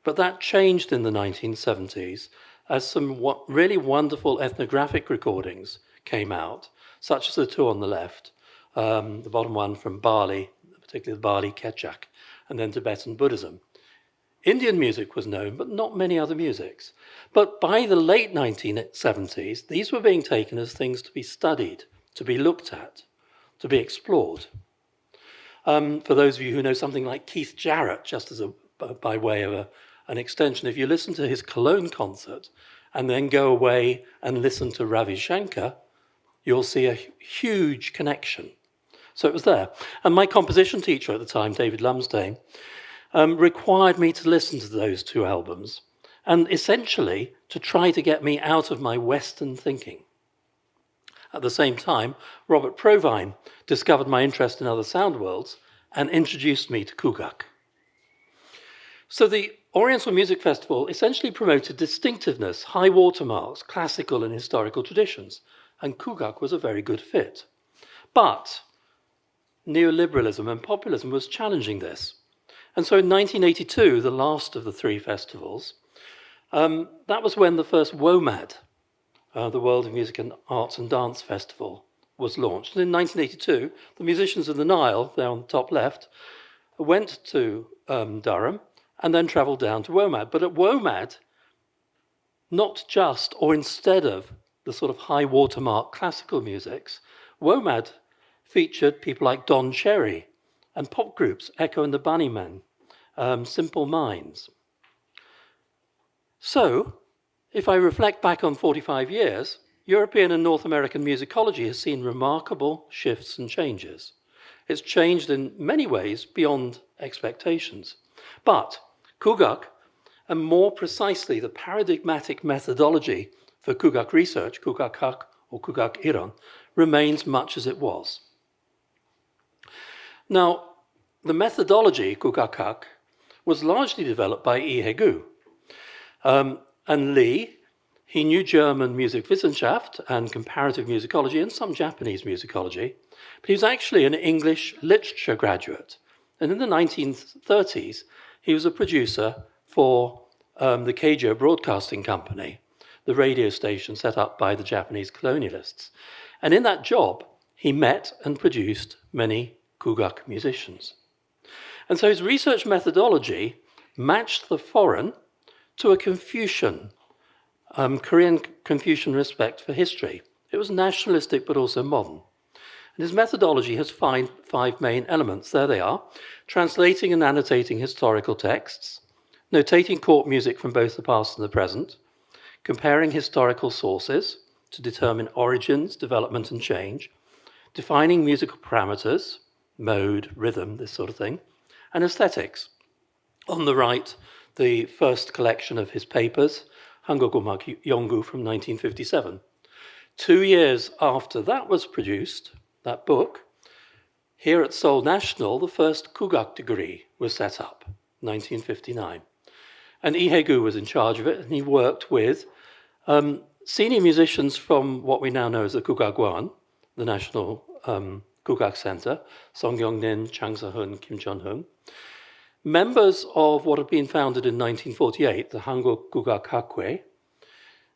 But that changed in the 1970s as some really wonderful ethnographic recordings came out, such as the 2 on the left, the bottom one from Bali, particularly the Bali Kecak, and then Tibetan Buddhism. Indian music was known, but not many other musics. But by the late 1970s, these were being taken as things to be studied, to be looked at, to be explored. For those of you who know something like Keith Jarrett, just as by way of an extension, if you listen to his Cologne concert and then go away and listen to Ravi Shankar, you'll see a huge connection. So it was there. And my composition teacher at the time, David Lumsdaine, required me to listen to those 2 albums and essentially to try to get me out of my Western thinking. At the same time, Robert Provine discovered my interest in other sound worlds and introduced me to Kugak. So the Oriental Music Festival essentially promoted distinctiveness, high watermarks, classical and historical traditions, and Kugak was a very good fit. But neoliberalism and populism was challenging this. And so in 1982, the last of the 3 festivals, that was when the first WOMAD, the World of Music and Arts and Dance Festival, was launched. And in 1982, the musicians of the Nile, there on the top left, went to Durham and then travelled down to WOMAD. But at WOMAD, not just or instead of the sort of high watermark classical musics, WOMAD featured people like Don Cherry and pop groups, Echo and the Bunnymen, Simple Minds. So, if I reflect back on 45 years, European and North American musicology has seen remarkable shifts and changes. It's changed in many ways beyond expectations. But Kugak, and more precisely the paradigmatic methodology for Kugak research, Kugak-hak or Kugak-iron, remains much as it was. Now, the methodology, Kugak-hak, was largely developed by Lee Hae-gu. And Lee, he knew German Musikwissenschaft and comparative musicology and some Japanese musicology, but he was actually an English literature graduate. And in the 1930s, he was a producer for the Keijo Broadcasting Company, the radio station set up by the Japanese colonialists. And in that job, he met and produced many Kugak musicians. And so his research methodology matched the foreign to a Confucian, Korean Confucian respect for history. It was nationalistic but also modern. And his methodology has 5 main elements. There they are: translating and annotating historical texts, notating court music from both the past and the present, comparing historical sources to determine origins, development, and change, defining musical parameters, mode, rhythm, this sort of thing, and aesthetics. On the right, the first collection of his papers, Hangul-gumag Yongu from 1957. 2 years after that was produced, that book, here at Seoul National, the first Kugak degree was set up, 1959. And Lee Hae-gu was in charge of it, and he worked with senior musicians from what we now know as the Kugagwan, the National Kugak Center, Song Kyung-nin, Chang Se-hun, Kim Chun-hung, members of what had been founded in 1948, the Hangul Kugak Hakwe,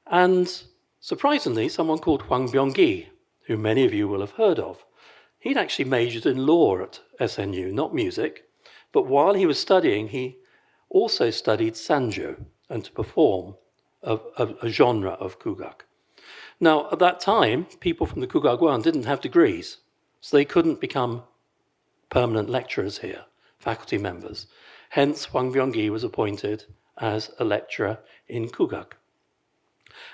and surprisingly, someone called Hwang Byung-gi, who many of you will have heard of. He'd actually majored in law at SNU, not music, but while he was studying, he also studied sanjo, and to perform a genre of kugak. Now, at that time, people from the Kugagwan didn't have degrees, so they couldn't become permanent lecturers here, faculty members. Hence, Hwang Byung-gi was appointed as a lecturer in kugak.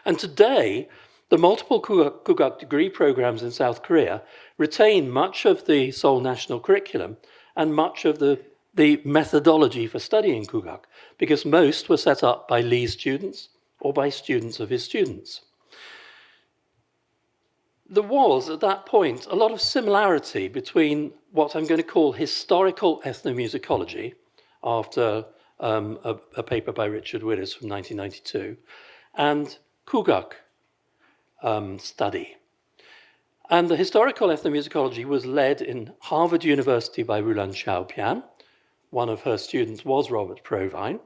And today, the multiple kugak degree programs in South Korea retain much of the Seoul National curriculum and much of the methodology for studying kugak, because most were set up by Lee's students or by students of his students. There was, at that point, a lot of similarity between what I'm going to call historical ethnomusicology, after a paper by Richard Willis from 1992, and kugak study. And the historical ethnomusicology was led in Harvard University by Rulan Xiaopian. One of her students was Robert Provine.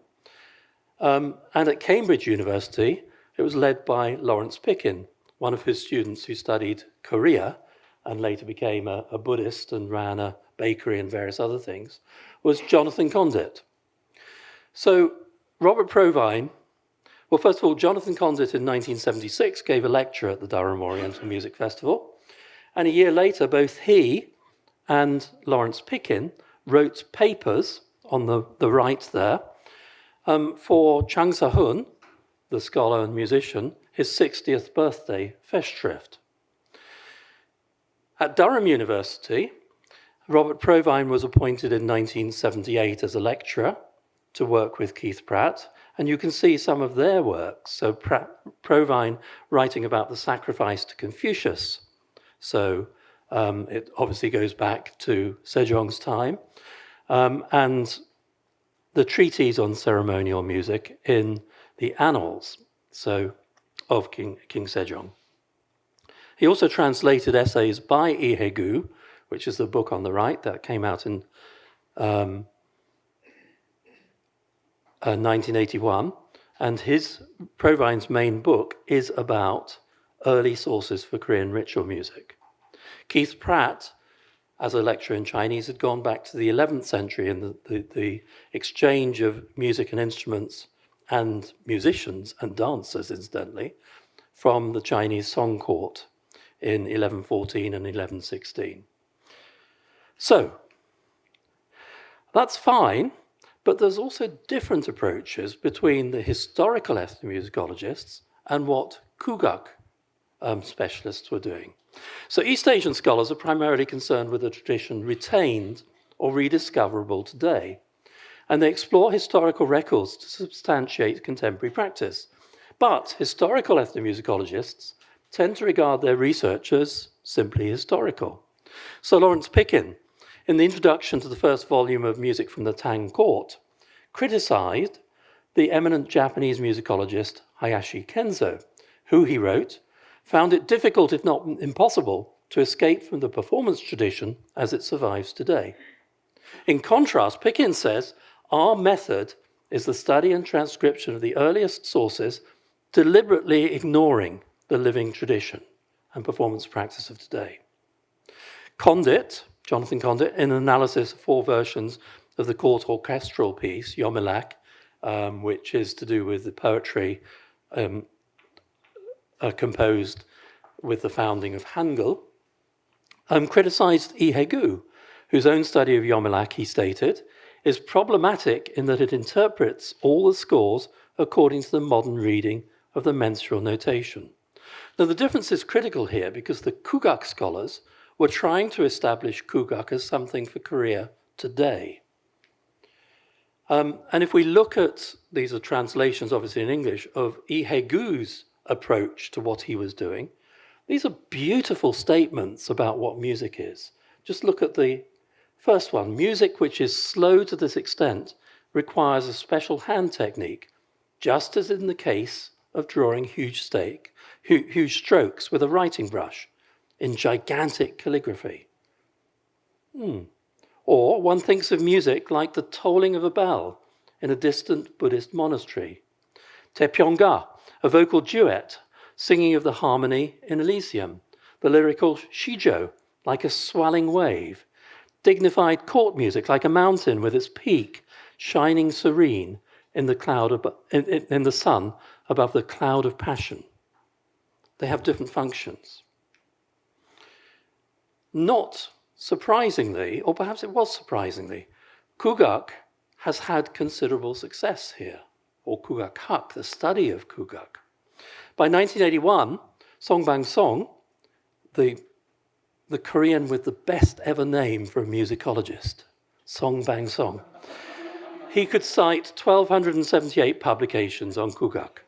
And at Cambridge University, it was led by Lawrence Pickin, one of his students who studied Korea and later became a Buddhist and ran a bakery and various other things, was Jonathan Condit. So Robert Provine, well, first of all, Jonathan Condit in 1976 gave a lecture at the Durham Oriental Music Festival. And a year later, both he and Lawrence Pickin wrote papers on the right there for Chang Se-hun, the scholar and musician, his 60th birthday festschrift. At Durham University, Robert Provine was appointed in 1978 as a lecturer to work with Keith Pratt, and you can see some of their works. So Provine writing about the sacrifice to Confucius. So it obviously goes back to Sejong's time, and the treatise on ceremonial music in the annals, of King Sejong. He also translated essays by Lee Hae-gu, which is the book on the right that came out in 1981, and Provine's main book is about early sources for Korean ritual music. Keith Pratt, as a lecturer in Chinese, had gone back to the 11th century and the exchange of music and instruments and musicians and dancers, incidentally, from the Chinese song court in 1114 and 1116. So, that's fine, but there's also different approaches between the historical ethnomusicologists and what kugak specialists were doing. So East Asian scholars are primarily concerned with a tradition retained or rediscoverable today, and they explore historical records to substantiate contemporary practice. But historical ethnomusicologists tend to regard their research as simply historical. So Lawrence Pickin, in the introduction to the first volume of Music from the Tang Court, criticized the eminent Japanese musicologist Hayashi Kenzo, who, he wrote, found it difficult, if not impossible, to escape from the performance tradition as it survives today. In contrast, Pickin says, our method is the study and transcription of the earliest sources, deliberately ignoring the living tradition and performance practice of today. Condit, Jonathan Condit, in an analysis of 4 versions of the court orchestral piece, Yomilak, which is to do with the poetry composed with the founding of Hangul, criticized Lee Hae-gu, whose own study of Yomilak, he stated, is problematic in that it interprets all the scores according to the modern reading of the menstrual notation. Now, the difference is critical here because the kugak scholars were trying to establish kugak as something for Korea today. And if we look at, these are translations obviously in English, of Lee Hae-gu's approach to what he was doing, these are beautiful statements about what music is. Just look at the first one. Music which is slow to this extent requires a special hand technique, just as in the case of drawing huge strokes with a writing brush in gigantic calligraphy. Or one thinks of music like the tolling of a bell in a distant Buddhist monastery. Taepyeongga, a vocal duet singing of the harmony in Elysium. The lyrical shijo, like a swelling wave. Dignified court music, like a mountain with its peak shining serene in the in the sun above the cloud of passion. They have different functions. Not surprisingly, or perhaps it was surprisingly, kugak has had considerable success here, or kugak-hak, the study of kugak. By 1981, Song Bang-song, the Korean with the best ever name for a musicologist, Song Bang-song, he could cite 1,278 publications on kugak.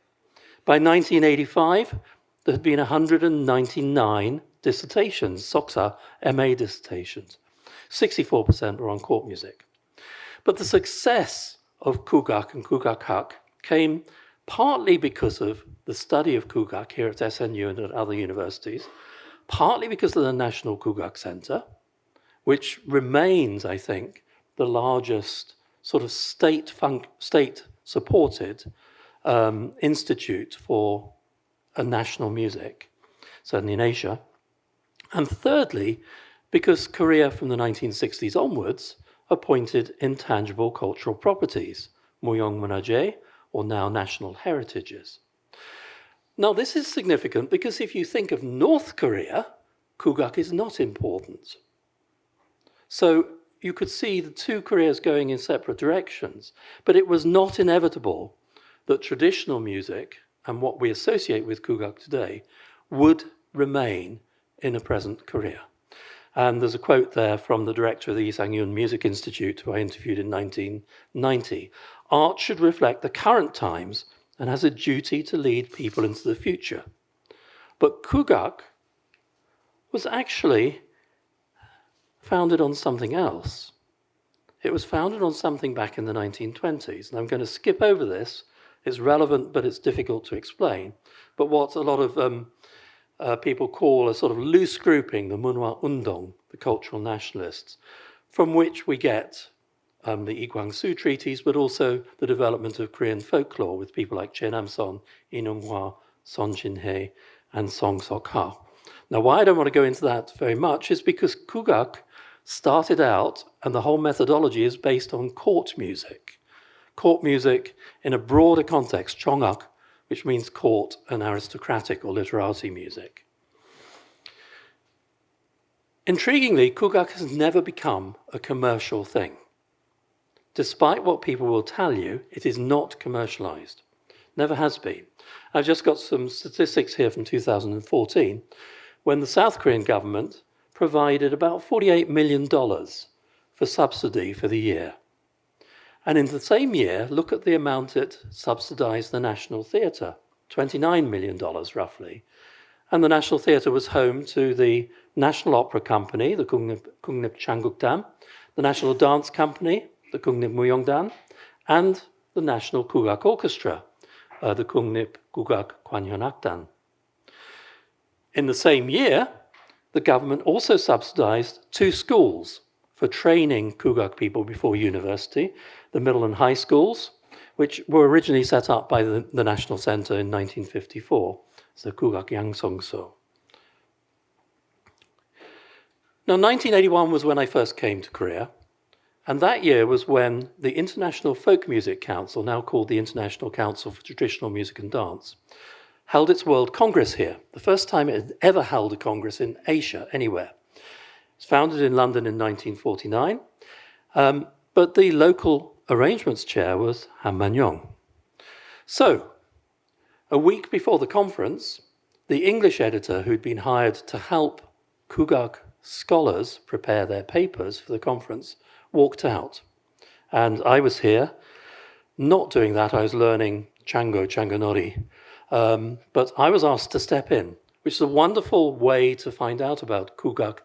By 1985, there had been 199 dissertations, Soksa MA dissertations. 64% were on court music. But the success of kugak and kugak-hak came partly because of the study of kugak here at SNU and at other universities, partly because of the National Kugak Center, which remains, I think, the largest sort of state-supported institute for national music, certainly in Asia. And thirdly, because Korea from the 1960s onwards appointed intangible cultural properties, 무형문화재, or now national heritages. Now this is significant because if you think of North Korea, kugak is not important. So you could see the two Koreas going in separate directions, but it was not inevitable that traditional music and what we associate with kugak today would remain in a present Korea. And there's a quote there from the director of the Lee Sang-yoon Music Institute, who I interviewed in 1990. Art should reflect the current times and has a duty to lead people into the future. But kugak was actually founded on something else. It was founded on something back in the 1920s. And I'm going to skip over this. It's relevant, but it's difficult to explain. But what a lot of people call a sort of loose grouping, the Munhwa Undong, the cultural nationalists, from which we get the Iguangsu treaties, but also the development of Korean folklore with people like Che Nam-son, Lee Nung-hwa, Son Jin-hae, and Song Sok-ha. Now, why I don't want to go into that very much is because kugak started out, and the whole methodology is based on court music. Court music in a broader context, chongak, which means court and aristocratic or literati music. Intriguingly, kugak has never become a commercial thing. Despite what people will tell you, it is not commercialized. Never has been. I've just got some statistics here from 2014, when the South Korean government provided about $48 million for subsidy for the year. And in the same year, look at the amount it subsidized the National Theatre, $29 million roughly. And the National Theatre was home to the National Opera Company, the Kungnip Changgukdam, the National Dance Company, the Kungnip Muyongdan, and the National Kugak Orchestra, the Kungnip Kugak Kwanhyonakdan. In the same year, the government also subsidized 2 schools for training kugak people before university, the middle and high schools, which were originally set up by the National Center in 1954, the Kugak Yangsongso. Now, 1981 was when I first came to Korea, and that year was when the International Folk Music Council, now called the International Council for Traditional Music and Dance, held its World Congress here, the first time it had ever held a Congress in Asia, anywhere. It was founded in London in 1949, but the local arrangements chair was Han Man-yong. So, a week before the conference, the English editor who'd been hired to help kugak scholars prepare their papers for the conference walked out. And I was here not doing that. I was learning Changonori. But I was asked to step in, which is a wonderful way to find out about Kugak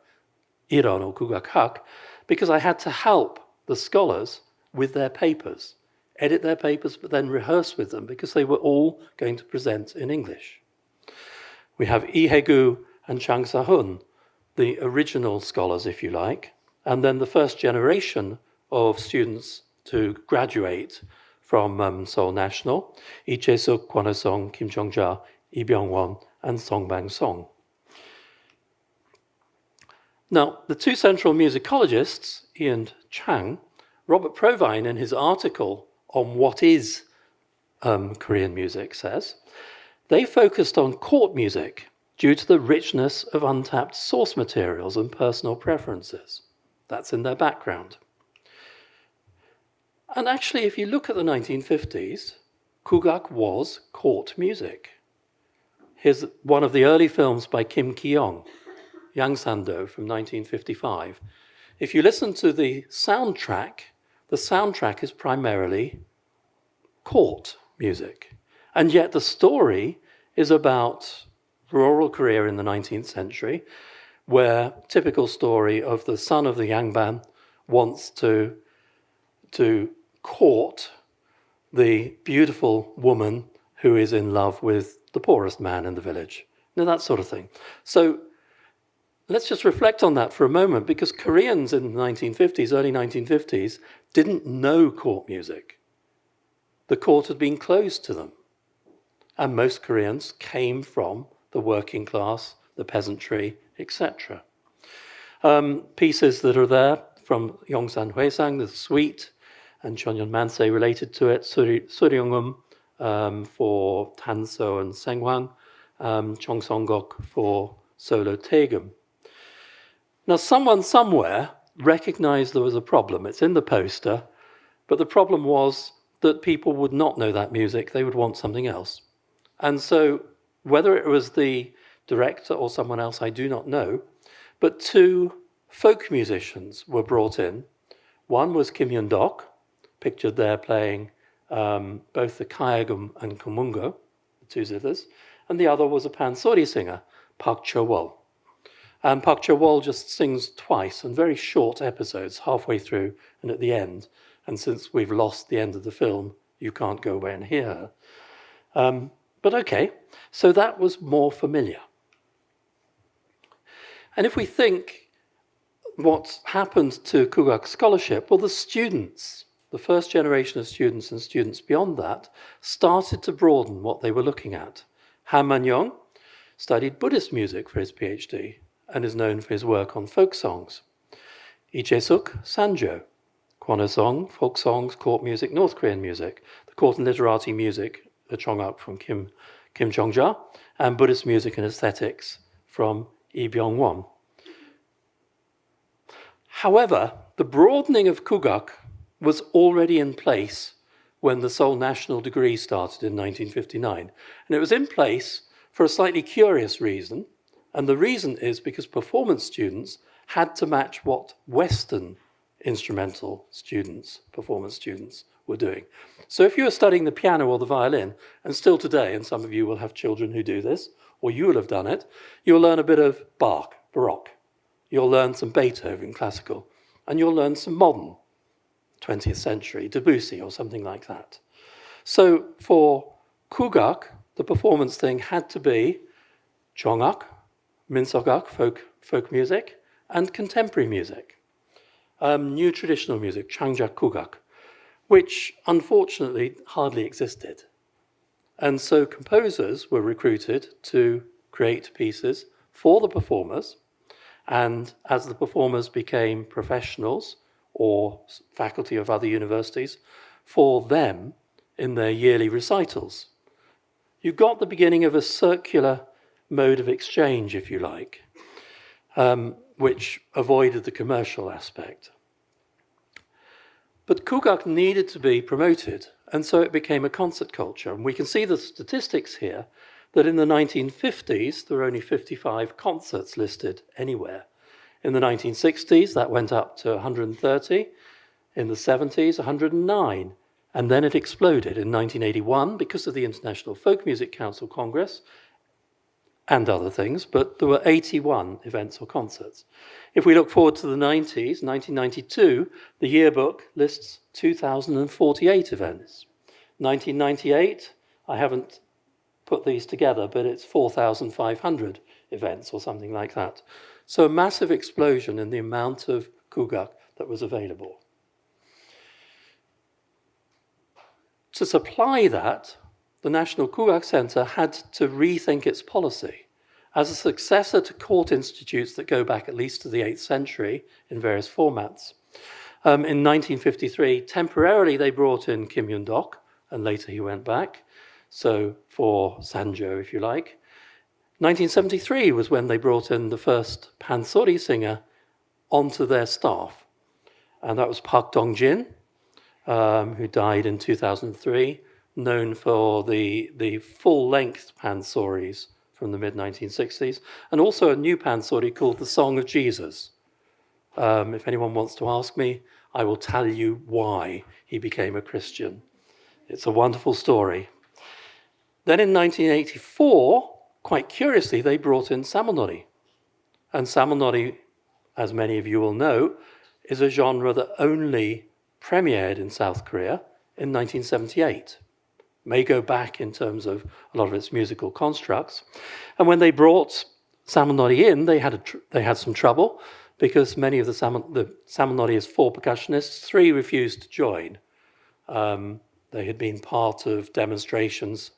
Iron or Kugak Hak, because I had to help the scholars with their papers, edit their papers, but then rehearse with them because they were all going to present in English. We have Ihegu and Chang Sahun, the original scholars, if you like, and then the first generation of students to graduate from Seoul National, Lee Jae-suk, Kwon Hae-sung, Kim Jong-ja, Lee Byung-won, and Song Bang-song. Now, the two central musicologists, Yi and Chang, Robert Provine, in his article on what is Korean music, says, they focused on court music due to the richness of untapped source materials and personal preferences. That's in their background. And actually, if you look at the 1950s, Kugak was court music. Here's one of the early films by Kim Ki-young, Yangsando from 1955. If you listen to the soundtrack is primarily court music. And yet the story is about rural Korea in the 19th century, where typical story of the son of the Yangban wants to court the beautiful woman who is in love with the poorest man in the village. Now, that sort of thing. So let's just reflect on that for a moment, because Koreans in the 1950s, early 1950s, didn't know court music. The court had been closed to them. And most Koreans came from the working class, the peasantry, etc. Pieces that are there from Yongsan Huesang, the suite, and Chonyeon Mansei related to it, Suryongum for Tanso and Senghwang, Chongsonggok for solo Taegum. Now, someone somewhere recognized there was a problem. It's in the poster, but the problem was that people would not know that music. They would want something else. And so whether it was the director or someone else, I do not know, but two folk musicians were brought in. One was Kim Yun-dok, pictured there playing both the Kaegum and Kumungo, the two zithers, and the other was a pansori singer, Park Cho-wol. And Park Cho-wol just sings twice, and very short episodes, halfway through and at the end. And since we've lost the end of the film, you can't go away and hear her. But okay, so that was more familiar. And if we think what happened to Kugak scholarship, well, the students, the first generation of students and students beyond that, started to broaden what they were looking at. Han Man-yong studied Buddhist music for his PhD and is known for his work on folk songs. Lee Jae-suk, Sanjo. Kwon Hae-sung, folk songs, court music, North Korean music. The court and literati music, a Chong-up from Kim Jong-ja, and Buddhist music and aesthetics from Lee Byung-won. However, the broadening of Kugak was already in place when the Seoul National degree started in 1959. And it was in place for a slightly curious reason. And the reason is because performance students had to match what Western instrumental students, performance students, were doing. So if you were studying the piano or the violin, and still today, and some of you will have children who do this, or you will have done it, you'll learn a bit of Bach, Baroque. You'll learn some Beethoven, classical, and you'll learn some modern, 20th century, Debussy or something like that. So for Kugak, the performance thing had to be Chongak, Minsogak, folk music, and contemporary music. New traditional music, Changjak Kugak, which unfortunately hardly existed. And so composers were recruited to create pieces for the performers, and as the performers became professionals or faculty of other universities, for them in their yearly recitals. You got the beginning of a circular mode of exchange, if you like, which avoided the commercial aspect. But Kugak needed to be promoted, and so it became a concert culture. And we can see the statistics here that in the 1950s, there were only 55 concerts listed anywhere In the 1960s, that went up to 130. In the 70s, 109. And then it exploded in 1981 because of the International Folk Music Council Congress and other things, but there were 81 events or concerts. If we look forward to the 90s, 1992, the yearbook lists 2,048 events. 1998, I haven't put these together, but it's 4,500 events or something like that. So a massive explosion in the amount of kugak that was available. To supply that, the National Kugak Center had to rethink its policy. As a successor to court institutes that go back at least to the 8th century in various formats, in 1953, temporarily they brought in Kim Yun-dok, and later he went back, so for Sanjo, if you like. 1973 was when they brought in the first pansori singer onto their staff, and that was Park Dong-jin, who died in 2003, known for the full-length pansoris from the mid-1960s, and also a new pansori called The Song of Jesus. If anyone wants to ask me, I will tell you why he became a Christian. It's a wonderful story. Then in 1984, quite curiously, they brought in samonori. And samonori, as many of you will know, is a genre that only premiered in South Korea in 1978. May go back in terms of a lot of its musical constructs. And when they brought samonori in, they had some trouble because many of the samonori is 4 percussionists, 3 refused to join. They had been part of demonstrations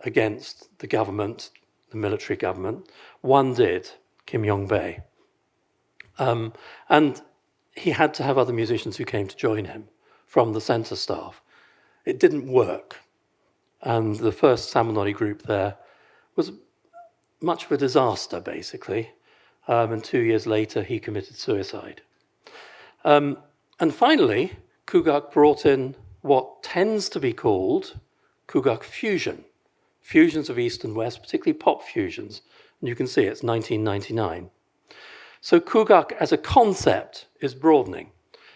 against the government, the military government. 1 did, Kim Yong-bae. And he had to have other musicians who came to join him from the center staff. It didn't work. And the first samonori group there was much of a disaster, basically. And 2 years later, he committed suicide. And finally, kugak brought in what tends to be called kugak fusion. Fusions of East and West, particularly pop fusions. And you can see it's 1999. So kugak as a concept is broadening.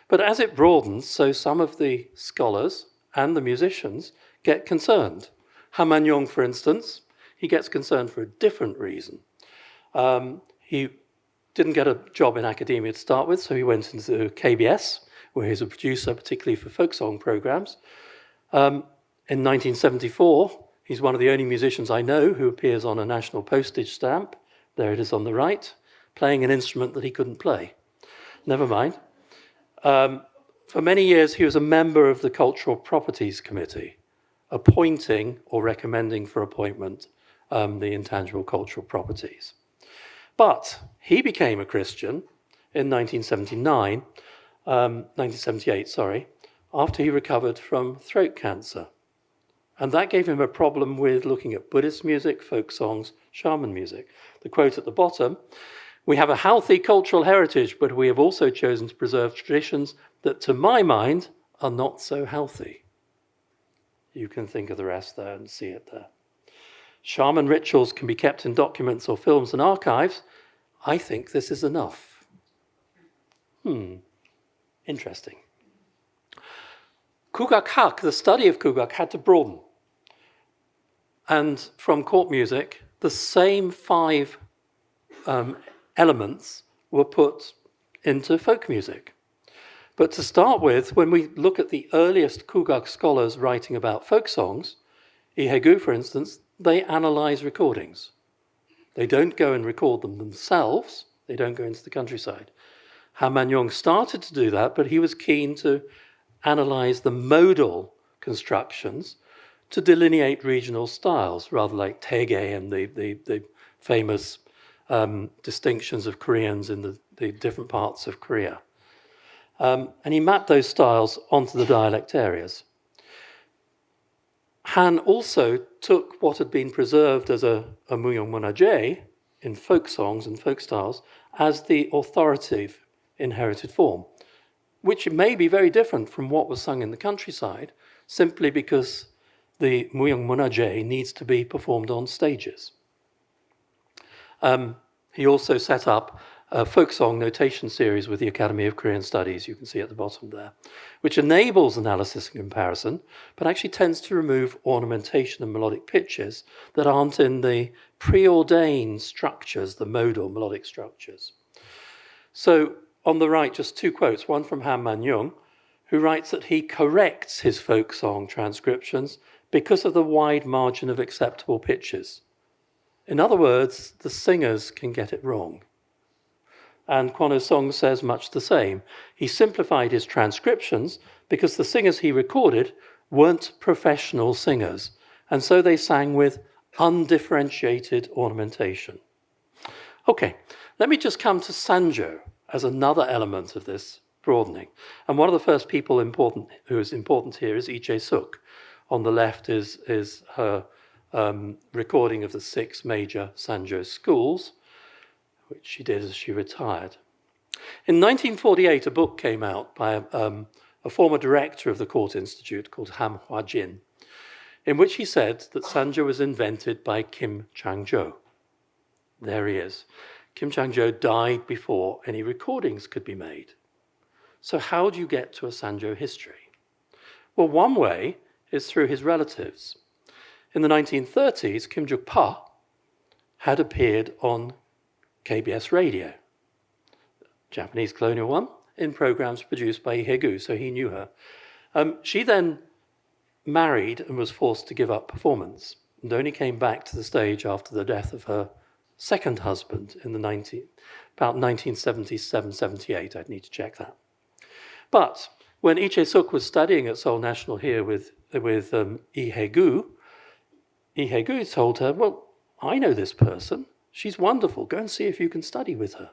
But as it broadens, so some of the scholars and the musicians get concerned. Han Man-yong, for instance, he gets concerned for a different reason. He didn't get a job in academia to start with, so he went into KBS, where he's a producer, particularly for folk song programs. In 1974, he's one of the only musicians I know who appears on a national postage stamp. There it is on the right, playing an instrument that he couldn't play. Never mind. For many years, he was a member of the Cultural Properties Committee, appointing or recommending for appointment the intangible cultural properties. But he became a Christian in 1978, after he recovered from throat cancer. And that gave him a problem with looking at Buddhist music, folk songs, shaman music. The quote at the bottom, "We have a healthy cultural heritage, but we have also chosen to preserve traditions that, to my mind, are not so healthy." You can think of the rest there and see it there. Shaman rituals can be kept in documents or films and archives. I think this is enough. Interesting. Kugak hak, the study of kugak, had to broaden. And from court music, the same 5 elements were put into folk music. But to start with, when we look at the earliest kugak scholars writing about folk songs, Ihegu, for instance, they analyze recordings. They don't go and record them themselves. They don't go into the countryside. Han Man-yong started to do that, but he was keen to analyze the modal constructions to delineate regional styles, rather like Taege and the famous distinctions of Koreans in the different parts of Korea. And he mapped those styles onto the dialect areas. Han also took what had been preserved as a Muyong Monaje in folk songs and folk styles as the authoritative inherited form, which may be very different from what was sung in the countryside, simply because the Muyong Monaje needs to be performed on stages. He also set up folk song notation series with the Academy of Korean Studies, you can see at the bottom there, which enables analysis and comparison, but actually tends to remove ornamentation and melodic pitches that aren't in the preordained structures, the modal melodic structures. So on the right, just two quotes, one from Han Man-young, who writes that he corrects his folk song transcriptions because of the wide margin of acceptable pitches. In other words, the singers can get it wrong. And Kwon Oh-sung says much the same. He simplified his transcriptions because the singers he recorded weren't professional singers, and so they sang with undifferentiated ornamentation. Okay, let me just come to Sanjo as another element of this broadening. And one of the first people who is important here is Lee Jae-suk. On the left is her recording of the 6 major Sanjo schools, which she did as she retired. In 1948, a book came out by a former director of the Court Institute called Ham Hwa-jin, in which he said that Sanjo was invented by Kim Chang-jo. There he is. Kim Chang-jo died before any recordings could be made. So how do you get to a Sanjo history? Well, one way is through his relatives. In the 1930s, Kim Juk-pa had appeared on KBS radio, Japanese colonial one, in programs produced by Lee Hae-gu, so he knew her. She then married and was forced to give up performance, and only came back to the stage after the death of her second husband in about 1977-78. I'd need to check that. But when Lee Jae-suk was studying at Seoul National here with Lee Hae-gu, Lee Hae-gu told her, well, I know this person. She's wonderful. Go and see if you can study with her.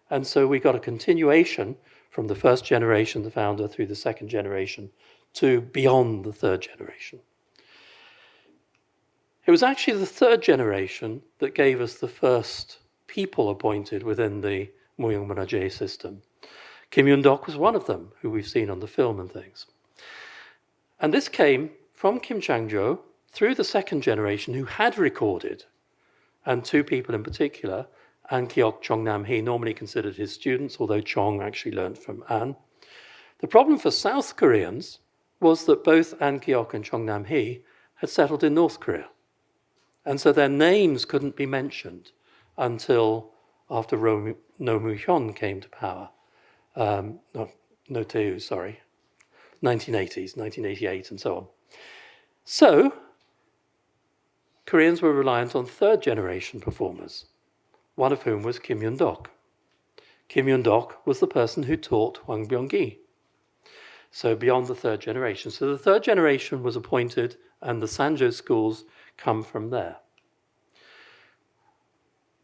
And so we got a continuation from the first generation, the founder, through the second generation, to beyond the third generation. It was actually the third generation that gave us the first people appointed within the Muyeong-munajee system. Kim Yun-dok was one of them, who we've seen on the film and things. And this came from Kim Chang-jo through the second generation who had recorded, and 2 people in particular, An Ki-ok, Chong Nam-hee, normally considered his students, although Chong actually learned from An. The problem for South Koreans was that both An Ki-ok and Chong Nam-hee had settled in North Korea. And so their names couldn't be mentioned until after Roh Moo-hyun came to power. No Tae-woo, sorry. 1980s, 1988, and so on. So, Koreans were reliant on third-generation performers, one of whom was Kim Yun-dok. Kim Yun-dok was the person who taught Hwang Byung-gi. So beyond the third generation. So the third generation was appointed, and the Sanjo schools come from there.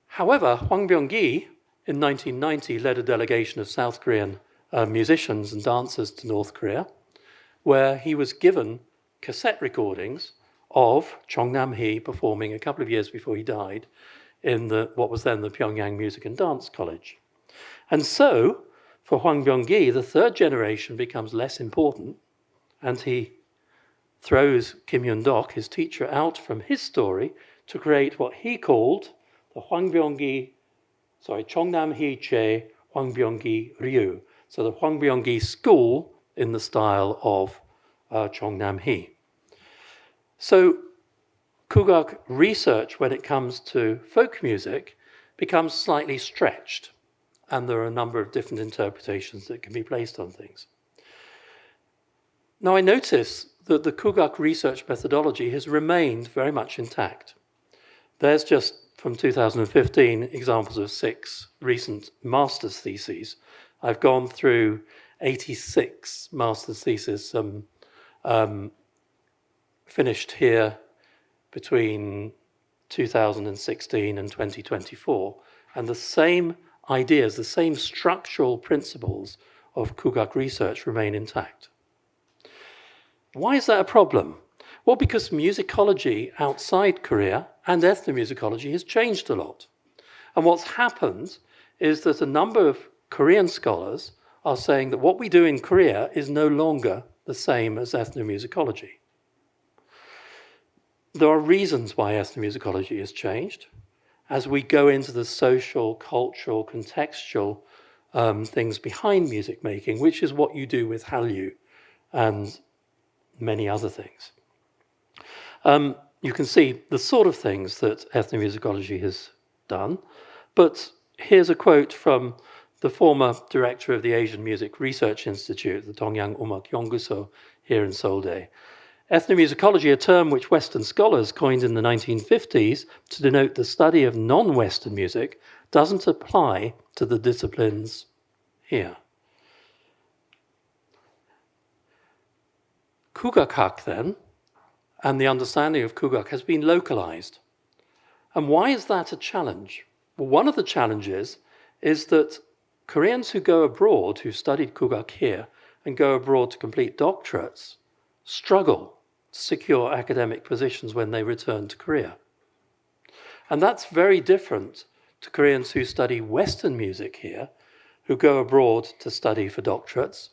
However, Hwang Byung-gi in 1990 led a delegation of South Korean musicians and dancers to North Korea, where he was given cassette recordings of Chong Nam-hee performing a couple of years before he died in what was then the Pyongyang Music and Dance College. And so, for Hwang Byung-gi, the third generation becomes less important, and he throws Kim Yun-dok, his teacher, out from his story to create what he called the Chong Nam-hee Che Hwang Byung-gi Ryu, so the Hwang Byung-gi school in the style of Chong Nam-hee. So Kugak research when it comes to folk music becomes slightly stretched, and there are a number of different interpretations that can be placed on things. Now I notice that the Kugak research methodology has remained very much intact. There's just from 2015 examples of 6 recent master's theses. I've gone through 86 master's theses finished here between 2016 and 2024, and the same ideas, the same structural principles of Kugak research remain intact. Why is that a problem? Well, because musicology outside Korea and ethnomusicology has changed a lot. And what's happened is that a number of Korean scholars are saying that what we do in Korea is no longer the same as ethnomusicology. There are reasons why ethnomusicology has changed. as we go into the social, cultural, contextual things behind music making, which is what you do with Hallyu and many other things. You can see the sort of things that ethnomusicology has done, but here's a quote from the former director of the Asian Music Research Institute, the Dongyang Umak Yongguso, here in Seoul-dae. Ethnomusicology, a term which Western scholars coined in the 1950s to denote the study of non-Western music, doesn't apply to the disciplines here. Kugak then, and the understanding of Kugak has been localized. And why is that a challenge? Well, one of the challenges is that Koreans who go abroad, who studied Kugak here, and go abroad to complete doctorates, struggle to secure academic positions when they return to Korea. And that's very different to Koreans who study Western music here, who go abroad to study for doctorates,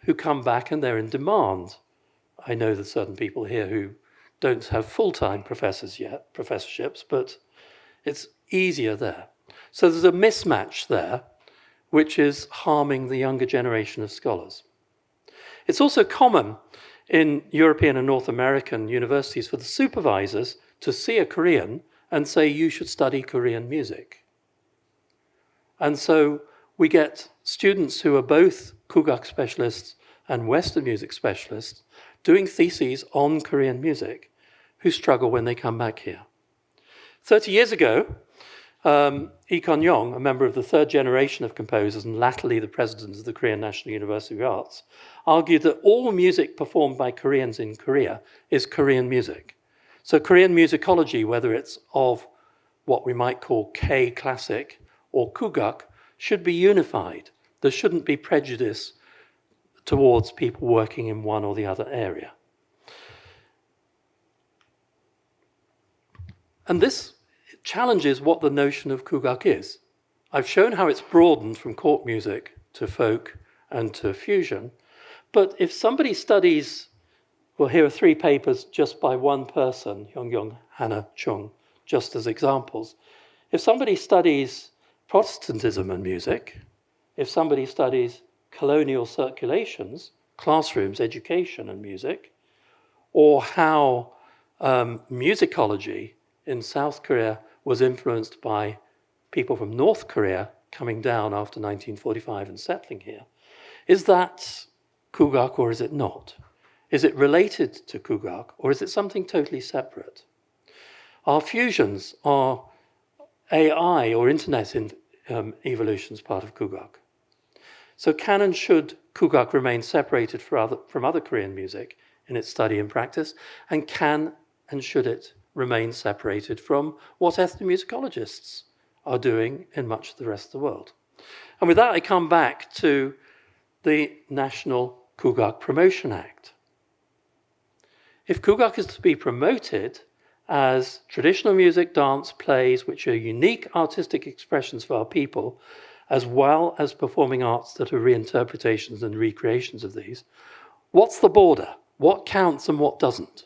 who come back and they're in demand. I know there's certain people here who don't have full-time professorships, but it's easier there. So there's a mismatch there, which is harming the younger generation of scholars. It's also common in European and North American universities for the supervisors to see a Korean and say, you should study Korean music. And so we get students who are both Kugak specialists and Western music specialists doing theses on Korean music who struggle when they come back here. 30 years ago, Lee Kon-young, a member of the third generation of composers and latterly the president of the Korean National University of Arts, argued that all music performed by Koreans in Korea is Korean music. So Korean musicology, whether it's of what we might call K-classic or Kugak, should be unified. There shouldn't be prejudice towards people working in one or the other area. And this challenges what the notion of Kugak is. I've shown how it's broadened from court music to folk and to fusion, but if somebody studies, well, here are 3 papers just by one person, Hyung-yong, Hannah, Chung, just as examples. If somebody studies Protestantism and music, if somebody studies colonial circulations, classrooms, education and music, or how musicology in South Korea was influenced by people from North Korea coming down after 1945 and settling here. Is that Kugak or is it not? Is it related to Kugak or is it something totally separate? Are fusions, are AI or internet evolutions part of Kugak? So can and should Kugak remain separated from other Korean music in its study and practice? And can and should it remain separated from what ethnomusicologists are doing in much of the rest of the world? And with that, I come back to the National Kugak Promotion Act. If Kugak is to be promoted as traditional music, dance, plays, which are unique artistic expressions for our people, as well as performing arts that are reinterpretations and recreations of these, what's the border? What counts and what doesn't?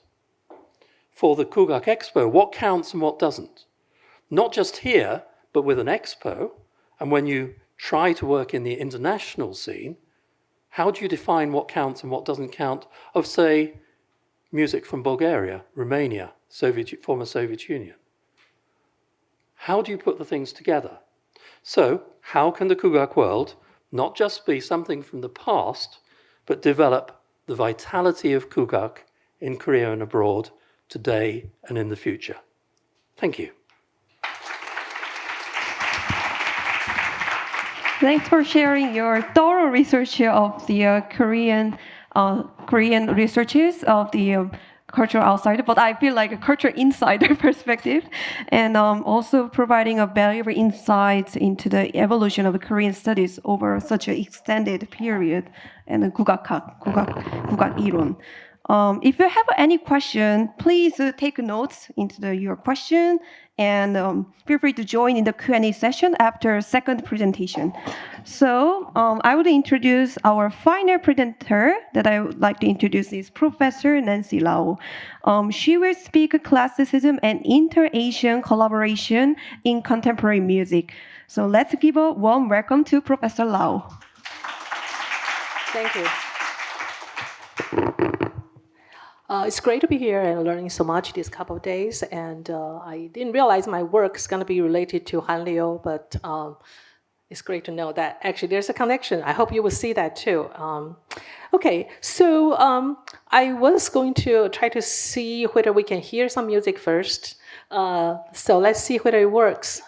For the Kugak Expo, what counts and what doesn't? Not just here, but with an expo, and when you try to work in the international scene, how do you define what counts and what doesn't count of, say, music from Bulgaria, Romania, former Soviet Union? How do you put the things together? So, how can the Kugak world not just be something from the past, but develop the vitality of Kugak in Korea and abroad, today and in the future? Thank you. Thanks for sharing your thorough research of the Korean researches of the cultural outsider, but I feel like a cultural insider perspective, and also providing a valuable insights into the evolution of Korean studies over such an extended period and Kugak 이론. If you have any question, please take notes into your question and feel free to join in the Q&A session after second presentation. So I would introduce our final presenter that I would like to introduce is Professor Nancy Lau. She will speak classicism and inter-Asian collaboration in contemporary music. So let's give a warm welcome to Professor Lau. Thank you. It's great to be here and learning so much these couple of days. And I didn't realize my work is going to be related to Hanliu, but it's great to know that actually there's a connection. I hope you will see that too. Okay, so I was going to try to see whether we can hear some music first. So let's see whether it works.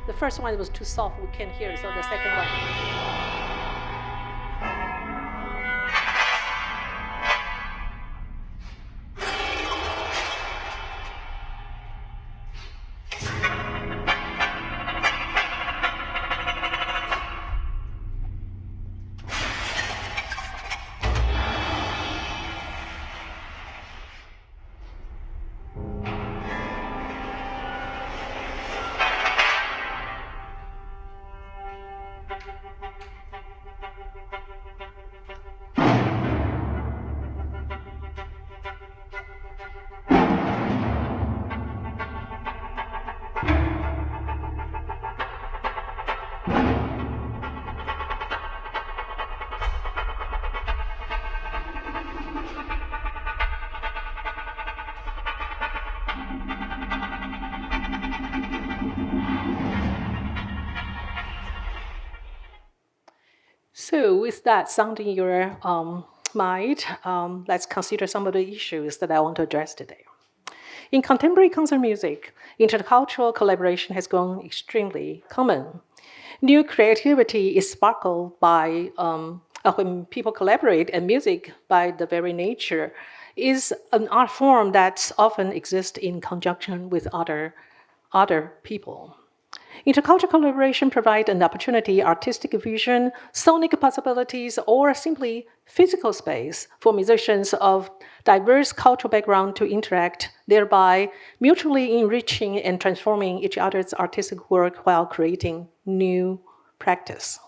The first one was too soft, we can't hear, so the second one. So with that sound in your mind, let's consider some of the issues that I want to address today. In contemporary concert music, intercultural collaboration has grown extremely common. New creativity is sparkled by when people collaborate, and music, by the very nature, is an art form that often exists in conjunction with other people. Intercultural collaboration provides an opportunity, artistic vision, sonic possibilities, or simply physical space for musicians of diverse cultural background to interact, thereby mutually enriching and transforming each other's artistic work while creating new practice.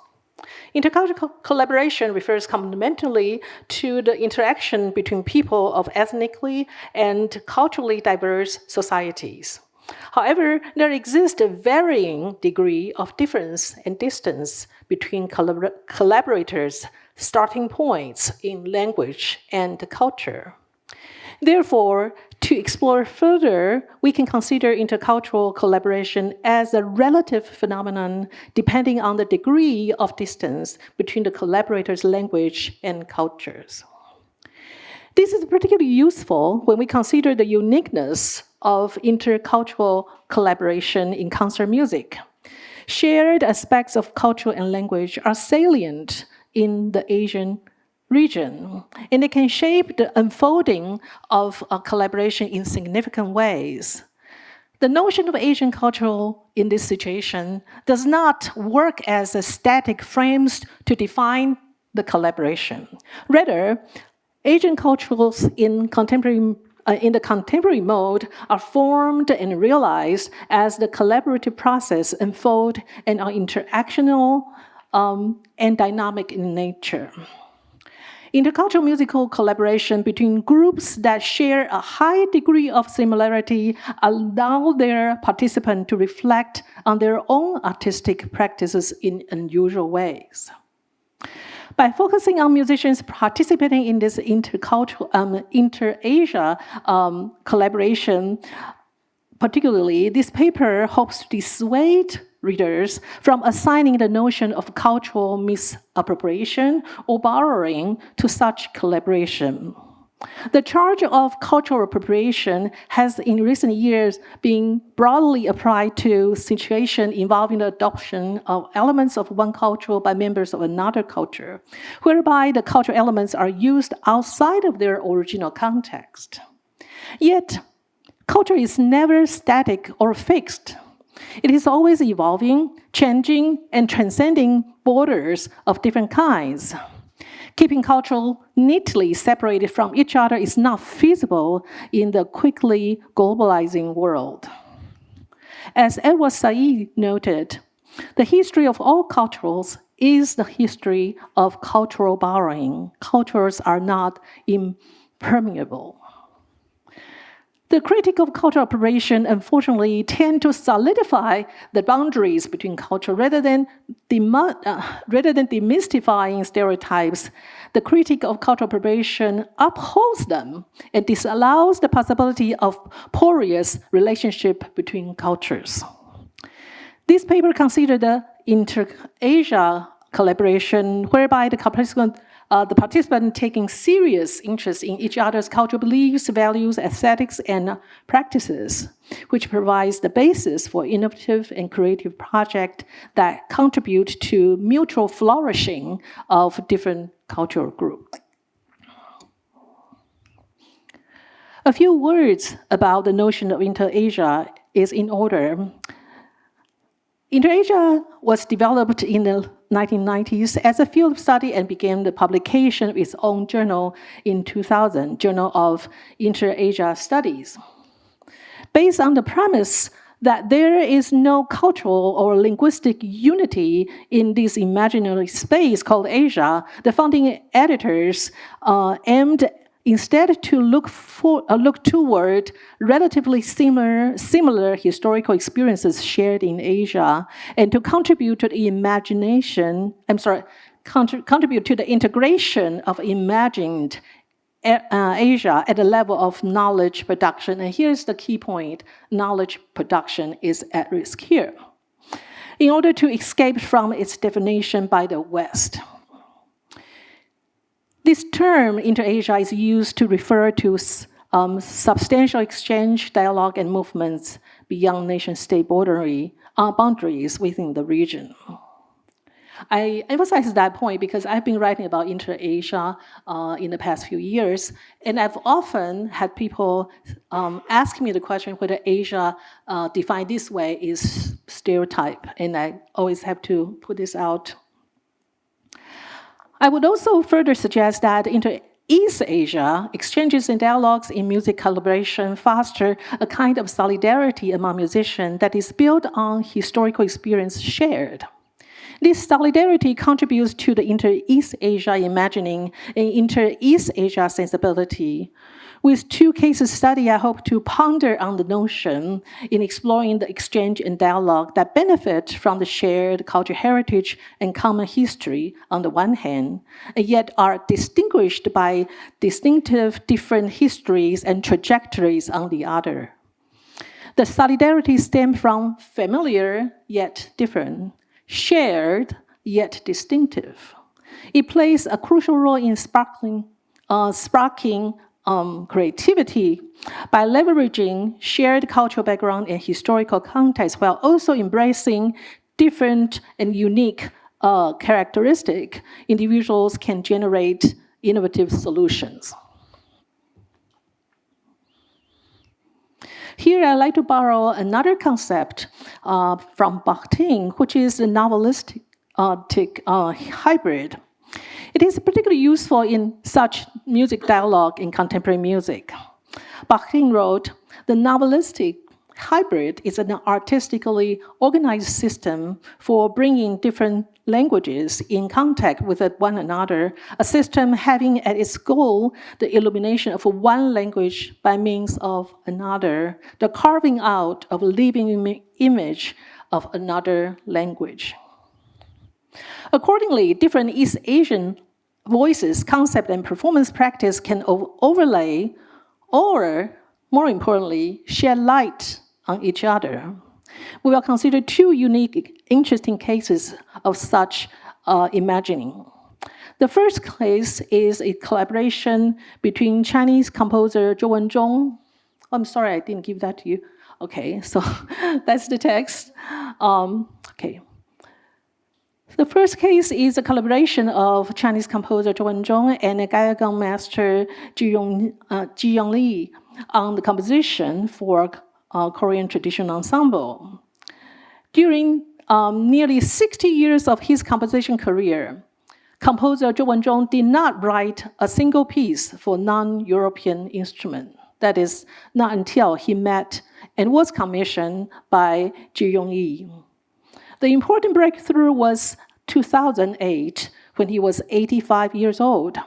Intercultural collaboration refers fundamentally to the interaction between people of ethnically and culturally diverse societies. However, there exists a varying degree of difference and distance between collaborators' starting points in language and culture. Therefore, to explore further, we can consider intercultural collaboration as a relative phenomenon depending on the degree of distance between the collaborators' language and cultures. This is particularly useful when we consider the uniqueness of intercultural collaboration in concert music. Shared aspects of culture and language are salient in the Asian region, and it can shape the unfolding of a collaboration in significant ways. The notion of Asian culture in this situation does not work as a static frames to define the collaboration. Rather, Asian cultures in the contemporary mode are formed and realized as the collaborative process unfolds and are interactional and dynamic in nature. Intercultural musical collaboration between groups that share a high degree of similarity allow their participants to reflect on their own artistic practices in unusual ways. By focusing on musicians participating in this intercultural, inter-Asia collaboration, particularly, this paper hopes to dissuade readers from assigning the notion of cultural misappropriation or borrowing to such collaboration. The charge of cultural appropriation has in recent years been broadly applied to situations involving the adoption of elements of one culture by members of another culture, whereby the cultural elements are used outside of their original context. Yet, culture is never static or fixed. It is always evolving, changing, and transcending borders of different kinds. Keeping culture neatly separated from each other is not feasible in the quickly globalizing world. As Edward Said noted, the history of all cultures is the history of cultural borrowing. Cultures are not impermeable. The critique of cultural appropriation, unfortunately, tend to solidify the boundaries between culture rather than demystifying stereotypes. The critique of cultural appropriation upholds them and disallows the possibility of porous relationship between cultures. This paper considered the inter-Asia collaboration, whereby the participant taking serious interest in each other's cultural beliefs, values, aesthetics, and practices, which provides the basis for innovative and creative projects that contribute to mutual flourishing of different cultural groups. A few words about the notion of inter-Asia is in order. Inter-Asia was developed in the 1990s as a field of study and began the publication of its own journal in 2000, Journal of Inter-Asia Studies. Based on the premise that there is no cultural or linguistic unity in this imaginary space called Asia, the founding editors aimed instead to look toward relatively similar historical experiences shared in Asia, and to contribute to the contribute to the integration of imagined Asia at the level of knowledge production. And here's the key point: knowledge production is at risk here, in order to escape from its definition by the West. This term, inter-Asia, is used to refer to substantial exchange, dialogue, and movements beyond nation-state boundaries within the region. I emphasize that point because I've been writing about inter-Asia in the past few years, and I've often had people ask me the question whether Asia defined this way is stereotype, and I always have to put this out. I would also further suggest that Inter-East Asia exchanges and dialogues in music collaboration foster a kind of solidarity among musicians that is built on historical experience shared. This solidarity contributes to the Inter-East Asia imagining and Inter-East Asia sensibility. With two cases study, I hope to ponder on the notion in exploring the exchange and dialogue that benefit from the shared cultural heritage and common history on the one hand, and yet are distinguished by distinctive different histories and trajectories on the other. The solidarity stems from familiar yet different, shared yet distinctive. It plays a crucial role in sparking creativity by leveraging shared cultural background and historical context while also embracing different and unique characteristics. Individuals can generate innovative solutions. Here, I'd like to borrow another concept from Bakhtin, which is the novelistic hybrid. It is particularly useful in such music dialogue in contemporary music. Bakhtin wrote, "The novelistic hybrid is an artistically organized system for bringing different languages in contact with one another, a system having at its goal the illumination of one language by means of another, the carving out of a living image of another language." Accordingly, different East Asian voices, concept, and performance practice can overlay or, more importantly, shed light on each other. We will consider two unique, interesting cases of such imagining. The first case is a collaboration between Chinese composer Zhou Wenzhong. I'm sorry, I didn't give that to you. Okay, so that's the text. Okay. The first case is a collaboration of Chinese composer Zhou Wenzhong and a Gaigang master Ji Yongli on the composition for Korean traditional ensemble. During nearly 60 years of his composition career, composer Zhou Wenzhong did not write a single piece for non-European instrument. That is, not until he met and was commissioned by Ji Yongyi. The important breakthrough was 2008, when he was 85 years old.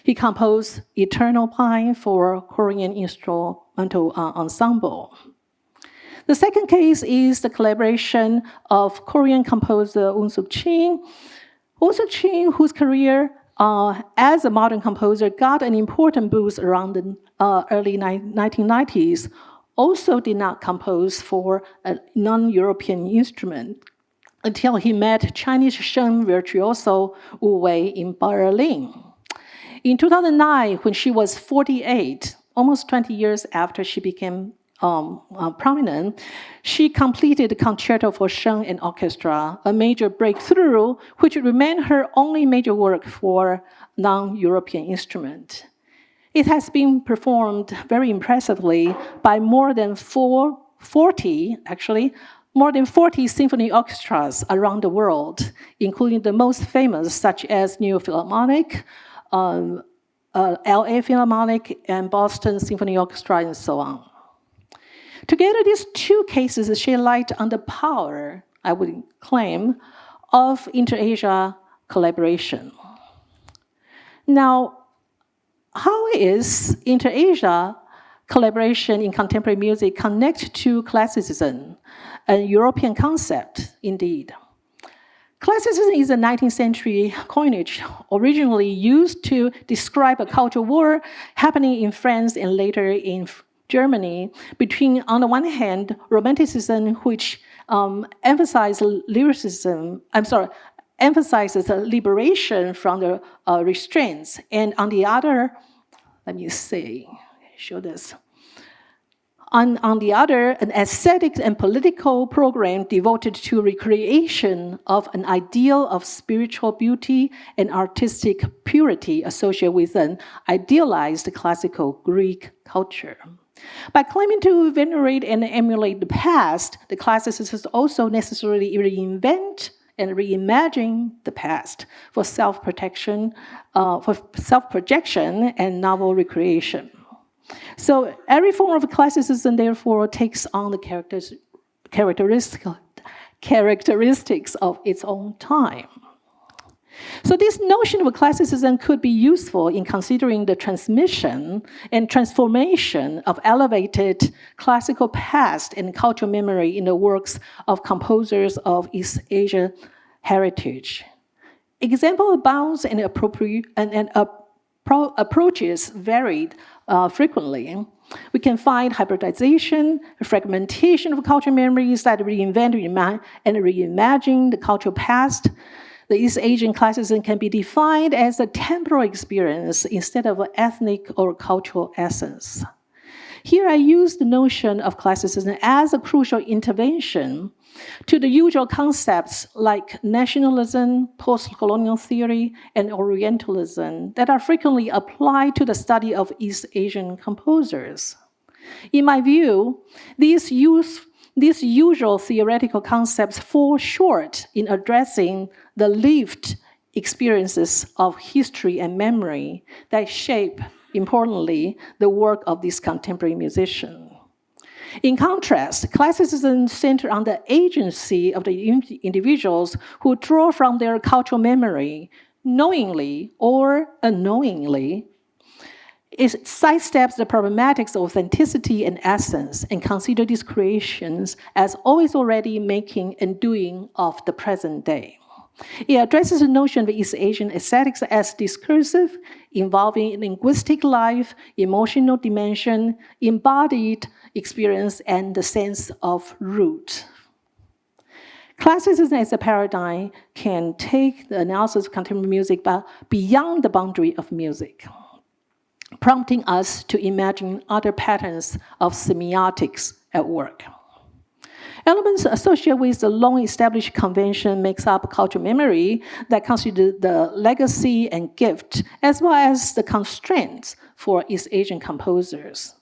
He composed Eternal Pine for Korean Instrumental Ensemble. The second case is the collaboration of Korean composer Woon Suk-chin. Woon Suk-chin, whose career as a modern composer got an important boost around the early 1990s, also did not compose for a non-European instrument until he met Chinese Sheng virtuoso Wu Wei in Berlin. In 2009, when she was 48, almost 20 years after she became prominent, she completed the Concerto for Sheng and Orchestra, a major breakthrough, which remained her only major work for non-European instrument. It has been performed very impressively by more than 40 symphony orchestras around the world, including the most famous, such as New York Philharmonic, LA Philharmonic, and Boston Symphony Orchestra, and so on. Together, these two cases shed light on the power, I would claim, of inter-Asia collaboration. Now, how is inter-Asia collaboration in contemporary music connected to classicism, a European concept indeed? Classicism is a 19th century coinage originally used to describe a cultural war happening in France and later in Germany between, on the one hand, Romanticism, which emphasizes liberation from the restraints, and on the other, On the other, an aesthetic and political program devoted to recreation of an ideal of spiritual beauty and artistic purity associated with an idealized classical Greek culture. By claiming to venerate and emulate the past, the classicists also necessarily reinvent and reimagine the past for self-projection and novel recreation. So every form of classicism, therefore, takes on the characteristics of its own time. So this notion of classicism could be useful in considering the transmission and transformation of elevated classical past and cultural memory in the works of composers of East Asia heritage. Example abounds and approaches varied frequently. We can find hybridization, fragmentation of cultural memories that reinvent and reimagine the cultural past. The East Asian classicism can be defined as a temporal experience instead of an ethnic or cultural essence. Here I use the notion of classicism as a crucial intervention to the usual concepts like nationalism, post-colonial theory, and Orientalism that are frequently applied to the study of East Asian composers. In my view, these usual theoretical concepts fall short in addressing the lived experiences of history and memory that shape, importantly, the work of this contemporary musician. In contrast, classicism centers on the agency of the individuals who draw from their cultural memory, knowingly or unknowingly. It sidesteps the problematics of authenticity and essence and considers these creations as always already making and doing of the present day. It addresses the notion of East Asian aesthetics as discursive, involving linguistic life, emotional dimension, embodied experience, and the sense of root. Classicism as a paradigm can take the analysis of contemporary music beyond the boundary of music, prompting us to imagine other patterns of semiotics at work. Elements associated with the long-established convention makes up cultural memory that constitute the legacy and gift, as well as the constraints for East Asian composers.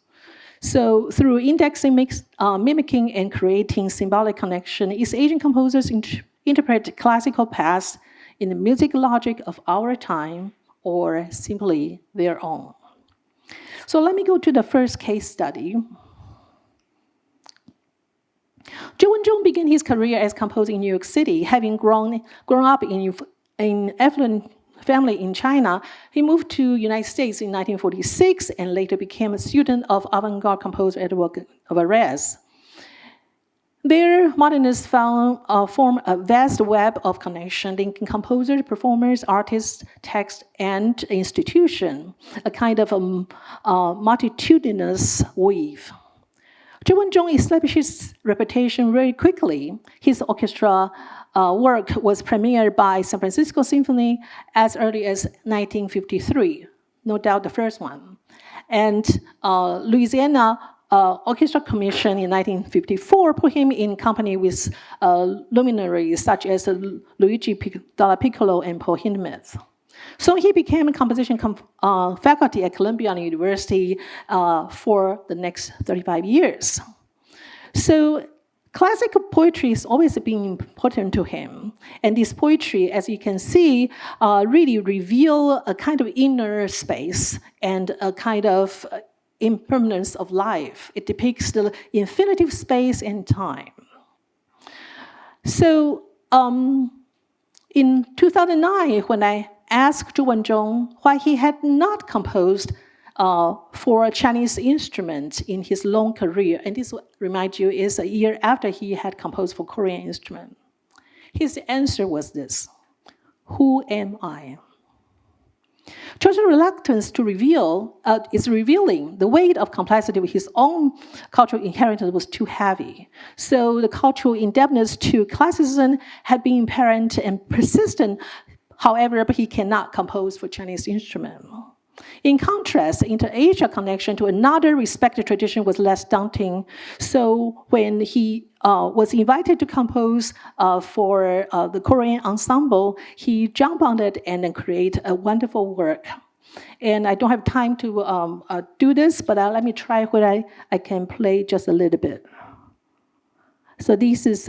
So through indexing, mimicking, and creating symbolic connection, East Asian composers interpret classical past in the music logic of our time or simply their own. So let me go to the first case study. Zhou Wenzhong began his career as composer in New York City. Having grown up in affluent family in China, he moved to United States in 1946 and later became a student of avant-garde composer Edward Varese. There, modernists form a vast web of connection linking composers, performers, artists, text, and institution, a kind of multitudinous weave. Zhou Wenzhong established his reputation very quickly. His orchestra work was premiered by San Francisco Symphony as early as 1953, no doubt the first one. And Louisiana Orchestra Commission in 1954 put him in company with luminaries such as Luigi Dalla Piccolo and Paul Hindemith. So he became a composition faculty at Columbia University for the next 35 years. So classical poetry has always been important to him. And this poetry, as you can see, really reveal a kind of inner space and a kind of impermanence of life. It depicts the infinitive space and time. So in 2009, when I asked Zhou Wenzhong why he had not composed for a Chinese instrument in his long career, and this, remind you, is a year after he had composed for Korean instrument. His answer was this: who am I? Church's reluctance to reveal is revealing the weight of complexity of his own cultural inheritance was too heavy. So the cultural indebtedness to classicism had been apparent and persistent. However, he cannot compose for Chinese instrument. In contrast, the inter-Asia connection to another respected tradition was less daunting. So when he was invited to compose for the Korean ensemble, he jumped on it and then create a wonderful work. And I don't have time to do this, but let me try what I can play just a little bit. So this is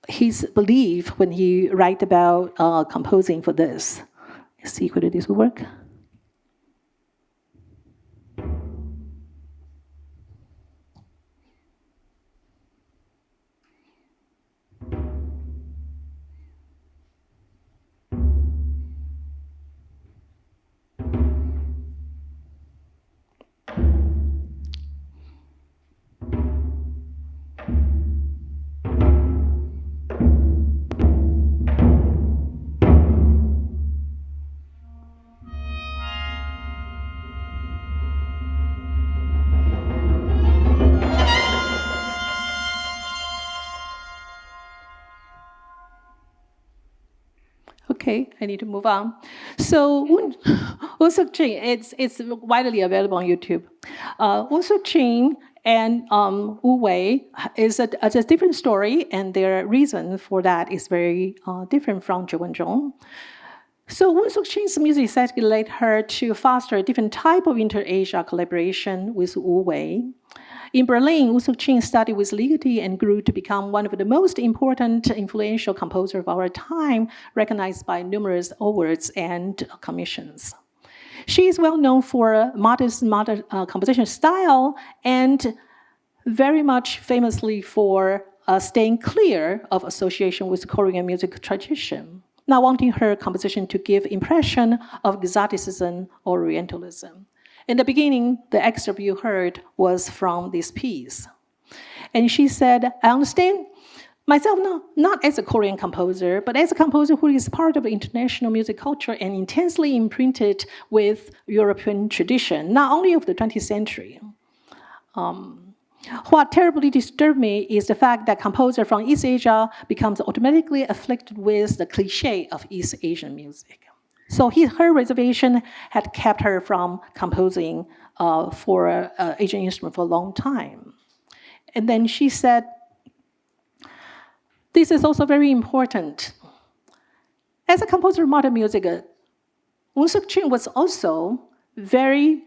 his belief when he write about composing for this. Let's see whether this will work. Okay, I need to move on. So Wu Suk-ching, it's widely available on YouTube. Wu Suk-ching and Wu Wei is a different story, and their reason for that is very different from Zhou Wenzhong. So Wu Suk-ching's music essentially led her to foster a different type of inter-Asia collaboration with Wu Wei. In Berlin, Wu Suk-ching studied with Ligeti and grew to become one of the most important influential composers of our time, recognized by numerous awards and commissions. She is well known for a modest composition style and very much famously for staying clear of association with Korean music tradition, not wanting her composition to give impression of exoticism or Orientalism. In the beginning, the excerpt you heard was from this piece. And she said, I understand myself not as a Korean composer, but as a composer who is part of international music culture and intensely imprinted with European tradition, not only of the 20th century. What terribly disturbed me is the fact that composer from East Asia becomes automatically afflicted with the cliche of East Asian music. So her reservation had kept her from composing for Asian instrument for a long time. And then she said, this is also very important. As a composer of modern music, Wu Suk-ching was also very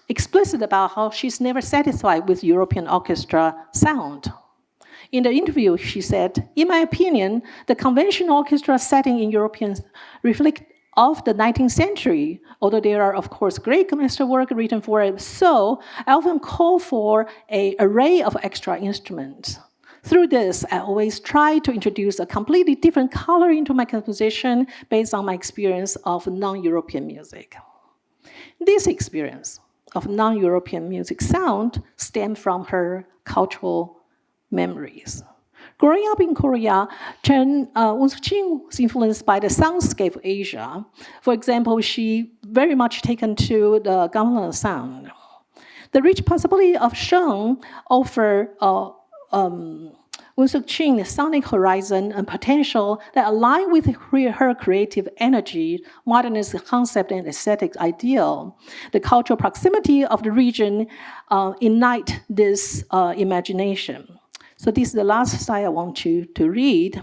explicit about how she's never satisfied with European orchestra sound. In the interview, she said, "In my opinion, the conventional orchestra setting in European reflect of the 19th century, although there are, of course, great masterwork written for it. So I often call for an array of extra instruments. Through this, I always try to introduce a completely different color into my composition based on my experience of non-European music." This experience of non-European music sound stemmed from her cultural memories. Growing up in Korea, Woon-suk-jin was influenced by the soundscape of Asia. For example, she very much taken to the Gangnam sound. The rich possibility of Sheng offer Woon-suk-jin a sonic horizon and potential that align with her creative energy, modernist concept, and aesthetic ideal. The cultural proximity of the region ignite this imagination. So this is the last slide I want you to read.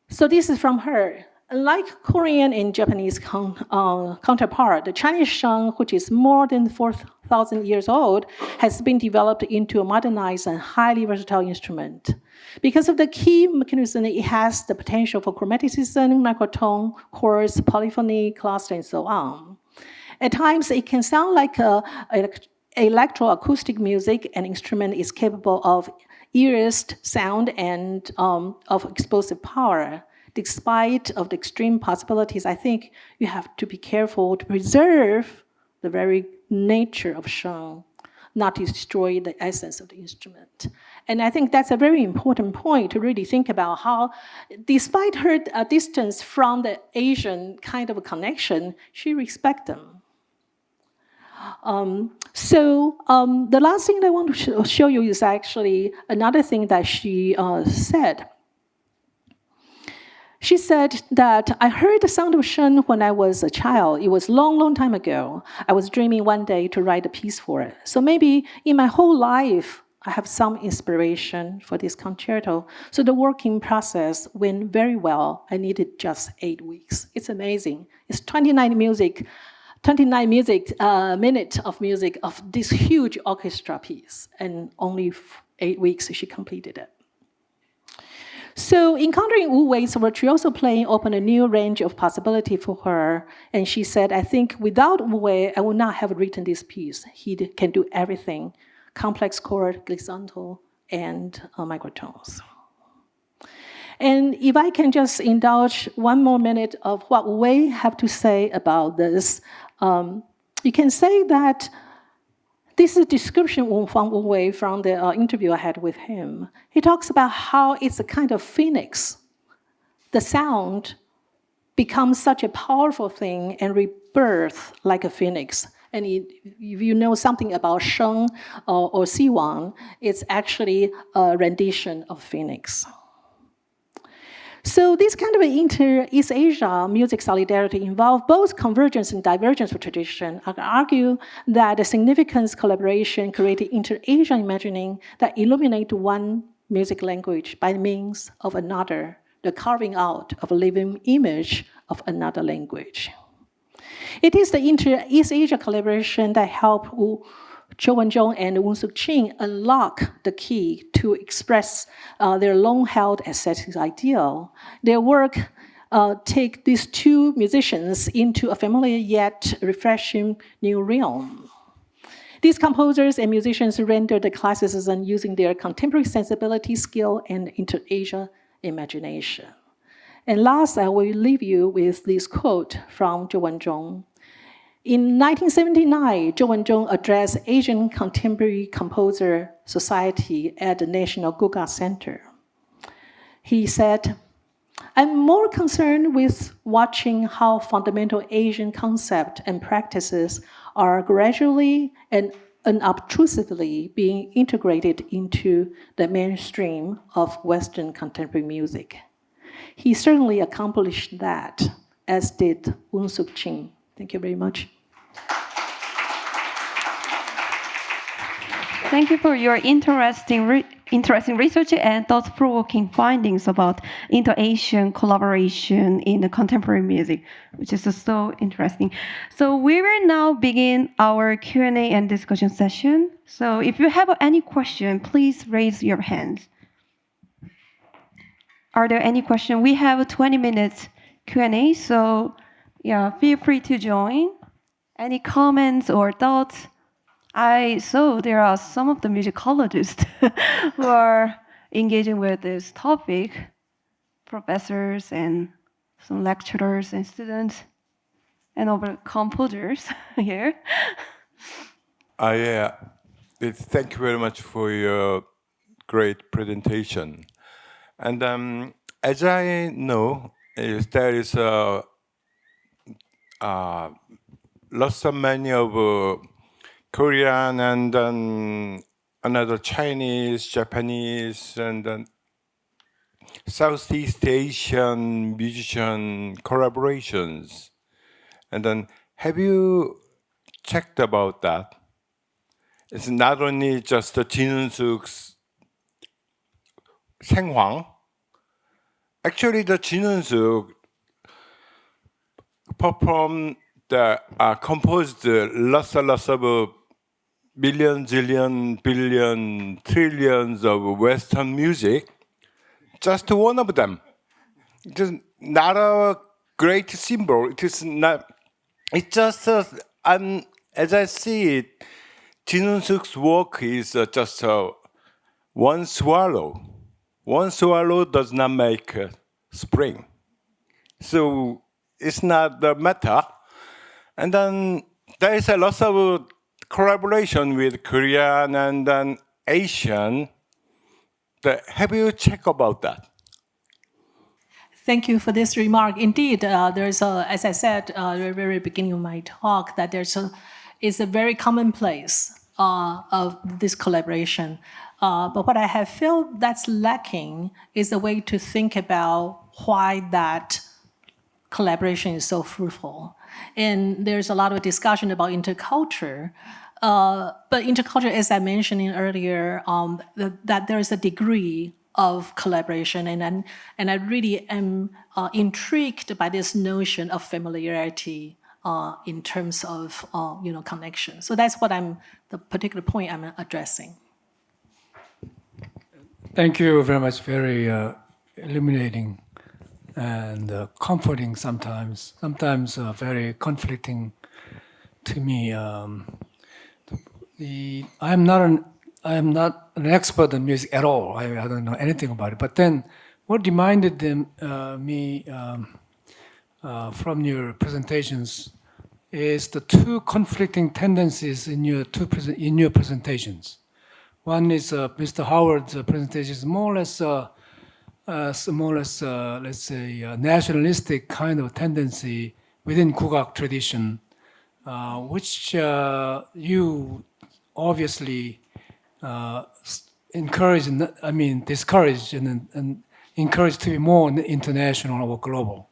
So this is from her. Like Korean and Japanese counterpart, the Chinese sheng, which is more than 4,000 years old, has been developed into a modernized and highly versatile instrument. Because of the key mechanism, it has the potential for chromaticism, microtone, chorus, polyphony, cluster, and so on. At times, it can sound like electroacoustic music. An instrument is capable of erased sound and of explosive power. Despite of the extreme possibilities, I think you have to be careful to preserve the very nature of sheng, not to destroy the essence of the instrument. And I think that's a very important point to really think about how, despite her distance from the Asian kind of a connection, she respects them. The last thing that I want to show you is actually another thing that she said. She said that, "I heard the sound of sheng when I was a child. It was a long, long time ago. I was dreaming one day to write a piece for it. So maybe in my whole life, I have some inspiration for this concerto." So the working process went very well. I needed just 8 weeks. It's amazing. It's 29 minutes of music of this huge orchestra piece, and only 8 weeks she completed it. So encountering Wu Wei's virtuoso playing opened a new range of possibility for her, and she said, "I think without Wu Wei, I would not have written this piece. He can do everything, complex chord, glissando, and microtones." And if I can just indulge one more minute of what Wu Wei have to say about this, you can say that this is a description from Wu Wei from the interview I had with him. He talks about how it's a kind of phoenix. The sound becomes such a powerful thing and rebirth like a phoenix. And if you know something about sheng or siwang, it's actually a rendition of phoenix. So this kind of inter-East Asia music solidarity involves both convergence and divergence of tradition. I argue that the significance collaboration created inter-Asian imagining that illuminate one music language by means of another, the carving out of a living image of another language. It is the inter-East Asia collaboration that helped Cho Wen-jung and Woon-suk-jin unlock the key to express their long-held aesthetic ideal. Their work take these two musicians into a familiar yet refreshing new realm. These composers and musicians render the classicism using their contemporary sensibility, skill, and inter-Asia imagination. And last, I will leave you with this quote from Cho Wen-jung. In 1979, Cho Wen-jung addressed Asian Contemporary Composer Society at the National Guga Center. He said, "I'm more concerned with watching how fundamental Asian concepts and practices are gradually and unobtrusively being integrated into the mainstream of Western contemporary music." He certainly accomplished that, as did Woon-suk-jin. Thank you very much. Thank you for your interesting interesting research and thought-provoking findings about inter-Asian collaboration in the contemporary music, which is so interesting. So we will now begin our Q&A and discussion session. So if you have any question, please raise your hands. Are there any questions? We have a 20 minutes Q&A, so yeah, feel free to join. Any comments or thoughts? I saw there are some of the musicologists who are engaging with this topic, professors and some lecturers and students, and over composers here. Thank you very much for your great presentation. And as I know, there is lots of many of Korean and then another Chinese, Japanese, and then Southeast Asian musician collaborations. And then have you checked about that? It's not only just the Jinun-suk's Senghwang. Actually, the Jinun-suk performed composed lots of million, zillion, billion, trillions of Western music. Just one of them. It is not a great symbol. It is not. It's just as I see it, Jinun-suk's work is just one swallow. One swallow does not make a spring. So it's not the matter. And then there is a lot of collaboration with Korean and then Asian. Have you checked about that? Thank you for this remark. Indeed, there's as I said at the very beginning of my talk, that it's a very commonplace of this collaboration. But what I have felt that's lacking is a way to think about why that collaboration is so fruitful. And there's a lot of discussion about interculture. But interculture, as I mentioned earlier, that there is a degree of collaboration, and I really am intrigued by this notion of familiarity in terms of connection. So that's what the particular point I'm addressing. Thank you very much. Very illuminating and comforting sometimes. Sometimes very conflicting to me. I am not an expert in music at all. I don't know anything about it. But then, what reminded me from your presentations is the two conflicting tendencies in your presentations. One is Mr. Howard's presentation is more or less, let's say, a nationalistic kind of tendency within Kugak tradition, which you obviously discourage and encourage to be more international or global.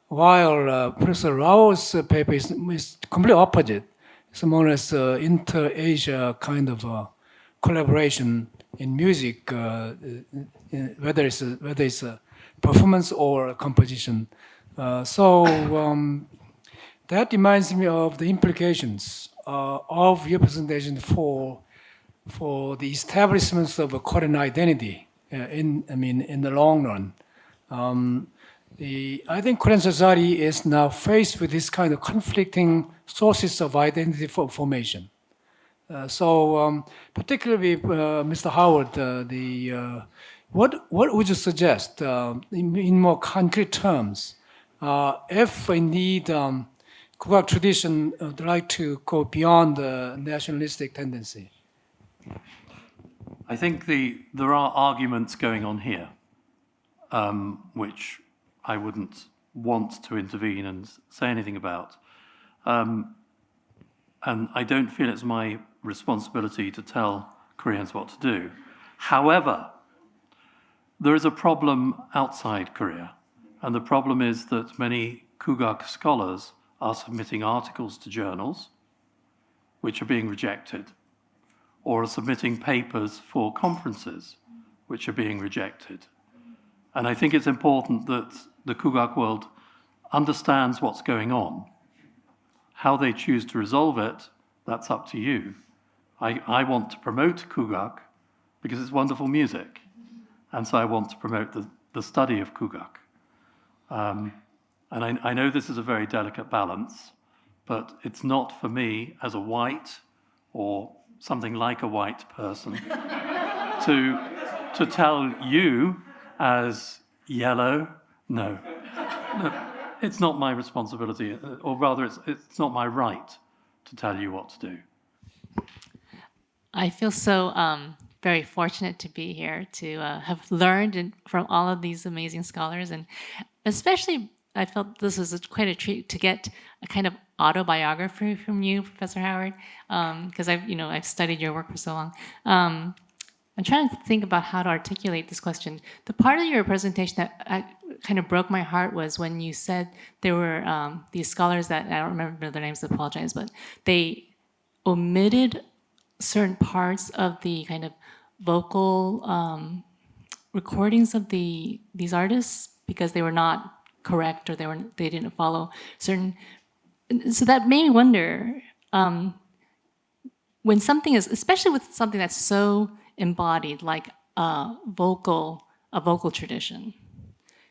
While Professor Rao's paper is completely opposite. It's more or less inter-Asia kind of collaboration in music, whether it's a performance or a composition. That reminds me of the implications of your presentation for the establishment of a Korean identity in the long run. I think Korean society is now faced with this kind of conflicting sources of identity formation. Particularly, Mr. Howard, what would you suggest in more concrete terms if indeed Kugak tradition would like to go beyond the nationalistic tendency? I think there are arguments going on here, which I wouldn't want to intervene and say anything about. And I don't feel it's my responsibility to tell Koreans what to do. However, there is a problem outside Korea, and the problem is that many Kugak scholars are submitting articles to journals which are being rejected, or are submitting papers for conferences which are being rejected. And I think it's important that the Kugak world understands what's going on. How they choose to resolve it, that's up to you. I want to promote Kugak because it's wonderful music. And so I want to promote the study of Kugak. And I know this is a very delicate balance, but it's not for me as a white or something like a white person to tell you as yellow, no, it's not my responsibility, or rather it's not my right to tell you what to do. I feel so very fortunate to be here, to have learned from all of these amazing scholars, and especially I felt this was quite a treat to get a kind of autobiography from you, Professor Howard, because I've studied your work for so long. I'm trying to think about how to articulate this question. The part of your presentation that kind of broke my heart was when you said there were these scholars that, I don't remember their names, I apologize, but they omitted certain parts of the kind of vocal recordings of these artists because they were not correct or they didn't follow certain. So that made me wonder, when something is, especially with something that's so embodied, like a vocal tradition,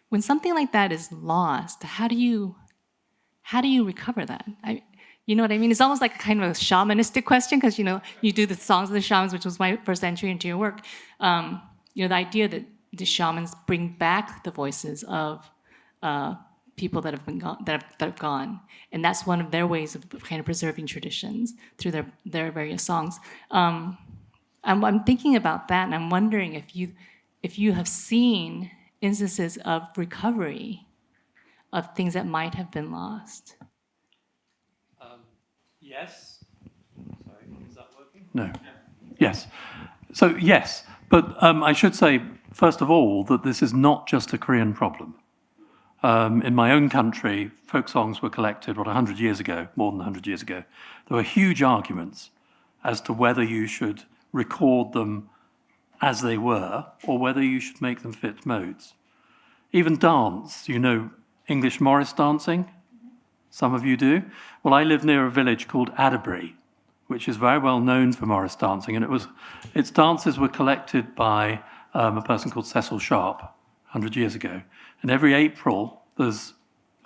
when something like that is lost, how do you recover that? You know what I mean? It's almost like a kind of a shamanistic question, because you do the songs of the shamans, which was my first entry into your work. The idea that the shamans bring back the voices of people that have been gone, that have gone, and that's one of their ways of kind of preserving traditions through their various songs. I'm thinking about that, and I'm wondering if you have seen instances of recovery of things that might have been lost. Yes. Sorry, is that working? No. Yes. So yes, but I should say first of all that this is not just a Korean problem. In my own country, folk songs were collected, 100 years ago, more than 100 years ago. There were huge arguments as to whether you should record them as they were or whether you should make them fit modes. Even dance, English Morris dancing? Some of you do. Well, I live near a village called Adderbury, which is very well known for Morris dancing, and its dances were collected by a person called Cecil Sharp 100 years ago. And every April, there's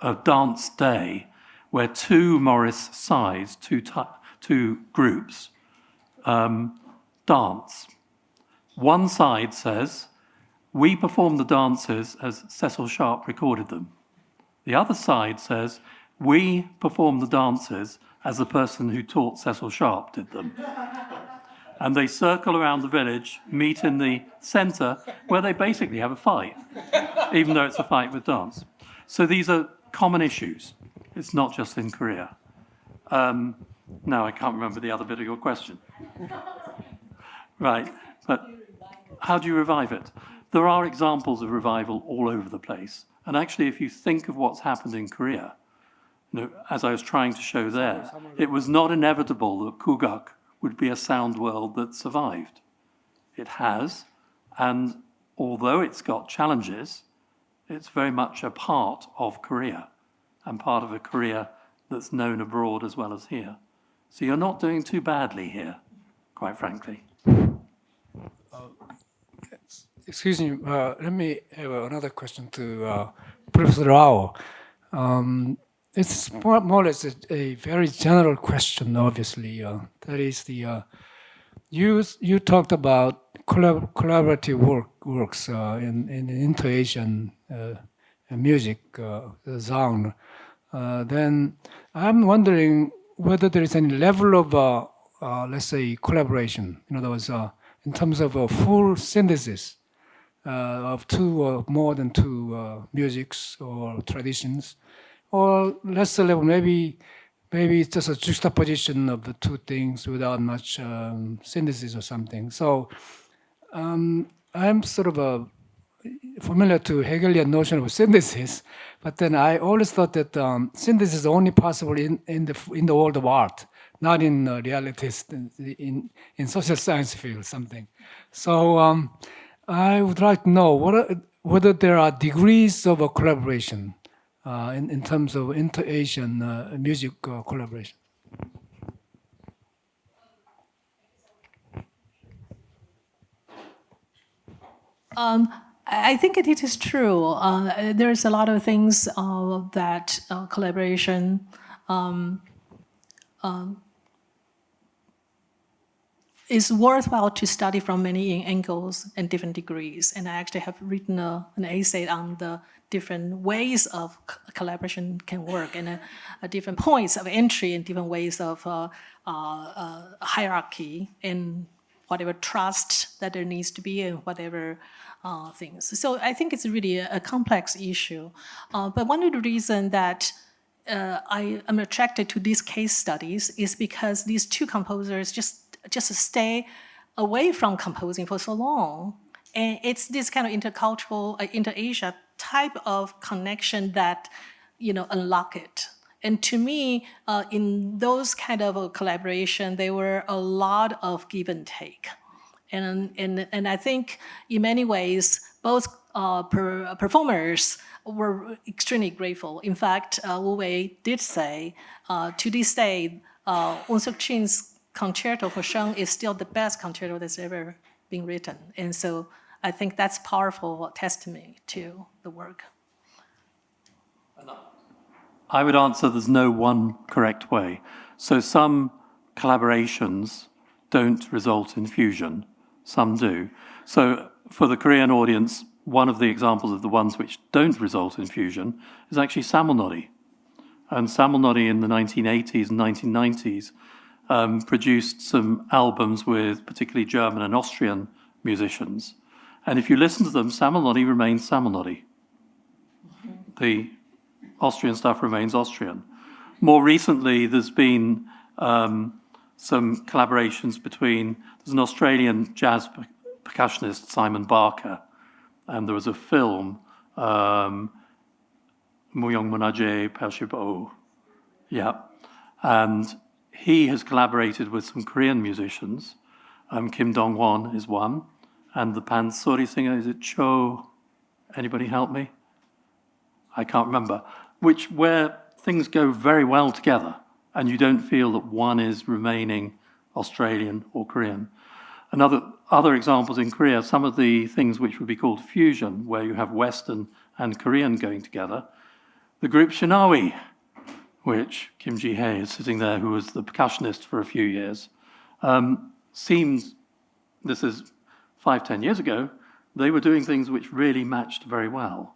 a dance day where two Morris sides, two groups, dance. One side says, we perform the dances as Cecil Sharp recorded them. The other side says, we perform the dances as the person who taught Cecil Sharp did them. And they circle around the village, meet in the center, where they basically have a fight, even though it's a fight with dance. So these are common issues. It's not just in Korea. Now I can't remember the other bit of your question. Right, but how do you revive it? There are examples of revival all over the place. And actually, if you think of what's happened in Korea, as I was trying to show there, it was not inevitable that Kugak would be a sound world that survived. It has, and although it's got challenges, it's very much a part of Korea, and part of a Korea that's known abroad as well as here. So you're not doing too badly here, quite frankly. Excuse me, let me have another question to Professor Rao. It's more or less a very general question, obviously. That is you talked about collaborative works in inter-Asian music genre. Then I'm wondering whether there is any level of, let's say, collaboration. In other words, in terms of a full synthesis of two or more than two musics or traditions, or lesser level, maybe it's just a juxtaposition of the two things without much synthesis or something. So I'm sort of familiar to Hegelian notion of synthesis, but then I always thought that synthesis is only possible in the world of art, not in realities in social science field, something. So I would like to know whether there are degrees of a collaboration in terms of inter-Asian music collaboration. I think it is true. There's a lot of things that collaboration is worthwhile to study from many angles and different degrees. And I actually have written an essay on the different ways of collaboration can work and different points of entry and different ways of hierarchy and whatever trust that there needs to be and whatever things. So I think it's really a complex issue. But one of the reasons that I am attracted to these case studies is because these two composers just stay away from composing for so long. And it's this kind of intercultural, inter-Asia type of connection that, unlock it. And to me, in those kind of collaboration, there were a lot of give and take. And I think in many ways, both performers were extremely grateful. In fact, Wu Wei did say, to this day, Won Seok Chin's concerto for Sheng is still the best concerto that's ever been written. And so I think that's powerful testimony to the work. I would answer there's no one correct way. So some collaborations don't result in fusion, some do. So for the Korean audience, one of the examples of the ones which don't result in fusion is actually Samulnori. And Samulnori in the 1980s and 1990s produced some albums with particularly German and Austrian musicians. And if you listen to them, Samulnori remains Samulnori. The Austrian stuff remains Austrian. More recently, there's been some collaborations between, there's an Australian jazz percussionist, Simon Barker, and there was a film, Muyong Munaje Pershibao. Yeah. And he has collaborated with some Korean musicians. Kim Dong-won is one. And the pansori singer, is it Cho? Anybody help me? I can't remember. Where things go very well together and you don't feel that one is remaining Australian or Korean. Other examples in Korea, some of the things which would be called fusion, where you have Western and Korean going together. The group Shinawi, which Kim Ji-hae is sitting there, who was the percussionist for a few years, seems, this is 5-10 years ago, they were doing things which really matched very well.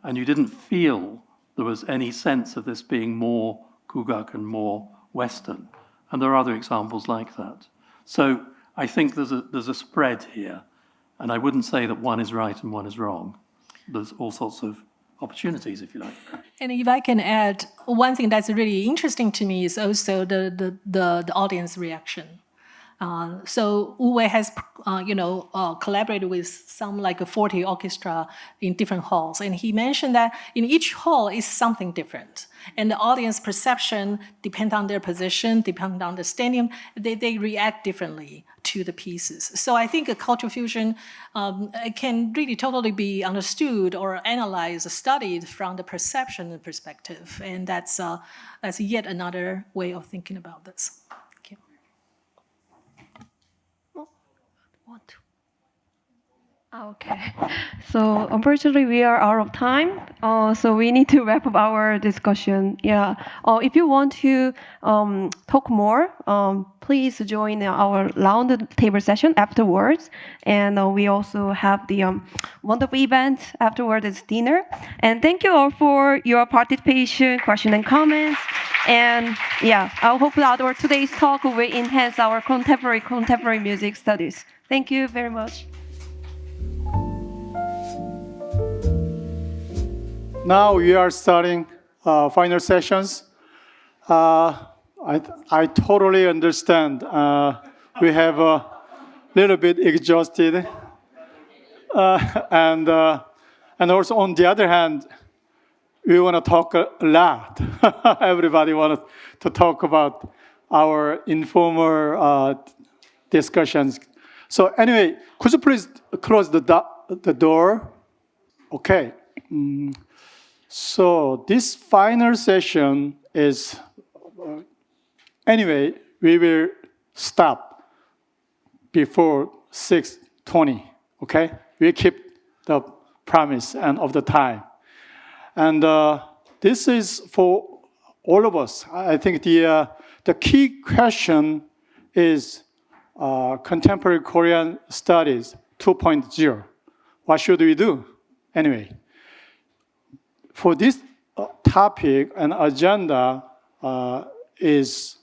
And you didn't feel there was any sense of this being more Kugak and more Western. And there are other examples like that. So I think there's a spread here. And I wouldn't say that one is right and one is wrong. There's all sorts of opportunities, if you like. And if I can add, one thing that's really interesting to me is also the audience reaction. So Wu Wei has, collaborated with some like 40 orchestra in different halls. And he mentioned that in each hall is something different. And the audience perception depends on their position, depends on the stadium, they react differently to the pieces. So I think a cultural fusion can really totally be understood or analyzed, studied from the perception perspective. And that's yet another way of thinking about this. Okay, so unfortunately we are out of time, so we need to wrap up our discussion. Yeah, if you want to talk more, please join our round table session afterwards. And we also have the wonderful event afterwards, it's dinner. And thank you all for your participation, question and comments. And yeah, I hope that our today's talk will enhance our contemporary music studies. Thank you very much. Now we are starting final sessions. I totally understand. We have a little bit exhausted, and also on the other hand, we want to talk a lot. Everybody wants to talk about our informal discussions. So anyway, could you please close the door? Okay. So this final session is, anyway, we will stop before 6:20, okay? We keep the promise and of the time. And this is for all of us. I think the key question is contemporary Korean studies 2.0. What should we do? Anyway, for this topic and agenda is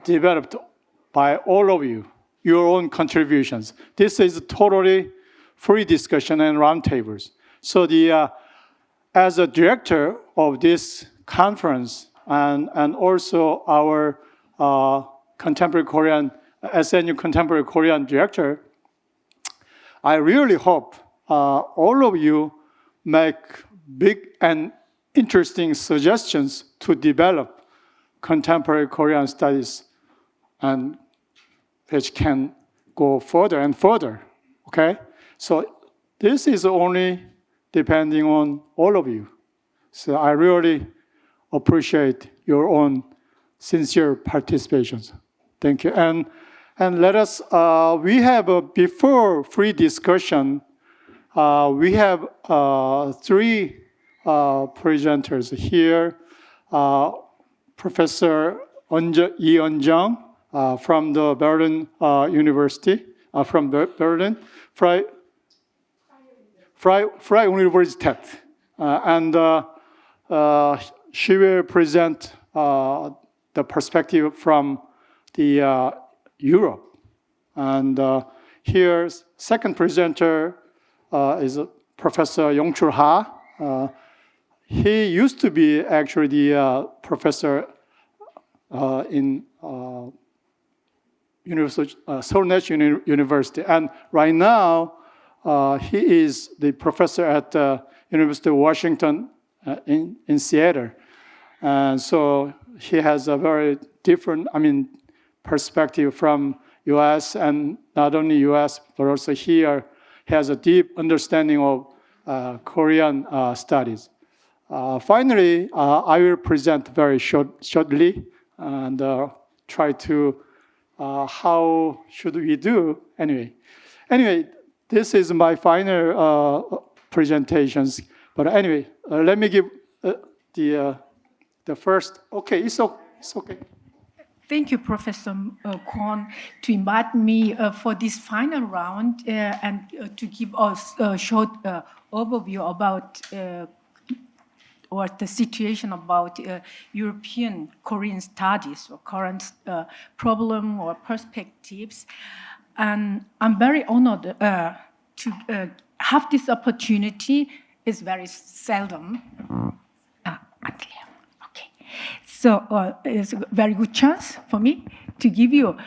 developed by all of you, your own contributions. This is totally free discussion and roundtables. So as a director of this conference and also our contemporary Korean, SNU Contemporary Korean director, I really hope all of you make big and interesting suggestions to develop contemporary Korean studies, and which can go further and further, okay? So this is only depending on all of you. So I really appreciate your own sincere participations. Thank you. And let us, we have before free discussion, we have three presenters here. Professor Yi Eun-jung from the Berlin University, from Berlin, Freie Universität. And she will present the perspective from the Europe. And here, second presenter is Professor Yong-chul Ha. He used to be actually the professor in Seoul National University. And right now, he is the professor at the University of Washington in Seattle. And so he has a very different, perspective from US, and not only US, but also here, he has a deep understanding of Korean studies. Finally, I will present very shortly and try to, how should we do? Anyway, this is my final presentations. But anyway, let me give the first. Okay, it's okay. Thank you, Professor Kwon, to invite me for this final round and to give us a short overview about what the situation about European Korean studies or current problem or perspectives. And I'm very honored to have this opportunity. It's very seldom. So it's a very good chance for me to give you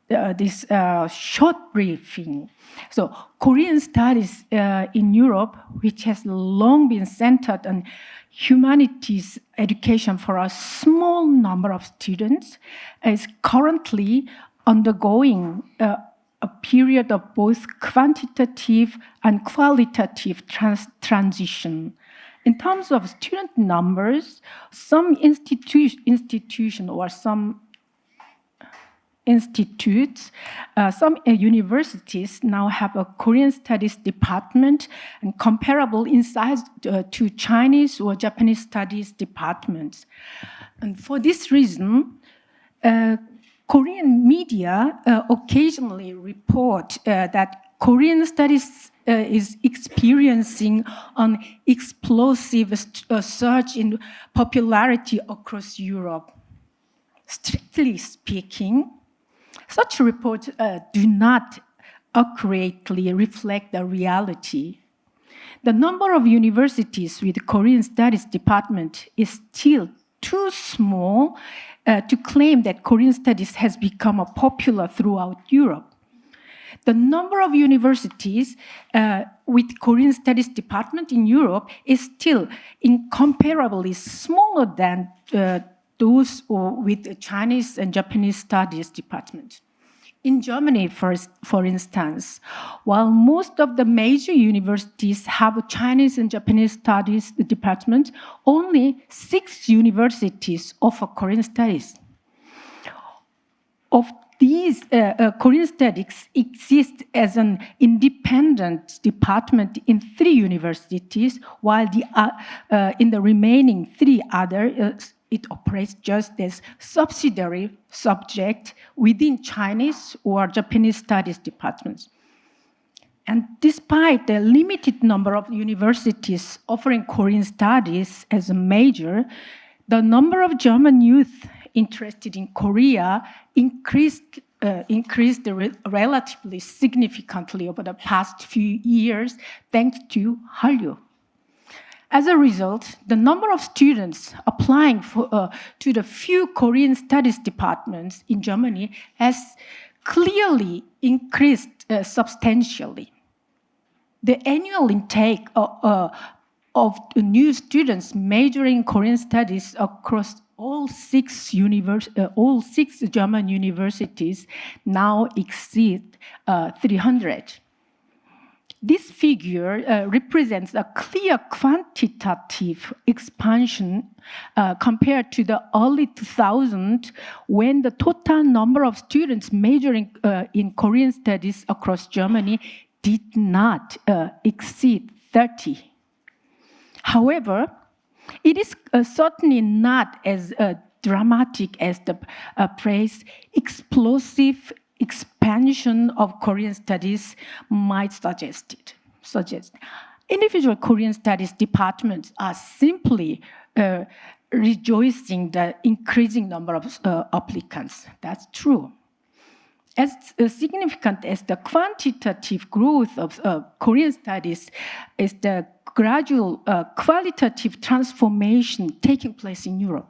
this short briefing. So Korean studies in Europe, which has long been centered on humanities education for a small number of students, is currently undergoing a period of both quantitative and qualitative transition. In terms of student numbers, some institution or some institutes, some universities now have a Korean studies department and comparable in size to Chinese or Japanese studies departments. And for this reason, Korean media occasionally report that Korean studies is experiencing an explosive surge in popularity across Europe. Strictly speaking, such reports do not accurately reflect the reality. The number of universities with Korean studies department is still too small to claim that Korean studies has become popular throughout Europe. The number of universities with Korean studies department in Europe is still incomparably smaller than those with Chinese and Japanese studies department. In Germany, for instance, while most of the major universities have a Chinese and Japanese studies department, only 6 universities offer Korean studies. Of these, Korean studies exist as an independent department in 3 universities, while in the remaining 3 others, it operates just as subsidiary subject within Chinese or Japanese studies departments. And despite the limited number of universities offering Korean studies as a major, the number of German youth interested in Korea increased relatively significantly over the past few years thanks to Hallyu. As a result, the number of students applying to the few Korean studies departments in Germany has clearly increased substantially. The annual intake of new students majoring in Korean studies across all 6 German universities now exceed 300. This figure represents a clear quantitative expansion compared to the early 2000s, when the total number of students majoring in Korean studies across Germany did not exceed 30. However, it is certainly not as dramatic as the phrase explosive expansion of Korean studies might suggest. Individual Korean studies departments are simply rejoicing the increasing number of applicants. That's true. As significant as the quantitative growth of Korean studies is the gradual qualitative transformation taking place in Europe.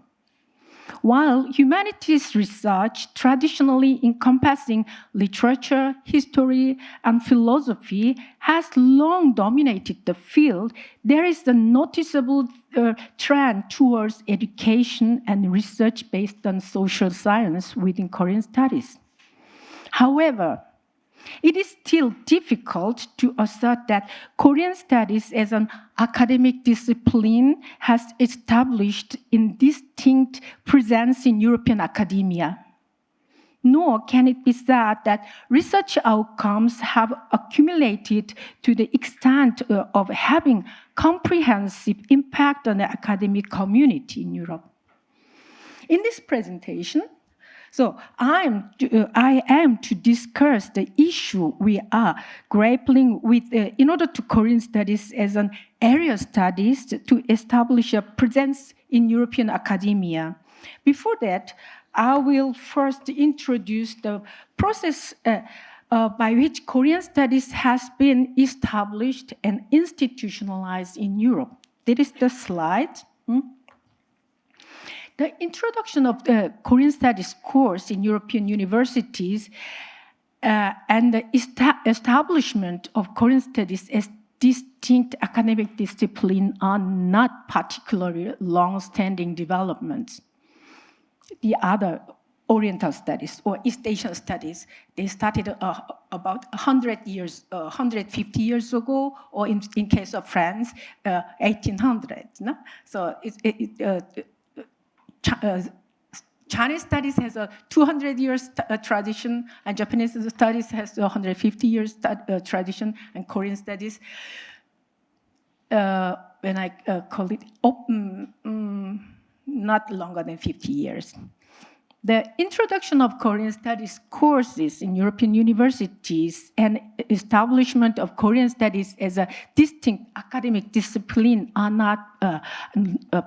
While humanities research, traditionally encompassing literature, history, and philosophy, has long dominated the field, there is a noticeable trend towards education and research based on social science within Korean studies. However, it is still difficult to assert that Korean studies as an academic discipline has established a distinct presence in European academia. Nor can it be said that research outcomes have accumulated to the extent of having comprehensive impact on the academic community in Europe. In this presentation, I am to discuss the issue we are grappling with in order to Korean studies as an area of studies to establish a presence in European academia. Before that, I will first introduce the process by which Korean studies has been established and institutionalized in Europe. That is the slide. The introduction of the Korean studies course in European universities and the establishment of Korean studies as distinct academic discipline are not particularly long-standing developments. The other Oriental studies or East Asian studies, they started about 150 years ago, or in case of France, 1800s. No? So Chinese studies has a 200 years tradition, and Japanese studies has 150 years tradition, and Korean studies, when I call it not longer than 50 years. The introduction of Korean studies courses in European universities and establishment of Korean studies as a distinct academic discipline are not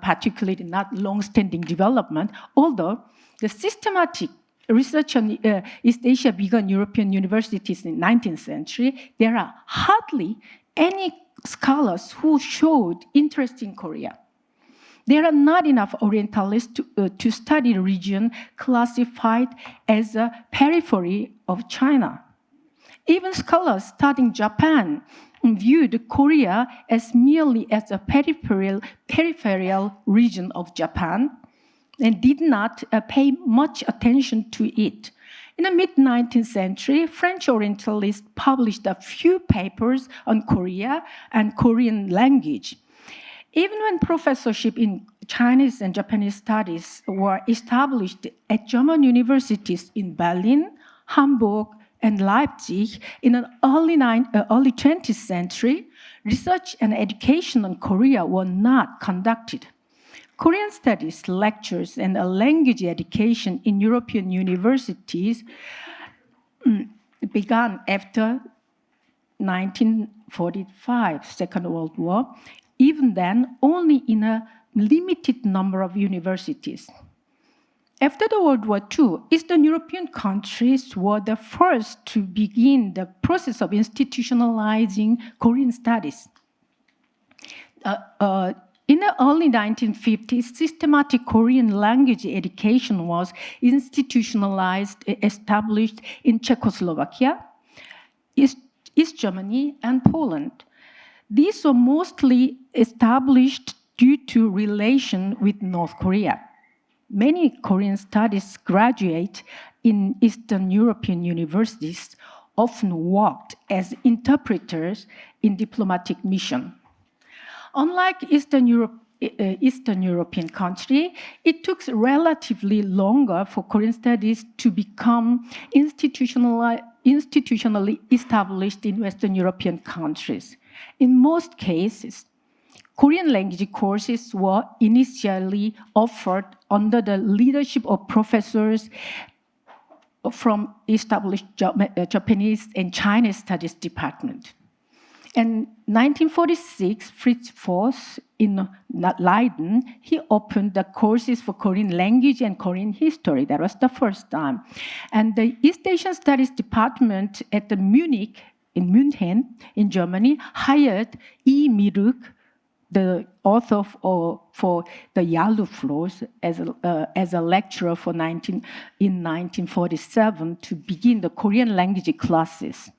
particularly not long-standing development, although the systematic research on East Asia began European universities in the 19th century, there are hardly any scholars who showed interest in Korea. There are not enough Orientalists to study the region classified as a periphery of China. Even scholars studying Japan viewed Korea as merely as a peripheral region of Japan and did not pay much attention to it. In the mid-19th century, French Orientalists published a few papers on Korea and Korean language. Even when professorship in Chinese and Japanese studies were established at German universities in Berlin, Hamburg, and Leipzig in the early 20th century, research and education on Korea were not conducted. Korean studies, lectures, and language education in European universities began after 1945, Second World War, even then only in a limited number of universities. After the World War II, Eastern European countries were the first to begin the process of institutionalizing Korean studies. In the early 1950s, systematic Korean language education was institutionalized, established in Czechoslovakia, East Germany, and Poland. These were mostly established due to relation with North Korea. Many Korean studies graduates in Eastern European universities often worked as interpreters in diplomatic mission. Unlike Eastern European countries, it took relatively longer for Korean studies to become institutionally established in Western European countries. In most cases, Korean language courses were initially offered under the leadership of professors from established Japanese and Chinese studies department. In 1946, Fritz Voss in Leiden, he opened the courses for Korean language and Korean history. That was the first time. And the East Asian Studies Department at the Munich, in München, in Germany, hired E. Miruk, the author for the Yalu Flows, as a lecturer in 1947 to begin the Korean language classes.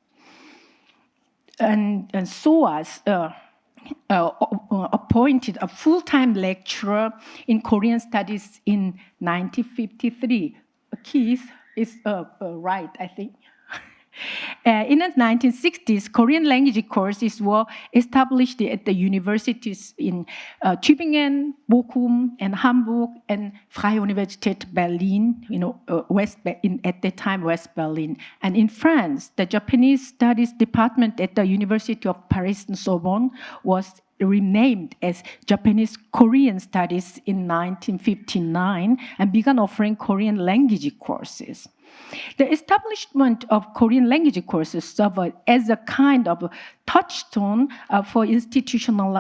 And SOAS appointed a full-time lecturer in Korean studies in 1953. Keith is right, I think. In the 1960s, Korean language courses were established at the universities in Tübingen, Bochum, and Hamburg, and Freie Universität Berlin, at the time West Berlin. And in France, the Japanese Studies Department at the University of Paris and Sorbonne was renamed as Japanese Korean Studies in 1959 and began offering Korean language courses. The establishment of Korean language courses served as a kind of touchstone for institutional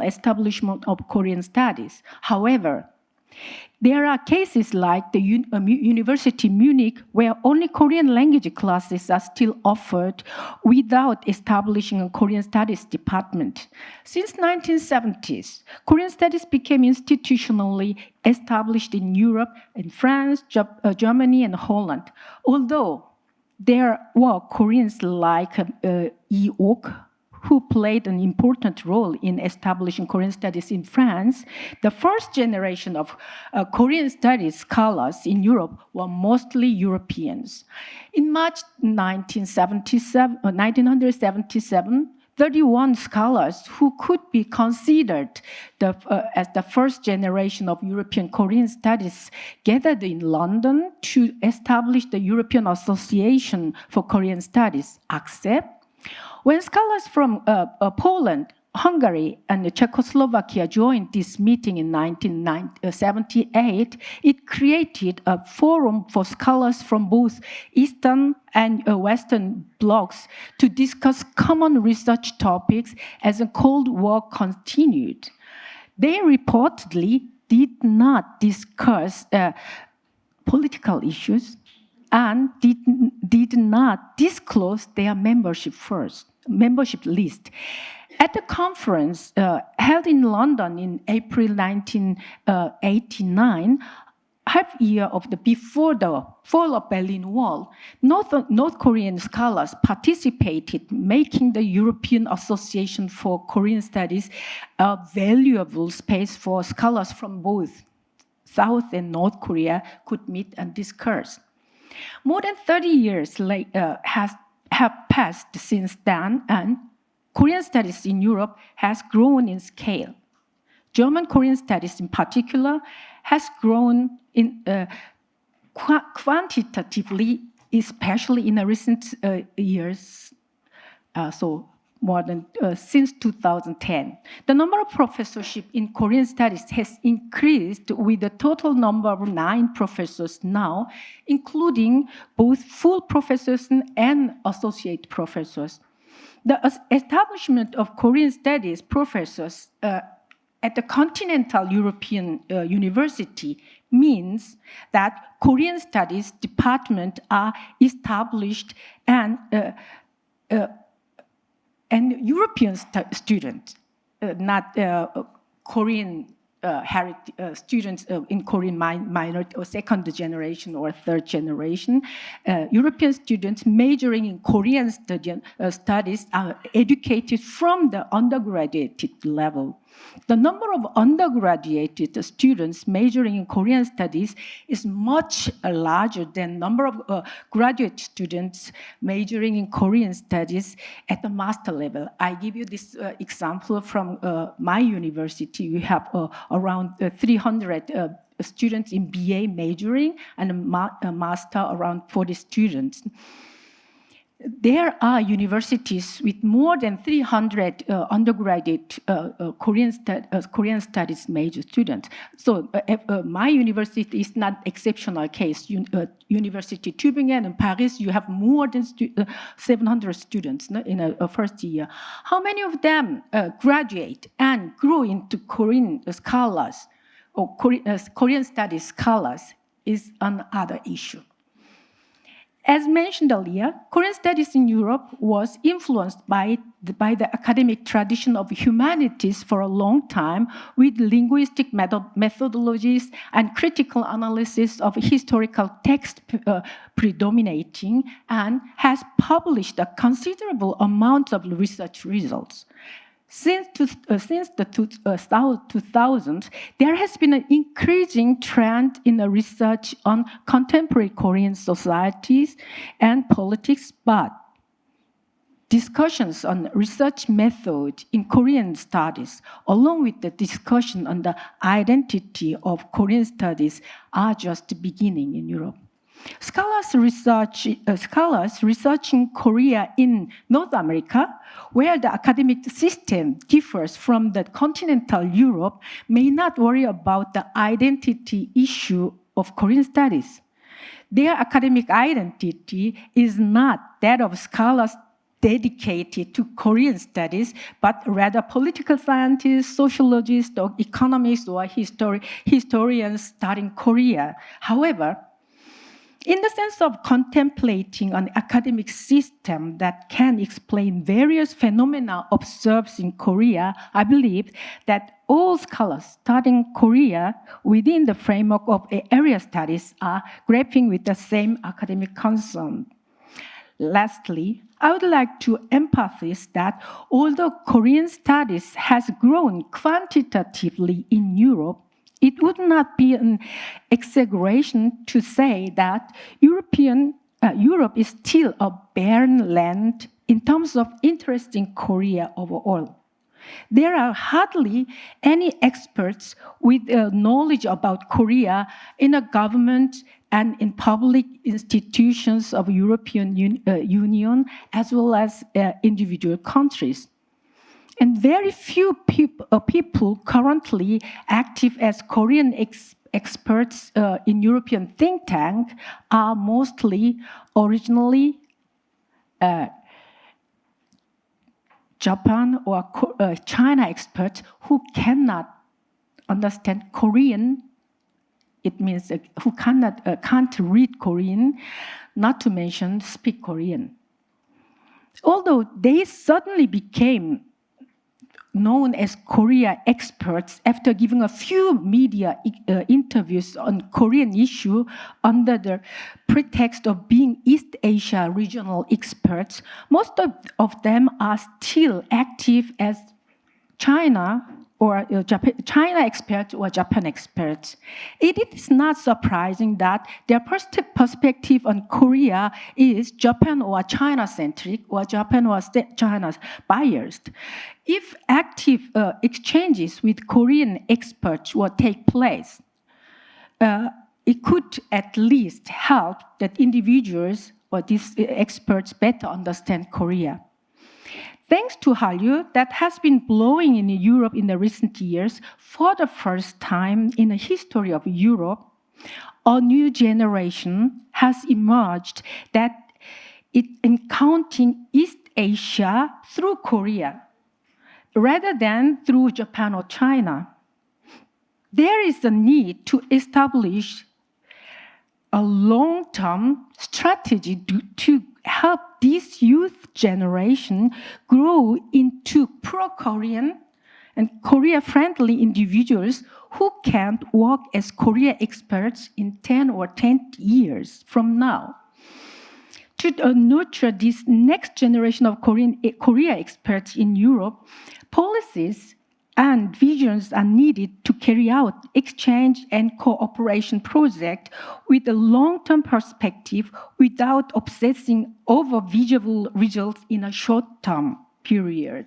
establishment of Korean studies. However, there are cases like the University Munich where only Korean language classes are still offered without establishing a Korean studies department. Since 1970s, Korean studies became institutionally established in Europe, in France, Germany, and Holland. Although there were Koreans like Yi Ok, who played an important role in establishing Korean studies in France, the first generation of Korean studies scholars in Europe were mostly Europeans. In March 1977, 31 scholars who could be considered as the first generation of European Korean studies gathered in London to establish the European Association for Korean Studies, ACCEP. When scholars from Poland, Hungary, and Czechoslovakia joined this meeting in 1978, it created a forum for scholars from both Eastern and Western blocs to discuss common research topics as the Cold War continued. They reportedly did not discuss political issues and did not disclose their membership list. At the conference held in London in April 1989, half year before the fall of Berlin Wall, North Korean scholars participated, making the European Association for Korean Studies a valuable space for scholars from both South and North Korea could meet and discuss. More than 30 years have passed since then, and Korean studies in Europe has grown in scale. German Korean studies in particular has grown in quantitatively, especially in the recent years, so more than since 2010. The number of professorship in Korean studies has increased with a total number of 9 professors now, including both full professors and associate professors. The establishment of Korean studies professors at the continental European university means that Korean studies departments are established and European students, not Korean students in Korean minority or second generation or third generation. European students majoring in Korean studies are educated from the undergraduate level. The number of undergraduate students majoring in Korean studies is much larger than number of graduate students majoring in Korean studies at the master level. I give you this example from my university. We have around 300 students in BA majoring and a master around 40 students. There are universities with more than 300 undergraduate Korean studies major students. So my university is not exceptional case. University Tübingen and Paris, you have more than 700 students in a first year. How many of them graduate and grow into Korean scholars or Korean studies scholars is another issue. As mentioned earlier, Korean studies in Europe was influenced by the academic tradition of humanities for a long time, with linguistic methodologies and critical analysis of historical text predominating, and has published a considerable amount of research results. Since the 2000s, there has been an increasing trend in the research on contemporary Korean societies and politics, but discussions on research method in Korean studies, along with the discussion on the identity of Korean studies, are just beginning in Europe. Scholars researching Korea in North America, where the academic system differs from the continental Europe, may not worry about the identity issue of Korean studies. Their academic identity is not that of scholars dedicated to Korean studies, but rather political scientists, sociologists, or economists, or historians studying Korea. However, in the sense of contemplating an academic system that can explain various phenomena observed in Korea, I believe that all scholars studying Korea within the framework of area studies are grappling with the same academic concern. Lastly, I would like to emphasize that although Korean studies has grown quantitatively in Europe, it would not be an exaggeration to say that Europe is still a barren land in terms of interest in Korea overall. There are hardly any experts with knowledge about Korea in a government and in public institutions of European Union, as well as individual countries. And very few people currently active as Korean experts in European think tank are mostly originally Japan or China experts who cannot understand Korean. It means who can't read Korean, not to mention speak Korean. Although they suddenly became known as Korea experts after giving a few media interviews on Korean issue under the pretext of being East Asia regional experts, most of them are still active as China or China experts or Japan experts. It is not surprising that their perspective on Korea is Japan or China-centric or Japan or China biased. If active exchanges with Korean experts will take place, it could at least help that individuals or these experts better understand Korea. Thanks to Hallyu, that has been blowing in Europe in the recent years, for the first time in the history of Europe, a new generation has emerged that it encountering East Asia through Korea, rather than through Japan or China. There is a need to establish a long-term strategy to help this youth generation grow into pro-Korean and Korea-friendly individuals who can work as Korea experts in 10 or 10 years from now. To nurture this next generation of Korea experts in Europe, policies and visions are needed to carry out exchange and cooperation projects with a long-term perspective without obsessing over visible results in a short-term period.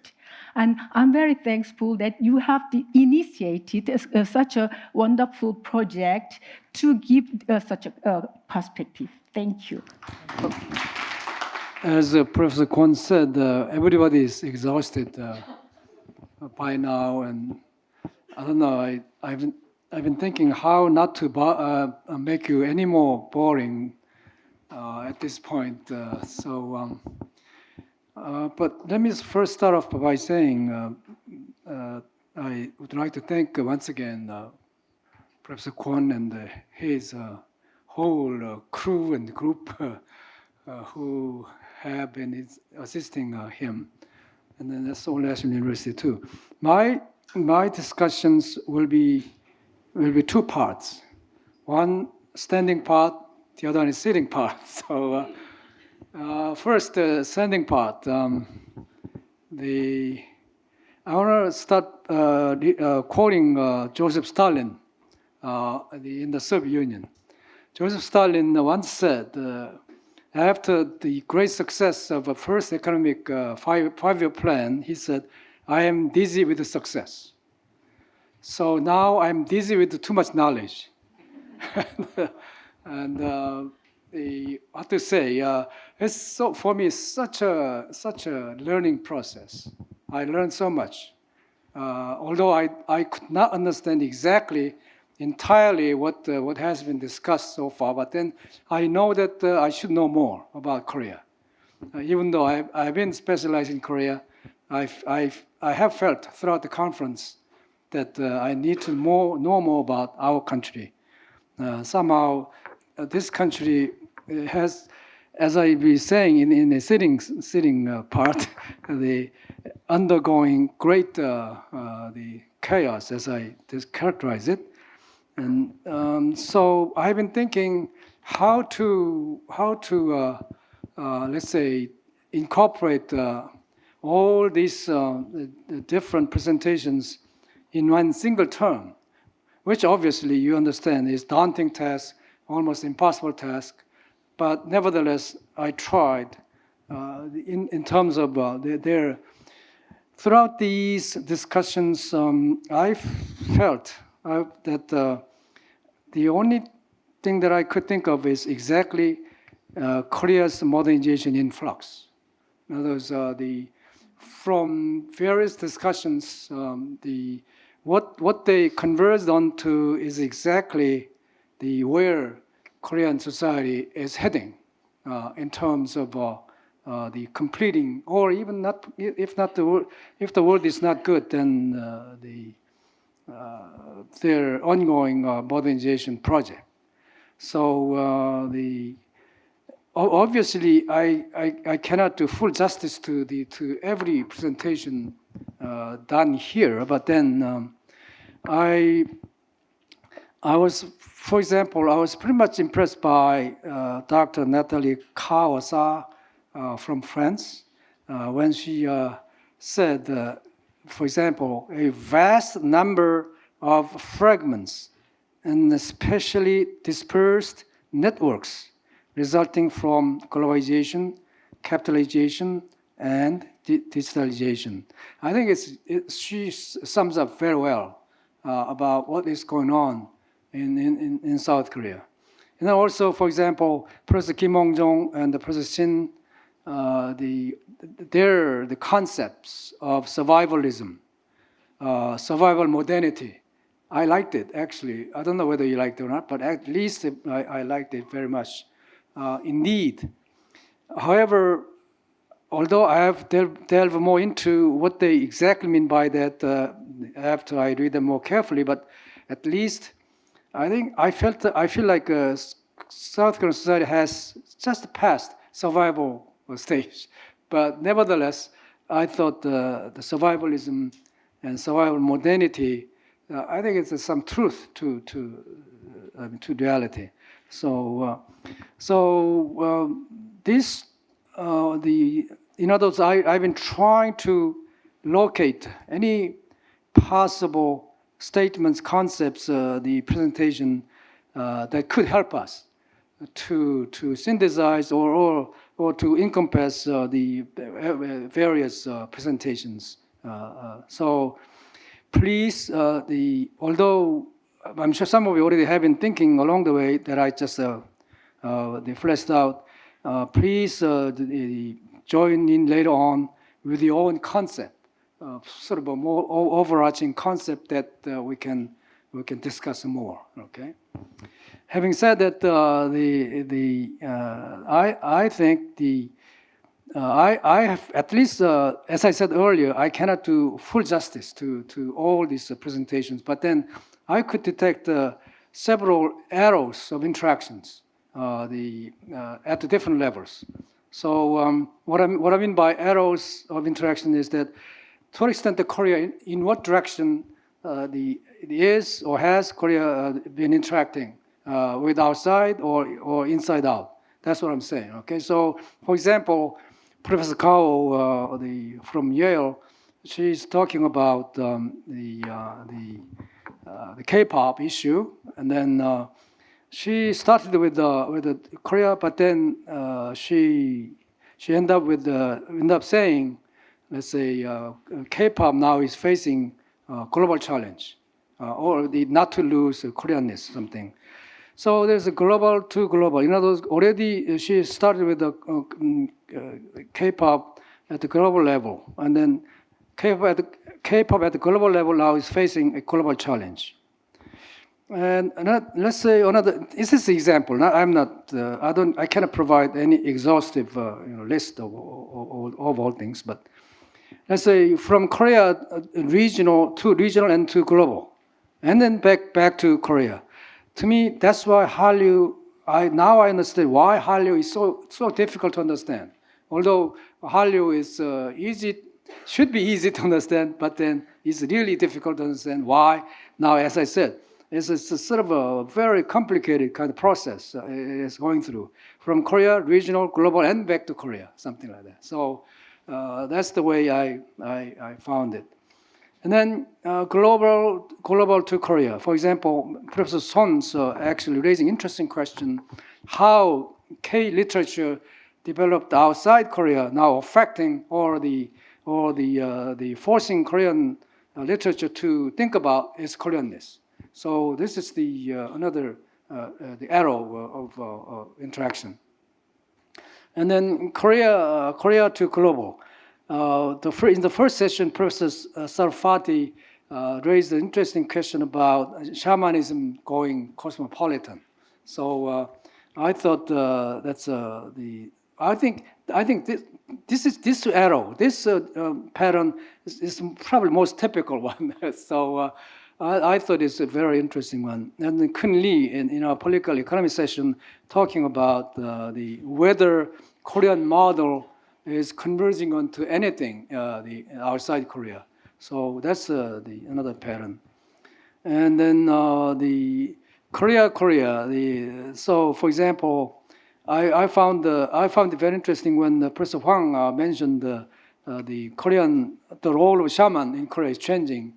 And I'm very thankful that you have initiated such a wonderful project to give such a perspective. Thank you. As Professor Kwon said, everybody is exhausted by now, and I don't know. I've been thinking how not to make you any more boring at this point. But let me first start off by saying I would like to thank once again Professor Kwon and his whole crew and group who have been assisting him. And then that's Seoul National University too. My discussions will be two parts. One standing part, the other one is sitting part. So first, the standing part. I want to start quoting Joseph Stalin in the Soviet Union. Joseph Stalin once said, after the great success of a first economic five-year plan, he said, I am dizzy with the success. So now I'm dizzy with too much knowledge. And what to say, for me, it's such a learning process. I learned so much. Although I could not understand exactly entirely what has been discussed so far, but then I know that I should know more about Korea. Even though I've been specialized in Korea, I have felt throughout the conference that I need to know more about our country. Somehow, this country has, as I be saying in the sitting part, the undergoing great the chaos, as I just characterize it. And so I've been thinking how to let's say incorporate all these different presentations in one single term, which obviously you understand is daunting task, almost impossible task, but nevertheless I tried in terms of their throughout these discussions. I felt that the only thing that I could think of is exactly Korea's modernization in flux. In other words, from various discussions, what they converged onto is exactly where Korean society is heading in terms of the completing, or even not, if the world is not good, then their ongoing modernization project. So obviously I cannot do full justice to every presentation done here, but then I was, for example, I was pretty much impressed by Dr. Nathalie Kawasa from France when she said for example, a vast number of fragments and especially dispersed networks resulting from globalization, capitalization, and digitalization. I think she sums up very well about what is going on in South Korea. And then also, for example, Professor Kim Hong-jong and Professor Shin, the concepts of survivalism, survival modernity. I liked it, actually. I don't know whether you liked it or not, but at least I liked it very much. Indeed. However, although I have delved more into what they exactly mean by that after I read them more carefully, but at least I think I feel like South Korean society has just passed survival stage, but nevertheless, I thought the survivalism and survival modernity, I think it's some truth to reality. So this in other words, I've been trying to locate any possible statements, concepts, the presentation that could help us to synthesize or to encompass the various presentations. So please, although I'm sure some of you already have been thinking along the way that I just fleshed out, please join in later on with your own concept, sort of a more overarching concept that we can discuss more. Okay. Having said that, I think I have at least, as I said earlier, I cannot do full justice to all these presentations, but then I could detect several arrows of interactions at the different levels. So what I mean by arrows of interaction is that to what extent the Korea, in what direction is or has Korea been interacting with outside or inside out. That's what I'm saying. Okay. So for example, Professor Kao from Yale, she's talking about the K-pop issue, and then she started with Korea, but then she ended up saying, let's say, K-pop now is facing global challenge, or the not to lose Koreanness, something. So there's a global to global. In other words, already she started with the K-pop at the global level, and then K-pop at the global level now is facing a global challenge. And let's say another. This is an example. I cannot provide any exhaustive list of all things. But let's say from Korea regional and to global, and then back to Korea. To me, that's why Hallyu. Now I understand why Hallyu is so difficult to understand. Although Hallyu is should be easy to understand, but then it's really difficult to understand why. Now, as I said, it's a sort of a very complicated kind of process it's going through from Korea, regional, global, and back to Korea, something like that. So that's the way I found it. And then global to Korea. For example, Professor Son's actually raising interesting question, how K literature developed outside Korea now affecting or the forcing Korean literature to think about its Koreanness. So this is the another the arrow of interaction. And then Korea to global. In the first session, Professor Sarfati raised an interesting question about shamanism going cosmopolitan. So I thought that's I think this arrow, this pattern is probably most typical one. So I thought it's a very interesting one. And then Kun Lee in our political economy session talking about whether Korean model is converging onto anything outside Korea. So that's another pattern. And then the Korea. So for example, I found it very interesting when Professor Hwang mentioned the role of shaman in Korea is changing.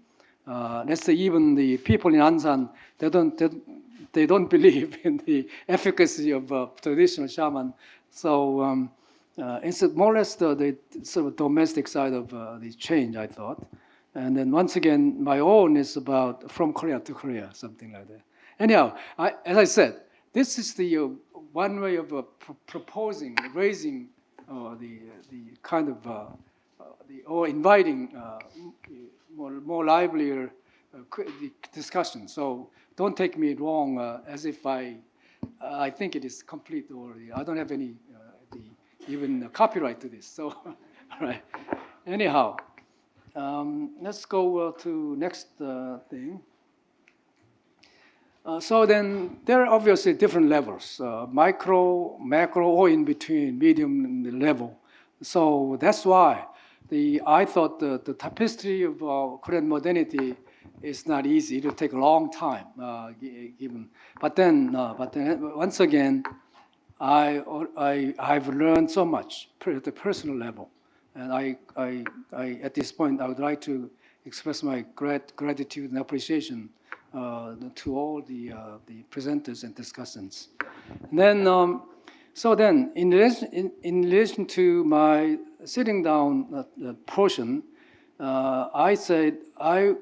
Let's say even the people in Ansan, they don't believe in the efficacy of traditional shaman. So it's more or less the sort of domestic side of the change, I thought. And then once again, my own is about from Korea to Korea, something like that. Anyhow, as I said, this is the one way of proposing, raising the kind of or inviting more livelier discussion. So don't take me wrong as if I think it is complete already. I don't have any even copyright to this. So all right. Anyhow, let's go to next thing. So then there are obviously different levels, micro, macro, or in between, medium level. So that's why I thought the tapestry of Korean modernity is not easy. It will take a long time, given. But then once again, I've learned so much at the personal level, and I at this point I would like to express my gratitude and appreciation to all the presenters and discussants. And then, so then, in relation to my sitting down portion, I said I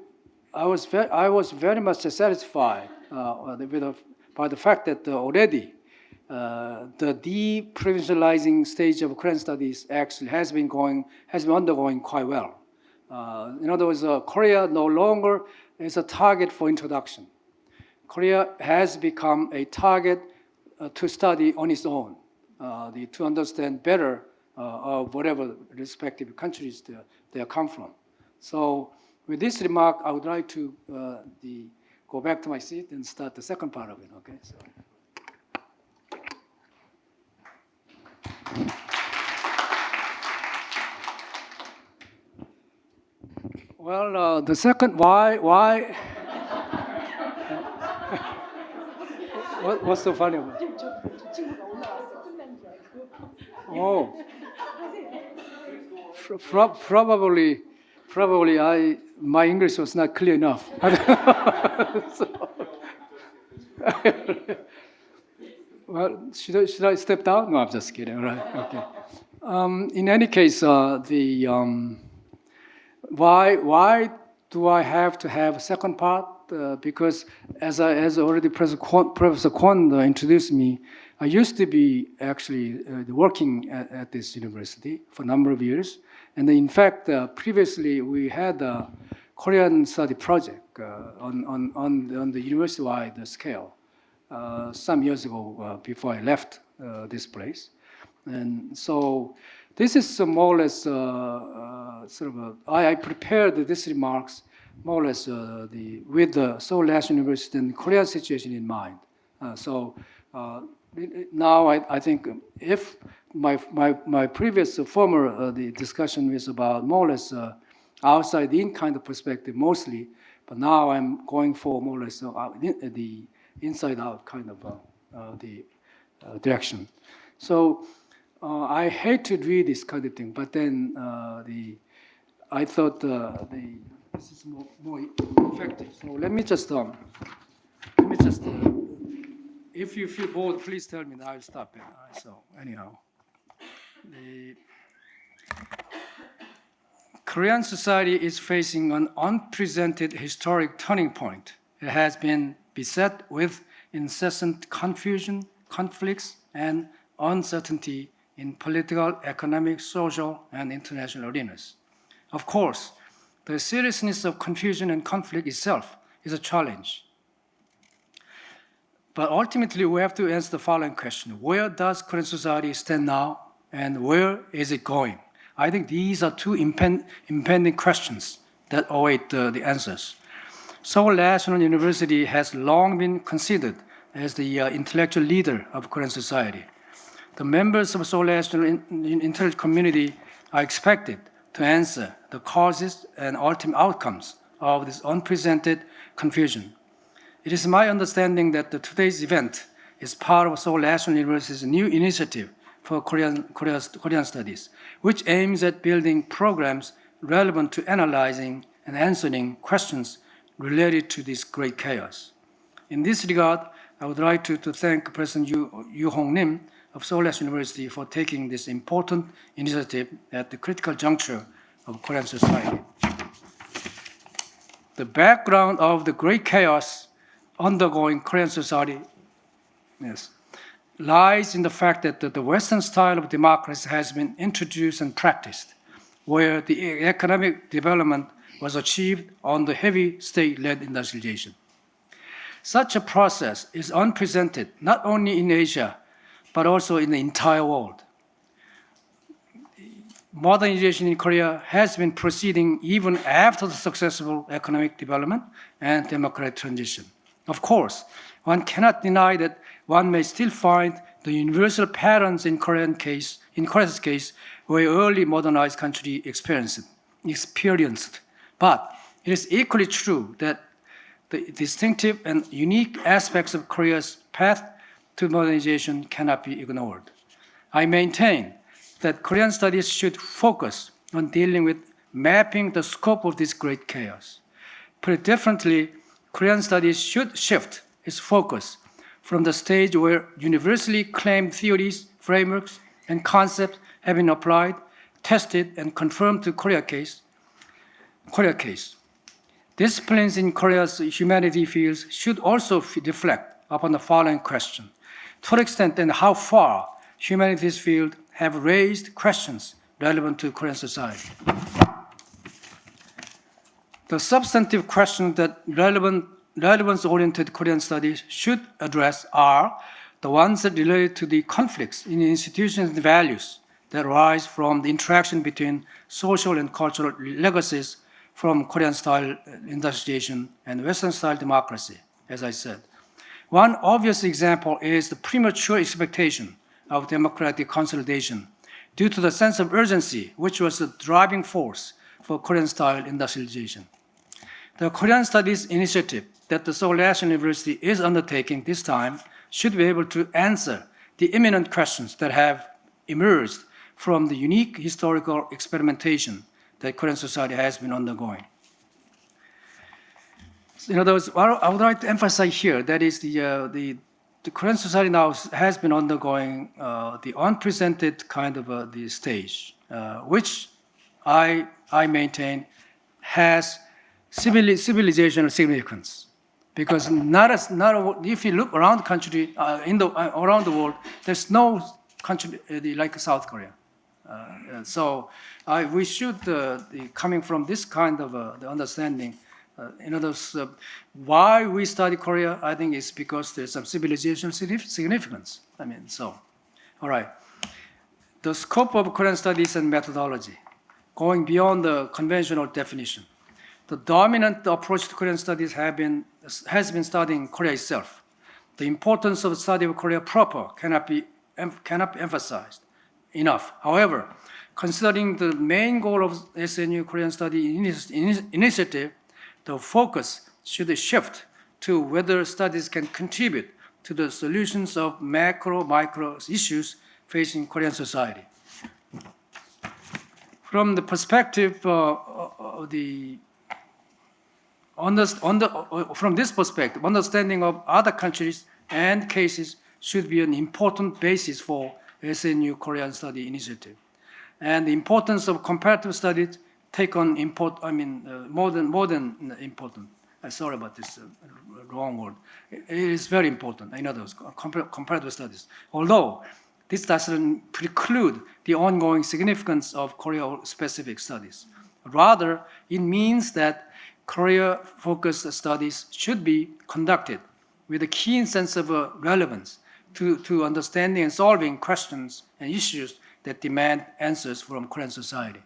was very much satisfied by the fact that already the deprovincializing stage of Korean studies actually has been undergoing quite well. In other words, Korea no longer is a target for introduction. Korea has become a target to study on its own, to understand better of whatever respective countries they come from. So with this remark, I would like to go back to my seat and start the second part of it, okay? So. Well, the second, why? What's so funny about it? Oh, probably my English was not clear enough. Well, should I step down? No, I'm just kidding. All right, okay. In any case, why do I have to have a second part? Because as already Professor Kwon introduced me, I used to be actually working at this university for a number of years. And in fact, previously we had a Korean study project on the university-wide scale some years ago before I left this place. And so this is more or less I prepared these remarks more or less with the Seoul National University and Korea situation in mind. Now I think if my previous former the discussion was about more or less outside-in kind of perspective mostly, but now I'm going for more or less the inside-out kind of the direction. So I hate to read this kind of thing, but then I thought this is more effective. So let me just if you feel bored, please tell me, and I'll stop it. So anyhow, the Korean society is facing an unprecedented historic turning point. It has been beset with incessant confusion, conflicts, and uncertainty in political, economic, social, and international arenas. Of course, the seriousness of confusion and conflict itself is a challenge. But ultimately, we have to answer the following question. Where does Korean society stand now, and where is it going? I think these are two impending questions that await the answers. Seoul National University has long been considered as the intellectual leader of Korean society. The members of Seoul National intellectual community are expected to answer the causes and ultimate outcomes of this unprecedented confusion. It is my understanding that today's event is part of Seoul National University's new initiative for Korean studies, which aims at building programs relevant to analyzing and answering questions related to this great chaos. In this regard, I would like to thank President Yu Hong Lim of Seoul National University for taking this important initiative at the critical juncture of Korean society. The background of the great chaos undergoing Korean society lies in the fact that the Western style of democracy has been introduced and practiced, where the economic development was achieved on the heavy state-led industrialization. Such a process is unprecedented not only in Asia, but also in the entire world. Modernization in Korea has been proceeding even after the successful economic development and democratic transition. Of course, one cannot deny that one may still find the universal patterns in Korea's case, where early modernized country experienced. But it is equally true that the distinctive and unique aspects of Korea's path to modernization cannot be ignored. I maintain that Korean studies should focus on dealing with mapping the scope of this great chaos. Put it differently, Korean studies should shift its focus from the stage where universally claimed theories, frameworks, and concepts have been applied, tested, and confirmed to Korea case. Disciplines in Korea's humanity fields should also reflect upon the following question: to what extent and how far humanities fields have raised questions relevant to Korean society. The substantive questions that relevance-oriented Korean studies should address are the ones that relate to the conflicts in institutions and values that arise from the interaction between social and cultural legacies from Korean-style industrialization and Western-style democracy, as I said. One obvious example is the premature expectation of democratic consolidation due to the sense of urgency, which was the driving force for Korean-style industrialization. The Korean Studies Initiative that the Seoul National University is undertaking this time should be able to answer the imminent questions that have emerged from the unique historical experimentation that Korean society has been undergoing. In other words, what I would like to emphasize here, that is the Korean society now has been undergoing the unprecedented kind of the stage, which I maintain has civilizational significance. Because if you look around the country, around the world, there's no country like South Korea. So we should, coming from this kind of the understanding, in other words, why we study Korea, I think is because there's some civilization significance. All right. The scope of Korean studies and methodology, going beyond the conventional definition. The dominant approach to Korean studies has been studying Korea itself. The importance of the study of Korea proper cannot be emphasized enough. However, considering the main goal of SNU Korean Study Initiative, the focus should shift to whether studies can contribute to the solutions of macro-micro issues facing Korean society. From the perspective from this perspective, understanding of other countries and cases should be an important basis for SNU Korean Study Initiative. And the importance of comparative studies take on more than important. Sorry about this wrong word. It is very important, in other words, comparative studies. Although this doesn't preclude the ongoing significance of Korea-specific studies. Rather, it means that Korea-focused studies should be conducted with a keen sense of relevance to understanding and solving questions and issues that demand answers from Korean society.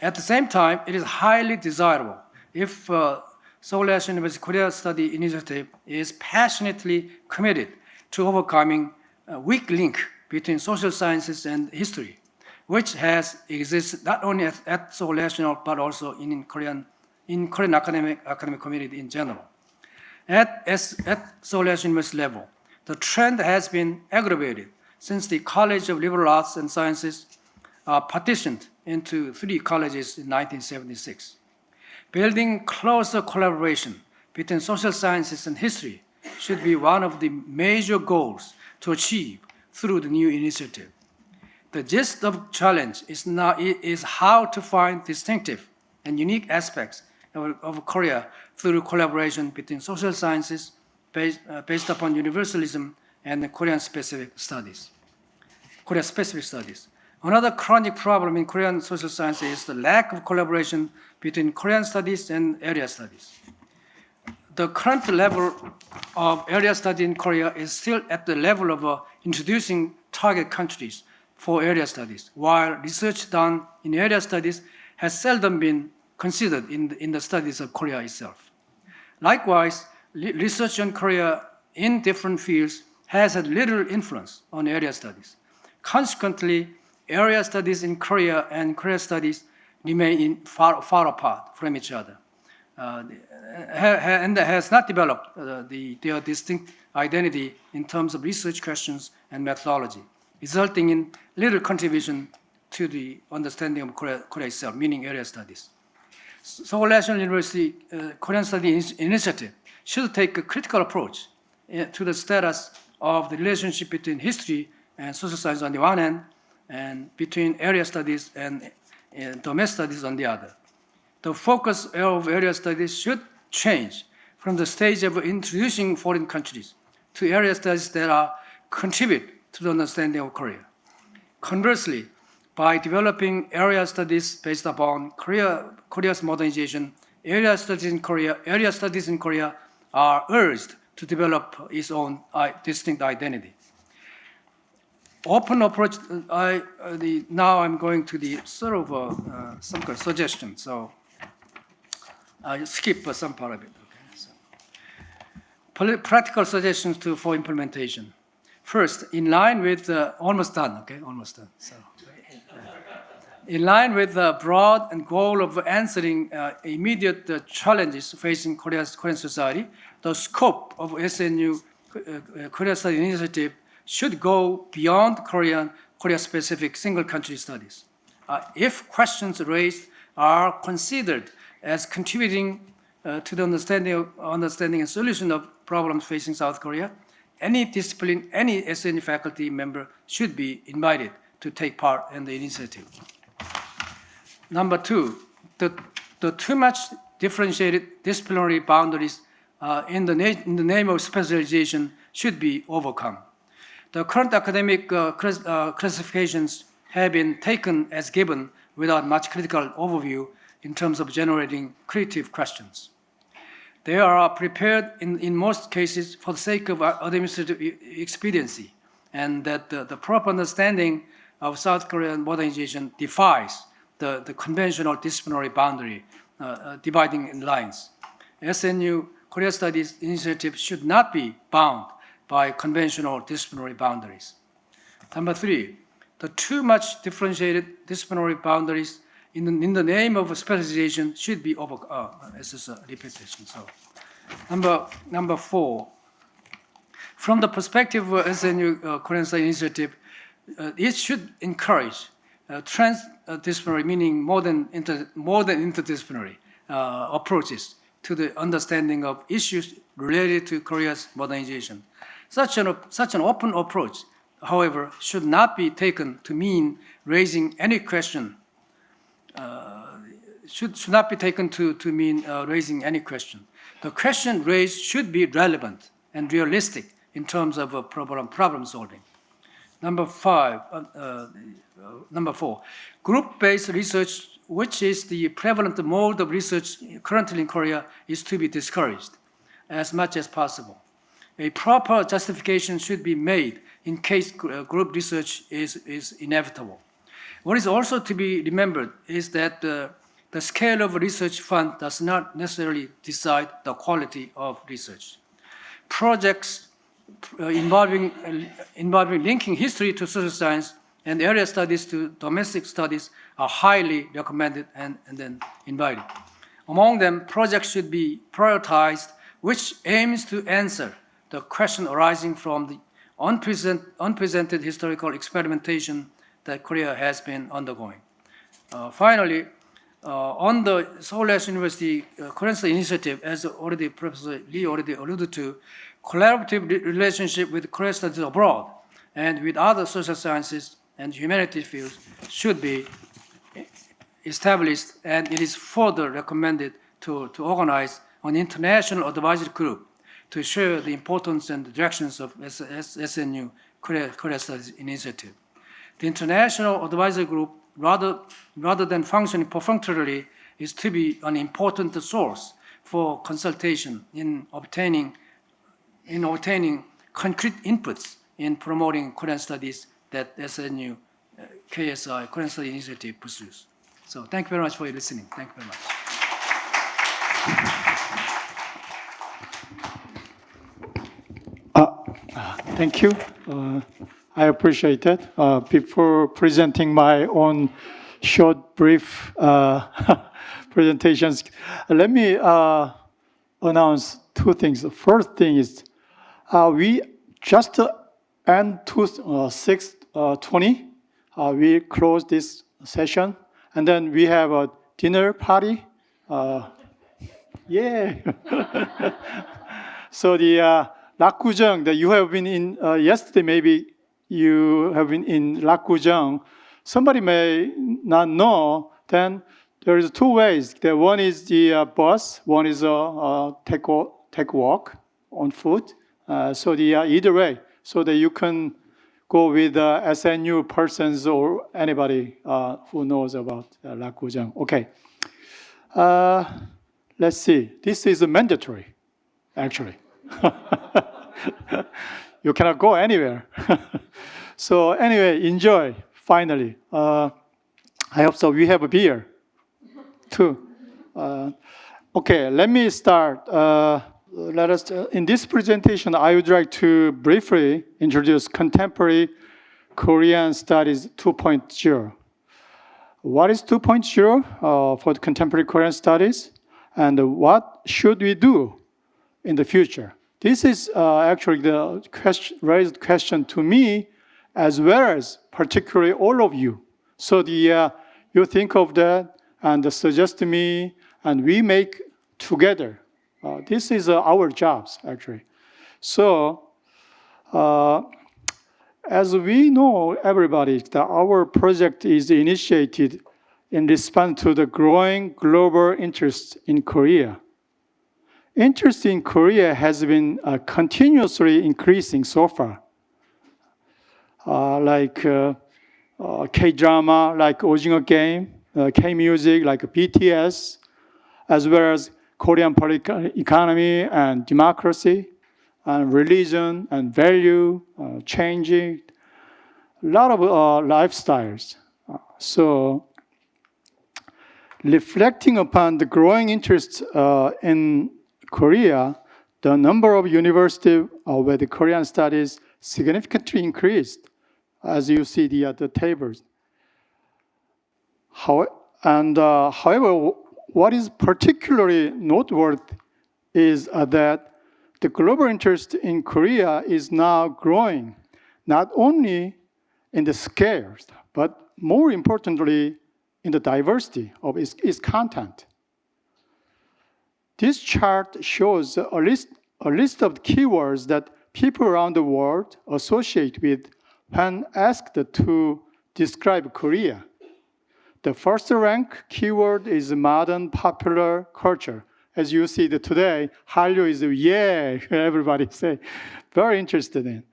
At the same time, it is highly desirable if Seoul National University Korea Study Initiative is passionately committed to overcoming a weak link between social sciences and history, which has existed not only at Seoul National but also in Korean academic community in general. At Seoul National University level, the trend has been aggravated since the College of Liberal Arts and Sciences partitioned into 3 colleges in 1976. Building closer collaboration between social sciences and history should be one of the major goals to achieve through the new initiative. The gist of challenge is how to find distinctive and unique aspects of Korea through collaboration between social sciences based upon universalism and Korean-specific studies. Korea-specific studies. Another chronic problem in Korean social science is the lack of collaboration between Korean studies and area studies. The current level of area study in Korea is still at the level of introducing target countries for area studies, while research done in area studies has seldom been considered in the studies of Korea itself. Likewise, research on Korea in different fields has had little influence on area studies. Consequently, area studies in Korea and Korea studies remain far apart from each other, and has not developed their distinct identity in terms of research questions and methodology, resulting in little contribution to the understanding of Korea itself, meaning area studies. Seoul National University Korean Studies Initiative should take a critical approach to the status of the relationship between history and social science on the one hand, and between area studies and domestic studies on the other. The focus of area studies should change from the stage of introducing foreign countries to area studies that contribute to the understanding of Korea. Conversely, by developing area studies based upon Korea's modernization, area studies in Korea are urged to develop its own distinct identity. Open approach, now I'm going to the sort of some kind of suggestion, so I skip some part of it. Okay? So, practical suggestions for implementation. First, in line with, almost done, okay, almost done. So, in line with the broad and goal of answering immediate challenges facing Korean society, the scope of SNU Korea Study Initiative should go beyond Korea-specific single-country studies. If questions raised are considered as contributing to the understanding and solution of problems facing South Korea, any discipline, any SNU faculty member should be invited to take part in the initiative. Number 2, the too much differentiated disciplinary boundaries in the name of specialization should be overcome. The current academic classifications have been taken as given without much critical overview in terms of generating creative questions. They are prepared in most cases for the sake of administrative expediency, and that the proper understanding of South Korean modernization defies the conventional disciplinary boundary dividing in lines. SNU Korea Studies Initiative should not be bound by conventional disciplinary boundaries. Number 3, the too much differentiated disciplinary boundaries in the name of specialization should be this is a repetition. So, number 4, from the perspective of SNU Korean Studies Initiative, it should encourage transdisciplinary, meaning more than interdisciplinary approaches to the understanding of issues related to Korea's modernization. Such an open approach, however, should not be taken to mean raising any question. Should not be taken to mean raising any question. The question raised should be relevant and realistic in terms of problem solving. Number 4, group-based research, which is the prevalent mode of research currently in Korea, is to be discouraged as much as possible. A proper justification should be made in case group research is inevitable. What is also to be remembered is that the scale of a research fund does not necessarily decide the quality of research. Projects involving linking history to social science and area studies to domestic studies are highly recommended and then invited. Among them, projects should be prioritized which aims to answer the question arising from the unprecedented historical experimentation that Korea has been undergoing. Finally, on the Seoul National University Korean Studies Initiative, as already Professor Lee already alluded to, collaborative relationship with Korean studies abroad and with other social sciences and humanities fields should be established, and it is further recommended to organize an international advisory group to share the importance and the directions of SNU Korea Studies Initiative. The international advisory group, rather than functioning perfunctorily, is to be an important source for consultation in obtaining concrete inputs in promoting Korean studies that SNU KSI, Korean Studies Initiative, pursues. So thank you very much for your listening. Thank you very much. Thank you. I appreciate that. Before presenting my own short, brief presentations, let me announce two things. The first thing is we just end 6:20. We close this session, and then we have a dinner party. Yeah. So the Lakgujang that you have been in yesterday, maybe you have been in Lakgujang. Somebody may not know. Then there is two ways. The one is the bus. One is take walk on foot. So the either way, so that you can go with SNU persons or anybody who knows about Lakgujang. Okay. Let's see. This is mandatory, actually. You cannot go anywhere. So anyway, enjoy, finally. I hope so. We have a beer, too. Okay, let me start. In this presentation, I would like to briefly introduce Contemporary Korean Studies 2.0. What is 2.0 for the Contemporary Korean Studies? And what should we do in the future? This is actually the raised question to me, as well as particularly all of you. So you think of that and suggest to me, and we make together. This is our jobs, actually. So as we know, everybody, that our project is initiated in response to the growing global interest in Korea. Interest in Korea has been continuously increasing so far. Like K-drama, like Ojingo Game, K-music, like BTS, as well as Korean political economy and democracy, and religion and value, changing, a lot of lifestyles. So reflecting upon the growing interest in Korea, the number of universities where the Korean studies significantly increased, as you see the tables. However, what is particularly noteworthy is that the global interest in Korea is now growing, not only in the scales, but more importantly, in the diversity of its content. This chart shows a list of keywords that people around the world associate with when asked to describe Korea. The first rank keyword is modern popular culture. As you see today, Hallyu is everybody say, very interested in.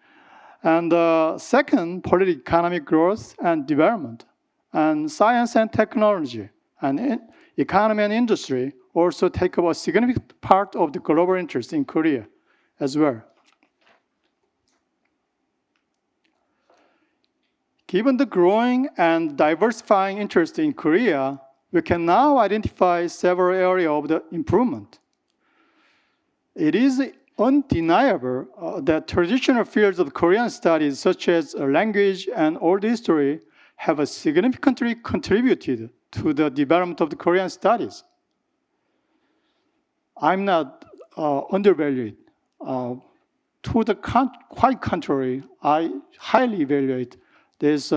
And second, political economic growth and development. And science and technology, and economy and industry also take up a significant part of the global interest in Korea as well. Given the growing and diversifying interest in Korea, we can now identify several areas of the improvement. It is undeniable that traditional fields of Korean studies, such as language and old history, have significantly contributed to the development of the Korean studies. I'm not undervalued To the quite contrary, I highly evaluate this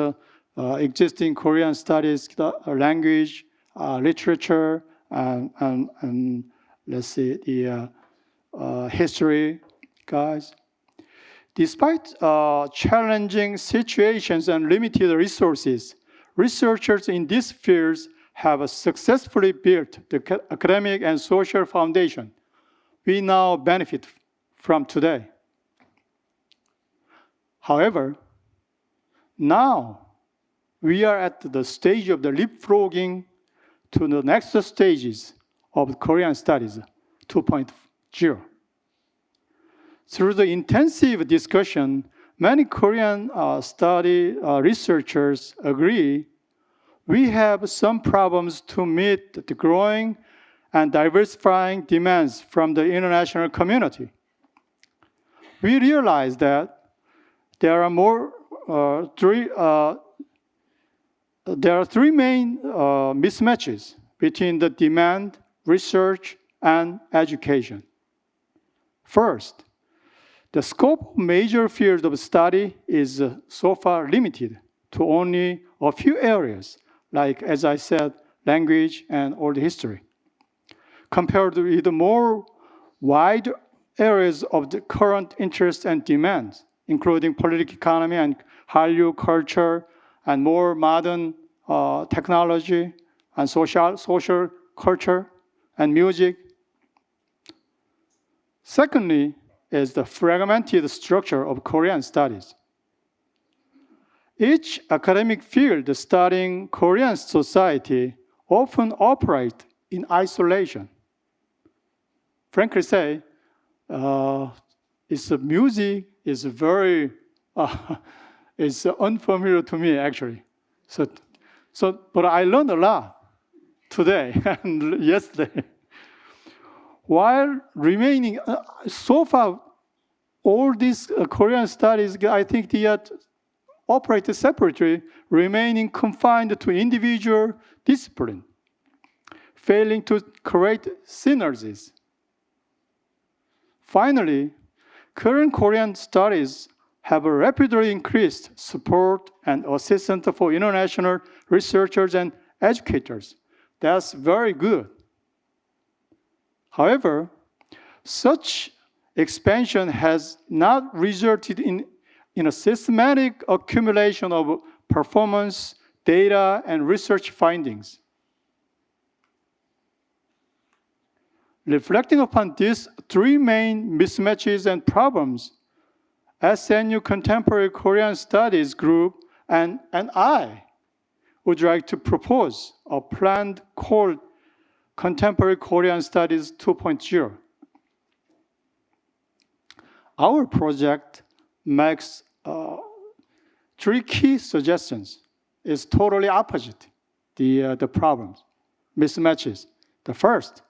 existing Korean studies, language, literature, and let's see, the history, guys. Despite challenging situations and limited resources, researchers in these fields have successfully built the academic and social foundation we now benefit from today. However, now we are at the stage of the leapfrogging to the next stages of Korean studies 2.0. Through the intensive discussion, many Korean study researchers agree we have some problems to meet the growing and diversifying demands from the international community. We realize that there are three main mismatches between the demand, research, and education. First, the scope of major fields of study is so far limited to only a few areas, like, as I said, language and old history, compared with the more wide areas of the current interest and demands, including political economy and Hallyu culture, and more modern technology and social culture and music. Secondly, is the fragmented structure of Korean studies. Each academic field studying Korean society often operate in isolation. Frankly say, music is very, it's unfamiliar to me actually. But I learned a lot today and yesterday. While remaining, so far, all these Korean studies, I think they operate separately, remaining confined to individual discipline, failing to create synergies. Finally, current Korean studies have rapidly increased support and assistance for international researchers and educators. That's very good. However, such expansion has not resulted in a systematic accumulation of performance, data, and research findings. Reflecting upon these three main mismatches and problems, SNU Contemporary Korean Studies Group and I would like to propose a plan called Contemporary Korean Studies 2.0. Our project makes three key suggestions. It's totally opposite the problems, mismatches. The first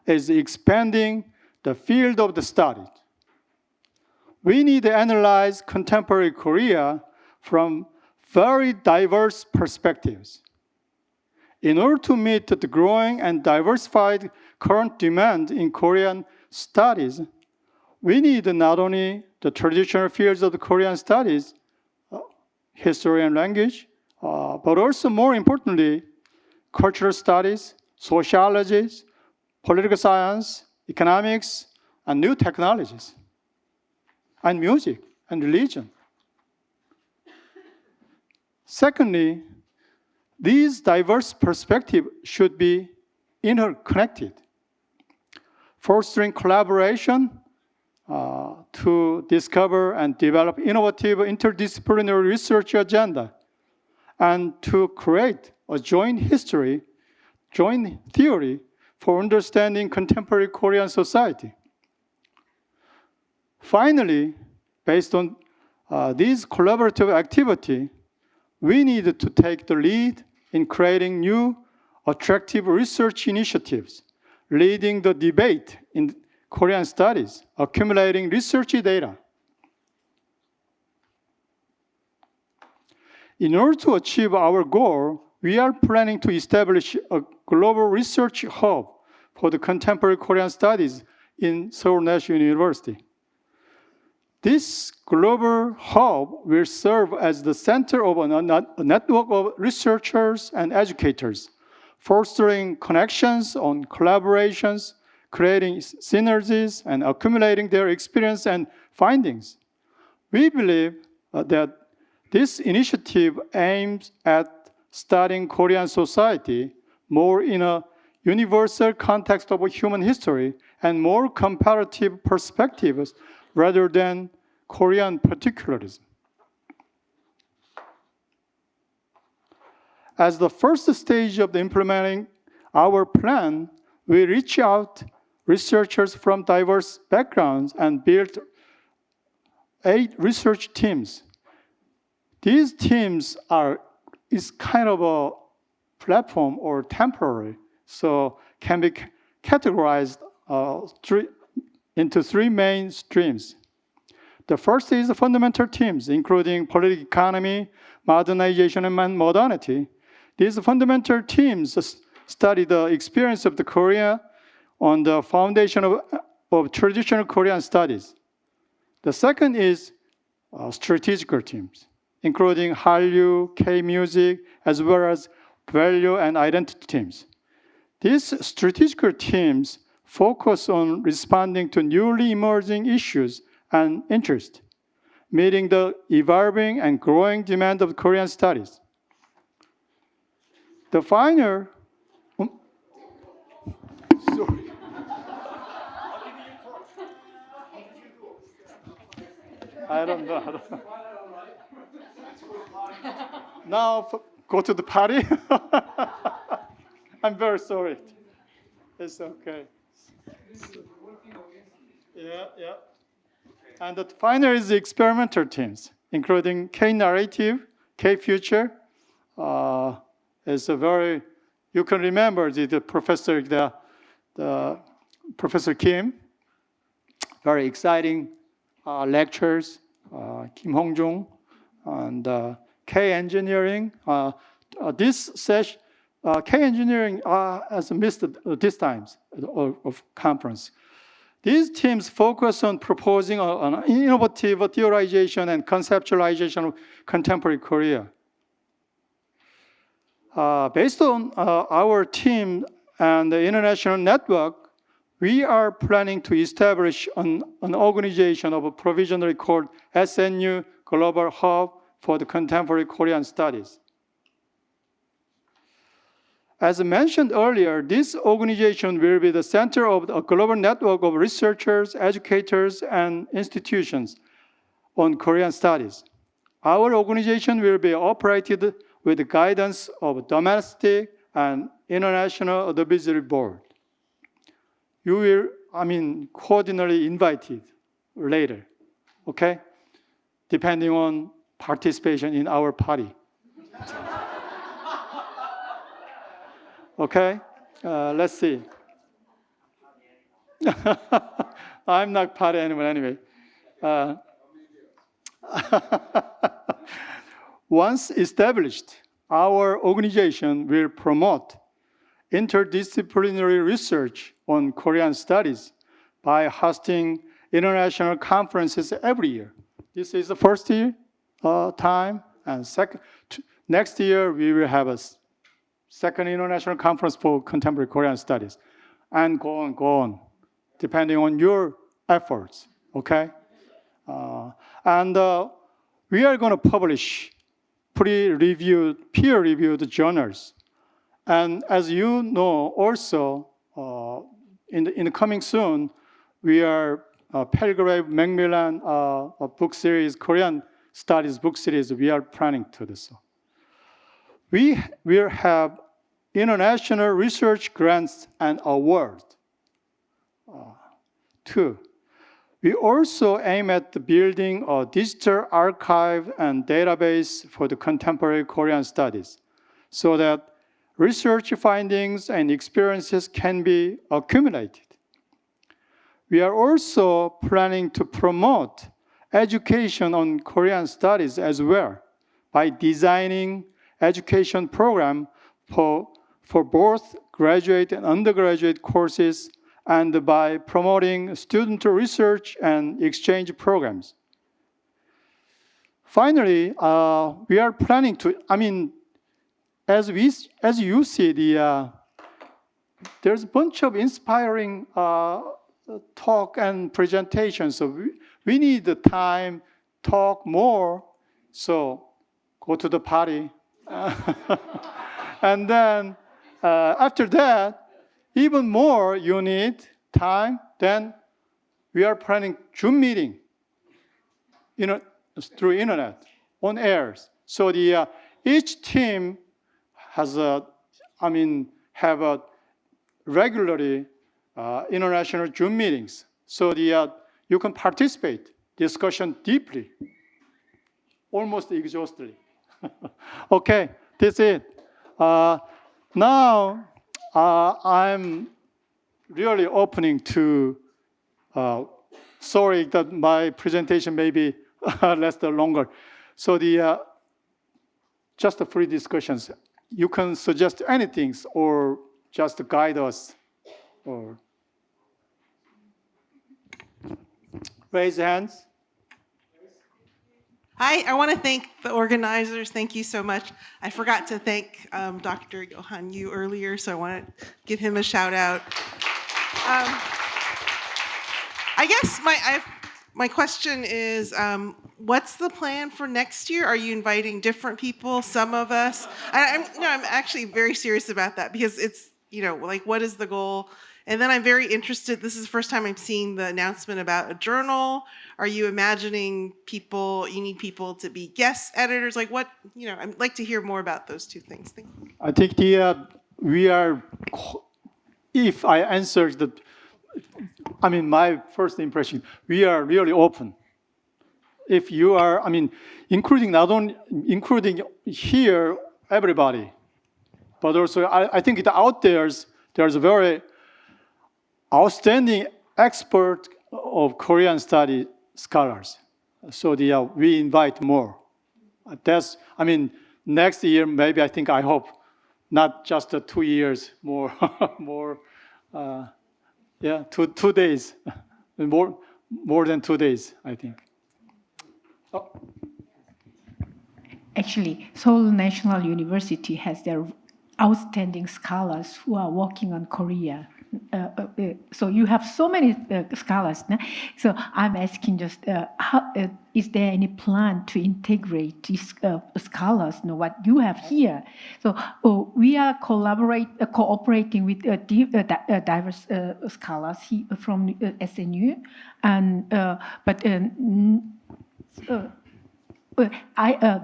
is expanding the field of the study. We need to analyze contemporary Korea from very diverse perspectives. In order to meet the growing and diversified current demand in Korean studies, we need not only the traditional fields of the Korean studies, history and language, but also more importantly, cultural studies, sociologies, political science, economics, and new technologies, and music and religion. Secondly, these diverse perspectives should be interconnected, fostering collaboration to discover and develop innovative interdisciplinary research agenda, and to create a joint history, joint theory for understanding contemporary Korean society. Finally, based on this collaborative activity, we need to take the lead in creating new, attractive research initiatives, leading the debate in Korean studies, accumulating research data. In order to achieve our goal, we are planning to establish a global research hub for the contemporary Korean studies in Seoul National University. This global hub will serve as the center of a network of researchers and educators, fostering connections on collaborations, creating synergies, and accumulating their experience and findings. We believe that this initiative aims at studying Korean society more in a universal context of human history and more comparative perspectives rather than Korean particularism. As the first stage of implementing our plan, we reach out researchers from diverse backgrounds and built 8 research teams. These teams is kind of a platform or temporary, so can be categorized into 3 main streams. The first is the fundamental teams, including political economy, modernization, and modernity. These fundamental teams study the experience of the Korea on the foundation of traditional Korean studies. The second is strategical teams, including Hallyu, K-music, as well as value and identity teams. These strategical teams focus on responding to newly emerging issues and interests, meeting the evolving and growing demand of Korean studies. The final, sorry. I don't know. Now go to the party. I'm very sorry. It's okay. Yeah. And the final is the experimental teams, including K-narrative, K-future. It's a very, you can remember the professor, the Professor Kim, very exciting lectures, Kim Hong-jung, and K-engineering. This session, K-engineering has missed this times of conference. These teams focus on proposing an innovative theorization and conceptualization of contemporary Korea. Based on our team and the international network, we are planning to establish an organization of a provisionally called SNU Global Hub for the Contemporary Korean Studies. As mentioned earlier, this organization will be the center of a global network of researchers, educators, and institutions on Korean studies. Our organization will be operated with the guidance of domestic and international advisory board. You will, cordially invited later, okay? Depending on participation in our party. Okay, let's see. I'm not party anymore anyway. Once established, our organization will promote interdisciplinary research on Korean studies by hosting international conferences every year. This is the first year time, and next year we will have a second international conference for contemporary Korean studies, and go on, depending on your efforts, okay? And we are going to publish peer-reviewed journals. And as you know, also, in the coming soon, we are Palgrave Macmillan book series, Korean studies book series, we are planning to do so. We will have international research grants and awards. 2, we also aim at building a digital archive and database for the contemporary Korean studies, so that research findings and experiences can be accumulated. We are also planning to promote education on Korean studies as well by designing education program for both graduate and undergraduate courses, and by promoting student research and exchange programs. finally, we are planning to, as you see, there's a bunch of inspiring talk and presentations. So we need the time, talk more. So go to the party. And then after that, even more you need time. Then we are planning Zoom meeting, through internet, on airs. So each team has have a regularly international Zoom meetings. So you can participate, discussion deeply, almost exhaustively. Okay, that's it. Now I'm really opening to, sorry that my presentation may be less longer. So just the free discussions. You can suggest anything or just guide us or raise hands. Hi, I want to thank the organizers. Thank you so much. I forgot to thank Dr. Johan Yu earlier, so I want to give him a shout out. I guess my question is, what's the plan for next year? Are you inviting different people, some of us? I'm actually very serious about that because it's, what is the goal? And then I'm very interested, this is the first time I'm seeing the announcement about a journal. Are you imagining you need people to be guest editors? Like what, I'd like to hear more about those two things. Thank you. I think we are, if I answered my first impression, we are really open. If you are, including here, everybody, but also I think out there's a very outstanding expert of Korean study scholars. So we invite more. That's, next year, maybe I hope, not just 2 years, more, 2 days, more than 2 days, I think. Oh. Actually, Seoul National University has their outstanding scholars who are working on Korea. So you have so many scholars. So I'm asking just, is there any plan to integrate these scholars, what you have here? So we are cooperating with diverse scholars from SNU, and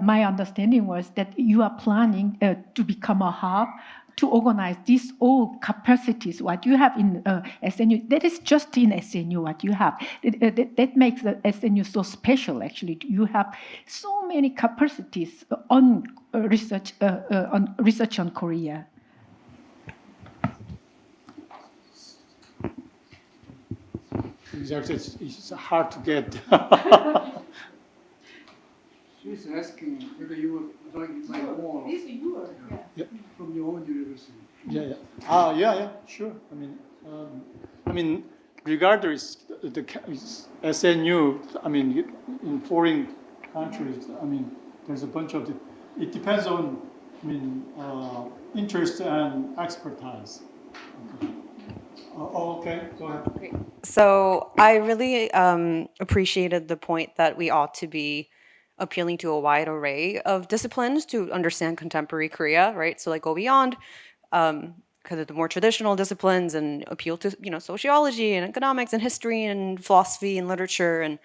my understanding was that you are planning to become a hub to organize these all capacities, what you have in SNU. That is just in SNU what you have. That makes the SNU so special, actually. You have so many capacities on research on Korea. Exactly, it's hard to get. She's asking whether you would like to invite more from your own university. Yeah, sure. Regardless the SNU, in foreign countries, there's a bunch of it depends on, interest and expertise. Okay, go ahead. Great. So I really appreciated the point that we ought to be appealing to a wide array of disciplines to understand contemporary Korea, right? So go beyond kind of the more traditional disciplines and appeal to sociology and economics and history and philosophy and literature, and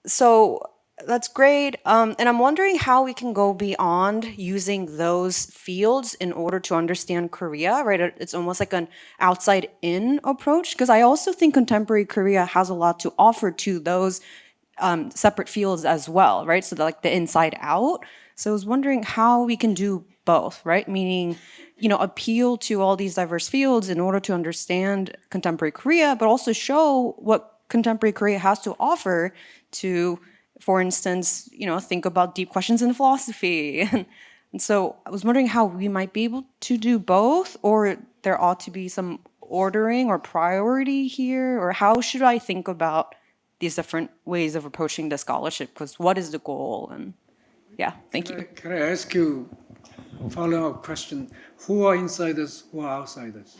so that's great. And I'm wondering how we can go beyond using those fields in order to understand Korea, right? It's almost like an outside-in approach, because I also think contemporary Korea has a lot to offer to those separate fields as well, right? So the inside out. So I was wondering how we can do both, right? Meaning, appeal to all these diverse fields in order to understand contemporary Korea, but also show what contemporary Korea has to offer to, for instance, think about deep questions in philosophy. And so I was wondering how we might be able to do both, or there ought to be some ordering or priority here, or how should I think about these different ways of approaching the scholarship, because what is the goal? And yeah, thank you. Can I ask you a follow-up question? Who are insiders, who are outsiders?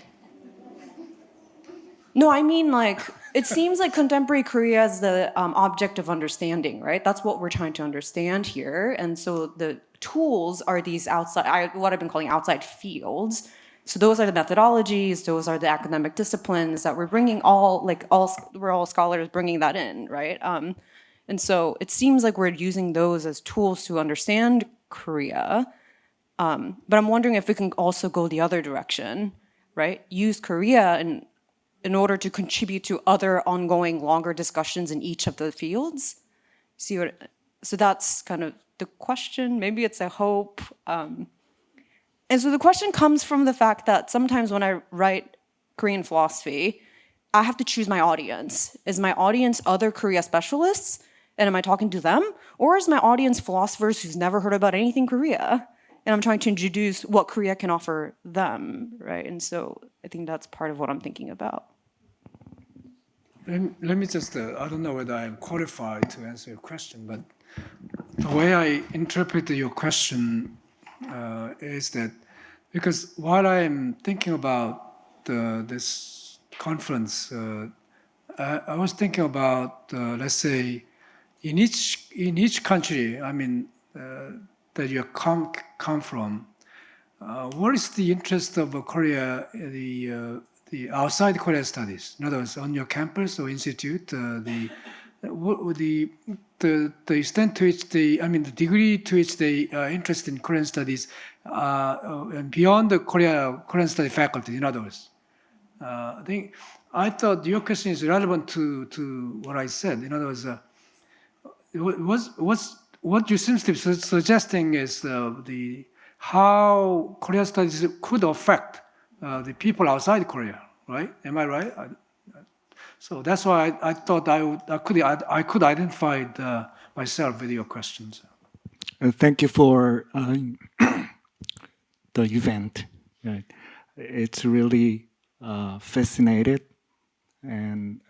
No, I mean, like, it seems like contemporary Korea is the object of understanding, right? That's what we're trying to understand here. And so the tools are these outside, what I've been calling outside fields. So those are the methodologies, those are the academic disciplines that we're bringing we're all scholars bringing that in, right? And so it seems like we're using those as tools to understand Korea. But I'm wondering if we can also go the other direction, right? Use Korea in order to contribute to other ongoing longer discussions in each of the fields. So that's kind of the question. Maybe it's a hope. And so the question comes from the fact that sometimes when I write Korean philosophy, I have to choose my audience. Is my audience other Korea specialists? And am I talking to them? Or is my audience philosophers who's never heard about anything Korea? And I'm trying to introduce what Korea can offer them, right? And so I think that's part of what I'm thinking about. Let me just, I don't know whether I'm qualified to answer your question, but the way I interpret your question is that, because while I'm thinking about this conference, I was thinking about, let's say, in each country, I mean, that you come from, what is the interest of Korea, the outside Korea studies? In other words, on your campus or institute, the extent to which the degree to which they are interested in Korean studies, and beyond the Korean study faculty. In other words, I thought your question is relevant to what I said. In other words, what you seem to be suggesting is how Korean studies could affect the people outside Korea, right? Am I right? So that's why I thought I could identify myself with your questions. Thank you for the event. Right. It's really fascinating, and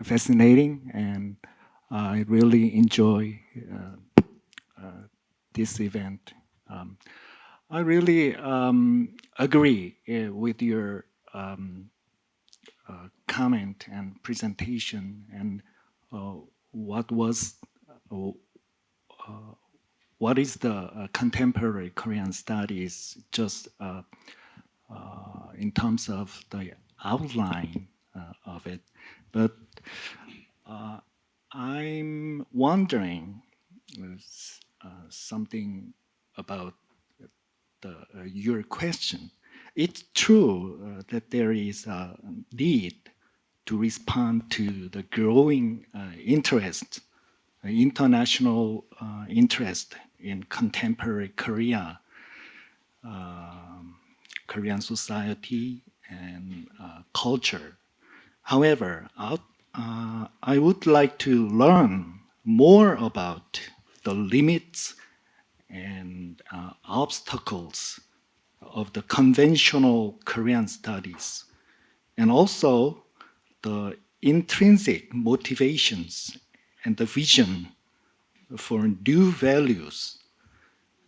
I really enjoy this event. I really agree with your comment and presentation, and what is the contemporary Korean studies, just in terms of the outline of it. But I'm wondering something about your question. It's true that there is a need to respond to the growing interest, international interest in contemporary Korea, Korean society and culture. However, I would like to learn more about the limits and obstacles of the conventional Korean studies, and also the intrinsic motivations and the vision for new values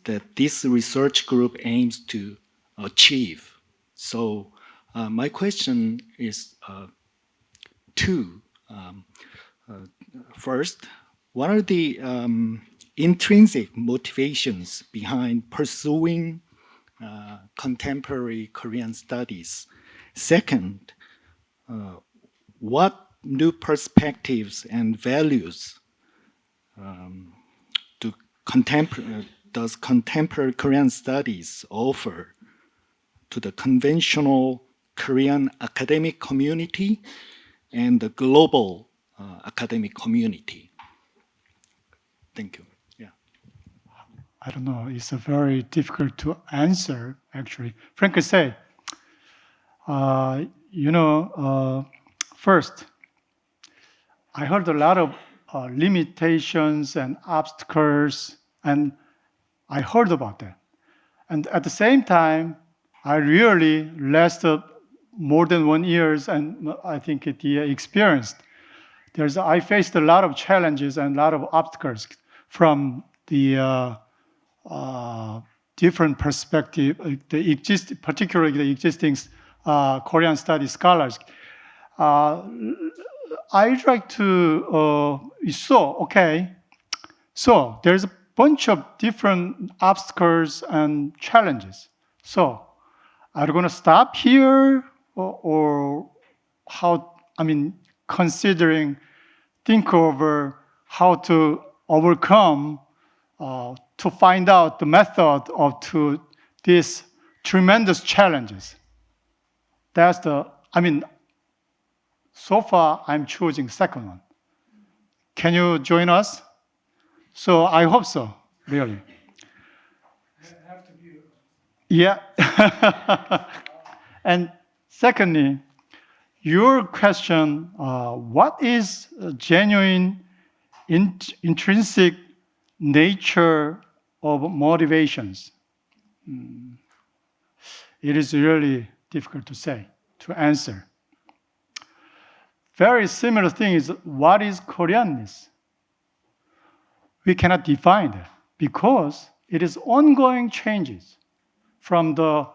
that this research group aims to achieve. So my question is two. First, what are the intrinsic motivations behind pursuing contemporary Korean studies? Second, what new perspectives and values does contemporary Korean studies offer to the conventional Korean academic community and the global academic community? Thank you. Yeah. I don't know. It's a very difficult to answer, actually. Frankly say, first, I heard a lot of limitations and obstacles, and I heard about that. And at the same time, I really lasted more than 1 year, and I think it experienced I faced a lot of challenges and a lot of obstacles from the different perspective, particularly the existing Korean studies scholars. I'd like to so there's a bunch of different obstacles and challenges. So are you going to stop here or how, considering, think over how to overcome, to find out the method to these tremendous challenges? That's so far I'm choosing second one. Can you join us? So I hope so, really. Yeah. And secondly, your question, what is genuine intrinsic nature of motivations? It is really difficult to answer. Very similar thing is, what is Koreanness? We cannot define that because it is ongoing changes from the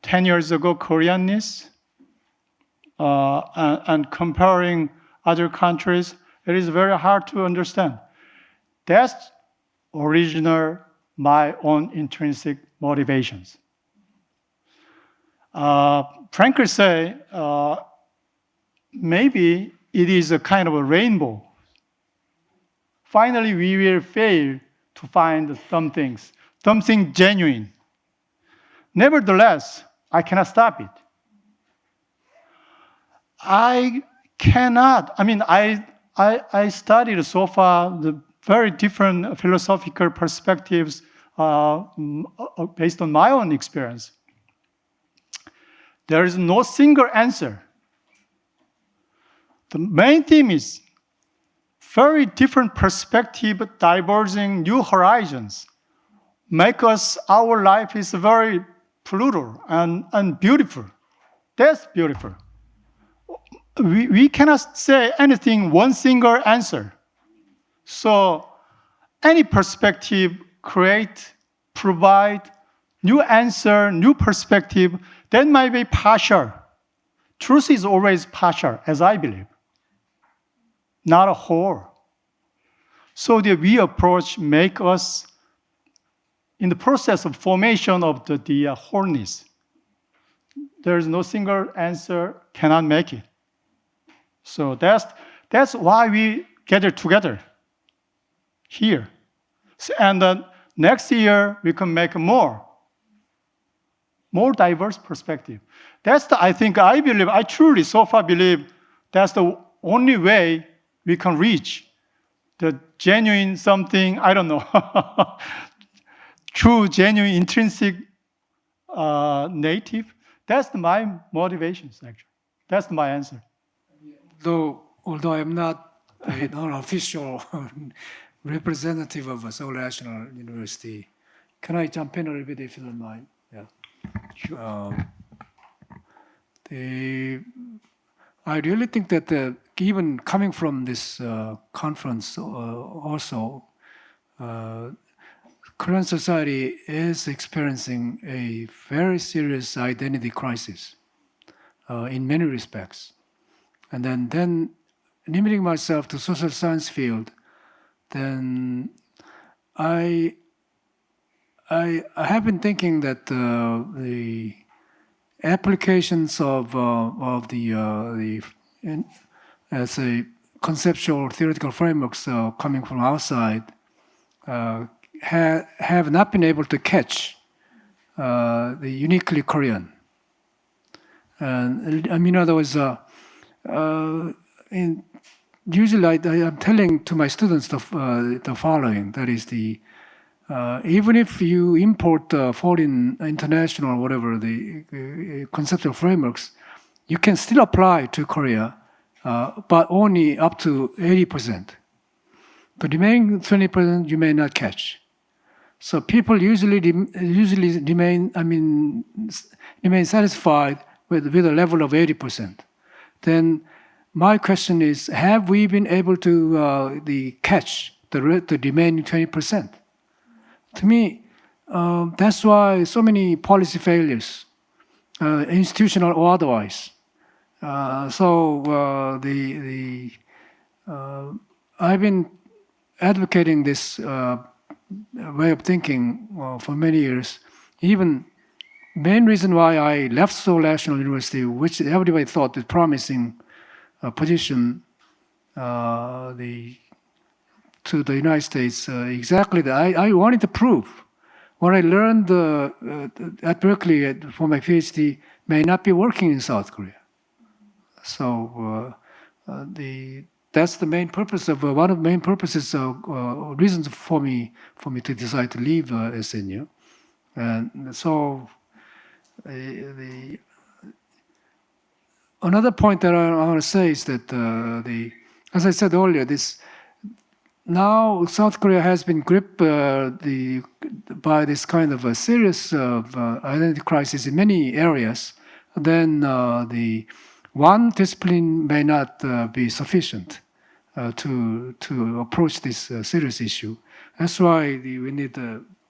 10 years ago Koreanness and comparing other countries. It is very hard to understand. That's original, my own intrinsic motivations. Frankly say, maybe it is a kind of a rainbow. Finally, we will fail to find something genuine. Nevertheless, I cannot stop it. I studied so far the very different philosophical perspectives based on my own experience. There is no single answer. The main theme is very different perspective, diverging new horizons, make our life is very plural and beautiful. That's beautiful. We cannot say anything, one single answer. So any perspective provide new answer, new perspective, that might be partial. Truth is always partial, as I believe, not a whole. So the we approach make us in the process of formation of the wholeness. There is no single answer, cannot make it. So that's why we gather together here. And next year we can make more diverse perspective. That's I truly so far believe that's the only way we can reach the genuine something, I don't know, true, genuine, intrinsic native. That's my motivations, actually. That's my answer. Although I'm not an unofficial representative of Seoul National University, can I jump in a little bit if you don't mind? Yeah. Sure. I really think that even coming from this conference also, Korean society is experiencing a very serious identity crisis in many respects. And then limiting myself to social science field, then I have been thinking that the applications of the as a conceptual or theoretical frameworks coming from outside have not been able to catch the uniquely Korean. And in other words, usually I'm telling to my students the following, that is even if you import foreign, international, or whatever, the conceptual frameworks, you can still apply to Korea, but only up to 80%. The remaining 20% you may not catch. So people usually remain satisfied with a level of 80%. Then my question is, have we been able to catch the remaining 20%? To me, that's why so many policy failures, institutional or otherwise. I've been advocating this way of thinking for many years. Even main reason why I left Seoul National University, which everybody thought is promising position to the United States, exactly that. I wanted to prove what I learned at Berkeley for my PhD may not be working in South Korea. So that's the main purpose of one of the main purposes reasons for me to decide to leave SNU. And so another point that I want to say is that as I said earlier, now South Korea has been gripped by this kind of a serious identity crisis in many areas. Then the one discipline may not be sufficient to approach this serious issue. That's why we need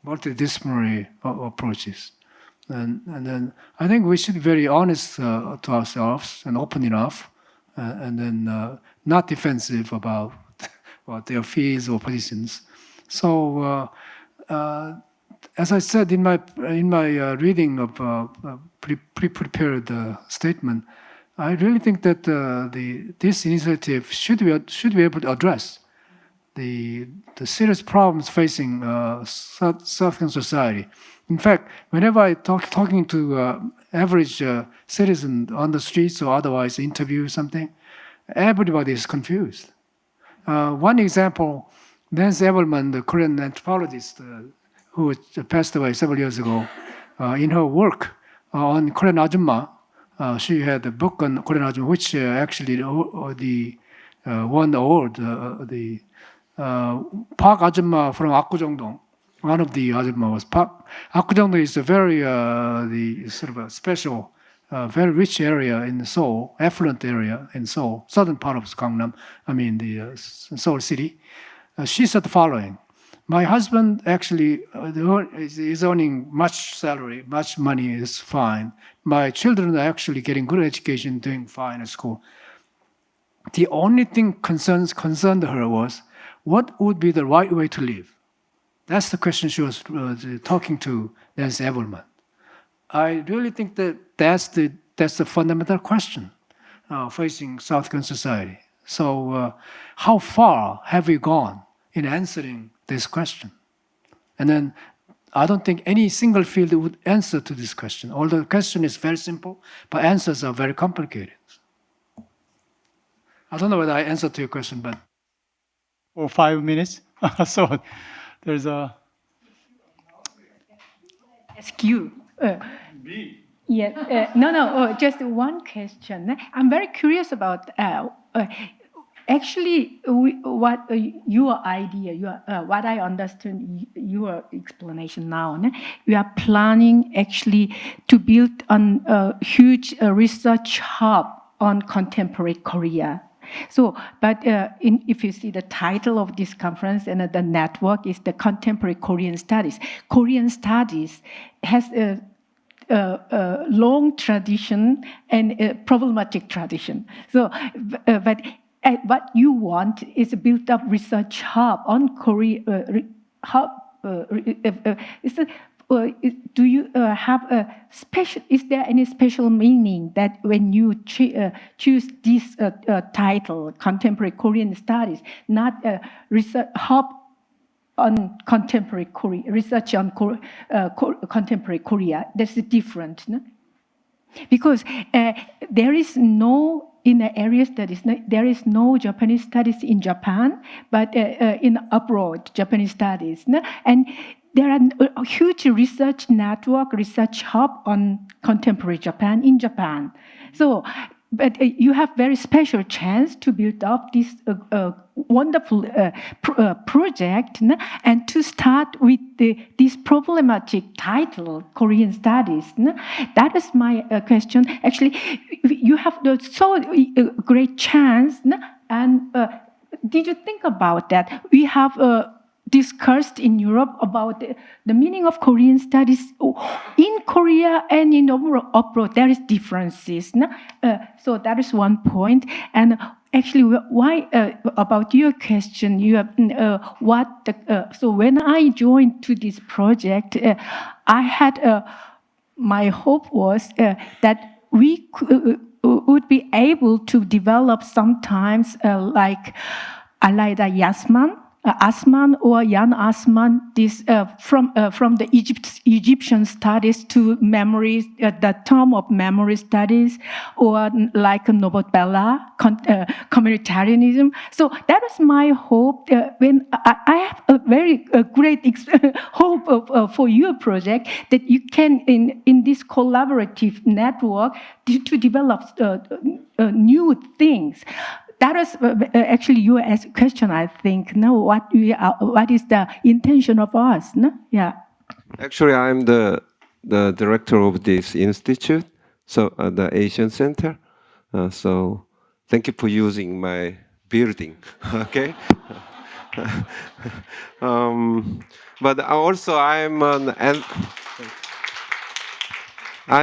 multidisciplinary approaches. And then I think we should be very honest to ourselves and open enough, and then not defensive about their fears or positions. So, as I said in my reading of pre-prepared statement, I really think that this initiative should be able to address the serious problems facing South Korean society. In fact, whenever I talking to average citizen on the streets or otherwise interview something, everybody is confused. One example, Nancy Evelman, the Korean anthropologist who passed away several years ago, in her work on Korean Ajumma, she had a book on Korean Ajumma, which actually won the award. The Park Ajumma from Apgujeongdong. One of the Ajumma was Park. Apgujeongdong is a very sort of a special, very rich area in Seoul, affluent area in Seoul, southern part of Gangnam. I mean the Seoul city. She said the following: my husband actually is earning much salary, much money is fine. My children are actually getting good education, doing fine at school. The only thing concerned her was, what would be the right way to live? That's the question she was talking to Nancy Evelman. I really think that that's the fundamental question facing South Korean society. So how far have we gone in answering this question? And then I don't think any single field would answer to this question. Although the question is very simple, but answers are very complicated. I don't know whether I answered to your question, but... For 5 minutes. So there's a... Ask you. Yeah, no, just one question. I'm very curious about actually what your idea, what I understand your explanation now. You are planning actually to build a huge research hub on contemporary Korea. So, but if you see the title of this conference and the network is the Contemporary Korean Studies. Korean Studies has a long tradition and a problematic tradition. So, but what you want is a built-up research hub on Korea. Do you have a special? Is there any special meaning that when you choose this title, Contemporary Korean Studies, not a research hub on contemporary Korea, research on contemporary Korea? That's different, no? Because there is no in the areas that is there is no Japanese studies in Japan, but in abroad Japanese studies, no? And there are a huge research network, research hub on contemporary Japan in Japan. So but you have very special chance to build up this wonderful project, and to start with this problematic title, Korean Studies. That is my question. Actually, you have so great chance, and did you think about that? We have discussed in Europe about the meaning of Korean studies in Korea and in abroad. There is differences. So that is one point. And actually, why about your question? You have so when I joined to this project, I had my hope was that we would be able to develop sometimes like Alaida Yasman, Asman or Jan Asman, this from the Egyptian studies to memories, the term of memory studies, or like Norbert Bella, communitarianism. So that is my hope. When I have a very great hope for your project, that you can in this collaborative network to develop new things. That is actually your question, I think. No, what is the intention of us? No? Yeah. Actually, I'm the director of this institute, so the Asian Center. So thank you for using my building. Okay. But also I'm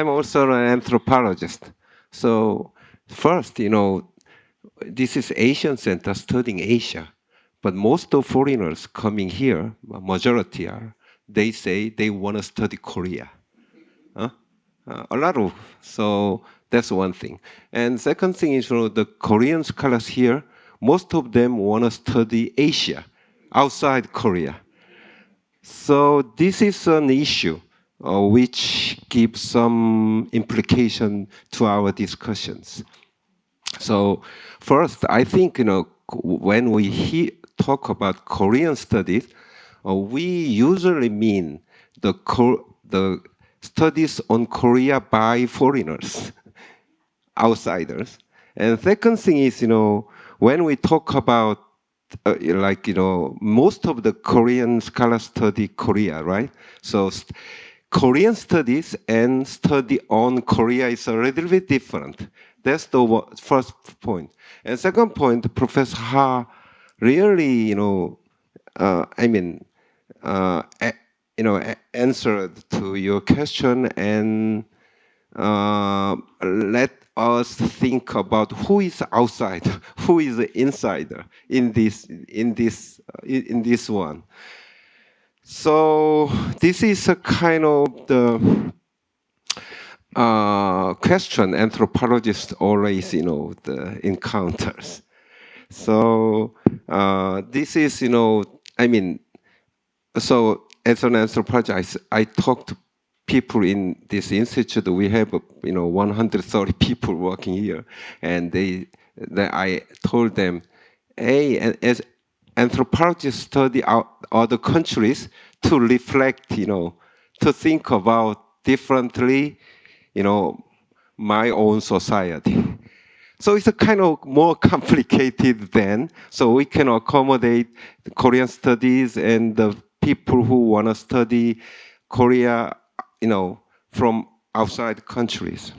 also an anthropologist. So first, this is Asian Center studying Asia, but most of foreigners coming here, majority are, they say they want to study Korea. A lot of, so that's one thing. And second thing is, the Korean scholars here, most of them want to study Asia, outside Korea. So this is an issue which gives some implication to our discussions. So first, I think, when we talk about Korean studies, we usually mean the studies on Korea by foreigners, outsiders. And second thing is, when we talk about, most of the Korean scholars study Korea, right? So Korean studies and study on Korea is a little bit different. That's the first point. And second point, Professor Ha really, answered to your question and let us think about who is outside, who is the insider in this one. So this is a kind of the question anthropologists always, the encounters. So this is, so as an anthropologist, I talk to people in this institute. We have, 130 people working here, and I told them, hey, as anthropologists study other countries to reflect, to think about differently, my own society. So it's a kind of more complicated then. So we can accommodate the Korean studies and the people who want to study Korea, from outside countries.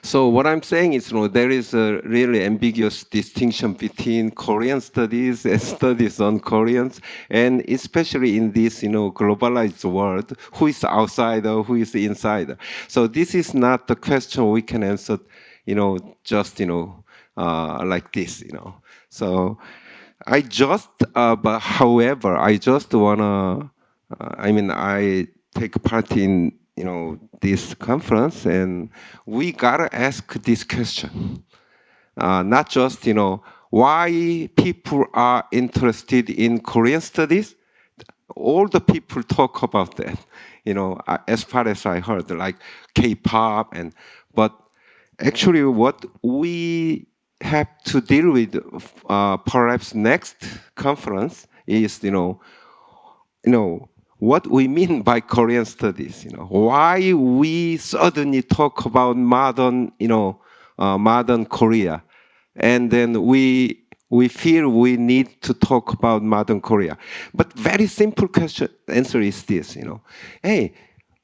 So what I'm saying is, there is a really ambiguous distinction between Korean studies and studies on Koreans, and especially in this, globalized world, who is outsider, who is insider. So this is not the question we can answer, just, like this, So I just, but however, I just wanna, I take part in, this conference, and we gotta ask this question. Not just, why people are interested in Korean studies. All the people talk about that, as far as I heard, like K-pop, but actually what we have to deal with, perhaps next conference is, what we mean by Korean studies, why we suddenly talk about modern, modern Korea, and then we feel we need to talk about modern Korea. But very simple answer is this, hey,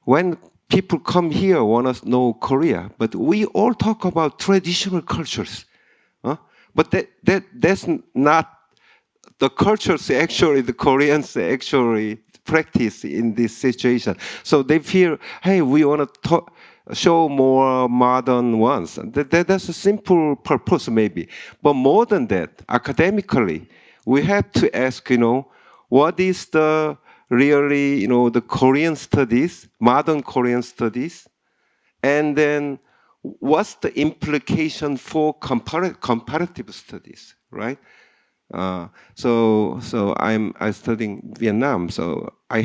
when people come here want to know Korea, but we all talk about traditional cultures. But that's not the cultures actually, the Koreans actually practice in this situation. So they feel, hey, we want to show more modern ones. That's a simple purpose maybe. But more than that, academically, we have to ask, what is the really, the Korean studies, modern Korean studies, and then what's the implication for comparative studies, right? So I'm studying Vietnam, so I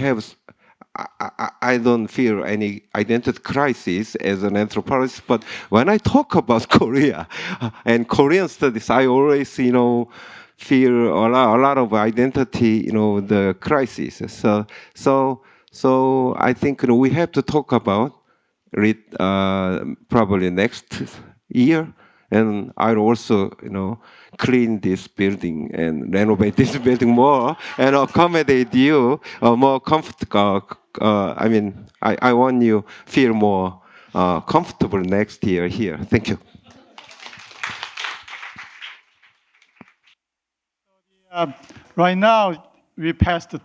don't feel any identity crisis as an anthropologist, but when I talk about Korea and Korean studies, I always, feel a lot of identity, the crisis. So I think we have to talk about it probably next year, and I'll also, clean this building and renovate this building more and accommodate you more comfortable. I want you feel more comfortable next year here. Thank you. Right now, we passed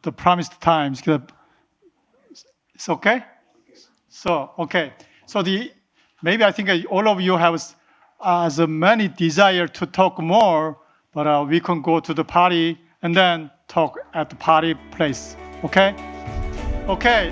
the promised times. It's okay? So, okay. So maybe I think all of you have as many desire to talk more, but we can go to the party and then talk at the party place. Okay? Okay.